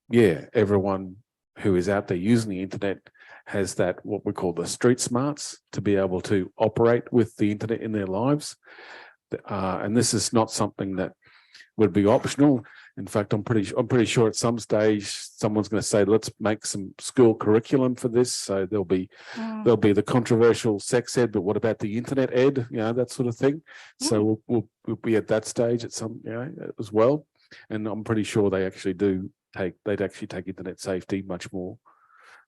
yeah, everyone who is out there using the internet has that, what we call the street smarts, to be able to operate with the internet in their lives. And this is not something that would be optional. In fact, I'm pretty sure at some stage someone's going to say, let's make some school curriculum for this. So there'll be the controversial sex ed, but what about the internet ed? You know, that sort of thing. So we'll be at that stage at some, you know, as well. And I'm pretty sure they'd actually take internet safety much more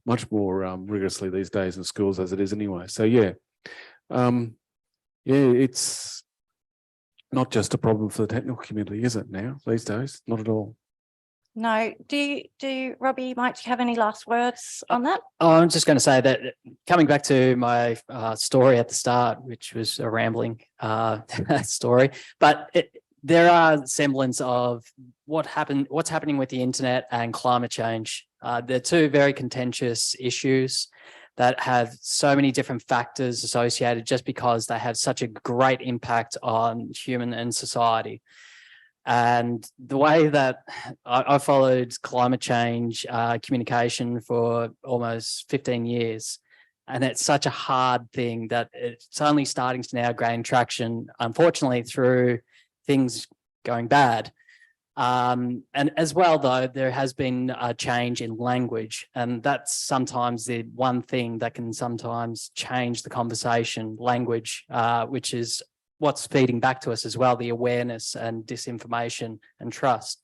rigorously these days in schools as it is anyway. So yeah, it's not just a problem for the technical community, is it now these days? Not at all. No. Do Robbie, might you have any last words on that? Oh, I'm just going to say that, coming back to my story at the start, which was a rambling story, but there are semblance of what's happening with the internet and climate change. They're two very contentious issues that have so many different factors associated, just because they have such a great impact on human and society. And the way that I followed climate change communication for almost 15 years, and it's such a hard thing that it's only starting to now gain traction, unfortunately, through things going bad. And as well, though, there has been a change in language, and that's sometimes the one thing that can sometimes change the conversation, language, which is what's feeding back to us as well, the awareness and disinformation and trust.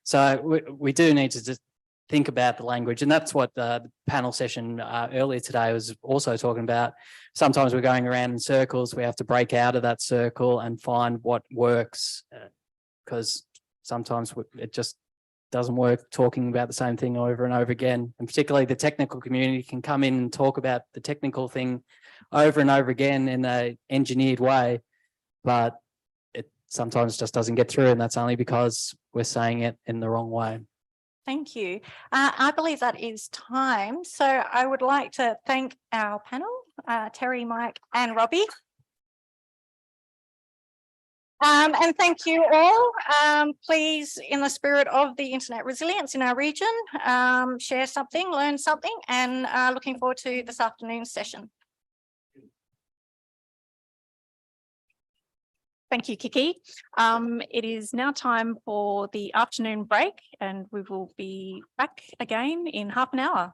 So we do need to just think about the language, and that's what the panel session earlier today was also talking about. Sometimes we're going around in circles. We have to break out of that circle and find what works, because sometimes it just doesn't work talking about the same thing over and over again. And particularly the technical community can come in and talk about the technical thing over and over again in an engineered way. but it sometimes just doesn't get through, and that's only because we're saying it in the wrong way. Thank you. I believe that is time. So I would like to thank our panel, Terry, Mike and Robbie. And thank you all. Please, in the spirit of the internet resilience in our region, share something, learn something, and looking forward to this afternoon's session. Thank you, Kiki. It is now time for the afternoon break, and we will be back again in half an hour.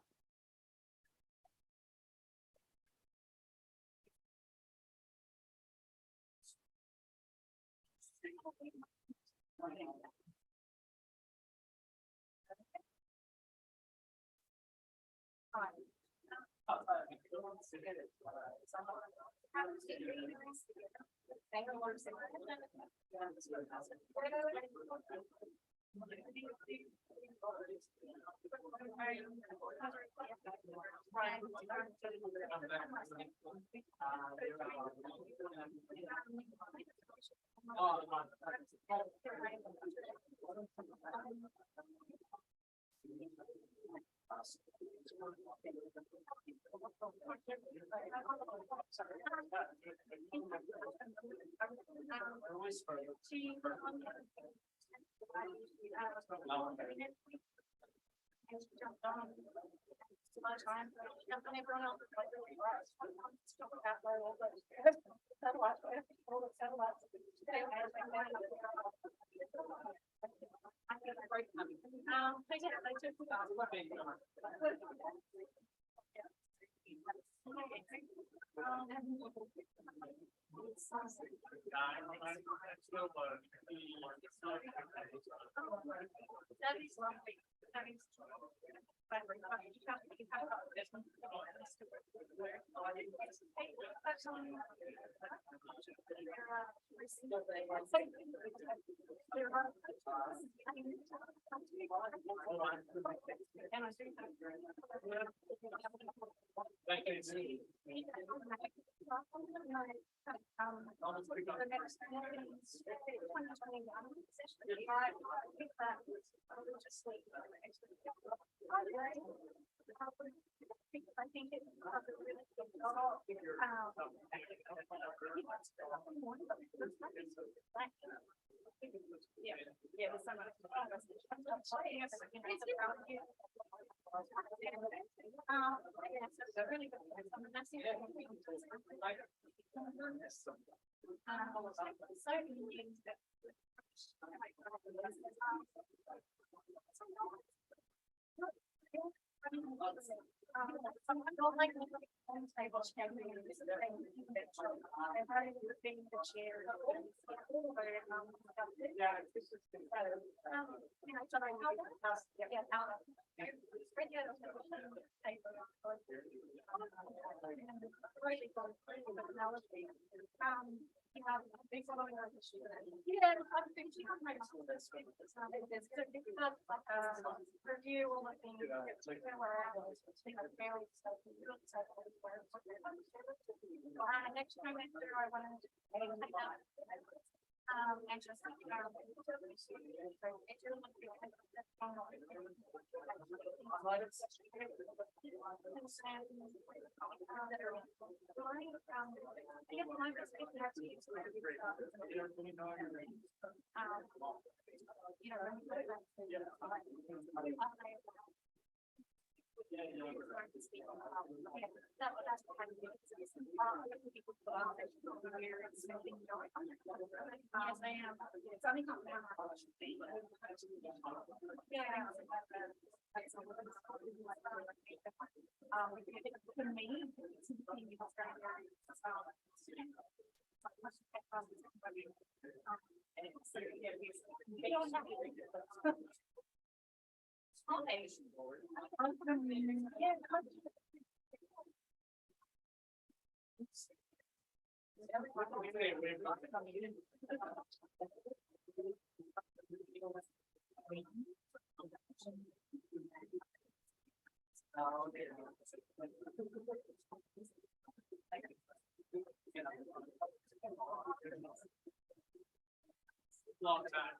long time.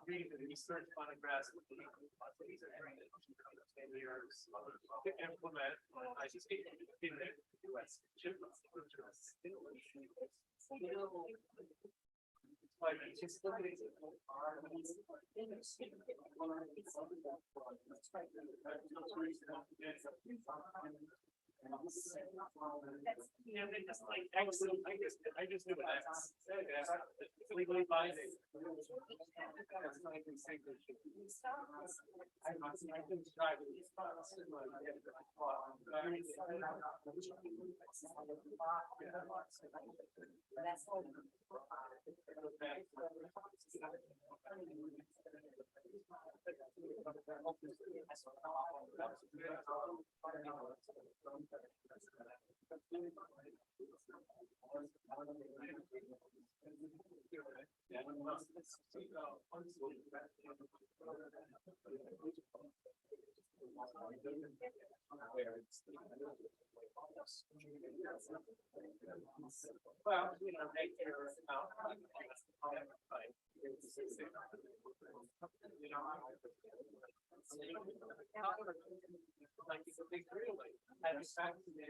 Reading the research photographs to implement. I just in the US. Like it's just yeah, they just like excellent. I just do it. It's legally binding. I can try to well, you know, make your like it's a big really and it's back to the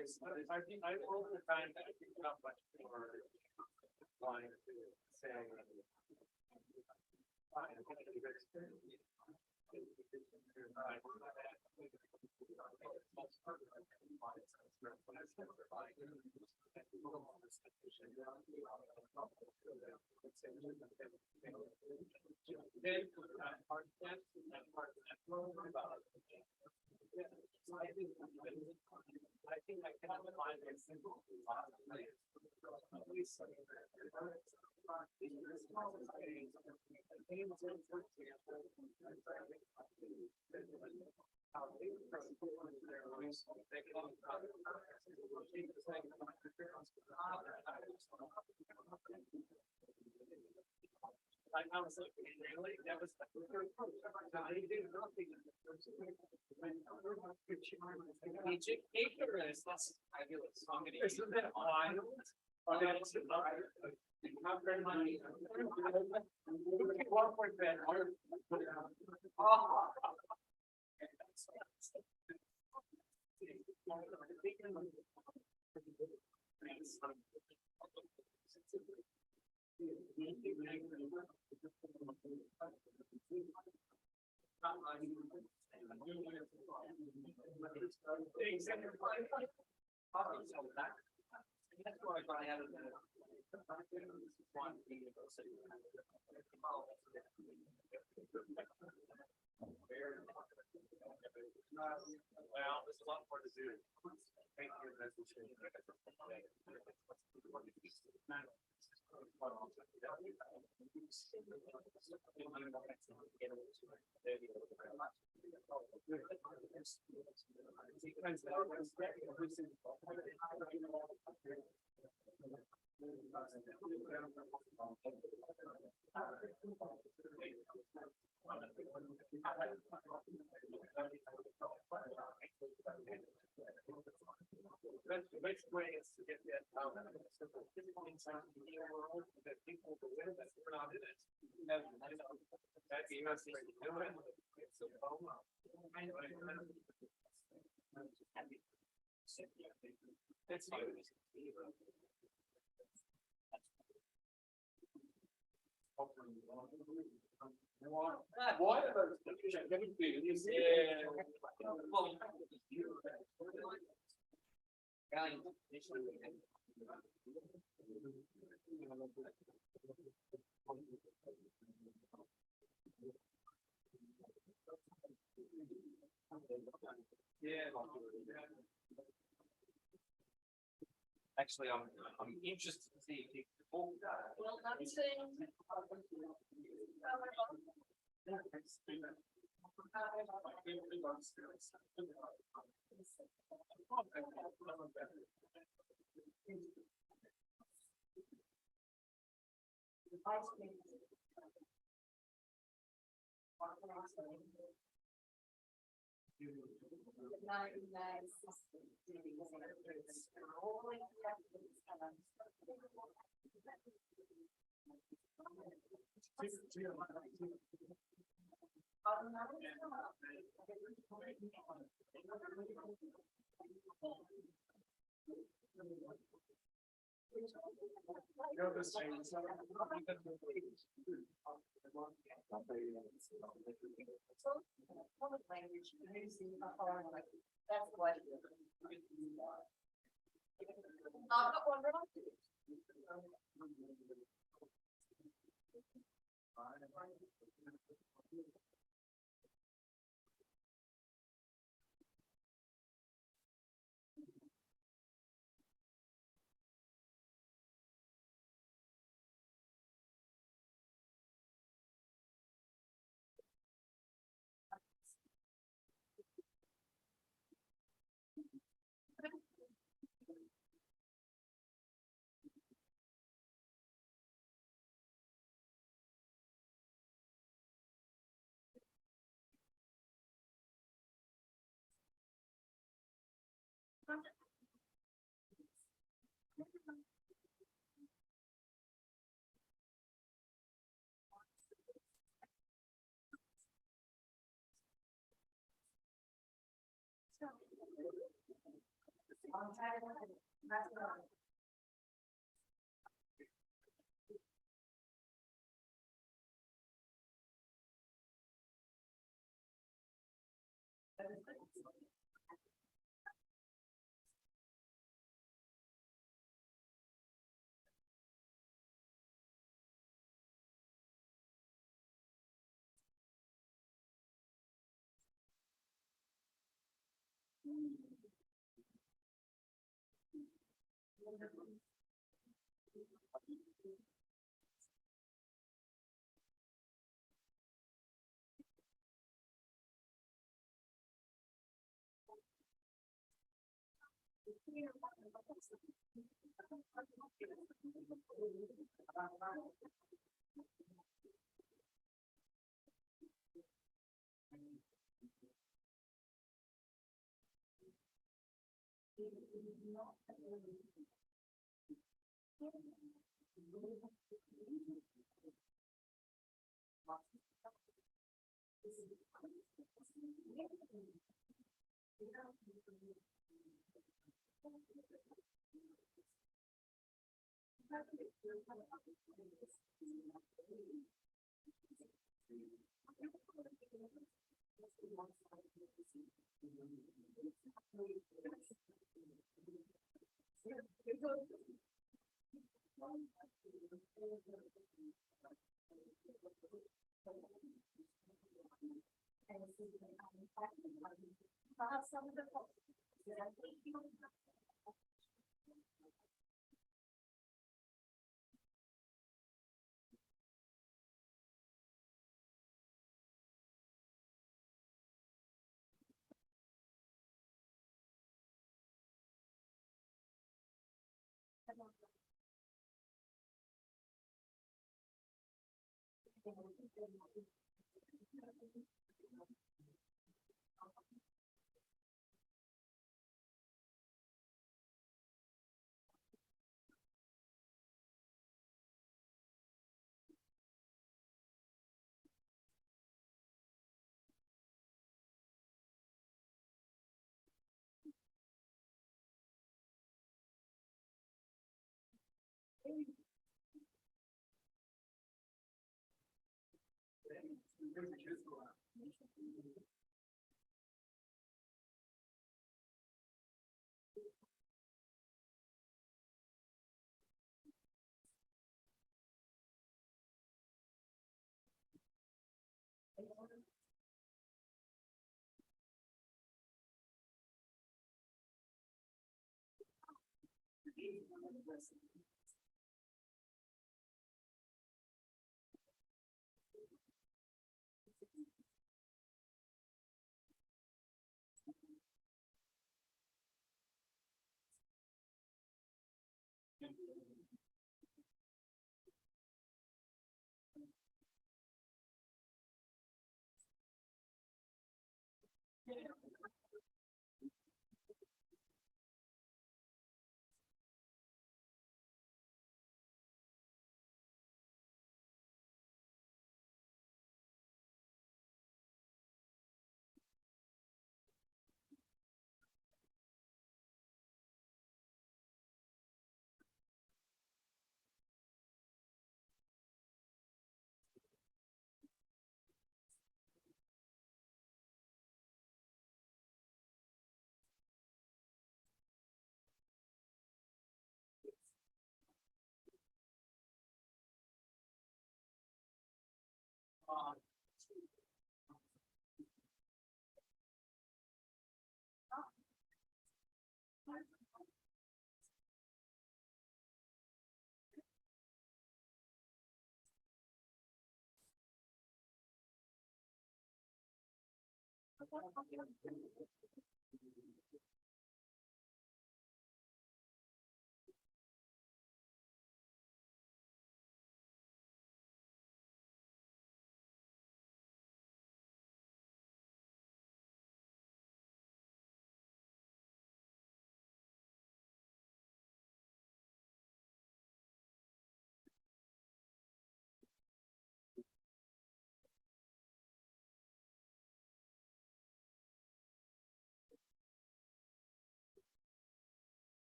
it's like I think I all the time I think not much more line to say I think I cannot find a simple I was like, really? That was I did nothing. That's fabulous. So I'm gonna use that wild. Well, there's a lot more to do. Thank you. The best way is to get that out of the physical inside the world that people will live that we're not in it. That's the best way to do it. It's a bone. It's why are those actually, I'm interested to see if you well,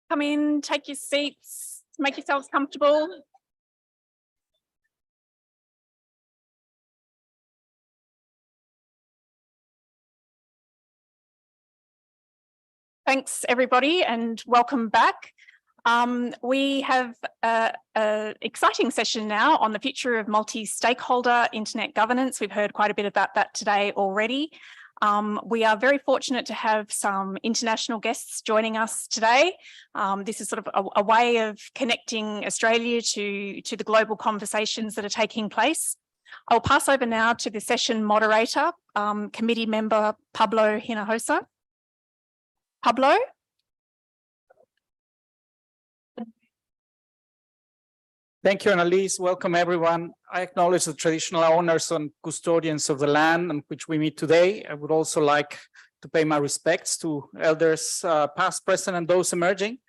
Come in, take your seats, make yourselves comfortable. Thanks, everybody, and welcome back. We have an exciting session now on the future of multi-stakeholder internet governance. We've heard quite a bit about that today already. We are very fortunate to have some international guests joining us today. This is sort of a way of connecting Australia to the global conversations that are taking place. I'll pass over now to the session moderator, committee member Pablo Hinojosa. Pablo? Thank you, Annalise. Welcome, everyone. I acknowledge the traditional owners and custodians of the land on which we meet today. I would also like to pay my respects to elders past, present, and those emerging.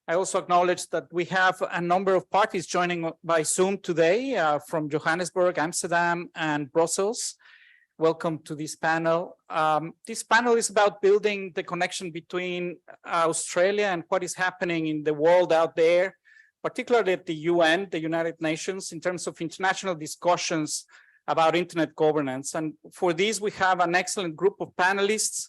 I also acknowledge that we have a number of parties joining by Zoom today from Johannesburg, Amsterdam, and Brussels. Welcome to this panel. This panel is about building the connection between Australia and what is happening in the world out there, particularly at the UN, the United Nations, in terms of international discussions about internet governance. And for this, we have an excellent group of panelists.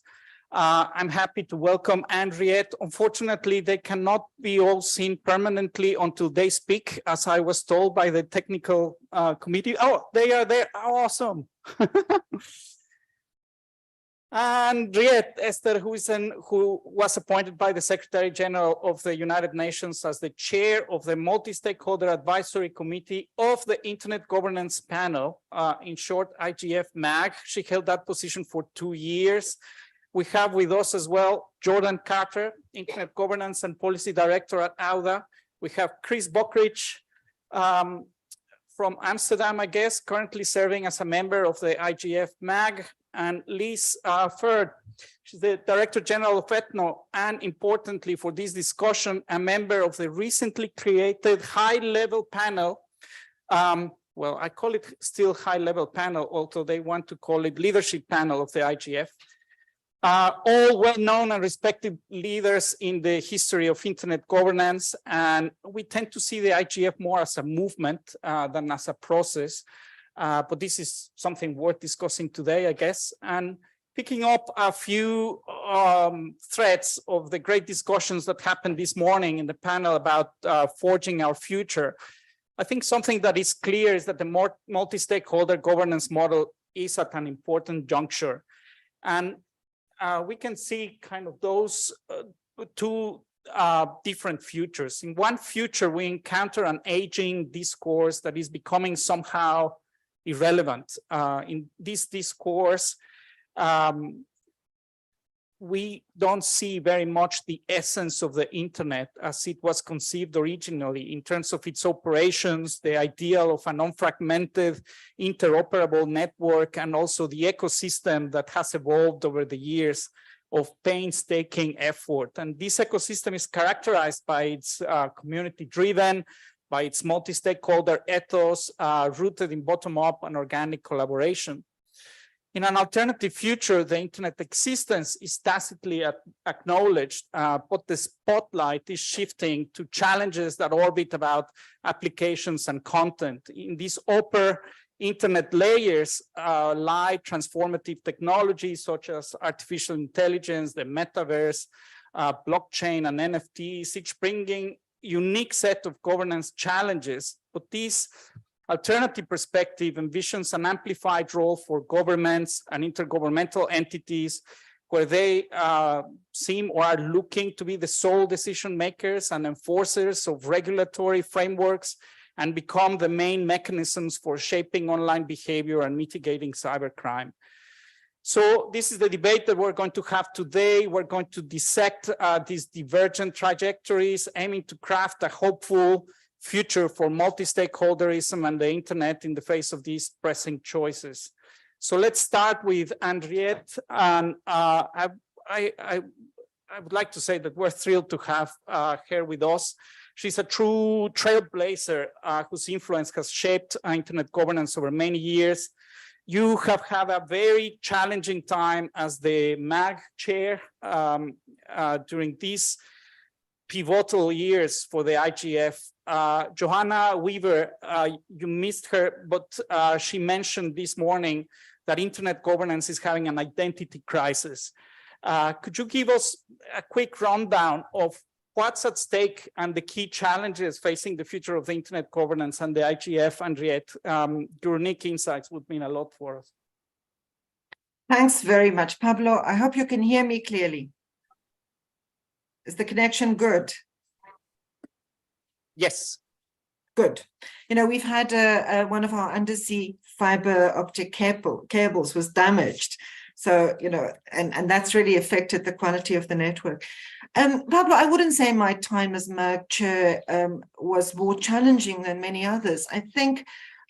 I'm happy to welcome Andriette. Unfortunately, they cannot be all seen permanently until they speak, as I was told by the technical committee. Oh, they are there. Awesome. And Andriette Esther, who was appointed by the Secretary General of the United Nations as the chair of the Multi-Stakeholder Advisory Committee of the Internet Governance Panel, in short, IGF-MAG. She held that position for 2 years. We have with us as well Jordan Carter, Internet Governance and Policy Director at AUDA. We have Chris Bockridge from Amsterdam, I guess, currently serving as a member of the IGF-MAG, and Liz Ferd, she's the Director General of ETNO, and importantly for this discussion, a member of the recently created high-level panel. Well, I call it still high-level panel, although they want to call it leadership panel of the IGF, all well-known and respected leaders in the history of internet governance. And we tend to see the IGF more as a movement than as a process. But this is something worth discussing today, I guess. And picking up a few threads of the great discussions that happened this morning in the panel about forging our future. I think something that is clear is that the multi-stakeholder governance model is at an important juncture. And we can see kind of those two different futures. In one future, we encounter an aging discourse that is becoming somehow irrelevant. In this discourse, we don't see very much the essence of the internet as it was conceived originally in terms of its operations, the ideal of an unfragmented, interoperable network, and also the ecosystem that has evolved over the years of painstaking effort. And this ecosystem is characterized by its community-driven, by its multi-stakeholder ethos, rooted in bottom-up and organic collaboration. In an alternative future, the internet existence is tacitly acknowledged, but the spotlight is shifting to challenges that orbit about applications and content. In these upper internet layers lie transformative technologies such as artificial intelligence, the metaverse, blockchain, and NFTs, each bringing unique set of governance challenges. But these alternative perspective envisions an amplified role for governments and intergovernmental entities where they seem or are looking to be the sole decision makers and enforcers of regulatory frameworks and become the main mechanisms for shaping online behavior and mitigating cybercrime. So this is the debate that we're going to have today. We're going to dissect these divergent trajectories, aiming to craft a hopeful future for multi-stakeholderism and the internet in the face of these pressing choices. So let's start with Henriette. And I would like to say that we're thrilled to have her with us. She's a true trailblazer whose influence has shaped internet governance over many years. You have had a very challenging time as the MAG chair during these pivotal years for the IGF. Johanna Weaver, you missed her, but she mentioned this morning that internet governance is having an identity crisis. Could you give us a quick rundown of what's at stake and the key challenges facing the future of the internet governance and the IGF? Henriette, your unique insights would mean a lot for us. Thanks very much, Pablo. I hope you can hear me clearly. Is the connection good? Yes. Good. You know, we've had one of our undersea fiber optic cables was damaged. So, you know, and that's really affected the quality of the network. Pablo, I wouldn't say my time as MAG chair was more challenging than many others. I think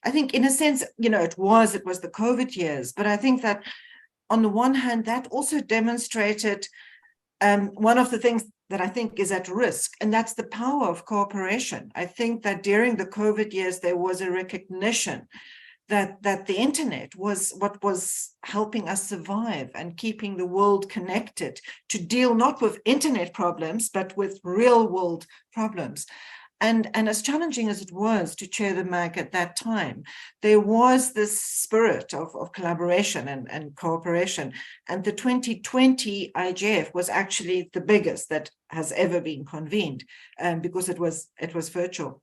in a sense, you know, it was the COVID years, but I think that on the one hand, that also demonstrated one of the things that I think is at risk, and that's the power of cooperation. I think that during the COVID years, there was a recognition that the internet was what was helping us survive and keeping the world connected to deal not with internet problems, but with real world problems. And as challenging as it was to chair the MAG at that time, there was this spirit of collaboration and cooperation. And the 2020 IGF was actually the biggest that has ever been convened because it was virtual.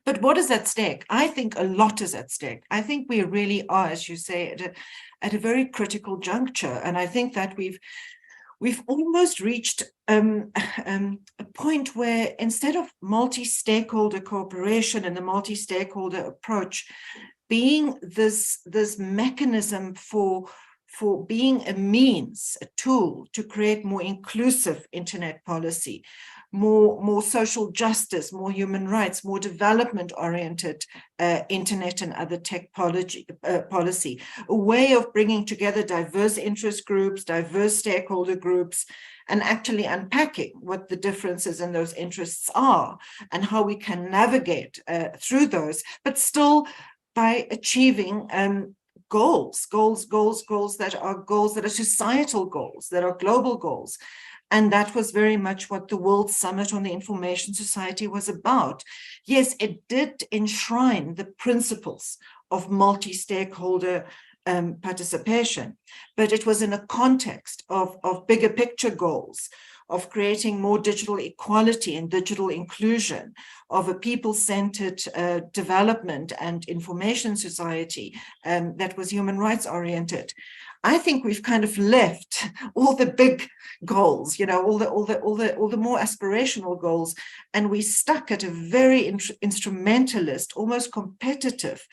But what is at stake? I think a lot is at stake. I think we really are, as you say, at a very critical juncture. And I think that we've almost reached a point where instead of multi-stakeholder cooperation and the multi-stakeholder approach being this mechanism for being a means, a tool to create more inclusive internet policy, more social justice, more human rights, more development-oriented internet and other tech policy, a way of bringing together diverse interest groups, diverse stakeholder groups, and actually unpacking what the differences in those interests are and how we can navigate through those, but still by achieving goals that are societal goals, that are global goals. And that was very much what the World Summit on the Information Society was about. Yes, it did enshrine the principles of multi-stakeholder participation, but it was in a context of bigger picture goals, of creating more digital equality and digital inclusion, of a people-centered development and information society that was human rights oriented. I think we've kind of left all the big goals, you know, all the more aspirational goals, and we stuck at a very instrumentalist, almost competitive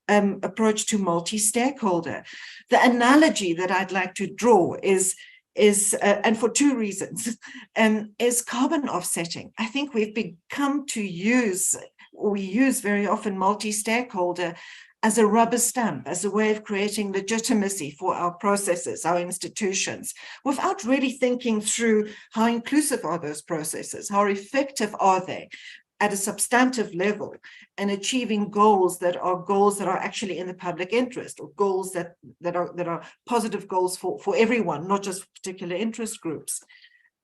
approach to multi-stakeholder. The analogy that I'd like to draw is and for two reasons, is carbon offsetting. I think we've become to use, or we use very often multi-stakeholder as a rubber stamp, as a way of creating legitimacy for our processes, our institutions, without really thinking through how inclusive are those processes, how effective are they at a substantive level, and achieving goals that are actually in the public interest, or goals that are positive goals for everyone, not just particular interest groups.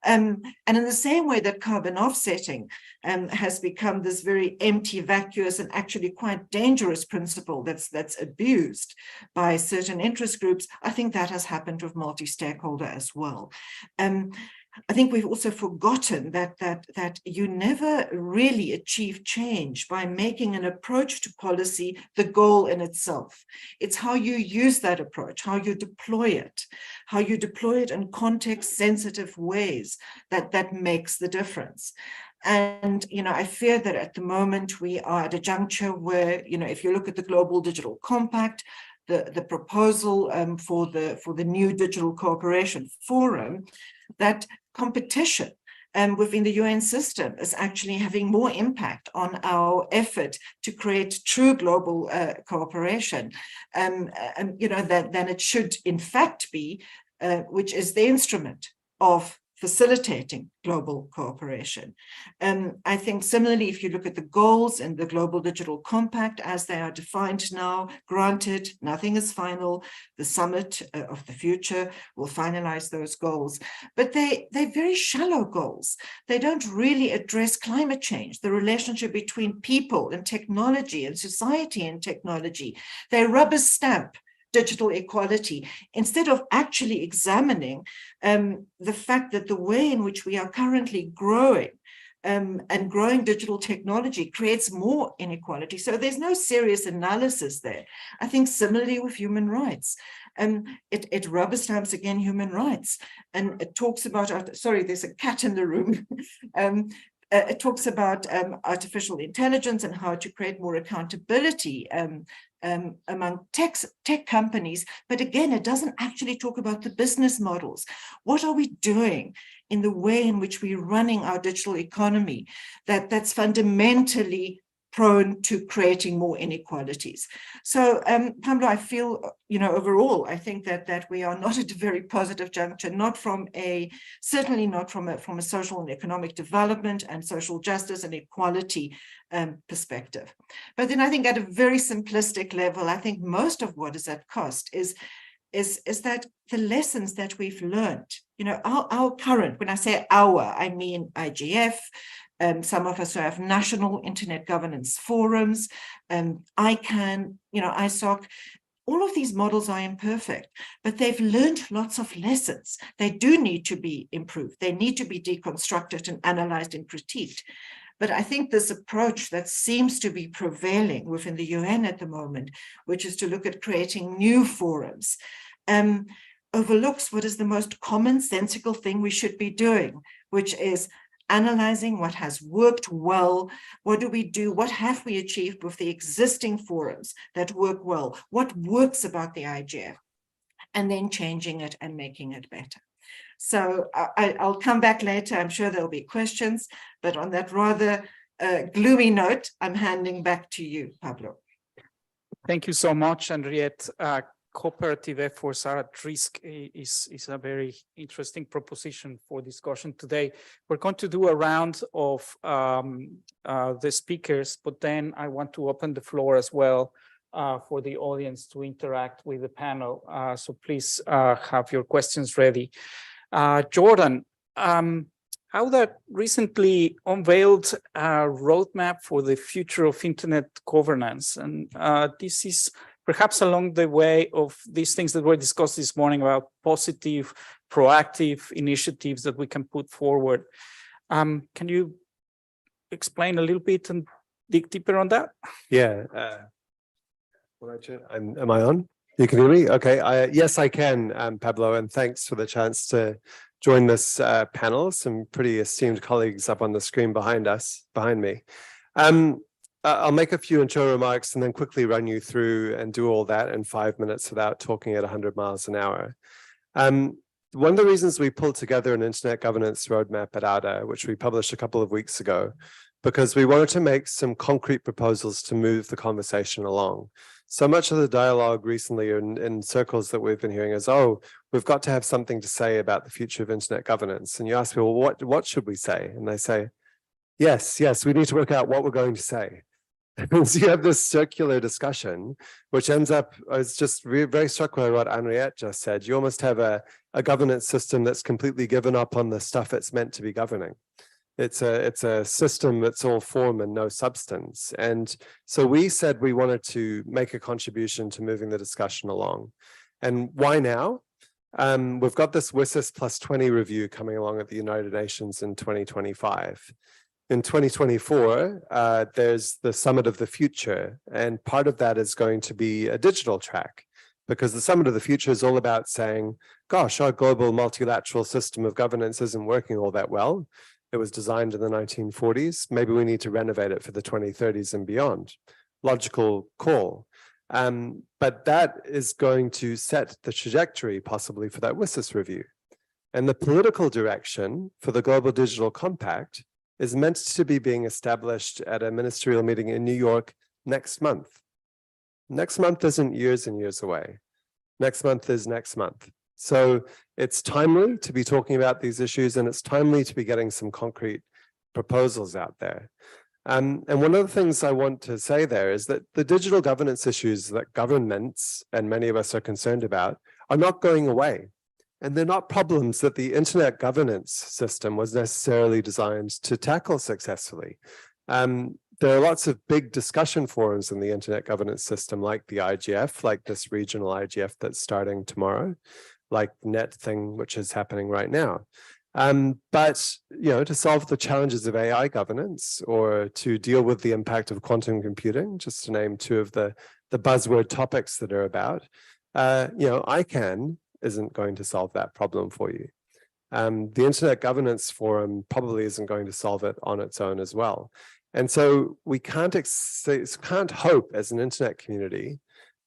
And in the same way that carbon offsetting has become this very empty, vacuous, and actually quite dangerous principle that's abused by certain interest groups, I think that has happened with multi-stakeholder as well. I think we've also forgotten that you never really achieve change by making an approach to policy the goal in itself. It's how you use that approach, how you deploy it in context-sensitive ways that makes the difference. And, you know, I fear that at the moment we are at a juncture where, you know, if you look at the Global Digital Compact, the proposal for the new Digital Cooperation Forum, that competition within the UN system is actually having more impact on our effort to create true global cooperation, you know, than it should in fact be, which is the instrument of facilitating global cooperation. I think similarly, if you look at the goals in the Global Digital Compact as they are defined now, granted, nothing is final. The summit of the future will finalize those goals, but they're very shallow goals. They don't really address climate change, the relationship between people and technology and society and technology. They rubber stamp digital equality, instead of actually examining the fact that the way in which we are currently growing and growing digital technology creates more inequality. So there's no serious analysis there. I think similarly with human rights, it rubber stamps again human rights, and it talks about, sorry, there's a cat in the room. It talks about artificial intelligence and how to create more accountability among tech companies. But again, it doesn't actually talk about the business models. What are we doing in the way in which we're running our digital economy that's fundamentally prone to creating more inequalities? So, Pamela, I feel, you know, overall, I think that we are not at a very positive juncture, certainly not from a social and economic development and social justice and equality perspective. But then I think at a very simplistic level, I think most of what is at cost is that the lessons that we've learned, you know, our current, when I say our, I mean IGF, some of us who have national internet governance forums, ICANN, you know, ISOC, all of these models are imperfect, but they've learned lots of lessons. They do need to be improved. They need to be deconstructed and analyzed and critiqued. But I think this approach that seems to be prevailing within the UN at the moment, which is to look at creating new forums, overlooks what is the most commonsensical thing we should be doing, which is analyzing what has worked well. What do we do? What have we achieved with the existing forums that work well? What works about the IGF? And then changing it and making it better. So I'll come back later. I'm sure there'll be questions, but on that rather gloomy note, I'm handing back to you, Pablo. Thank you so much, Henriette. Cooperative efforts are at risk is a very interesting proposition for discussion today. We're going to do a round of the speakers, but then I want to open the floor as well for the audience to interact with the panel. So please have your questions ready. Jordan, how that recently unveiled a roadmap for the future of internet governance. And this is perhaps along the way of these things that were discussed this morning about positive, proactive initiatives that we can put forward. Can you explain a little bit and dig deeper on that? Yeah. Am I on? You can hear me? Okay. Yes, I can, Pablo, and thanks for the chance to join this panel. Some pretty esteemed colleagues up on the screen behind me. I'll make a few intro remarks and then quickly run you through and do all that in 5 minutes without talking at 100 miles an hour. One of the reasons we pulled together an internet governance roadmap at ADA, which we published a couple of weeks ago, because we wanted to make some concrete proposals to move the conversation along. So much of the dialogue recently in circles that we've been hearing is, oh, we've got to have something to say about the future of internet governance. And you ask people, well, what should we say? And they say, yes, we need to work out what we're going to say. And so you have this circular discussion, which ends up, I was just very struck by what Henriette just said. You almost have a governance system that's completely given up on the stuff it's meant to be governing. It's a system that's all form and no substance. And so we said we wanted to make a contribution to moving the discussion along. And why now? We've got this WSIS plus 20 review coming along at the United Nations in 2025. In 2024, there's the Summit of the Future, and part of that is going to be a digital track, because the Summit of the Future is all about saying, gosh, our global multilateral system of governance isn't working all that well. It was designed in the 1940s. Maybe we need to renovate it for the 2030s and beyond. Logical call. But that is going to set the trajectory possibly for that WSIS review. And the political direction for the Global Digital Compact is meant to be being established at a ministerial meeting in New York next month. Next month isn't years and years away. Next month is next month. So it's timely to be talking about these issues, and it's timely to be getting some concrete proposals out there. And one of the things I want to say there is that the digital governance issues that governments and many of us are concerned about are not going away. And they're not problems that the internet governance system was necessarily designed to tackle successfully. There are lots of big discussion forums in the internet governance system, like the IGF, like this regional IGF that's starting tomorrow, like NetThing, which is happening right now. But to solve the challenges of AI governance or to deal with the impact of quantum computing, just to name two of the buzzword topics that are about, ICANN isn't going to solve that problem for you. The Internet Governance Forum probably isn't going to solve it on its own as well. And so we can't hope as an internet community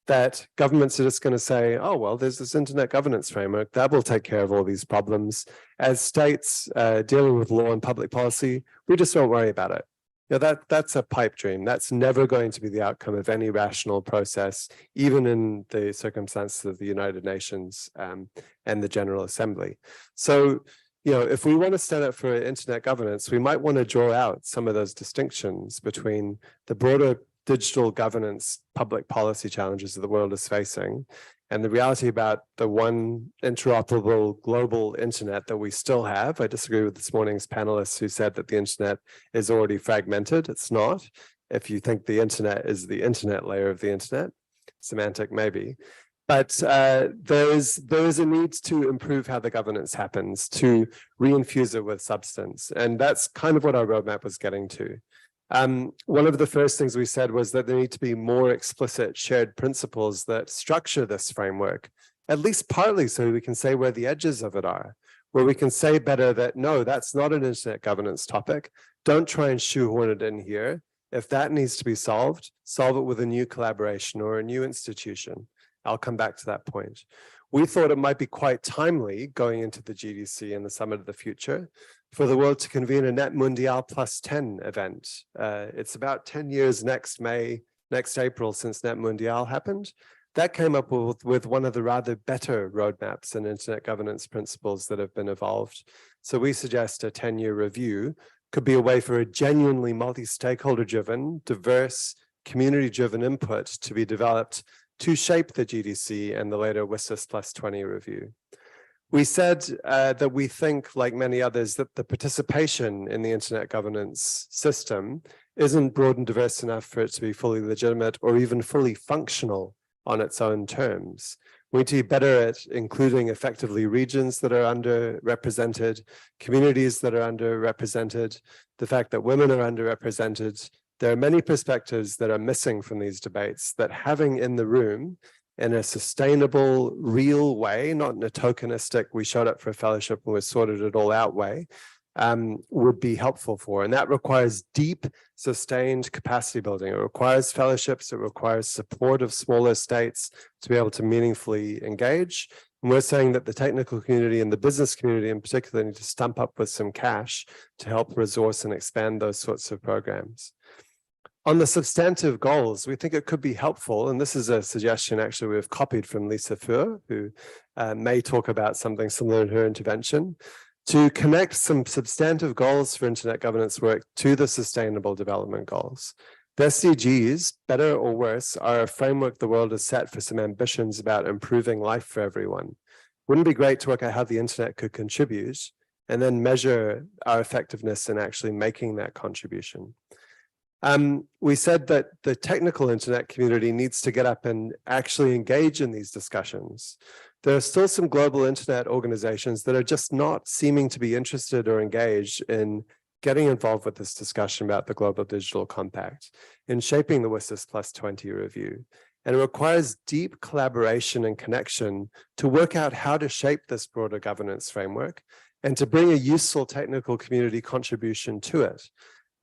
that governments are just going to say, oh, well, there's this internet governance framework that will take care of all these problems. As states dealing with law and public policy, we just don't worry about it. That's a pipe dream. That's never going to be the outcome of any rational process, even in the circumstances of the United Nations and the General Assembly. So, if we want to stand up for internet governance, we might want to draw out some of those distinctions between the broader digital governance public policy challenges that the world is facing and the reality about the one interoperable global internet that we still have. I disagree with this morning's panelists who said that the internet is already fragmented. It's not. If you think the internet is the internet layer of the internet, semantic maybe. But there is a need to improve how the governance happens, to reinfuse it with substance. And that's kind of what our roadmap was getting to. One of the first things we said was that there need to be more explicit shared principles that structure this framework, at least partly so we can say where the edges of it are, where we can say better that, no, that's not an internet governance topic. Don't try and shoehorn it in here. If that needs to be solved, solve it with a new collaboration or a new institution. I'll come back to that point. We thought it might be quite timely going into the GDC and the Summit of the Future for the world to convene a Net Mundial plus 10 event. It's about 10 years next April since Net Mundial happened. That came up with one of the rather better roadmaps and internet governance principles that have been evolved. So we suggest a 10-year review could be a way for a genuinely multi-stakeholder driven, diverse, community-driven input to be developed to shape the GDC and the later WSIS plus 20 review. We said that we think, like many others, that the participation in the internet governance system isn't broad and diverse enough for it to be fully legitimate or even fully functional on its own terms. We need to be better at including effectively regions that are underrepresented, communities that are underrepresented, the fact that women are underrepresented. There are many perspectives that are missing from these debates that having in the room in a sustainable, real way, not in a tokenistic, we showed up for a fellowship and we sorted it all out way, would be helpful for. And that requires deep, sustained capacity building. It requires fellowships, it requires support of smaller states to be able to meaningfully engage. And we're saying that the technical community and the business community in particular need to stump up with some cash to help resource and expand those sorts of programs. On the substantive goals, we think it could be helpful, and this is a suggestion actually we've copied from Lisa Fur, who may talk about something similar in her intervention, to connect some substantive goals for internet governance work to the Sustainable Development Goals. The SDGs, better or worse, are a framework the world has set for some ambitions about improving life for everyone. Wouldn't it be great to work out how the internet could contribute and then measure our effectiveness in actually making that contribution? We said that the technical internet community needs to get up and actually engage in these discussions. There are still some global internet organizations that are just not seeming to be interested or engaged in getting involved with this discussion about the Global Digital Compact, in shaping the WSIS plus 20 review. And it requires deep collaboration and connection to work out how to shape this broader governance framework and to bring a useful technical community contribution to it.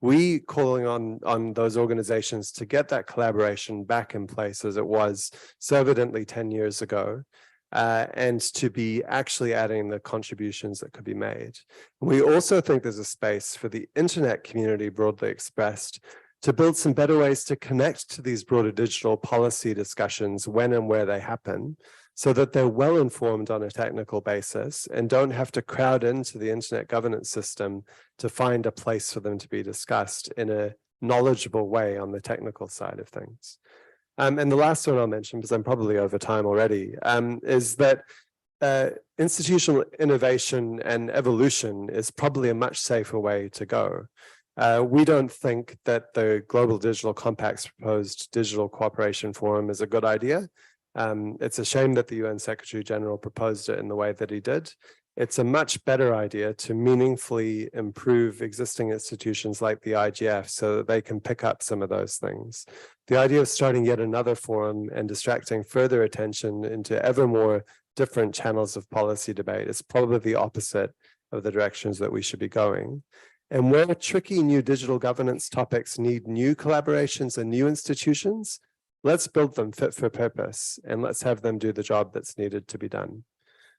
We calling on those organizations to get that collaboration back in place as it was so evidently 10 years ago, and to be actually adding the contributions that could be made. We also think there's a space for the internet community broadly expressed to build some better ways to connect to these broader digital policy discussions when and where they happen, so that they're well informed on a technical basis and don't have to crowd into the internet governance system to find a place for them to be discussed in a knowledgeable way on the technical side of things. And the last one I'll mention, because I'm probably over time already, is that institutional innovation and evolution is probably a much safer way to go. We don't think that the Global Digital Compact's proposed Digital Cooperation Forum is a good idea. It's a shame that the UN Secretary General proposed it in the way that he did. It's a much better idea to meaningfully improve existing institutions like the IGF so that they can pick up some of those things. The idea of starting yet another forum and distracting further attention into ever more different channels of policy debate is probably the opposite of the directions that we should be going. And where tricky new digital governance topics need new collaborations and new institutions, let's build them fit for purpose and let's have them do the job that's needed to be done.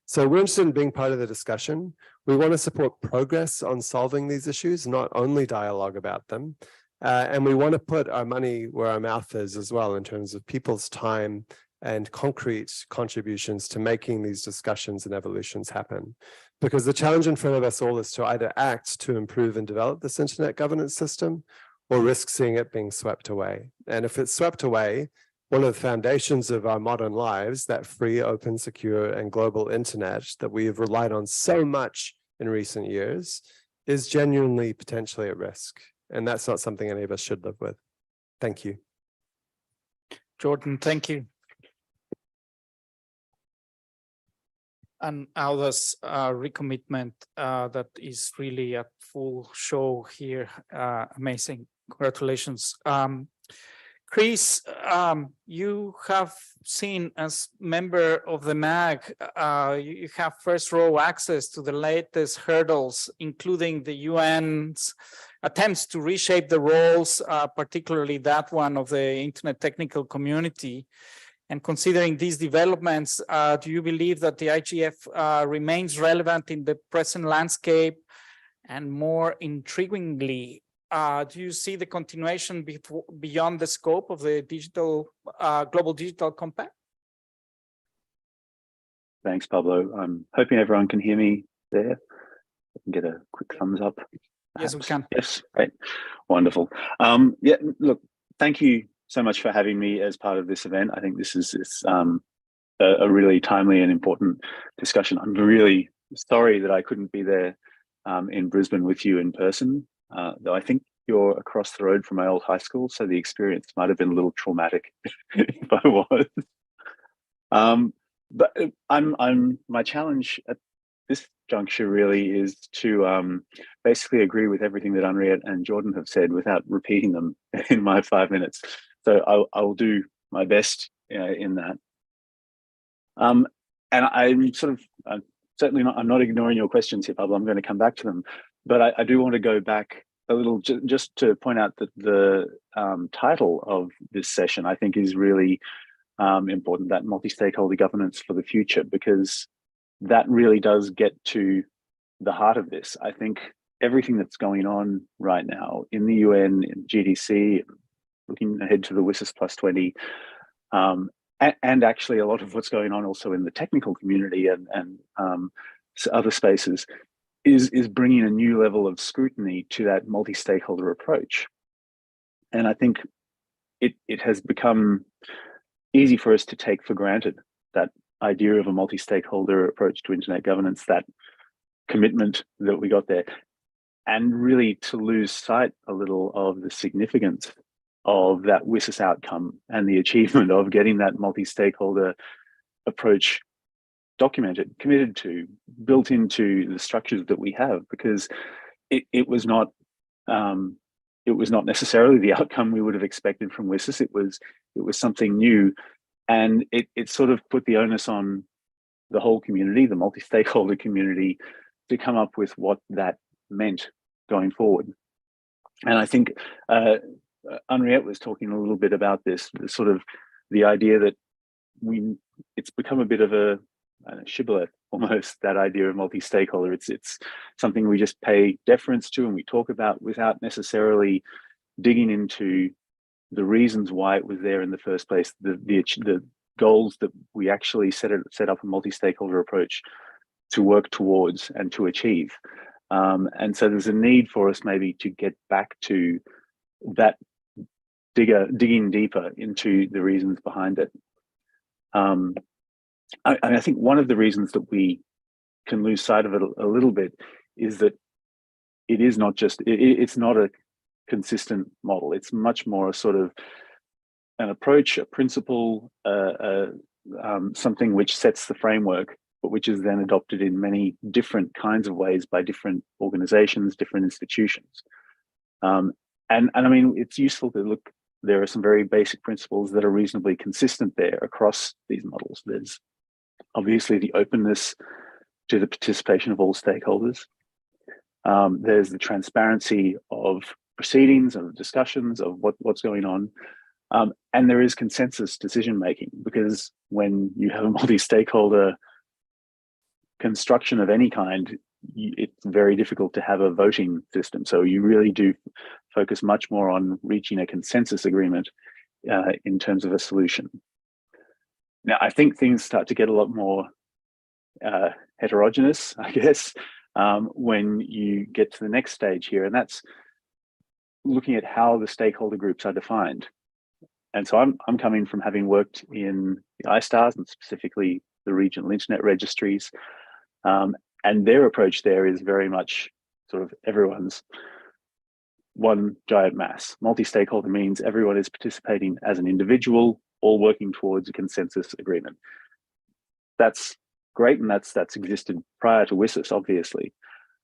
So we're interested in being part of the discussion. We want to support progress on solving these issues, not only dialogue about them. And we want to put our money where our mouth is as well in terms of people's time and concrete contributions to making these discussions and evolutions happen. Because the challenge in front of us all is to either act to improve and develop this internet governance system or risk seeing it being swept away. And if it's swept away, one of the foundations of our modern lives, that free, open, secure, and global internet that we have relied on so much in recent years, is genuinely potentially at risk. And that's not something any of us should live with. Thank you. Jordan, thank you. And Alda's recommitment that is really a full show here. Amazing. Congratulations. Chris, you have seen as member of the MAG, you have first row access to the latest hurdles, including the UN's attempts to reshape the roles, particularly that one of the internet technical community. And considering these developments, do you believe that the IGF remains relevant in the present landscape? And more intriguingly, do you see the continuation beyond the scope of the Global Digital Compact? Thanks, Pablo. I'm hoping everyone can hear me there. I can get a quick thumbs up. Yes, we can. Yes, great. Wonderful. Yeah, look, thank you so much for having me as part of this event. I think this is a really timely and important discussion. I'm really sorry that I couldn't be there in Brisbane with you in person, though I think you're across the road from my old high school, so the experience might have been a little traumatic if I was. But my challenge at this juncture really is to basically agree with everything that Henriette and Jordan have said without repeating them in my 5 minutes. So I will do my best in that. And I'm certainly not, I'm not ignoring your questions here, Pablo. I'm going to come back to them, but I do want to go back a little just to point out that the title of this session, I think, is really important, that multi-stakeholder governance for the future, because that really does get to the heart of this. I think everything that's going on right now in the UN, in GDC, looking ahead to the WSIS plus 20, and actually a lot of what's going on also in the technical community and other spaces is bringing a new level of scrutiny to that multi-stakeholder approach. And I think it has become easy for us to take for granted that idea of a multi-stakeholder approach to internet governance, that commitment that we got there, and really to lose sight a little of the significance of that WSIS outcome and the achievement of getting that multi-stakeholder approach documented, committed to, built into the structures that we have, because it was not necessarily the outcome we would have expected from WSIS. It was something new, and it sort of put the onus on the whole community, the multi-stakeholder community, to come up with what that meant going forward. And I think Henriette was talking a little bit about this, sort of the idea that it's become a bit of a shibboleth almost, that idea of multi-stakeholder. It's something we just pay deference to and we talk about without necessarily digging into the reasons why it was there in the first place, the goals that we actually set up a multi-stakeholder approach to work towards and to achieve. And so there's a need for us maybe to get back to that, digging deeper into the reasons behind it. I think one of the reasons that we can lose sight of it a little bit is that it is not just, it's not a consistent model. It's much more a sort of an approach, a principle, something which sets the framework, but which is then adopted in many different kinds of ways by different organizations, different institutions. And I mean, it's useful to look, there are some very basic principles that are reasonably consistent there across these models. There's obviously the openness to the participation of all stakeholders. There's the transparency of proceedings, of discussions, of what's going on. And there is consensus decision-making, because when you have a multi-stakeholder construction of any kind, it's very difficult to have a voting system. So you really do focus much more on reaching a consensus agreement in terms of a solution. Now, I think things start to get a lot more heterogeneous, I guess, when you get to the next stage here, and that's looking at how the stakeholder groups are defined. And so I'm coming from having worked in the ISTARs and specifically the regional internet registries, and their approach there is very much sort of everyone's one giant mass. Multi-stakeholder means everyone is participating as an individual, all working towards a consensus agreement. That's great, and that's existed prior to WSIS, obviously.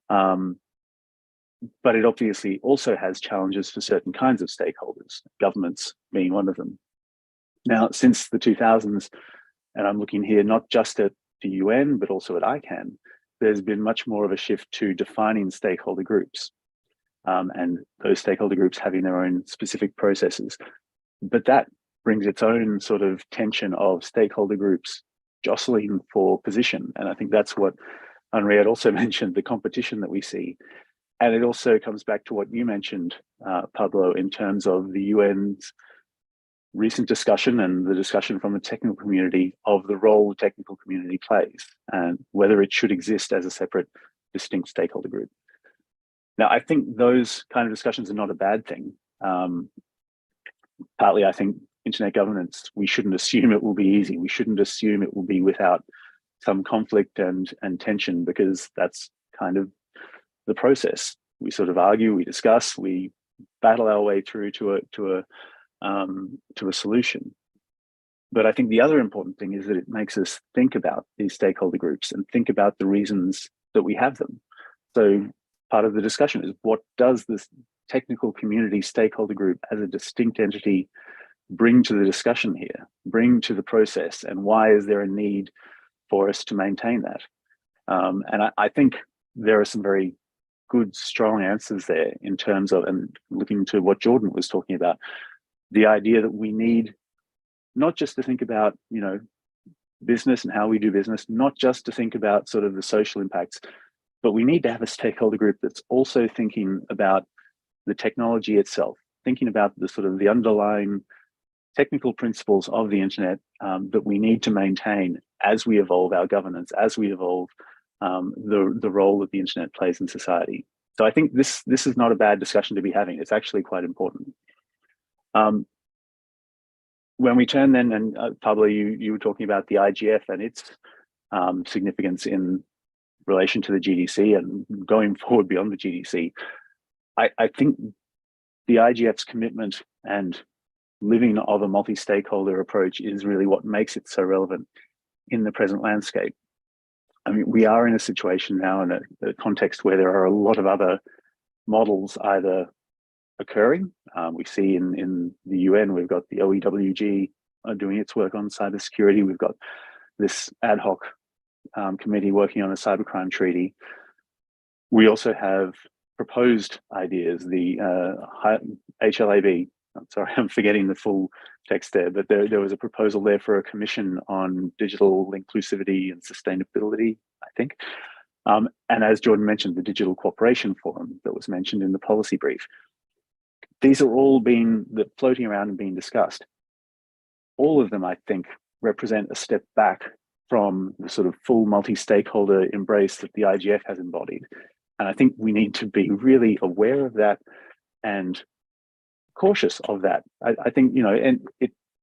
But it obviously also has challenges for certain kinds of stakeholders, governments being one of them. Now, since the 2000s, and I'm looking here not just at the UN, but also at ICANN, there's been much more of a shift to defining stakeholder groups, and those stakeholder groups having their own specific processes. But that brings its own sort of tension of stakeholder groups jostling for position. And I think that's what Henriette also mentioned, the competition that we see. And it also comes back to what you mentioned, Pablo, in terms of the UN's recent discussion and the discussion from the technical community of the role the technical community plays and whether it should exist as a separate, distinct stakeholder group. Now, I think those kind of discussions are not a bad thing. partly, I think, internet governance, we shouldn't assume it will be easy. We shouldn't assume it will be without some conflict and tension, because that's kind of the process. We sort of argue, we discuss, we battle our way through to a solution. But I think the other important thing is that it makes us think about these stakeholder groups and think about the reasons that we have them. So part of the discussion is, what does this technical community stakeholder group as a distinct entity bring to the discussion here, bring to the process, and why is there a need for us to maintain that? And I think there are some very good, strong answers there in terms of, and looking to what Jordan was talking about, the idea that we need not just to think about, business and how we do business, not just to think about sort of the social impacts, but we need to have a stakeholder group that's also thinking about the technology itself, thinking about the sort of the underlying technical principles of the internet that we need to maintain as we evolve our governance, as we evolve the role that the internet plays in society. So I think this is not a bad discussion to be having. It's actually quite important. When we turn then, and Pablo, you were talking about the IGF and its significance in relation to the GDC and going forward beyond the GDC, I think the IGF's commitment and living of a multi-stakeholder approach is really what makes it so relevant in the present landscape. I mean, we are in a situation now in a context where there are a lot of other models either occurring. We see in the UN, we've got the OEWG doing its work on cybersecurity. We've got this ad hoc committee working on a cybercrime treaty. We also have proposed ideas, the HLAB. I'm sorry, I'm forgetting the full text there, but there was a proposal there for a commission on digital inclusivity and sustainability, I think. And as Jordan mentioned, the Digital Cooperation Forum that was mentioned in the policy brief. These are all floating around and being discussed. All of them, I think, represent a step back from the sort of full multi-stakeholder embrace that the IGF has embodied. And I think we need to be really aware of that and cautious of that. I think, and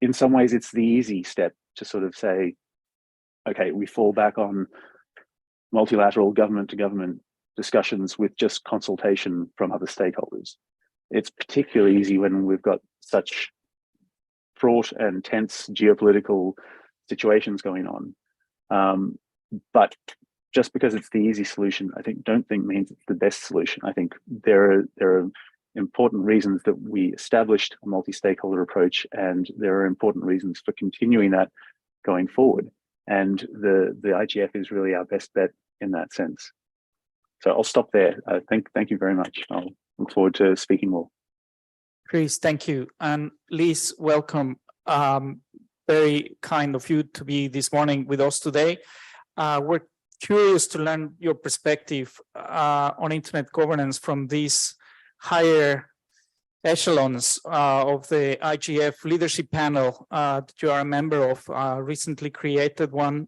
in some ways it's the easy step to sort of say, okay, we fall back on multilateral government to government discussions with just consultation from other stakeholders. It's particularly easy when we've got such fraught and tense geopolitical situations going on. But just because it's the easy solution, don't think means it's the best solution. I think there are important reasons that we established a multi-stakeholder approach, and there are important reasons for continuing that going forward. And the IGF is really our best bet in that sense. So I'll stop there. Thank you very much. I'll look forward to speaking more. Chris, thank you. And Liz, welcome. Very kind of you to be this morning with us today. We're curious to learn your perspective on internet governance from these higher echelons of the IGF leadership panel that you are a member of, recently created one.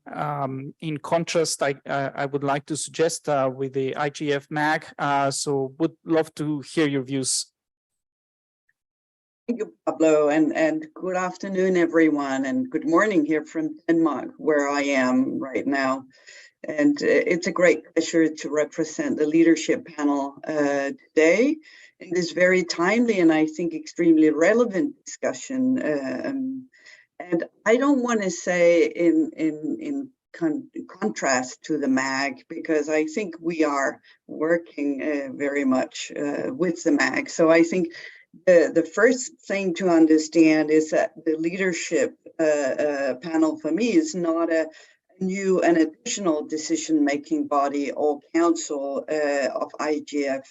In contrast, I would like to suggest with the IGF MAG, so would love to hear your views. Thank you, Pablo, and good afternoon, everyone, and good morning here from Denmark, where I am right now. And it's a great pleasure to represent the leadership panel today in this very timely and I think extremely relevant discussion. And I don't want to say in contrast to the MAG, because I think we are working very much with the MAG. So I think the first thing to understand is that the leadership panel for me is not a new and additional decision-making body or council of IGF.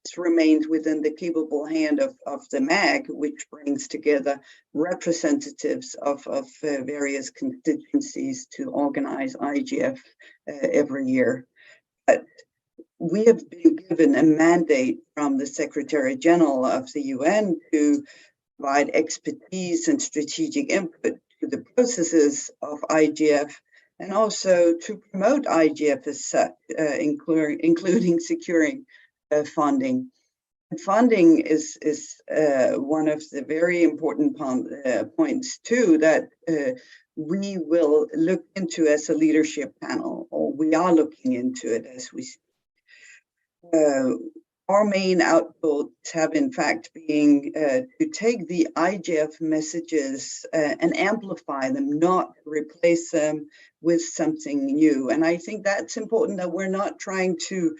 This remains within the capable hand of the MAG, which brings together representatives of various constituencies to organize IGF every year. But we have been given a mandate from the Secretary General of the UN to provide expertise and strategic input to the processes of IGF, and also to promote IGF as such, including securing funding. Funding is one of the very important points too, that we will look into as a leadership panel, or we are looking into it as we speak. Our main outputs have in fact been to take the IGF messages and amplify them, not replace them with something new. And I think that's important, that we're not trying to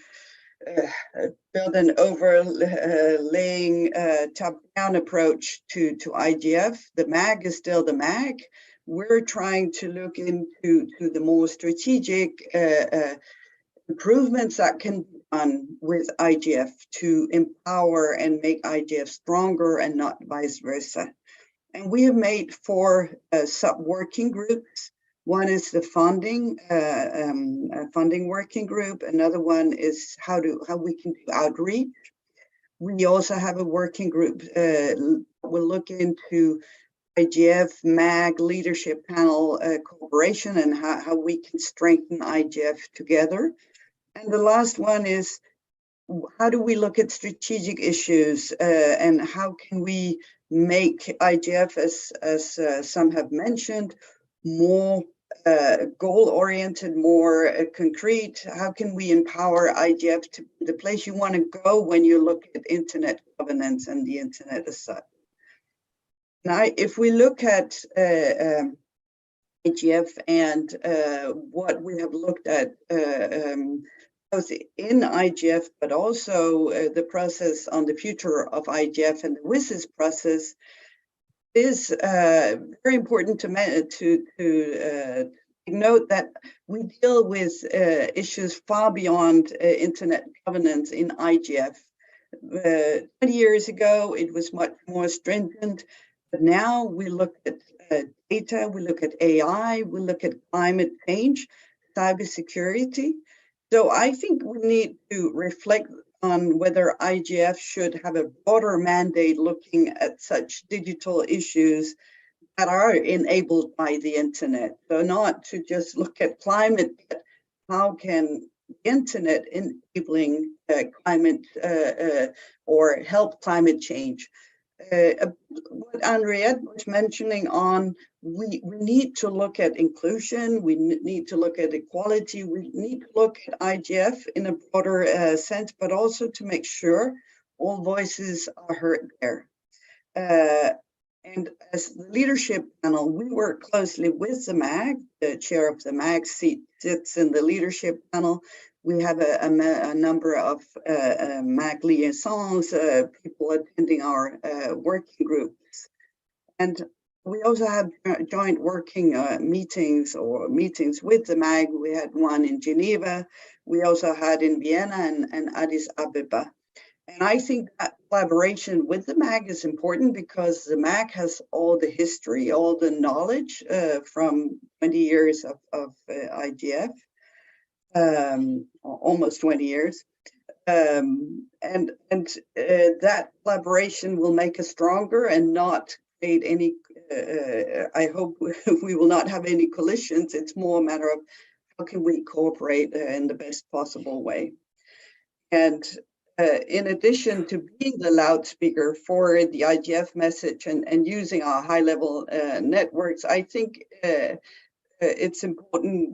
build an overlaying top-down approach to IGF. The MAG is still the MAG. We're trying to look into the more strategic improvements that can be done with IGF to empower and make IGF stronger and not vice versa. And we have made 4 sub-working groups. One is the funding working group. Another one is how we can do outreach. We also have a working group. We'll look into IGF, MAG, leadership panel cooperation, and how we can strengthen IGF together. And the last one is, how do we look at strategic issues and how can we make IGF, as some have mentioned, more goal-oriented, more concrete? How can we empower IGF to be the place you want to go when you look at internet governance and the internet as such? Now, if we look at IGF and what we have looked at both in IGF, but also the process on the future of IGF and the WSIS process, is very important to note that we deal with issues far beyond internet governance in IGF. 20 years ago, it was much more stringent, but now we look at data, we look at AI, we look at climate change, cybersecurity. So I think we need to reflect on whether IGF should have a broader mandate looking at such digital issues that are enabled by the internet. So not to just look at climate, but how can the internet enabling climate or help climate change? What Henriette was mentioning on, we need to look at inclusion, we need to look at equality, we need to look at IGF in a broader sense, but also to make sure all voices are heard there. And as the leadership panel, we work closely with the MAG. The chair of the MAG seat sits in the leadership panel. We have a number of MAG liaisons, people attending our working groups. And we also have joint working meetings with the MAG. We had one in Geneva. We also had in Vienna and Addis Ababa. And I think that collaboration with the MAG is important because the MAG has all the history, all the knowledge from 20 years of IGF, almost 20 years. And that collaboration will make us stronger and not create any, I hope we will not have any collisions. It's more a matter of how can we cooperate in the best possible way. And in addition to being the loudspeaker for the IGF message and using our high-level networks, I think it's important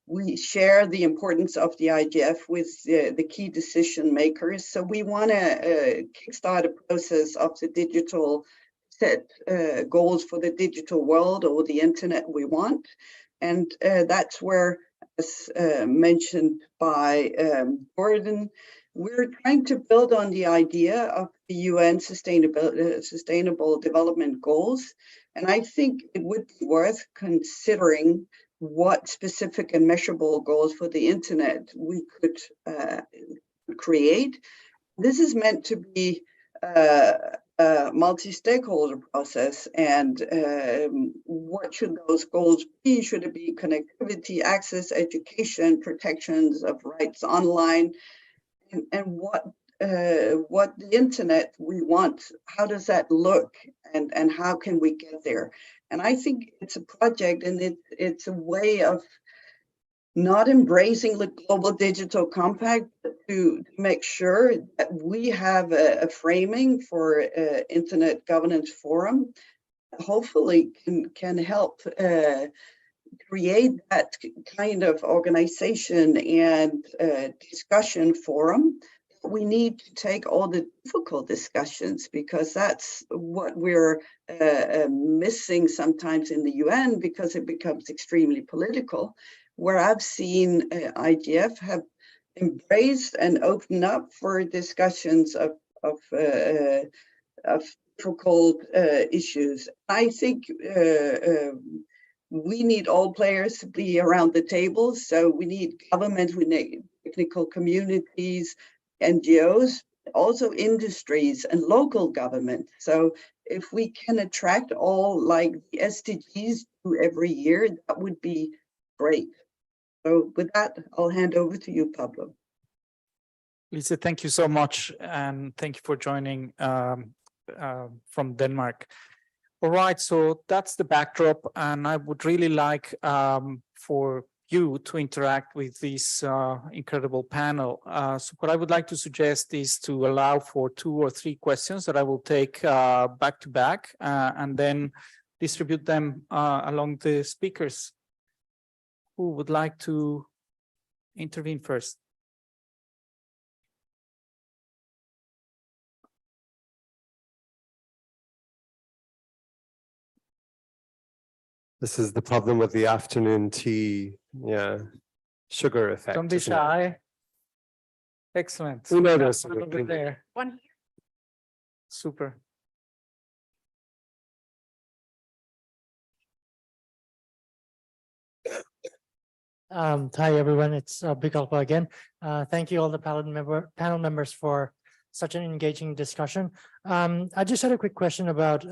we share the importance of the IGF with the key decision makers. So we want to kickstart a process of the digital set goals for the digital world or the internet we want. And that's where, as mentioned by Gordon, we're trying to build on the idea of the UN Sustainable Development Goals. And I think it would be worth considering what specific and measurable goals for the internet we could create. This is meant to be a multi-stakeholder process, and what should those goals be? Should it be connectivity, access, education, protections of rights online, and what the internet we want? How does that look, and how can we get there? And I think it's a project, and it's a way of not embracing the Global Digital Compact, but to make sure that we have a framing for Internet Governance Forum, hopefully can help create that kind of organization and discussion forum. We need to take all the difficult discussions, because that's what we're missing sometimes in the UN, because it becomes extremely political, where I've seen IGF have embraced and opened up for discussions of difficult issues. I think we need all players to be around the table. So we need government, we need technical communities, NGOs, also industries and local government. So if we can attract all, like the SDGs do every year, that would be great. So with that, I'll hand over to you, Pablo. Lisa, thank you so much. And thank you for joining from Denmark. All right, so that's the backdrop. And I would really like for you to interact with this incredible panel. So what I would like to suggest is to allow for 2 or 3 questions that I will take back to back and then distribute them along the speakers. Who would like to intervene first? This is the problem with the afternoon tea, sugar effect. Don't be shy. Excellent. We know this. Over there. One here. Super. Hi, everyone. It's Bikalpa again. Thank you all the panel members for such an engaging discussion. I just had a quick question about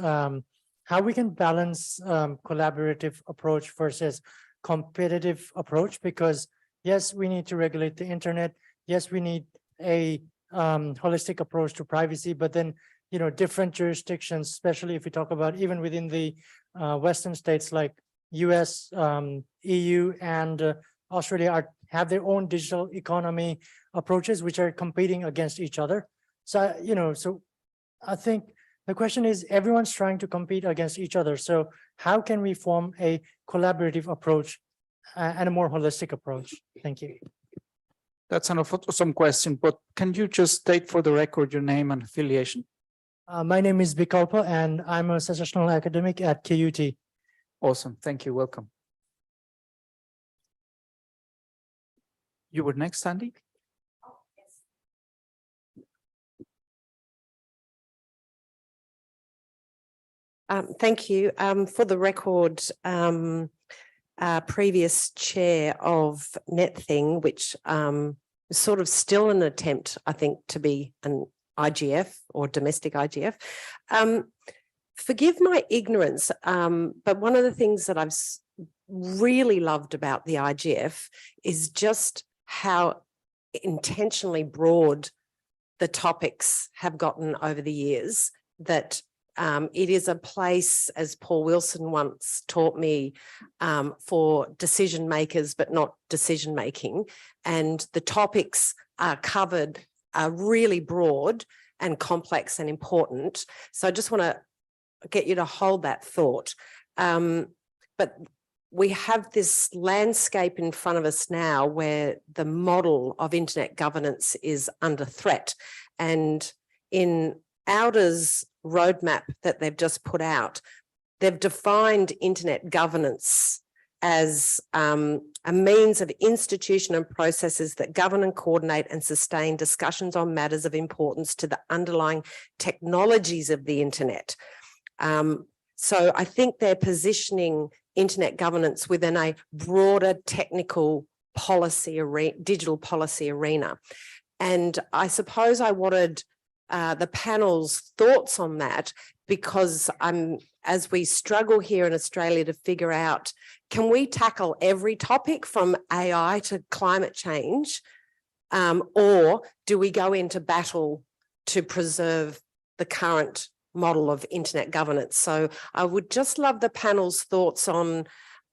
how we can balance collaborative approach versus competitive approach, because yes, we need to regulate the internet. Yes, we need a holistic approach to privacy, but then, you know, different jurisdictions, especially if we talk about even within the Western states like US, EU, and Australia have their own digital economy approaches, which are competing against each other. So, you know, so I think the question is, everyone's trying to compete against each other. So how can we form a collaborative approach and a more holistic approach? Thank you. That's an awesome question, but can you just state for the record your name and affiliation? My name is Bikalpa, and I'm a sessional academic at KUT. Awesome. Thank you. Welcome. You were next, Sandy? Thank you. For the record, previous chair of NetThing, which is sort of still an attempt, I think, to be an IGF or domestic IGF. Forgive my ignorance, but one of the things that I've really loved about the IGF is just how intentionally broad the topics have gotten over the years, that it is a place, as Paul Wilson once taught me, for decision makers, but not decision making. And the topics are covered are really broad and complex and important. So I just want to get you to hold that thought. But we have this landscape in front of us now where the model of internet governance is under threat. And in Outer's roadmap that they've just put out, they've defined internet governance as a means of institution and processes that govern and coordinate and sustain discussions on matters of importance to the underlying technologies of the internet. So I think they're positioning internet governance within a broader technical policy, digital policy arena. And I suppose I wanted the panel's thoughts on that, because as we struggle here in Australia to figure out, can we tackle every topic from AI to climate change, or do we go into battle to preserve the current model of internet governance? So I would just love the panel's thoughts on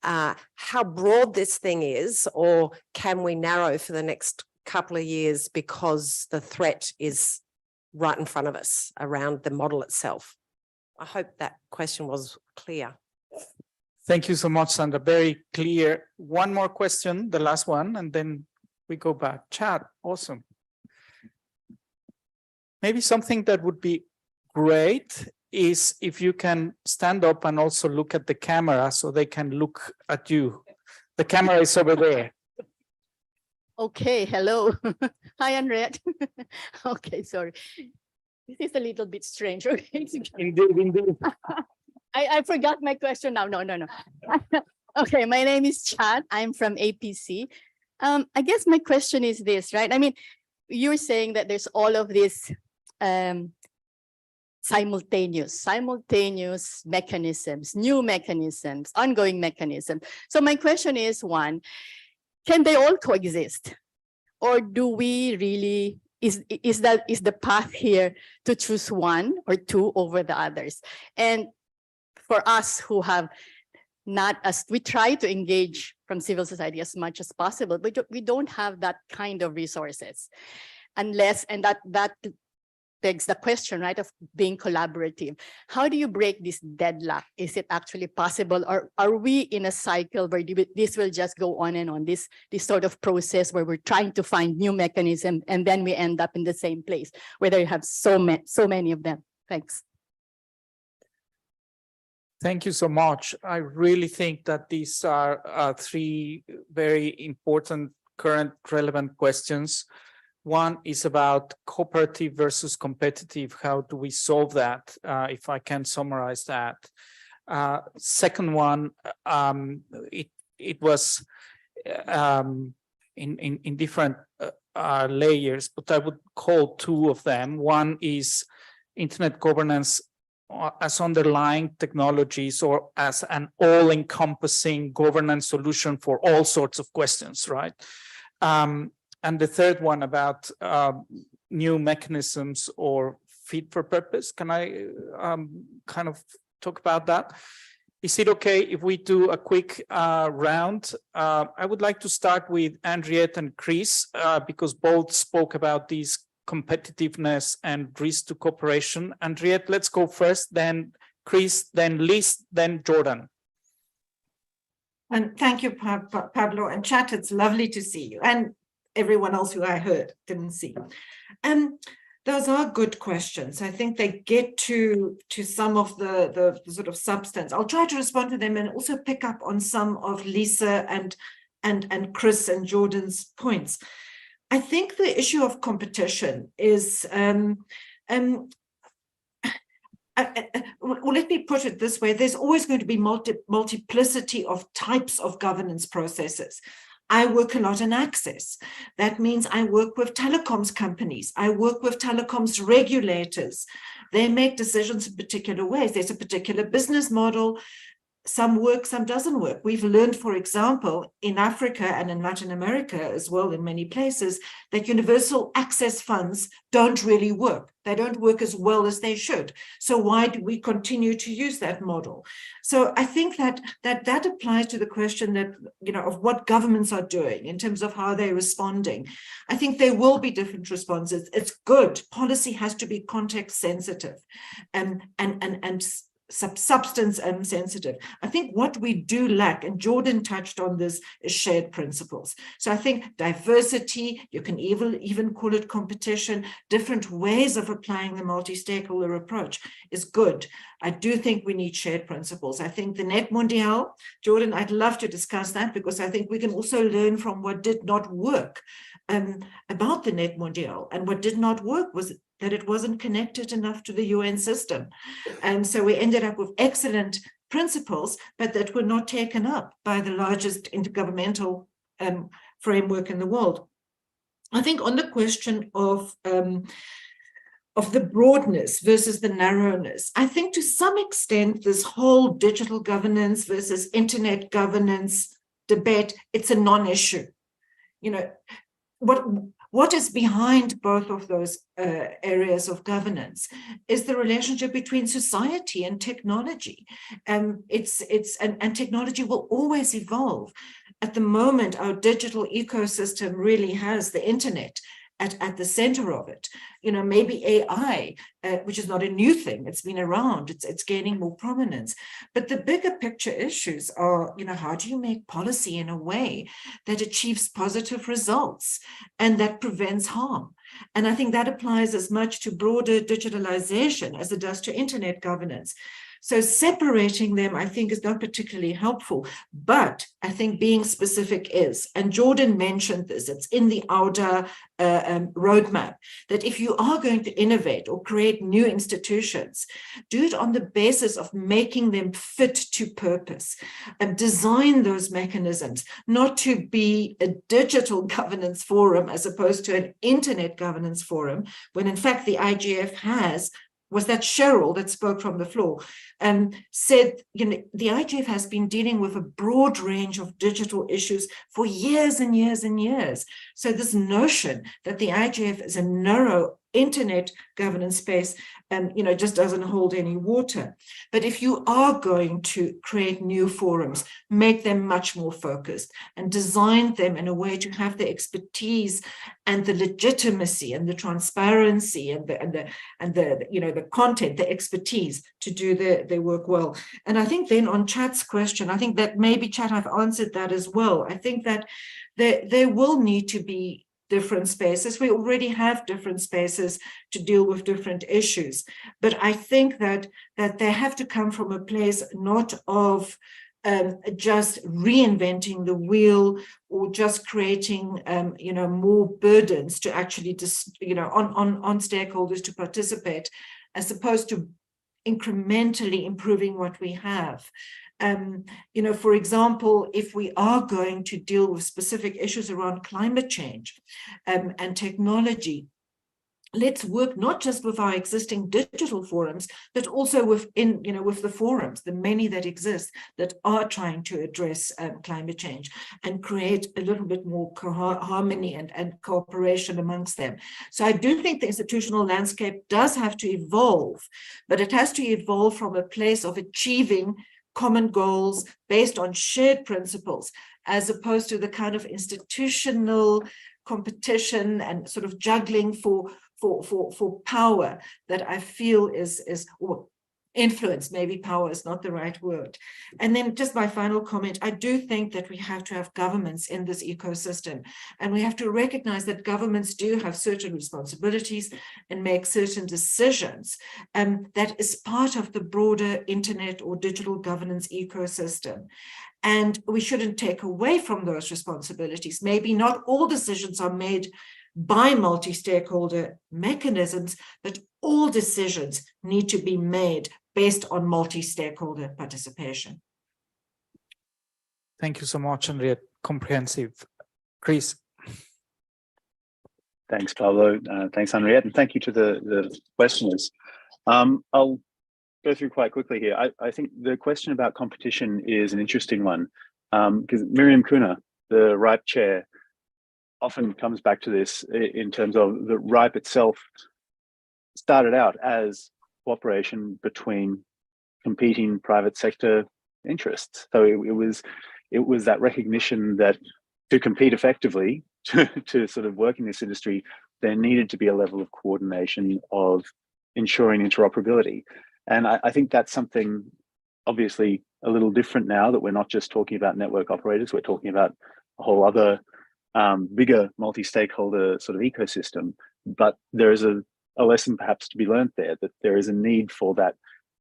how broad this thing is, or can we narrow for the next couple of years because the threat is right in front of us around the model itself? I hope that question was clear. Thank you so much, Sandra. Very clear. One more question, the last one, and then we go back. Chat, awesome. Maybe something that would be great is if you can stand up and also look at the camera so they can look at you. The camera is over there. Okay, hello. Hi, Henriette. Okay, sorry. This is a little bit strange. Okay. Indeed. I forgot my question now. No. Okay, my name is Chad. I'm from APC. I guess my question is this, right? I mean, you're saying that there's all of this simultaneous mechanisms, new mechanisms, ongoing mechanisms. So my question is, one, can they all coexist? Or do we really, is the path here to choose one or two over the others? And for us who have not, as we try to engage from civil society as much as possible, but we don't have that kind of resources unless, and that begs the question, right, of being collaborative. How do you break this deadlock? Is it actually possible, or are we in a cycle where this will just go on and on, this sort of process where we're trying to find new mechanism and then we end up in the same place where you have so many of them? Thanks. Thank you so much. I really think that these are three very important current relevant questions. One is about cooperative versus competitive. How do we solve that? If I can summarize that. Second one, it was in different layers, but I would call two of them. One is internet governance as underlying technologies or as an all-encompassing governance solution for all sorts of questions, right? And the third one about new mechanisms or fit for purpose. Can I kind of talk about that? Is it okay if we do a quick round? I would like to start with Henriette and Chris because both spoke about these competitiveness and risk to cooperation. Henriette, let's go first, then Chris, then Liz, then Jordan. And thank you, Pablo and Chat. It's lovely to see you. And everyone else who I heard didn't see. Those are good questions. I think they get to some of the sort of substance. I'll try to respond to them and also pick up on some of Lisa and Chris and Jordan's points. I think the issue of competition is, well, let me put it this way. There's always going to be multiplicity of types of governance processes. I work a lot in access. That means I work with telecoms companies. I work with telecoms regulators. They make decisions in particular ways. There's a particular business model. Some work, some doesn't work. We've learned, for example, in Africa and in Latin America as well, in many places, that universal access funds don't really work. They don't work as well as they should. So why do we continue to use that model? So I think that applies to the question that, of what governments are doing in terms of how they're responding. I think there will be different responses. It's good. Policy has to be context sensitive and substance sensitive. I think what we do lack, and Jordan touched on this, is shared principles. So I think diversity, you can even call it competition, different ways of applying the multi-stakeholder approach is good. I do think we need shared principles. I think the Net Mondiale, Jordan, I'd love to discuss that because I think we can also learn from what did not work about the Net Mondiale. And what did not work was that it wasn't connected enough to the UN system. And so we ended up with excellent principles, but that were not taken up by the largest intergovernmental framework in the world. I think on the question of the broadness versus the narrowness, I think to some extent, this whole digital governance versus internet governance debate, it's a non-issue. What is behind both of those areas of governance is the relationship between society and technology. And technology will always evolve. At the moment, our digital ecosystem really has the internet at the center of it. Maybe AI, which is not a new thing, it's been around, it's gaining more prominence. But the bigger picture issues are, how do you make policy in a way that achieves positive results and that prevents harm? And I think that applies as much to broader digitalization as it does to internet governance. So separating them, I think, is not particularly helpful, but I think being specific is, and Jordan mentioned this, it's in the outer roadmap, that if you are going to innovate or create new institutions, do it on the basis of making them fit to purpose and design those mechanisms, not to be a digital governance forum as opposed to an internet governance forum, when in fact the IGF was that Cheryl that spoke from the floor and said, the IGF has been dealing with a broad range of digital issues for years and years and years. So this notion that the IGF is a narrow internet governance space, just doesn't hold any water. But if you are going to create new forums, make them much more focused and design them in a way to have the expertise and the legitimacy and the transparency and the content, the expertise to do their work well. And I think then on Chat's question, I think that maybe Chat, I've answered that as well. I think that there will need to be different spaces. We already have different spaces to deal with different issues. But I think that they have to come from a place not of just reinventing the wheel or just creating more burdens to actually on stakeholders to participate, as opposed to incrementally improving what we have. For example, if we are going to deal with specific issues around climate change and technology, let's work not just with our existing digital forums, but also with the forums, the many that exist that are trying to address climate change and create a little bit more harmony and cooperation amongst them. So I do think the institutional landscape does have to evolve, but it has to evolve from a place of achieving common goals based on shared principles, as opposed to the kind of institutional competition and sort of juggling for power that I feel or influence, maybe power is not the right word. And then just my final comment, I do think that we have to have governments in this ecosystem, and we have to recognize that governments do have certain responsibilities and make certain decisions that is part of the broader internet or digital governance ecosystem. And we shouldn't take away from those responsibilities. Maybe not all decisions are made by multi-stakeholder mechanisms, but all decisions need to be made based on multi-stakeholder participation. Thank you so much, Henriette. Comprehensive. Chris. Thanks, Pablo. Thanks, Henriette, and thank you to the questioners. I'll go through quite quickly here. I think the question about competition is an interesting one, because Miriam Kuna, the RIPE chair, often comes back to this in terms of the RIPE itself started out as cooperation between competing private sector interests. So it was that recognition that to compete effectively, to sort of work in this industry, there needed to be a level of coordination of ensuring interoperability. And I think that's something obviously a little different now, that we're not just talking about network operators, we're talking about a whole other bigger multi-stakeholder sort of ecosystem. But there is a lesson perhaps to be learned there, that there is a need for that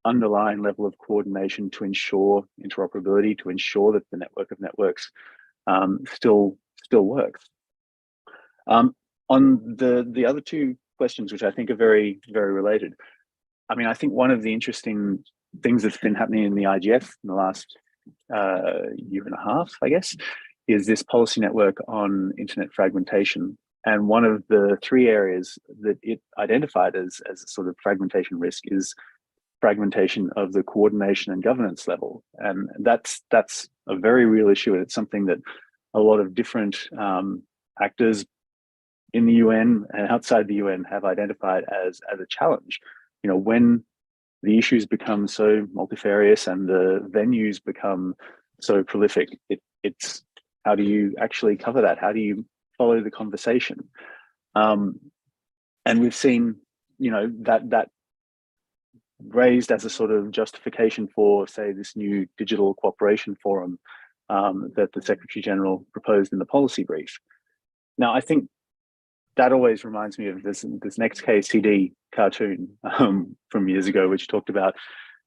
underlying level of coordination to ensure interoperability, to ensure that the network of networks still works. On the other two questions, which I think are very, very related, I mean, I think one of the interesting things that's been happening in the IGF in the last year and a half, I guess, is this policy network on internet fragmentation. And one of the three areas that it identified as a sort of fragmentation risk is fragmentation of the coordination and governance level. And that's a very real issue. And it's something that a lot of different actors, in the UN and outside the UN have identified as a challenge. You know, when the issues become so multifarious and the venues become so prolific, it's how do you actually cover that? How do you follow the conversation? And we've seen, you know, that raised as a sort of justification for, say, this new digital cooperation forum that the Secretary General proposed in the policy brief. Now, I think that always reminds me of this next KCD cartoon from years ago, which talked about,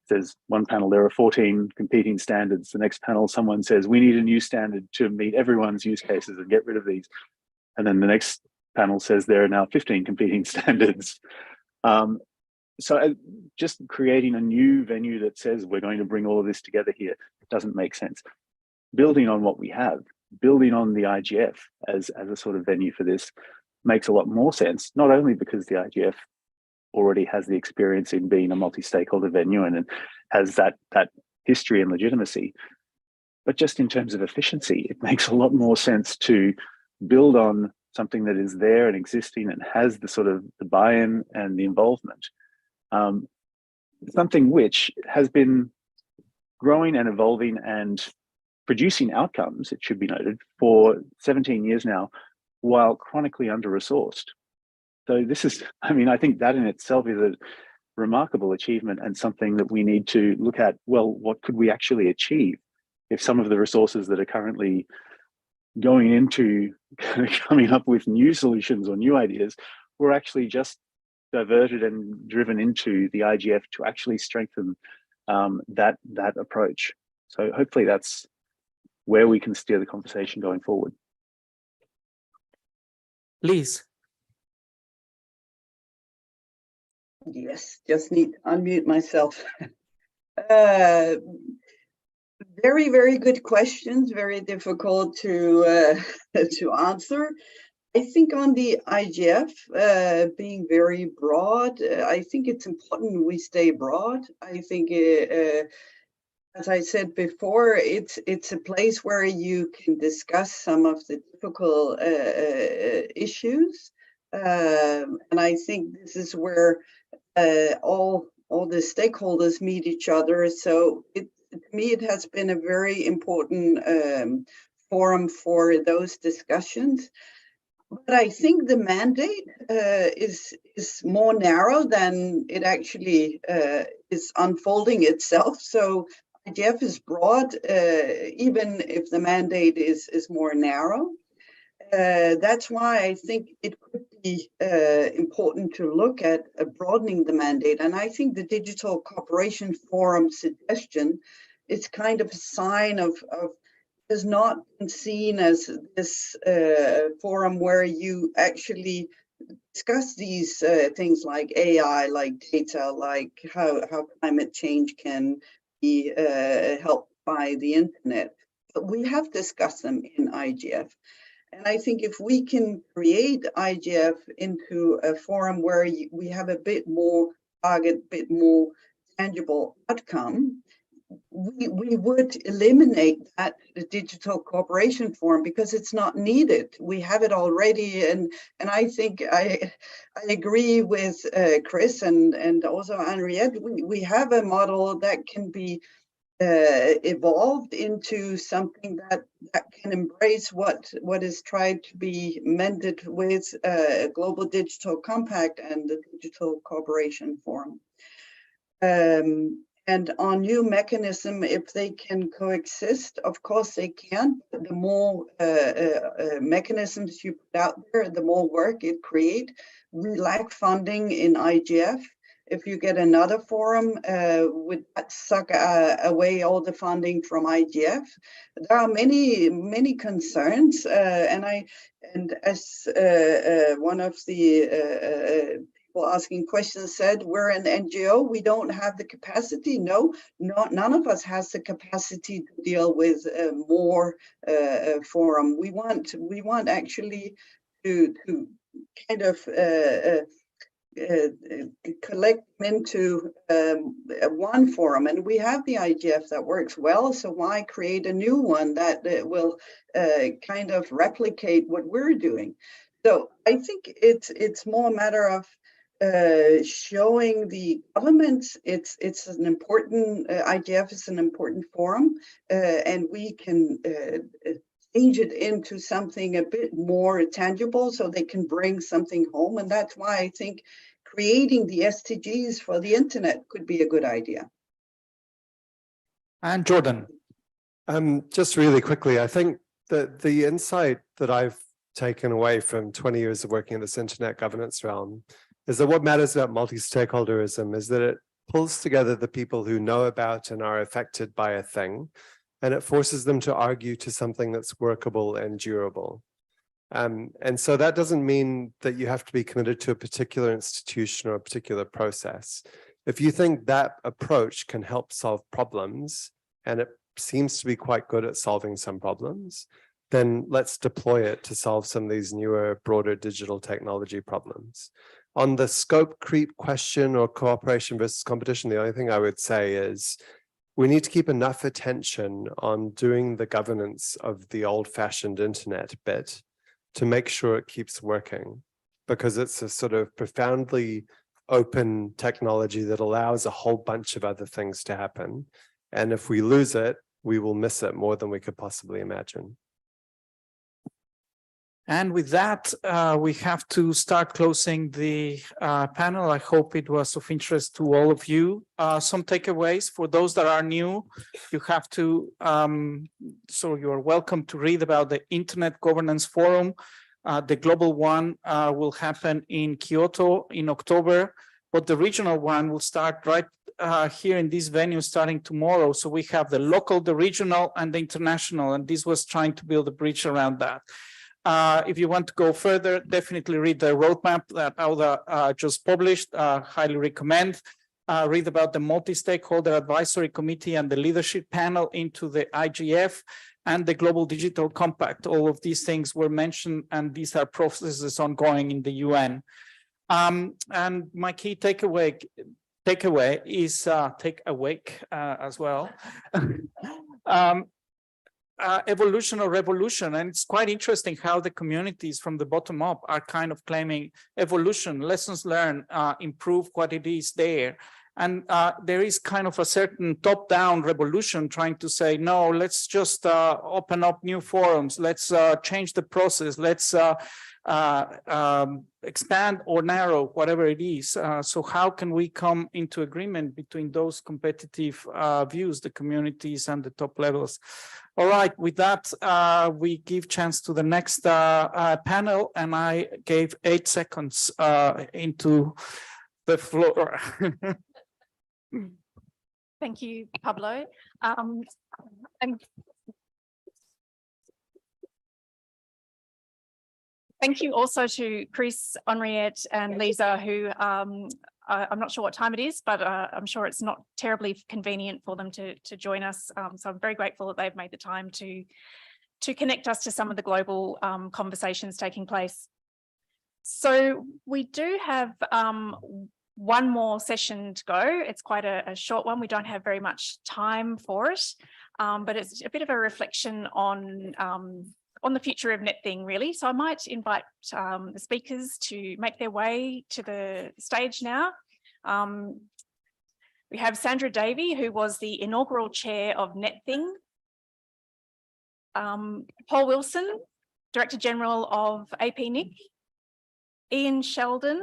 says one panel, there are 14 competing standards. The next panel, someone says, we need a new standard to meet everyone's use cases and get rid of these. And then the next panel says there are now 15 competing standards. So just creating a new venue that says we're going to bring all of this together here doesn't make sense. Building on what we have, building on the IGF as a sort of venue for this makes a lot more sense, not only because the IGF already has the experience in being a multi-stakeholder venue and has that history and legitimacy, but just in terms of efficiency, it makes a lot more sense to build on something that is there and existing and has the sort of the buy-in and the involvement. Something which has been growing and evolving and producing outcomes, it should be noted, for 17 years now, while chronically under-resourced. So this is, I mean, I think that in itself is a remarkable achievement and something that we need to look at, well, what could we actually achieve if some of the resources that are currently going into coming up with new solutions or new ideas were actually just diverted and driven into the IGF to actually strengthen that approach. So hopefully that's where we can steer the conversation going forward. Please. Yes, just need to unmute myself. Very, very good questions, very difficult to answer. I think on the IGF being very broad, I think it's important we stay broad. I think, as I said before, it's a place where you can discuss some of the difficult issues. And I think this is where all the stakeholders meet each other. So to me, it has been a very important forum for those discussions. But I think the mandate is more narrow than it actually is unfolding itself. So IGF is broad, even if the mandate is more narrow. That's why I think it could be important to look at broadening the mandate. And I think the Digital Cooperation Forum suggestion is kind of a sign of has not been seen as this forum where you actually discuss these things like AI, like data, like how climate change can be helped by the internet. But we have discussed them in IGF. And I think if we can create IGF into a forum where we have a bit more target, bit more tangible outcome, we would eliminate that the Digital Cooperation Forum because it's not needed. We have it already, and I think I agree with Chris and also Henriette. We have a model that can be evolved into something that can embrace what is tried to be mended with a Global Digital Compact and the Digital Cooperation Forum. And on new mechanism, if they can coexist, of course they can. The more mechanisms you put out there, the more work it creates. We lack funding in IGF. If you get another forum, would that suck away all the funding from IGF? There are many concerns, and as one of the people asking questions said, we're an NGO, we don't have the capacity. No, none of us has the capacity to deal with more forum. We want actually to kind of collect them into one forum, and we have the IGF that works well, so why create a new one that will kind of replicate what we're doing? So I think it's more a matter of showing the governments it's an important IGF is an important forum, and we can change it into something a bit more tangible so they can bring something home. And that's why I think creating the SDGs for the internet could be a good idea. And Jordan. Just really quickly, I think that the insight that I've taken away from 20 years of working in this internet governance realm is that what matters about multi-stakeholderism is that it pulls together the people who know about and are affected by a thing, and it forces them to argue to something that's workable and durable. And so that doesn't mean that you have to be committed to a particular institution or a particular process. If you think that approach can help solve problems, and it seems to be quite good at solving some problems, then let's deploy it to solve some of these newer, broader digital technology problems. On the scope creep question or cooperation versus competition, the only thing I would say is we need to keep enough attention on doing the governance of the old-fashioned internet bit to make sure it keeps working, because it's a sort of profoundly open technology that allows a whole bunch of other things to happen. And if we lose it, we will miss it more than we could possibly imagine. And with that, we have to start closing the panel. I hope it was of interest to all of you. Some takeaways for those that are new, you have to, so you're welcome to read about the Internet Governance Forum. The global one will happen in Kyoto in October, but the regional one will start right here in this venue starting tomorrow. So we have the local, the regional, and the international, and this was trying to build a bridge around that. If you want to go further, definitely read the roadmap that Alda just published. Highly recommend. Read about the multi-stakeholder advisory committee and the leadership panel into the IGF and the Global Digital Compact. All of these things were mentioned, and these are processes ongoing in the UN. And my key takeaway is take awake as well. Evolution or revolution, and it's quite interesting how the communities from the bottom up are kind of claiming evolution, lessons learned, improve what it is there. And there is kind of a certain top-down revolution trying to say, no, let's just open up new forums, let's change the process, let's expand or narrow, whatever it is. So how can we come into agreement between those competitive views, the communities and the top levels? All right, with that, we give chance to the next panel, and I gave 8 seconds into the floor. Thank you, Pablo. And thank you also to Chris, Henriette, and Lisa, who I'm not sure what time it is, but I'm sure it's not terribly convenient for them to join us. So I'm very grateful that they've made the time to connect us to some of the global conversations taking place. So we do have one more session to go. It's quite a short one. We don't have very much time for it, but it's a bit of a reflection on the future of NetThing, really. So I might invite the speakers to make their way to the stage now. We have Sandra Davey, who was the inaugural chair of NetThing. Paul Wilson, Director General of APNIC. Ian Sheldon.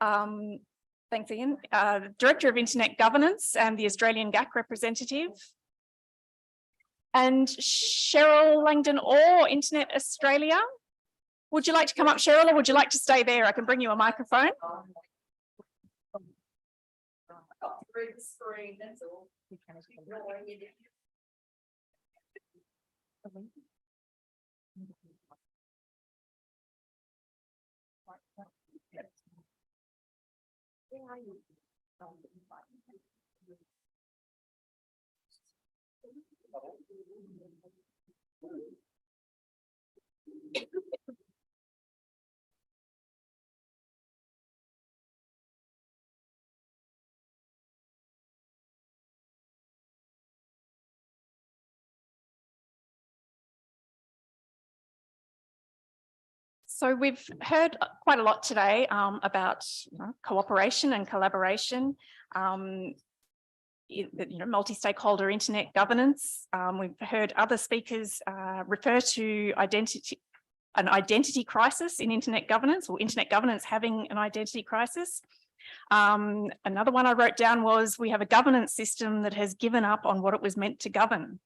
Thanks, Ian. Director of Internet Governance and the Australian GAC representative. And Cheryl Langdon-Orr, Internet Australia. Would you like to come up, Cheryl, or would you like to stay there? I can bring you a microphone. Through the screen, that's all. Where are you? So we've heard quite a lot today about cooperation and collaboration, multi-stakeholder internet governance. We've heard other speakers refer to an identity crisis in internet governance, or internet governance having an identity crisis. Another one I wrote down was, we have a governance system that has given up on what it was meant to govern.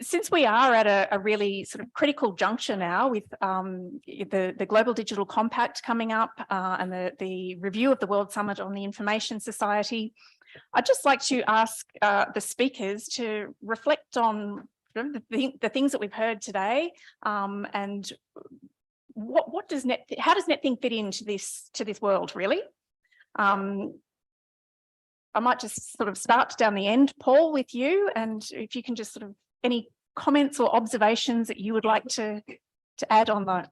Since we are at a really sort of critical juncture now with the Global Digital Compact coming up and the review of the World Summit on the Information Society, I'd just like to ask the speakers to reflect on the things that we've heard today, and how does NetThing fit into this world, really? I might just sort of start down the end, Paul, with you, and if you can just sort of any comments or observations that you would like to add on that.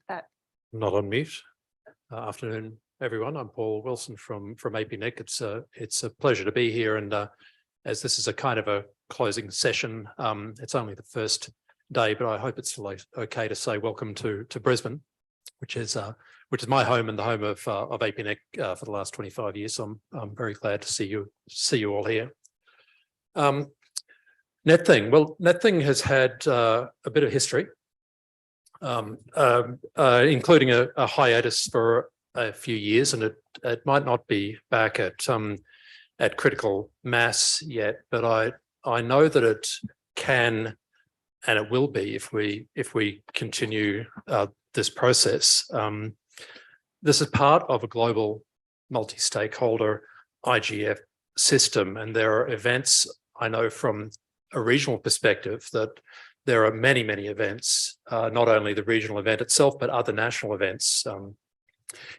Not on mute. Afternoon, everyone. I'm Paul Wilson from APNIC. It's a pleasure to be here, and as this is a kind of a closing session, it's only the first day, but I hope it's still okay to say welcome to Brisbane, which is my home and the home of APNIC for the last 25 years. So I'm very glad to see you all here. NetThing. Well, NetThing has had a bit of history, including a hiatus for a few years, and it might not be back at critical mass yet, but I know that it can, and it will be if we continue this process. This is part of a global multi-stakeholder IGF system, and there are events, I know from a regional perspective, that there are many, many events, not only the regional event itself, but other national events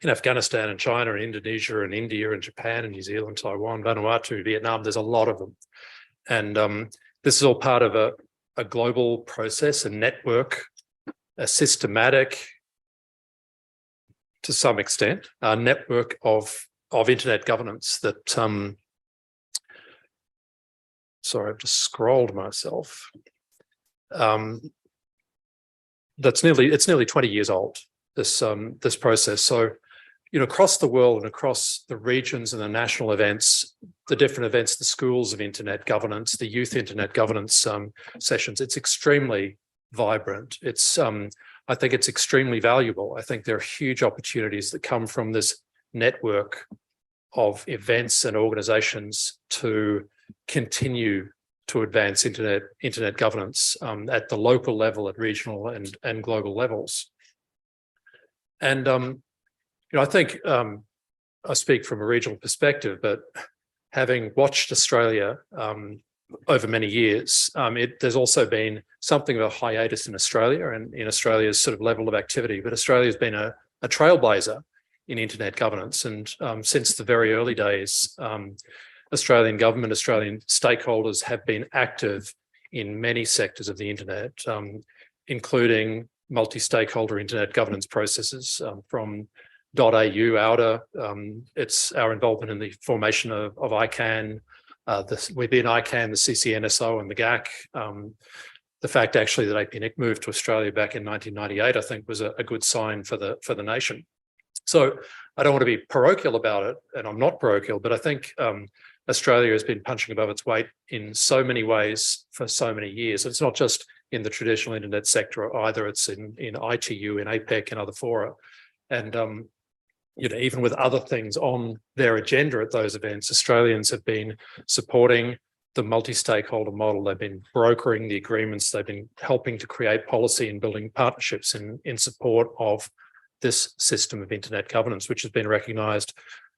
in Afghanistan and China and Indonesia and India and Japan and New Zealand, Taiwan, Vanuatu, Vietnam. There's a lot of them. And this is all part of a global process, a network, a systematic, to some extent, a network of internet governance that, sorry, I've just scrolled myself. It's nearly 20 years old, this process. So, across the world and across the regions and the national events, the different events, the schools of internet governance, the youth internet governance sessions, it's extremely vibrant. I think it's extremely valuable. I think there are huge opportunities that come from this network of events and organizations to continue to advance internet governance at the local level, at regional and global levels. And I think I speak from a regional perspective, but having watched Australia over many years, there's also been something of a hiatus in Australia and in Australia's sort of level of activity. But Australia's been a trailblazer in internet governance, and since the very early days, Australian government, Australian stakeholders have been active in many sectors of the internet, including multi-stakeholder internet governance processes from .au, outer. It's our involvement in the formation of ICANN, within ICANN, the CCNSO and the GAC. The fact actually that APNIC moved to Australia back in 1998, I think, was a good sign for the nation. So I don't want to be parochial about it, and I'm not parochial, but I think Australia has been punching above its weight in so many ways for so many years. It's not just in the traditional internet sector either. It's in ITU, in APEC and other fora. And even with other things on their agenda at those events, Australians have been supporting the multi-stakeholder model. They've been brokering the agreements. They've been helping to create policy and building partnerships in support of this system of internet governance, which has been recognised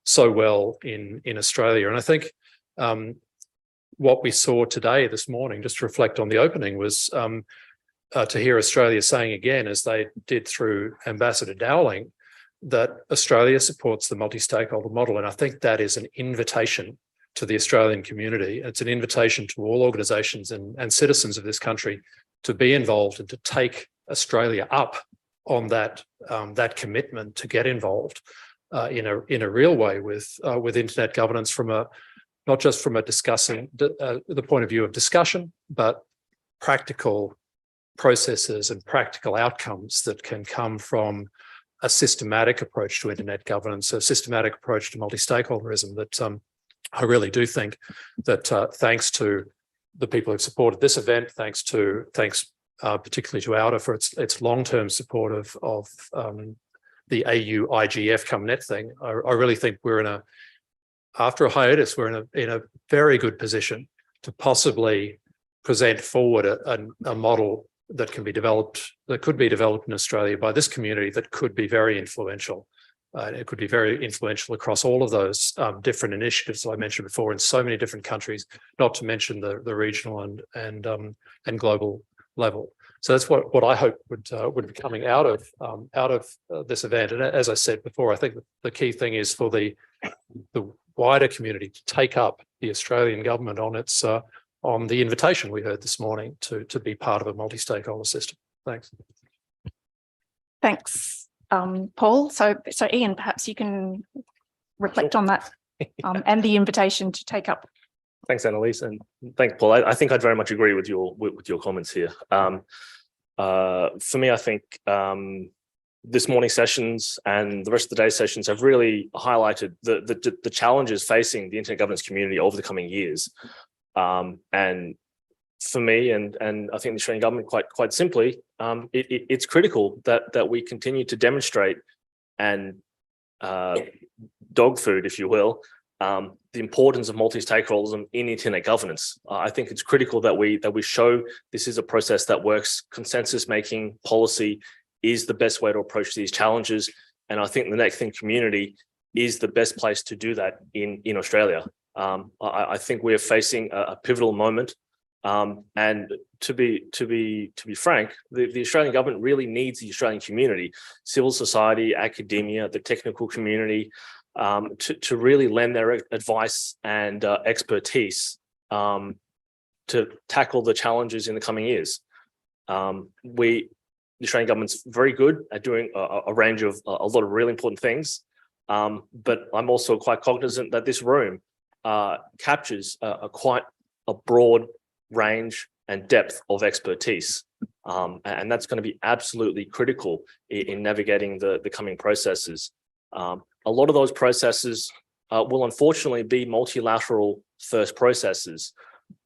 so well in Australia. And I think what we saw today, this morning, just to reflect on the opening, was to hear Australia saying again, as they did through Ambassador Dowling, that Australia supports the multi-stakeholder model. And I think that is an invitation to the Australian community. It's an invitation to all organisations and citizens of this country to be involved and to take Australia up on that commitment to get involved in a real way with internet governance from not just from a discussing the point of view of discussion, but practical processes and practical outcomes that can come from a systematic approach to internet governance, a systematic approach to multi-stakeholderism that I really do think that thanks to the people who've supported this event, thanks particularly to Outer for its long-term support of the AU IGF come NetThing, I really think we're after a hiatus, we're in a very good position to possibly present forward a model that could be developed in Australia by this community that could be very influential. It could be very influential across all of those different initiatives I mentioned before in so many different countries, not to mention the regional and global level. So that's what I hope would be coming out of this event. And as I said before, I think the key thing is for the wider community to take up the Australian government on the invitation we heard this morning to be part of a multi-stakeholder system. Thanks. Thanks, Paul. So Ian, perhaps you can reflect on that and the invitation to take up. Thanks, Annalise, and thanks, Paul. I think I'd very much agree with your comments here. For me, I think this morning's sessions and the rest of the day's sessions have really highlighted the challenges facing the internet governance community over the coming years. And for me, and I think the Australian government, quite simply, it's critical that we continue to demonstrate and dog food, if you will, the importance of multi-stakeholderism in internet governance. I think it's critical that we show this is a process that works. Consensus making policy is the best way to approach these challenges, and I think the NetThing community is the best place to do that in Australia. I think we are facing a pivotal moment, and to be frank, the Australian government really needs the Australian community, civil society, academia, the technical community, to really lend their advice and expertise to tackle the challenges in the coming years. The Australian government's very good at doing a range of a lot of really important things, but I'm also quite cognizant that this room captures quite a broad range and depth of expertise, and that's going to be absolutely critical in navigating the coming processes. A lot of those processes will unfortunately be multilateral first processes,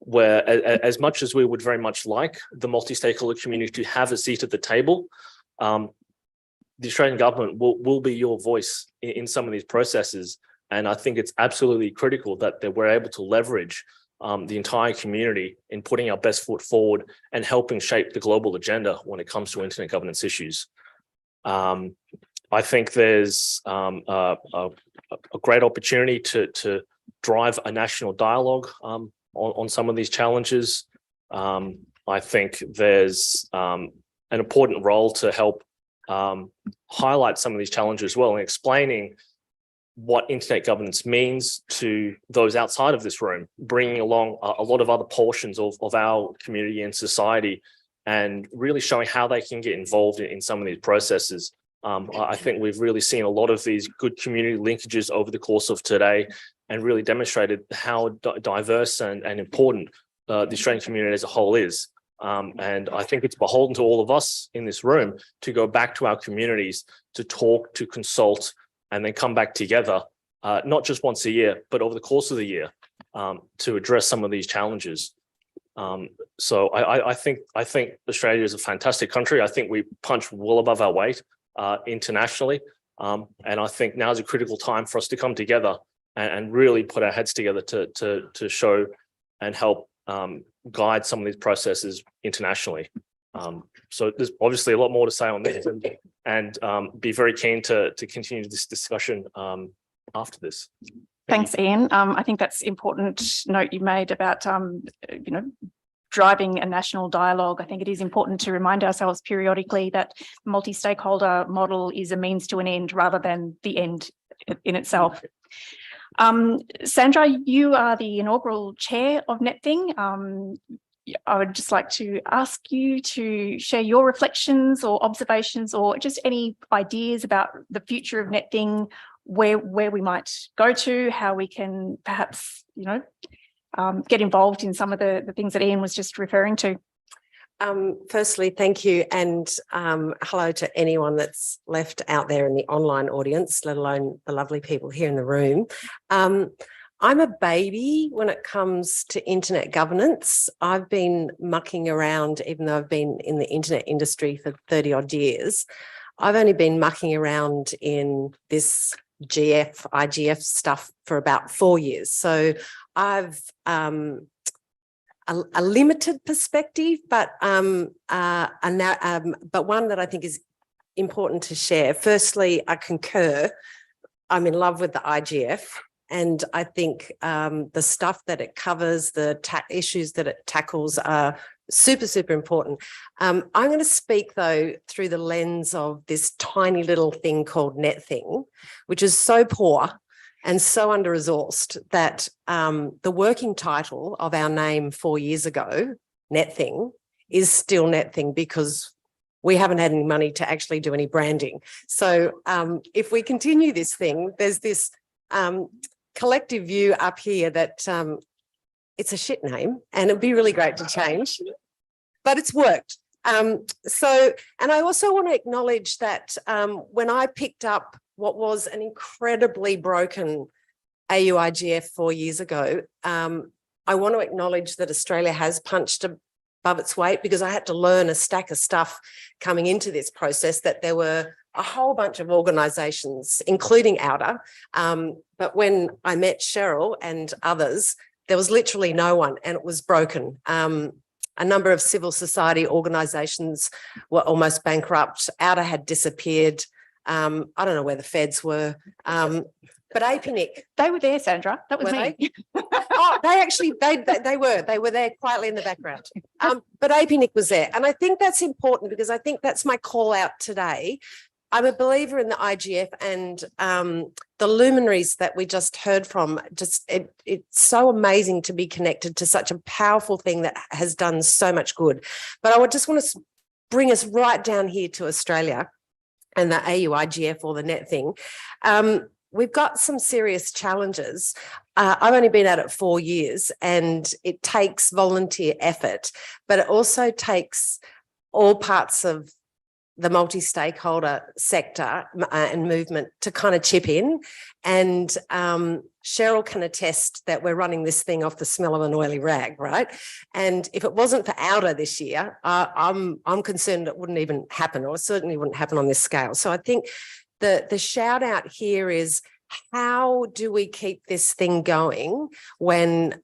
where as much as we would very much like the multi-stakeholder community to have a seat at the table, the Australian government will be your voice in some of these processes. And I think it's absolutely critical that we're able to leverage the entire community in putting our best foot forward and helping shape the global agenda when it comes to internet governance issues. I think there's a great opportunity to drive a national dialogue on some of these challenges. I think there's an important role to help highlight some of these challenges as well, and explaining what internet governance means to those outside of this room, bringing along a lot of other portions of our community and society, and really showing how they can get involved in some of these processes. I think we've really seen a lot of these good community linkages over the course of today, and really demonstrated how diverse and important the Australian community as a whole is. And I think it's beholden to all of us in this room to go back to our communities, to talk, to consult, and then come back together, not just once a year, but over the course of the year, to address some of these challenges. So I think Australia is a fantastic country. I think we punch well above our weight internationally. And I think now is a critical time for us to come together and really put our heads together to show and help guide some of these processes internationally. So there's obviously a lot more to say on this, and be very keen to continue this discussion after this. Thanks, Ian. I think that's important note you made about driving a national dialogue. I think it is important to remind ourselves periodically that multi-stakeholder model is a means to an end rather than the end in itself. Sandra, you are the inaugural chair of NetThing. I would just like to ask you to share your reflections or observations, or just any ideas about the future of NetThing, where we might go to, how we can perhaps, get involved in some of the things that Ian was just referring to. Firstly, thank you, and hello to anyone that's left out there in the online audience, let alone the lovely people here in the room. I'm a baby when it comes to internet governance. I've been mucking around, even though I've been in the internet industry for 30 odd years. I've only been mucking around in this IGF stuff for about 4 years. So I've a limited perspective, but one that I think is important to share. Firstly, I concur. I'm in love with the IGF. And I think the stuff that it covers, the issues that it tackles are super, super important. I'm going to speak, though, through the lens of this tiny little thing called NetThing, which is so poor and so under-resourced that the working title of our name 4 years ago, NetThing, is still NetThing because we haven't had any money to actually do any branding. So if we continue this thing, there's this collective view up here that it's a shit name and it'd be really great to change, but it's worked. And I also want to acknowledge that when I picked up what was an incredibly broken AUIGF 4 years ago, I want to acknowledge that Australia has punched above its weight, because I had to learn a stack of stuff coming into this process, that there were a whole bunch of organisations, including Outer. But when I met Cheryl and others, there was literally no one, and it was broken. A number of civil society organisations were almost bankrupt. Outer had disappeared. I don't know where the feds were. But APNIC. They were there, Sandra. That was me. Oh, they were there quietly in the background. But APNIC was there. And I think that's important, because I think that's my call out today. I'm a believer in the IGF, and the luminaries that we just heard from, it's so amazing to be connected to such a powerful thing that has done so much good. But I just want to bring us right down here to Australia and the AUIGF, or the NetThing. We've got some serious challenges. I've only been at it 4 years, and it takes volunteer effort, but it also takes all parts of the multi-stakeholder sector and movement to kind of chip in. And Cheryl can attest that we're running this thing off the smell of an oily rag, right? And if it wasn't for Outer this year, I'm concerned it wouldn't even happen, or certainly wouldn't happen on this scale. So I think the shout out here is, how do we keep this thing going when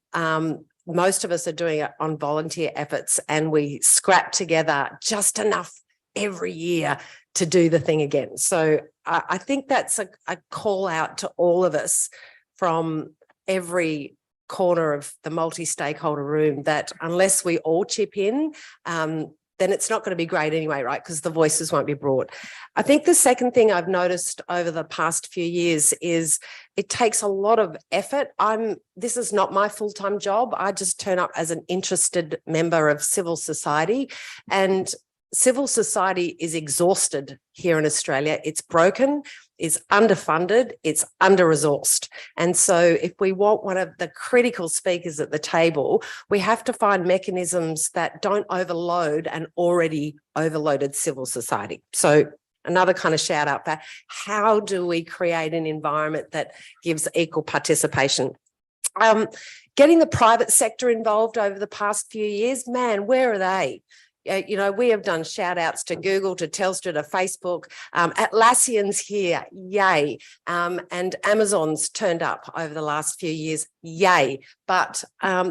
most of us are doing it on volunteer efforts, and we scrap together just enough every year to do the thing again? So I think that's a call out to all of us from every corner of the multi-stakeholder room, that unless we all chip in, then it's not going to be great anyway, right? Because the voices won't be brought. I think the second thing I've noticed over the past few years is it takes a lot of effort. This is not my full-time job. I just turn up as an interested member of civil society, and civil society is exhausted here in Australia. It's broken, it's underfunded, it's under-resourced. And so if we want one of the critical speakers at the table, we have to find mechanisms that don't overload an already overloaded civil society. So another kind of shout out for how do we create an environment that gives equal participation? Getting the private sector involved over the past few years, man, where are they? You know, we have done shout outs to Google, to Telstra, to Facebook, Atlassian's here, yay. And Amazon's turned up over the last few years, yay. But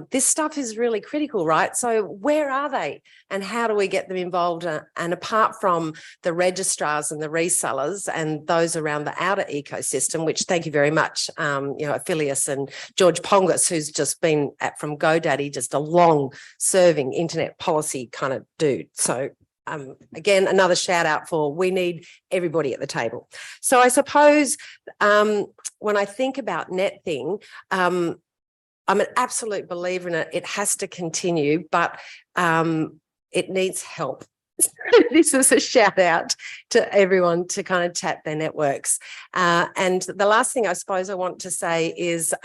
this stuff is really critical, right? So where are they, and how do we get them involved? And apart from the registrars and the resellers and those around the Outer ecosystem, which thank you very much, Affilius and George Pongus, who's just been from GoDaddy, just a long serving internet policy kind of dude. So again, another shout out for, we need everybody at the table. So I suppose when I think about NetThing, I'm an absolute believer in it. It has to continue, but it needs help. This is a shout out to everyone to kind of tap their networks. And the last thing I suppose I want to say is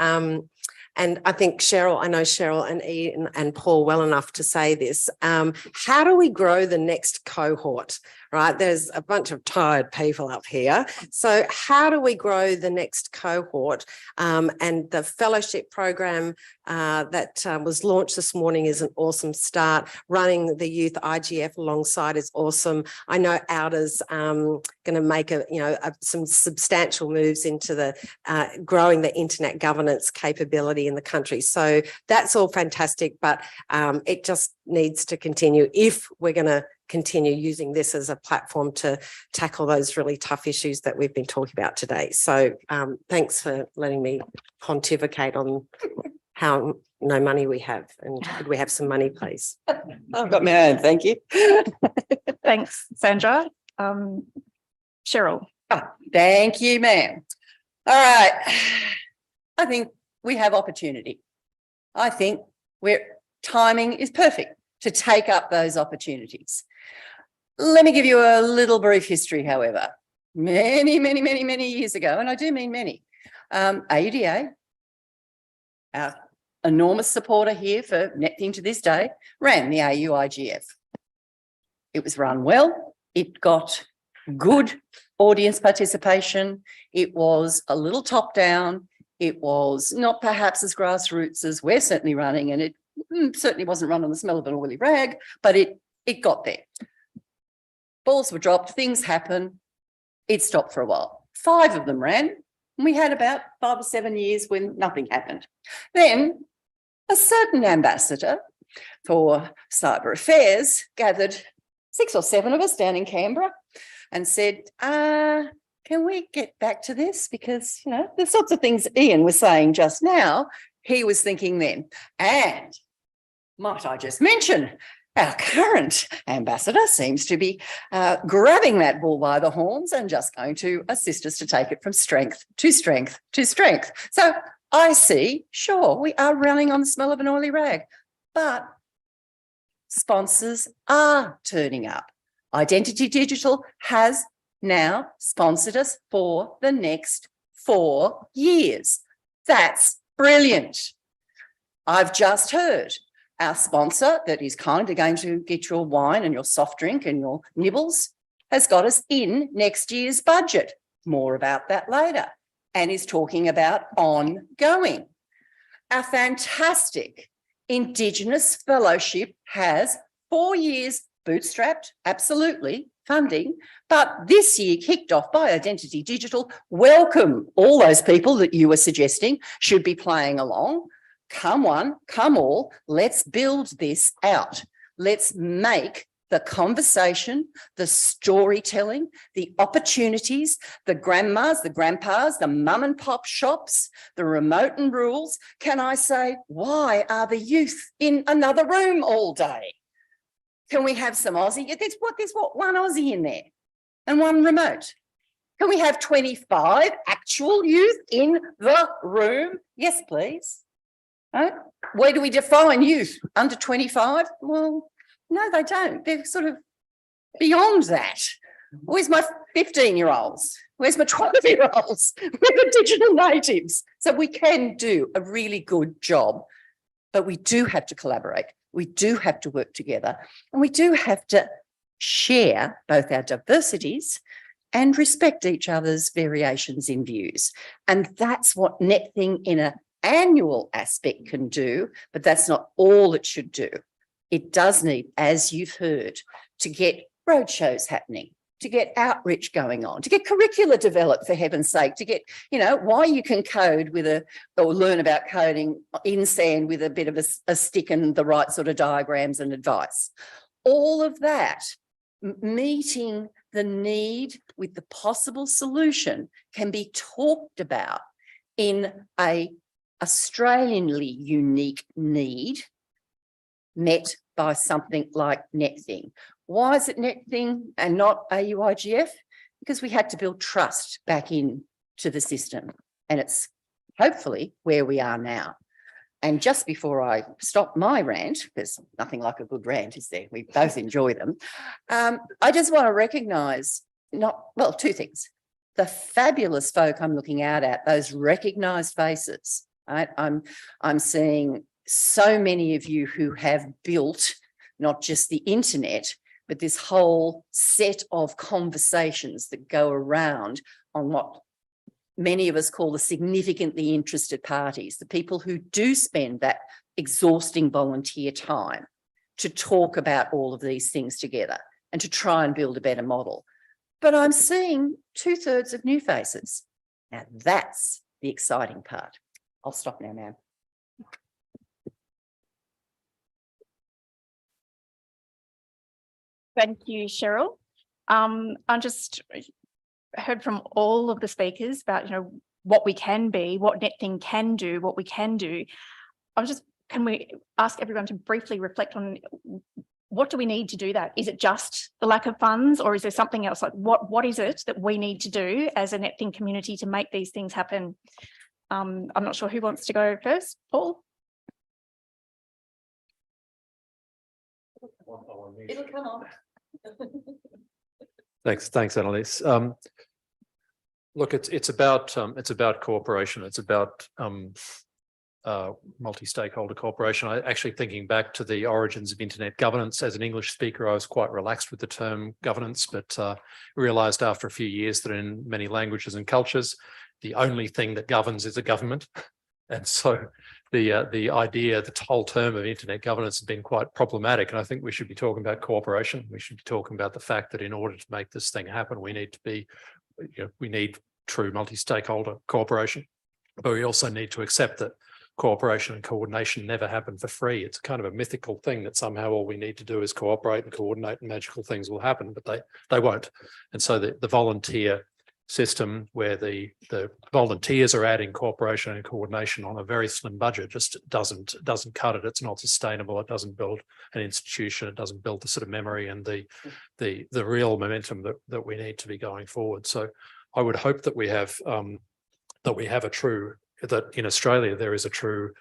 and I think I know Cheryl and Ian and Paul well enough to say this. How do we grow the next cohort, right? There's a bunch of tired people up here. So how do we grow the next cohort? And the fellowship program that was launched this morning is an awesome start. Running the youth IGF alongside is awesome. I know Outer's going to make some substantial moves into the growing the internet governance capability in the country. So that's all fantastic, but it just needs to continue if we're going to continue using this as a platform to tackle those really tough issues that we've been talking about today. So thanks for letting me pontificate on how no money we have, and could we have some money, please? I've got my own, thank you. Thanks, Sandra. Cheryl. Oh, thank you, ma'am. All right. I think we have opportunity. I think timing is perfect to take up those opportunities. Let me give you a little brief history, however. Many years ago, and I do mean many, AUDA, our enormous supporter here for NetThing to this day, ran the AU IGF. It was run well. It got good audience participation. It was a little top down. It was not perhaps as grassroots as we're certainly running, and it certainly wasn't run on the smell of an oily rag, but it got there. Balls were dropped, things happen. It stopped for a while. 5 of them ran, and we had about 5 or 7 years when nothing happened. Then a certain ambassador for cyber affairs gathered 6 or 7 of us down in Canberra and said, can we get back to this? Because, the sorts of things Ian was saying just now, he was thinking then. And might I just mention, our current ambassador seems to be grabbing that bull by the horns and just going to assist us to take it from strength to strength to strength. So I see, sure, we are running on the smell of an oily rag, but sponsors are turning up. Identity Digital has now sponsored us for the next 4 years. That's brilliant. I've just heard our sponsor that is kind of going to get your wine and your soft drink and your nibbles has got us in next year's budget. More about that later. And is talking about ongoing. Our fantastic Indigenous Fellowship has 4 years bootstrapped, absolutely, funding, but this year kicked off by Identity Digital. Welcome all those people that you were suggesting should be playing along. Come one, come all, let's build this out. Let's make the conversation, the storytelling, the opportunities, the grandmas, the grandpas, the mum and pop shops, the remote and rules. Can I say, why are the youth in another room all day? Can we have some Aussie? There's what, 1 Aussie in there and 1 remote. Can we have 25 actual youth in the room? Yes, please. Where do we define youth? Under 25? Well, no, they don't. They're sort of beyond that. Where's my 15-year-olds? Where's my 12-year-olds? Where are the digital natives? So we can do a really good job, but we do have to collaborate. We do have to work together, and we do have to share both our diversities and respect each other's variations in views. And that's what NetThing in an annual aspect can do, but that's not all it should do. It does need, as you've heard, to get roadshows happening, to get outreach going on, to get curricula developed, for heaven's sake, to get, why you can code or learn about coding in sand with a bit of a stick and the right sort of diagrams and advice. All of that, meeting the need with the possible solution, can be talked about in a Australianly unique need met by something like NetThing. Why is it NetThing and not AUIGF? Because we had to build trust back into the system, and it's hopefully where we are now. And just before I stop my rant, because nothing like a good rant, is there? We both enjoy them. I just want to recognise 2 things. The fabulous folk I'm looking out at, those recognised faces right? I'm seeing so many of you who have built not just the internet, but this whole set of conversations that go around on what many of us call the significantly interested parties, the people who do spend that exhausting volunteer time to talk about all of these things together and to try and build a better model. But I'm seeing 2/3 of new faces. Now that's the exciting part. I'll stop now, ma'am. Thank you, Cheryl. I just heard from all of the speakers about, what we can be, what NetThing can do, what we can do. Can we ask everyone to briefly reflect on what do we need to do that? Is it just the lack of funds, or is there something else? Like what is it that we need to do as a NetThing community to make these things happen? I'm not sure who wants to go first. Paul? It'll come on. Thanks, Annalise. Look, it's about cooperation. It's about multi-stakeholder cooperation. Actually thinking back to the origins of internet governance, as an English speaker, I was quite relaxed with the term governance, but realised after a few years that in many languages and cultures, the only thing that governs is a government. And so the idea, the whole term of internet governance has been quite problematic. And I think we should be talking about cooperation. We should be talking about the fact that in order to make this thing happen, we need to be, we need true multi-stakeholder cooperation. But we also need to accept that cooperation and coordination never happen for free. It's kind of a mythical thing that somehow all we need to do is cooperate and coordinate and magical things will happen, but they won't. And so the volunteer system where the volunteers are adding cooperation and coordination on a very slim budget just doesn't cut it. It's not sustainable. It doesn't build an institution. It doesn't build the sort of memory and the real momentum that we need to be going forward. So I would hope that we have that in Australia there is a true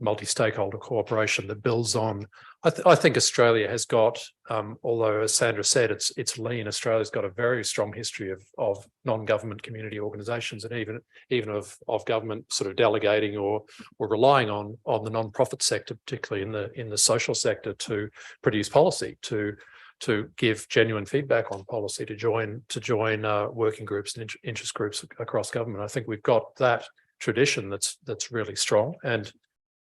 multi-stakeholder cooperation that builds on. I think Australia has got, although as Sandra said, it's lean. Australia's got a very strong history of non-government community organisations, and even of government sort of delegating or relying on the non-profit sector, particularly in the social sector, to produce policy, to give genuine feedback on policy, to join working groups and interest groups across government. I think we've got that tradition that's really strong, and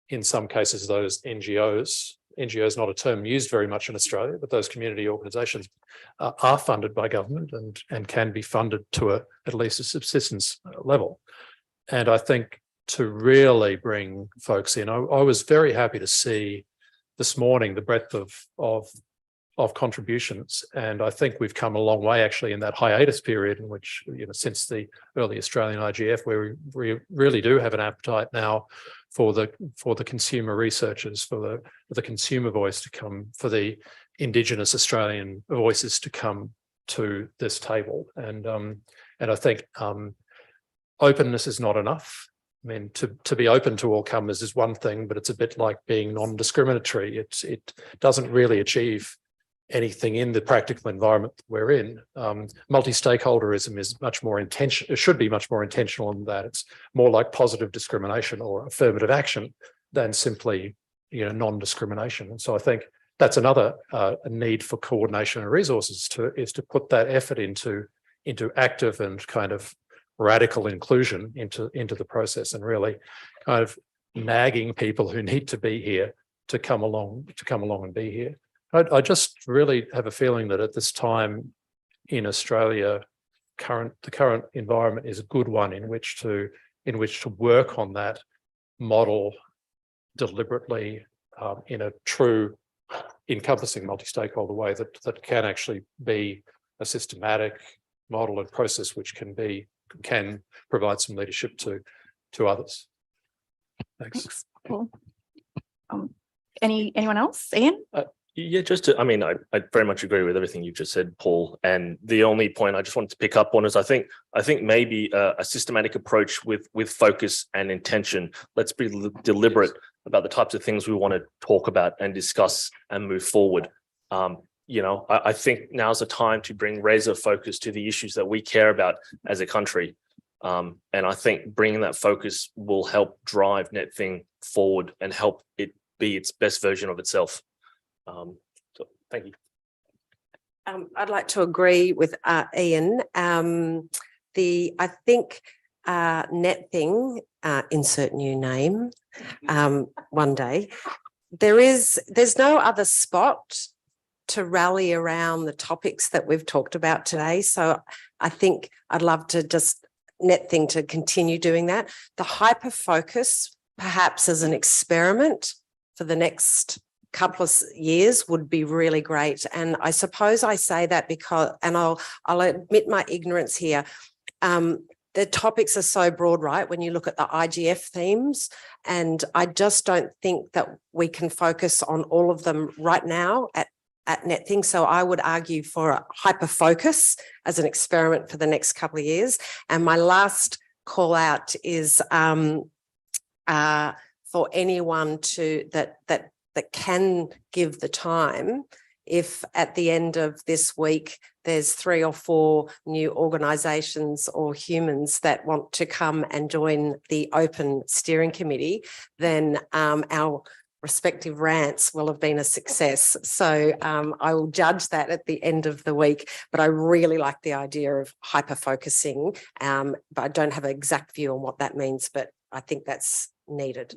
in some cases those NGOs is not a term used very much in Australia, but those community organisations are funded by government and can be funded to at least a subsistence level. And I think to really bring folks in, I was very happy to see this morning the breadth of contributions, and I think we've come a long way actually in that hiatus period in which, since the early Australian IGF, where we really do have an appetite now for the consumer researchers, for the consumer voice to come, for the Indigenous Australian voices to come to this table. And I think openness is not enough. I mean, to be open to all comers is one thing, but it's a bit like being non-discriminatory. It doesn't really achieve anything in the practical environment that we're in. Multi-stakeholderism is much more intentional. It should be much more intentional in that it's more like positive discrimination or affirmative action than simply, non-discrimination. And so I think that's another need for coordination and resources is to put that effort into active and kind of radical inclusion into the process, and really kind of nagging people who need to be here to come along and be here. I just really have a feeling that at this time in Australia, the current environment is a good one in which to work on that model deliberately in a true encompassing multi-stakeholder way that can actually be a systematic model and process which can provide some leadership to others. Thanks. Cool. Anyone else? Ian? Yeah, I very much agree with everything you just said, Paul. And the only point I just wanted to pick up on is I think maybe a systematic approach with focus and intention. Let's be deliberate about the types of things we want to talk about and discuss and move forward. I think now's the time to bring razor focus to the issues that we care about as a country. And I think bringing that focus will help drive NetThing forward and help it be its best version of itself. So thank you. I'd like to agree with Ian. I think NetThing, insert new name, one day. There's no other spot to rally around the topics that we've talked about today. So I think I'd love to just NetThing to continue doing that. The hyper focus, perhaps as an experiment for the next couple of years, would be really great. And I suppose I say that because, and I'll admit my ignorance here, the topics are so broad, right? When you look at the IGF themes, and I just don't think that we can focus on all of them right now at NetThing. So I would argue for a hyper focus as an experiment for the next couple of years. And my last call out is for anyone that can give the time. If at the end of this week there's 3 or 4 new organisations or humans that want to come and join the open steering committee, then our respective rants will have been a success. So I will judge that at the end of the week, but I really like the idea of hyper focusing, but I don't have an exact view on what that means, but I think that's needed.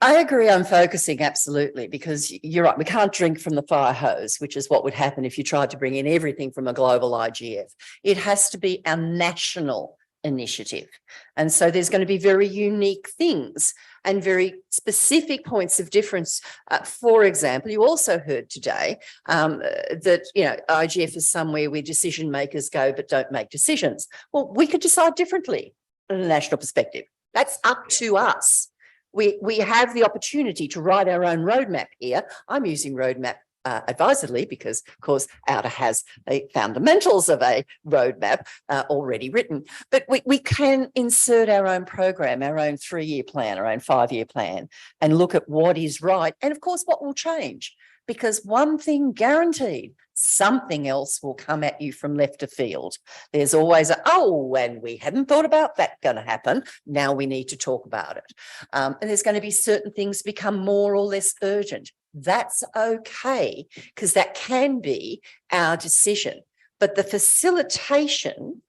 I agree on focusing, absolutely, because you're right, we can't drink from the fire hose, which is what would happen if you tried to bring in everything from a global IGF. It has to be our national initiative. And so there's going to be very unique things and very specific points of difference. For example, you also heard today that, you know, IGF is somewhere where decision makers go but don't make decisions. Well, we could decide differently in a national perspective. That's up to us. We have the opportunity to write our own roadmap here. I'm using roadmap advisedly because, of course, Outer has the fundamentals of a roadmap already written. But we can insert our own program, our own 3-year plan, our own 5-year plan, and look at what is right. And, of course, what will change. Because one thing guaranteed, something else will come at you from left of field. There's always and we hadn't thought about that going to happen. Now we need to talk about it. And there's going to be certain things become more or less urgent. That's okay, because that can be our decision. But the facilitation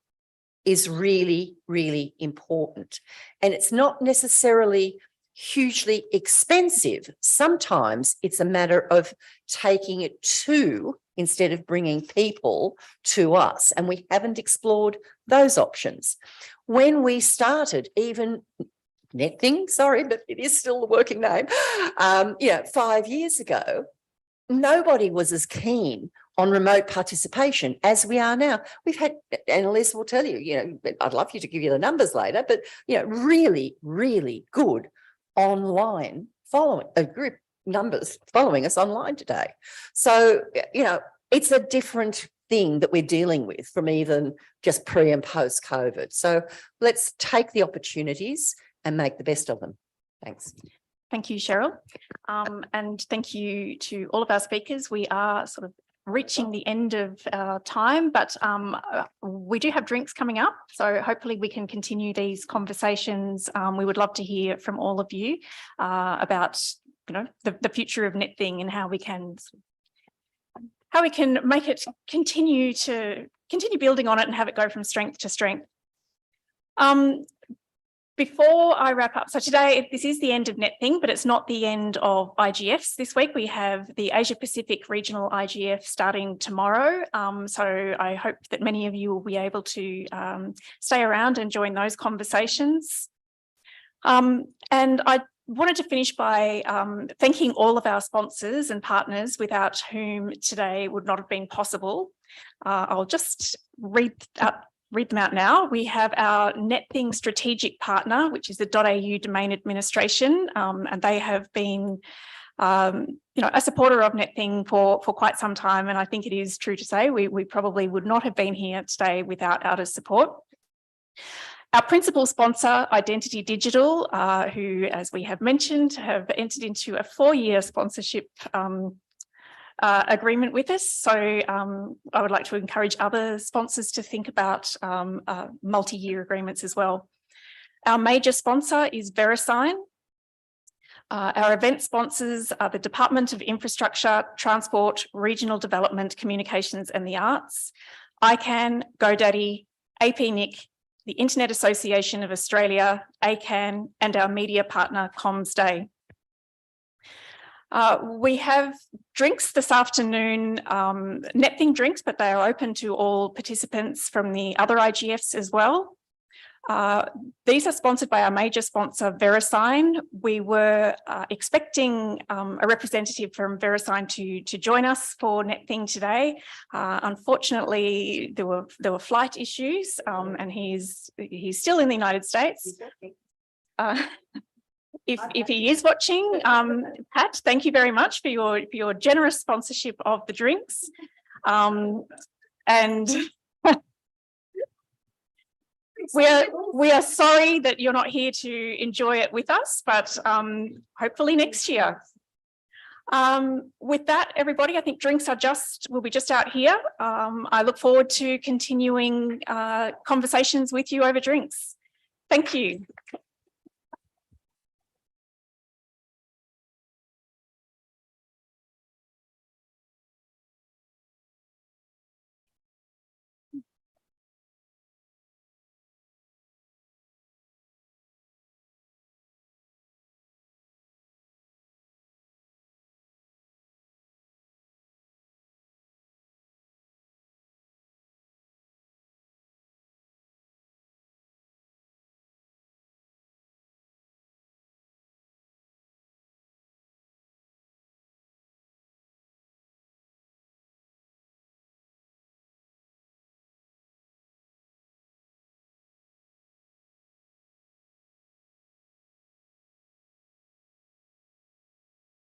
is really, really important. And it's not necessarily hugely expensive. Sometimes it's a matter of taking it to, instead of bringing people to us. And we haven't explored those options. When we started, even NetThing, sorry, but it is still the working name, 5 years ago, nobody was as keen on remote participation as we are now. We've had, Annalise will tell you, I'd love you to give you the numbers later, but, really, really good online following, group numbers following us online today. So, it's a different thing that we're dealing with from even just pre and post COVID. So let's take the opportunities and make the best of them. Thanks. Thank you, Cheryl. And thank you to all of our speakers. We are sort of reaching the end of our time, but we do have drinks coming up. So hopefully we can continue these conversations. We would love to hear from all of you about, the future of NetThing and how we can make it continue building on it and have it go from strength to strength. Before I wrap up, so today, this is the end of NetThing, but it's not the end of IGFs. This week we have the Asia Pacific Regional IGF starting tomorrow. So I hope that many of you will be able to stay around and join those conversations. And I wanted to finish by thanking all of our sponsors and partners without whom today would not have been possible. I'll just read them out now. We have our NetThing strategic partner, which is the .au domain administration, and they have been, a supporter of NetThing for quite some time. And I think it is true to say we probably would not have been here today without Outer's support. Our principal sponsor, Identity Digital, who, as we have mentioned, have entered into a 4-year sponsorship agreement with us. So I would like to encourage other sponsors to think about multi-year agreements as well. Our major sponsor is VeriSign. Our event sponsors are the Department of Infrastructure, Transport, Regional Development, Communications and the Arts, ICANN, GoDaddy, APNIC, the Internet Association of Australia, ACAN, and our media partner CommsDay. We have drinks this afternoon, NetThing drinks, but they are open to all participants from the other IGFs as well. These are sponsored by our major sponsor, VeriSign. We were expecting a representative from VeriSign to join us for NetThing today. Unfortunately, there were flight issues, and he's still in the United States. If he is watching, Pat, thank you very much for your generous sponsorship of the drinks. And we are sorry that you're not here to enjoy it with us, but hopefully next year. With that, everybody, I think drinks will be just out here. I look forward to continuing conversations with you over drinks. Thank you.